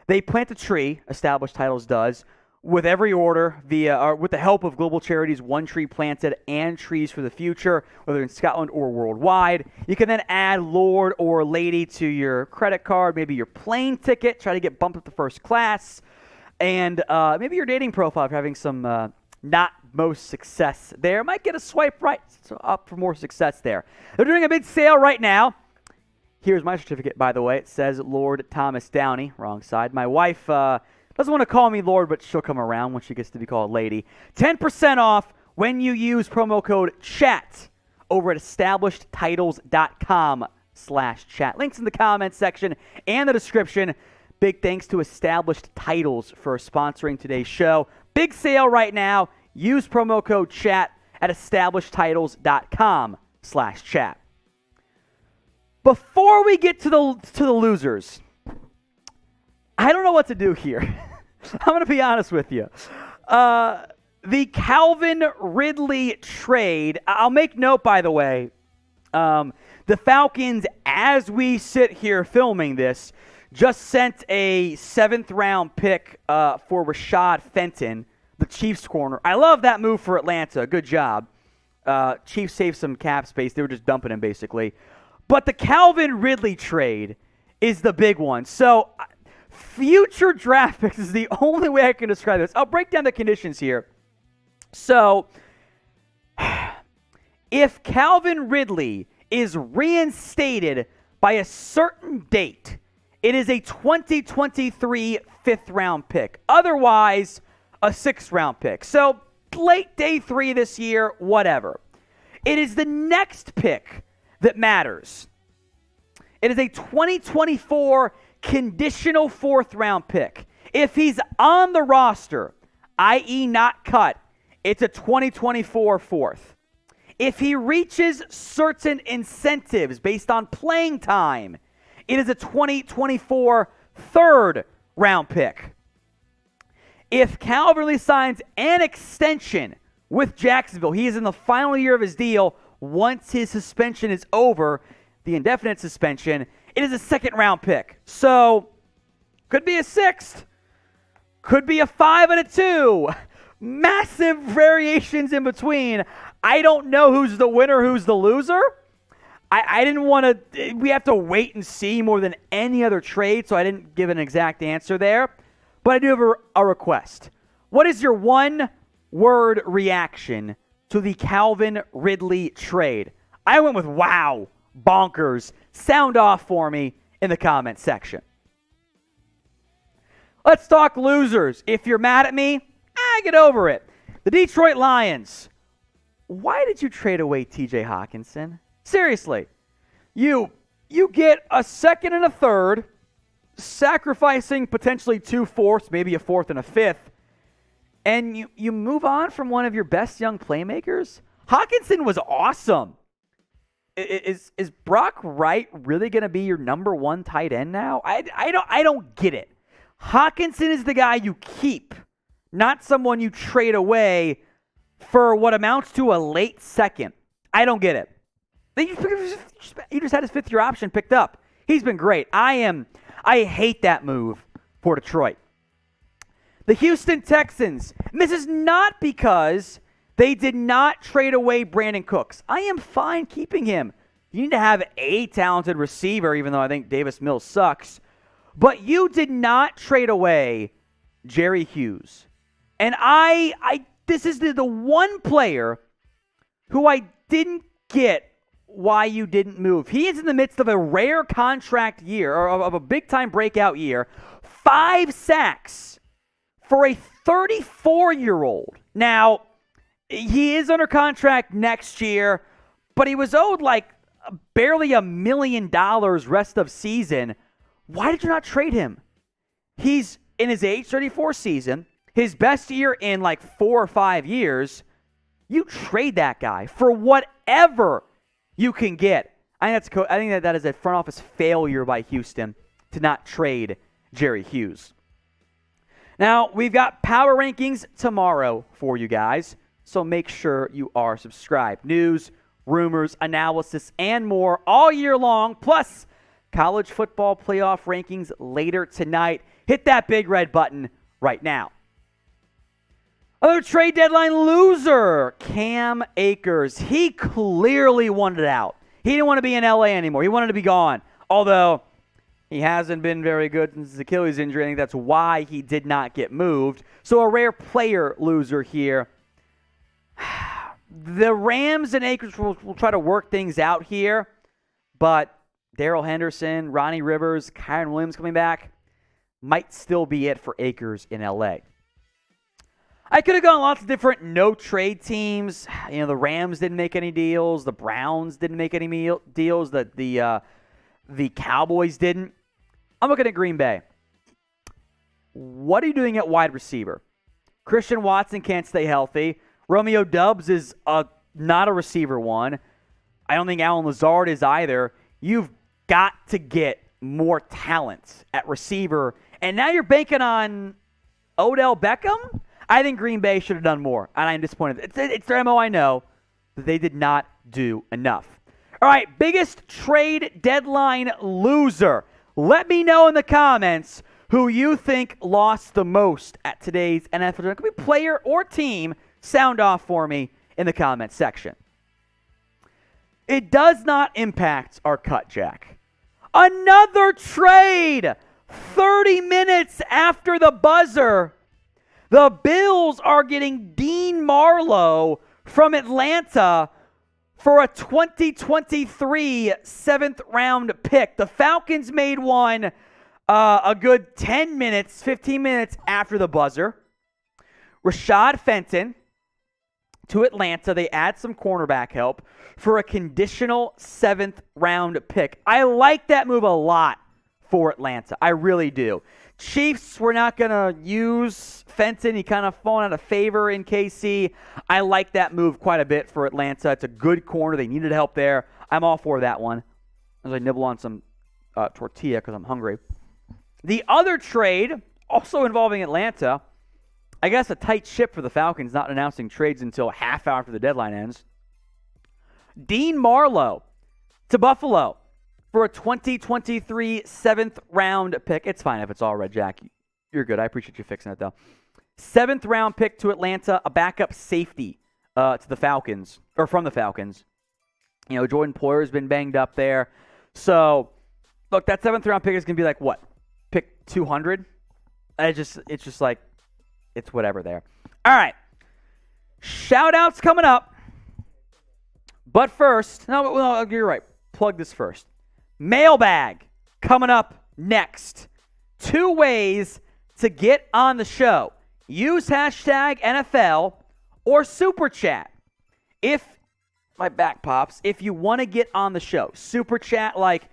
They plant a tree, Established Titles does, with every order with the help of global charities, One Tree Planted and Trees for the Future, whether in Scotland or worldwide. You can then add Lord or Lady to your credit card, maybe your plane ticket, try to get bumped up to first class, and maybe your dating profile if you're having some not most success there. Might get a swipe right, so up for more success there. They're doing a big sale right now. Here's my certificate, by the way. It says Lord Thomas Downey. Wrong side. My wife doesn't want to call me Lord, but she'll come around when she gets to be called Lady. 10% off when you use promo code CHAT over at establishedtitles.com/chat. Links in the comments section and the description. Big thanks to Established Titles for sponsoring today's show. Big sale right now. Use promo code CHAT at establishedtitles.com/chat. Before we get to the losers, I don't know what to do here. I'm going to be honest with you. The Calvin Ridley trade, I'll make note, by the way, the Falcons, as we sit here filming this, just sent a 7th-round pick for Rashad Fenton, the Chiefs corner. I love that move for Atlanta. Good job. Chiefs saved some cap space. They were just dumping him, basically. But the Calvin Ridley trade is the big one. So future draft picks is the only way I can describe this. I'll break down the conditions here. So if Calvin Ridley is reinstated by a certain date, it is a 2023 5th-round pick. Otherwise, a 6th-round pick. So late day 3 this year, whatever. It is the next pick that matters. It is a 2024 conditional 4th-round pick. If he's on the roster, i.e. not cut, it's a 2024 4th. If he reaches certain incentives based on playing time, it is a 2024 3rd-round pick. If Calvin Ridley signs an extension with Jacksonville, he is in the final year of his deal. Once his suspension is over, the indefinite suspension, it is a 2nd-round pick. So, could be a 6th. Could be a 5 and a 2. Massive variations in between. I don't know who's the winner, who's the loser. I didn't want to, we have to wait and see more than any other trade, so I didn't give an exact answer there. But I do have a request. What is your one-word reaction to the Calvin Ridley trade? I went with wow, bonkers. Sound off for me in the comment section. Let's talk losers. If you're mad at me, get over it. The Detroit Lions. Why did you trade away TJ Hockenson? Seriously. You get a second and a third, sacrificing potentially 2 fourths, maybe a fourth and a fifth, and you move on from one of your best young playmakers? Hockenson was awesome. Is Brock Wright really going to be your number 1 tight end now? I don't get it. Hockenson is the guy you keep, not someone you trade away for what amounts to a late second. I don't get it. You just had his 5th-year option picked up. He's been great. I hate that move for Detroit. The Houston Texans. And this is not because they did not trade away Brandin Cooks. I am fine keeping him. You need to have a talented receiver, even though I think Davis Mills sucks. But you did not trade away Jerry Hughes. And this is the one player who I didn't get why you didn't move. He is in the midst of a rare contract year, or of a big-time breakout year. 5 sacks for a 34-year-old. Now, he is under contract next year, but he was owed like barely $1 million rest of season. Why did you not trade him? He's in his age 34 season, his best year in like 4 or 5 years. You trade that guy for whatever you can get. I think that is a front office failure by Houston to not trade Jerry Hughes. Now, we've got power rankings tomorrow for you guys, so make sure you are subscribed. News, rumors, analysis, and more all year long, plus college football playoff rankings later tonight. Hit that big red button right now. Other trade deadline loser, Cam Akers. He clearly wanted out. He didn't want to be in LA anymore. He wanted to be gone. Although he hasn't been very good since his Achilles injury. I think that's why he did not get moved. So a rare player loser here. The Rams and Akers will try to work things out here, but Darrell Henderson, Ronnie Rivers, Kyron Williams coming back might still be it for Akers in LA. I could have gone lots of different no-trade teams. You know, the Rams didn't make any deals. The Browns didn't make any deals. The Cowboys didn't. I'm looking at Green Bay. What are you doing at wide receiver? Christian Watson can't stay healthy. Romeo Doubs is not a receiver one. I don't think Allen Lazard is either. You've got to get more talent at receiver. And now you're banking on Odell Beckham? I think Green Bay should have done more, and I'm disappointed. It's their MO, I know, but they did not do enough. All right, biggest trade deadline loser. Let me know in the comments who you think lost the most at today's NFL. It could be player or team. Sound off for me in the comments section. It does not impact our cut, Jack. Another trade 30 minutes after the buzzer. The Bills are getting Dean Marlowe from Atlanta for a 2023 7th-round pick. The Falcons made one a good 10 minutes, 15 minutes after the buzzer. Rashad Fenton to Atlanta. They add some cornerback help for a conditional 7th-round pick. I like that move a lot for Atlanta. I really do. Chiefs were not going to use Fenton. He kind of fallen out of favor in KC. I like that move quite a bit for Atlanta. It's a good corner. They needed help there. I'm all for that one. As I nibble on some tortilla because I'm hungry. The other trade, also involving Atlanta, I guess a tight ship for the Falcons, not announcing trades until half hour after the deadline ends. Dean Marlowe to Buffalo for a 2023 7th-round pick. It's fine if it's all red, Jack. You're good. I appreciate you fixing it, though. 7th-round pick to Atlanta, a backup safety to the Falcons, or from the Falcons. You know, Jordan Poyer's been banged up there. So, look, that 7th-round pick is going to be like, what? Pick 200? It's just like, it's whatever there. All right. Shout-outs coming up. But first, no, you're right. Plug this first. Mailbag coming up next. 2 ways to get on the show. use hashtag NFL or Super Chat. If my back pops, if you want to get on the show, Super Chat like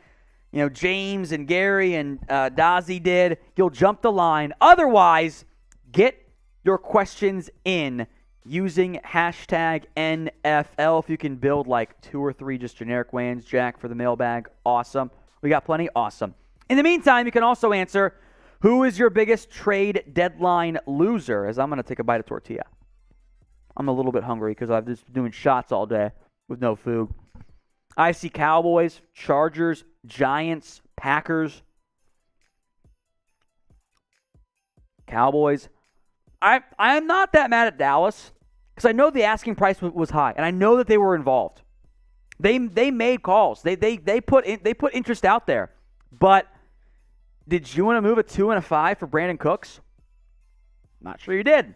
James and Gary and Dazzy did, you'll jump the line. Otherwise, get your questions in using hashtag NFL. If you can build like 2 or 3 just generic wins, Jack, for the mailbag, awesome. We got plenty, awesome. In the meantime, you can also answer, who is your biggest trade deadline loser? As I'm going to take a bite of tortilla. I'm a little bit hungry because I've just been doing shots all day with no food. I see Cowboys, Chargers, Giants, Packers. Cowboys. I'm not that mad at Dallas because I know the asking price was high, and I know that they were involved. They made calls. They put interest out there. But did you want to move a 2 and a 5 for Brandin Cooks? Not sure you did.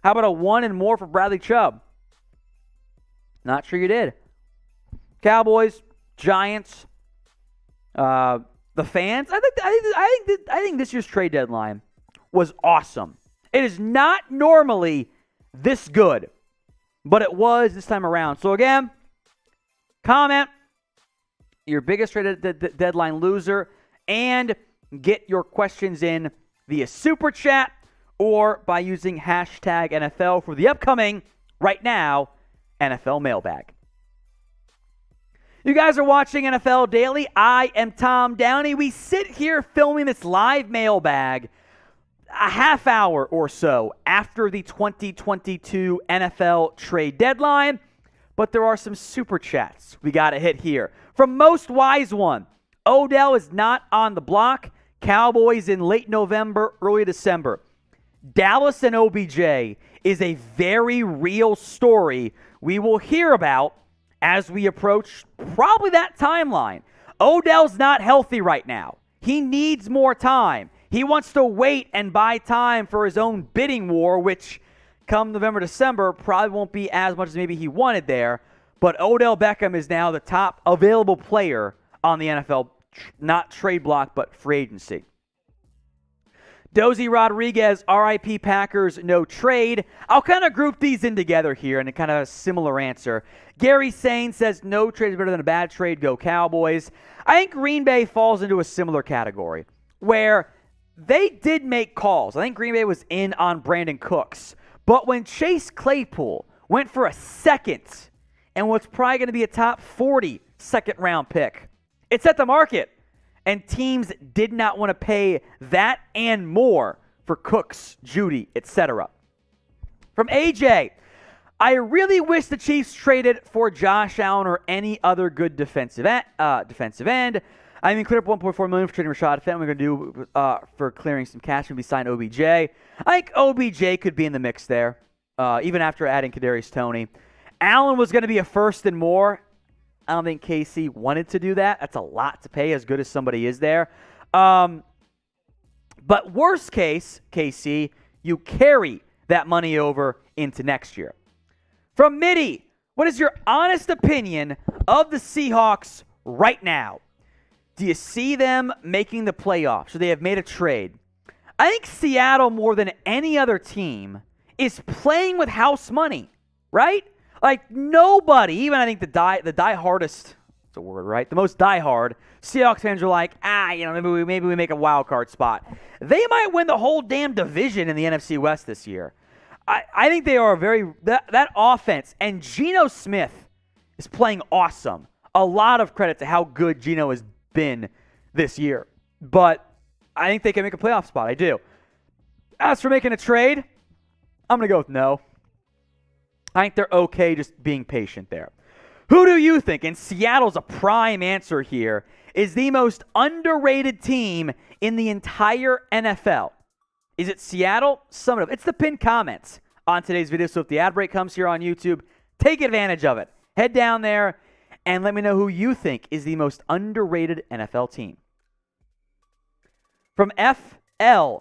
How about a 1 and more for Bradley Chubb? Not sure you did. Cowboys, Giants, the fans. I think this year's trade deadline was awesome. It is not normally this good, but it was this time around. So again, comment your biggest trade deadline loser and get your questions in via Super Chat or by using hashtag NFL for the upcoming, right now, NFL Mailbag. You guys are watching NFL Daily. I am Tom Downey. We sit here filming this live mailbag a half hour or so after the 2022 NFL trade deadline, but there are some super chats we got to hit here. From Most Wise One, Odell is not on the block. Cowboys in late November, early December. Dallas and OBJ is a very real story we will hear about as we approach probably that timeline. Odell's not healthy right now. He needs more time. He wants to wait and buy time for his own bidding war, which come November, December, probably won't be as much as maybe he wanted there. But Odell Beckham is now the top available player on the NFL, not trade block, but free agency. Dozy Rodriguez, RIP Packers, no trade. I'll kind of group these in together here in a kind of a similar answer. Gary Sane says no trade is better than a bad trade, go Cowboys. I think Green Bay falls into a similar category where they did make calls. I think Green Bay was in on Brandin Cooks. But when Chase Claypool went for a second and what's probably going to be a top 40 second-round pick, it set the market. And teams did not want to pay that and more for Cooks, Judy, etc. From AJ, I really wish the Chiefs traded for Josh Allen or any other good defensive end. I mean, clear up $1.4 million for trading Rashad Fenton. We're going to do for clearing some cash and be signed OBJ. I think OBJ could be in the mix there, even after adding Kadarius Toney. Allen was going to be a first and more. I don't think KC wanted to do that. That's a lot to pay, as good as somebody is there. But worst case, KC, you carry that money over into next year. From Mitty, what is your honest opinion of the Seahawks right now? Do you see them making the playoffs? So they have made a trade. I think Seattle, more than any other team, is playing with house money, right? Like, nobody, even I think the diehardest, it's a word, right? The most diehard Seahawks fans are like, maybe we make a wild card spot. They might win the whole damn division in the NFC West this year. I think they are that offense, and Geno Smith is playing awesome. A lot of credit to how good Geno has been this year. But I think they can make a playoff spot. I do. As for making a trade, I'm going to go with no. I think they're okay just being patient there. Who do you think, and Seattle's a prime answer here, is the most underrated team in the entire NFL? Is it Seattle? Sum it up. It's the pinned comments on today's video. So if the ad break comes here on YouTube, take advantage of it. Head down there and let me know who you think is the most underrated NFL team. From FL,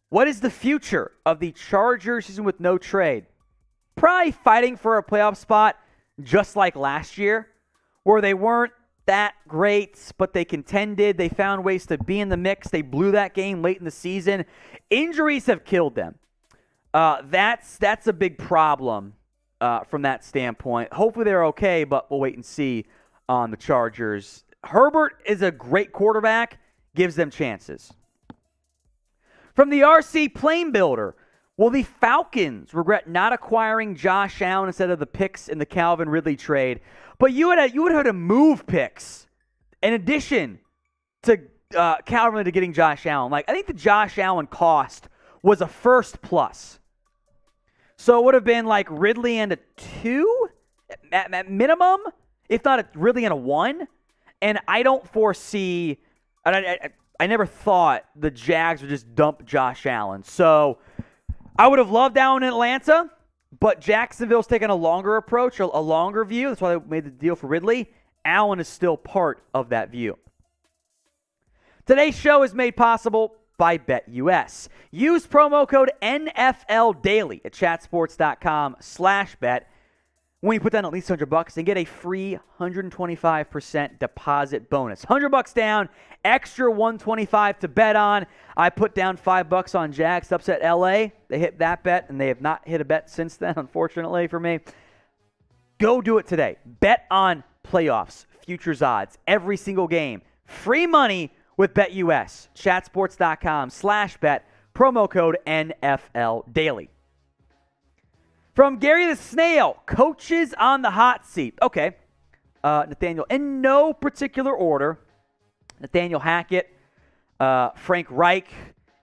what is the future of the Chargers season with no trade? Probably fighting for a playoff spot just like last year, where they weren't that great, but they contended. They found ways to be in the mix. They blew that game late in the season. Injuries have killed them. That's a big problem from that standpoint. Hopefully they're okay, but we'll wait and see on the Chargers. Herbert is a great quarterback, gives them chances. From the RC Plane Builder, will the Falcons regret not acquiring Josh Allen instead of the picks in the Calvin Ridley trade? But you would have had to move picks in addition to Calvin Ridley getting Josh Allen. Like, I think the Josh Allen cost was a first plus. So it would have been like Ridley and a 2 at minimum, if not Ridley and a 1. And I don't foresee, I never thought the Jags would just dump Josh Allen. So I would have loved Allen in Atlanta, but Jacksonville's taking a longer approach, a longer view. That's why they made the deal for Ridley. Allen is still part of that view. Today's show is made possible by BetUS. Use promo code NFLDaily at chatsports.com/bet when you put down at least $100 and get a free 125% deposit bonus. $100 down, extra $125 to bet on. I put down $5 on Jags to upset LA. They hit that bet, and they have not hit a bet since then, unfortunately for me. Go do it today. Bet on playoffs, futures odds, every single game. Free money with BetUS. Chatsports.com/bet. Promo code NFLDaily. From Gary the Snail, coaches on the hot seat. Okay, Nathaniel, in no particular order. Nathaniel Hackett, Frank Reich.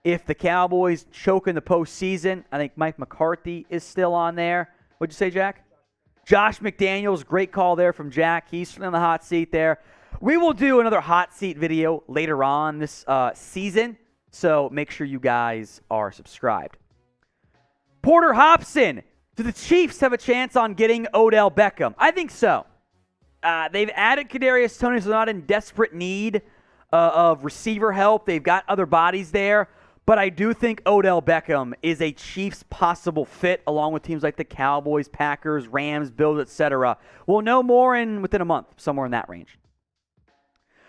If the Cowboys choke in the postseason, I think Mike McCarthy is still on there. What'd you say, Jack? Josh McDaniels, great call there from Jack. He's in the hot seat there. We will do another hot seat video later on this season, so make sure you guys are subscribed. Porter Hobson, do the Chiefs have a chance on getting Odell Beckham? I think so. They've added Kadarius Toney, so they're not in desperate need of receiver help. They've got other bodies there. But I do think Odell Beckham is a Chiefs possible fit, along with teams like the Cowboys, Packers, Rams, Bills, etc. We'll know more within a month, somewhere in that range.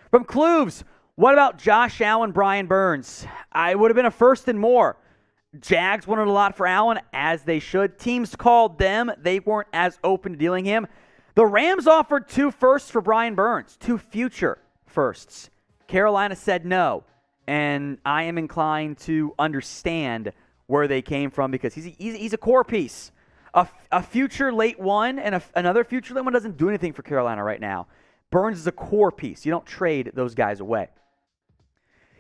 From Cloves, what about Josh Allen, Brian Burns? I would have been a first and more. Jags wanted a lot for Allen, as they should. Teams called them. They weren't as open to dealing him. The Rams offered 2 firsts for Brian Burns, 2 future firsts. Carolina said no, and I am inclined to understand where they came from because he's a core piece. A future late one and another future late one doesn't do anything for Carolina right now. Burns is a core piece. You don't trade those guys away.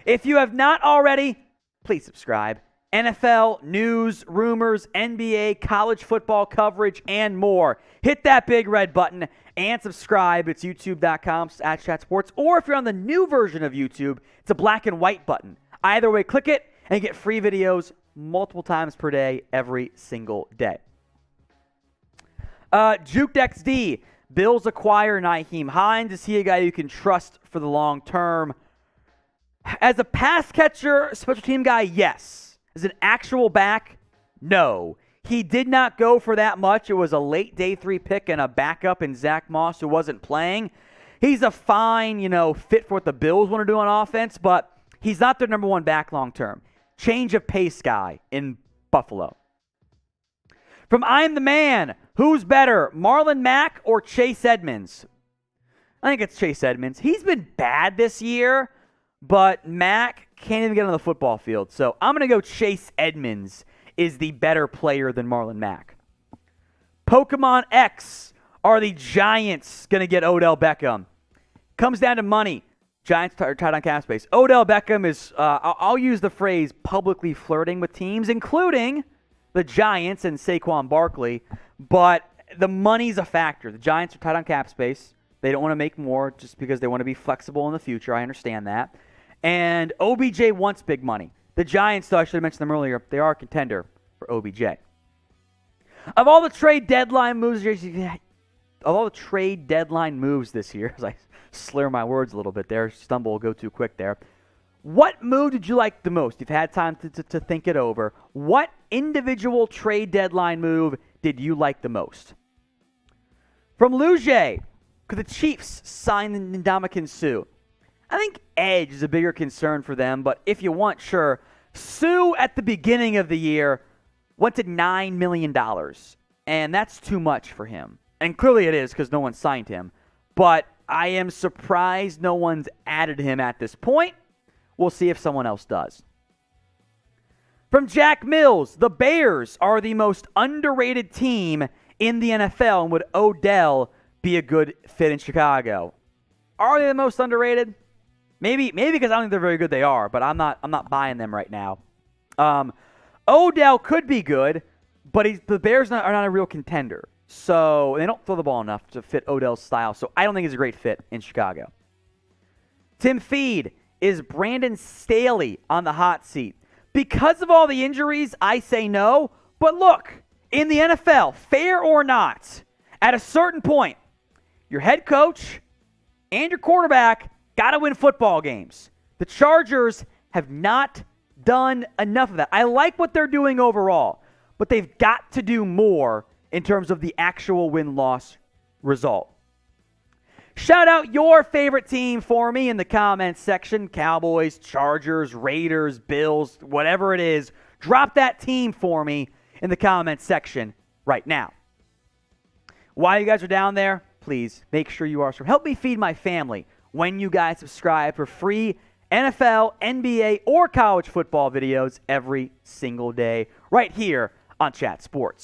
If you have not already, please subscribe. NFL, news, rumors, NBA, college football coverage, and more. Hit that big red button and subscribe. It's youtube.com/chatsports. Or if you're on the new version of YouTube, it's a black and white button. Either way, click it and get free videos multiple times per day, every single day. JukeXD. Bills acquire Nyheim Hines. Is he a guy you can trust for the long term? As a pass catcher, special team guy, yes. As an actual back, no. He did not go for that much. It was a late day 3 pick and a backup in Zach Moss who wasn't playing. He's a fine, fit for what the Bills want to do on offense, but he's not their number 1 back long term. Change of pace guy in Buffalo. From I'm the Man, who's better, Marlon Mack or Chase Edmonds? I think it's Chase Edmonds. He's been bad this year, but Mack can't even get on the football field. So I'm going to go Chase Edmonds is the better player than Marlon Mack. Pokemon X, are the Giants going to get Odell Beckham? Comes down to money. Giants are tight on cap space. Odell Beckham is, I'll use the phrase, publicly flirting with teams, including the Giants and Saquon Barkley. But the money's a factor. The Giants are tight on cap space. They don't want to make more just because they want to be flexible in the future. I understand that. And OBJ wants big money. The Giants, though, I should have mentioned them earlier, they are a contender for OBJ. Of all the trade deadline moves this year, as I slur my words a little bit there, stumble, go too quick there, what move did you like the most? You've had time to think it over. What individual trade deadline move did you like the most? From Luge, could the Chiefs sign Ndamukong Suh? I think edge is a bigger concern for them, but if you want, sure. Sue at the beginning of the year went to $9 million. And that's too much for him. And clearly it is because no one signed him. But I am surprised no one's added him at this point. We'll see if someone else does. From Jack Mills, the Bears are the most underrated team in the NFL, and would Odell be a good fit in Chicago? Are they the most underrated? Maybe because I don't think they're very good. They are, but I'm not buying them right now. Odell could be good, but the Bears are not a real contender, so they don't throw the ball enough to fit Odell's style. So I don't think he's a great fit in Chicago. Tim Feed, is Brandon Staley on the hot seat? Because of all the injuries, I say no. But look, in the NFL, fair or not, at a certain point, your head coach and your quarterback got to win football games. The Chargers have not done enough of that. I like what they're doing overall, but they've got to do more in terms of the actual win-loss result. Shout out your favorite team for me in the comments section. Cowboys, Chargers, Raiders, Bills, whatever it is. Drop that team for me in the comments section right now. While you guys are down there, please make sure you are. Help me feed my family when you guys subscribe for free NFL, NBA, or college football videos every single day right here on Chat Sports.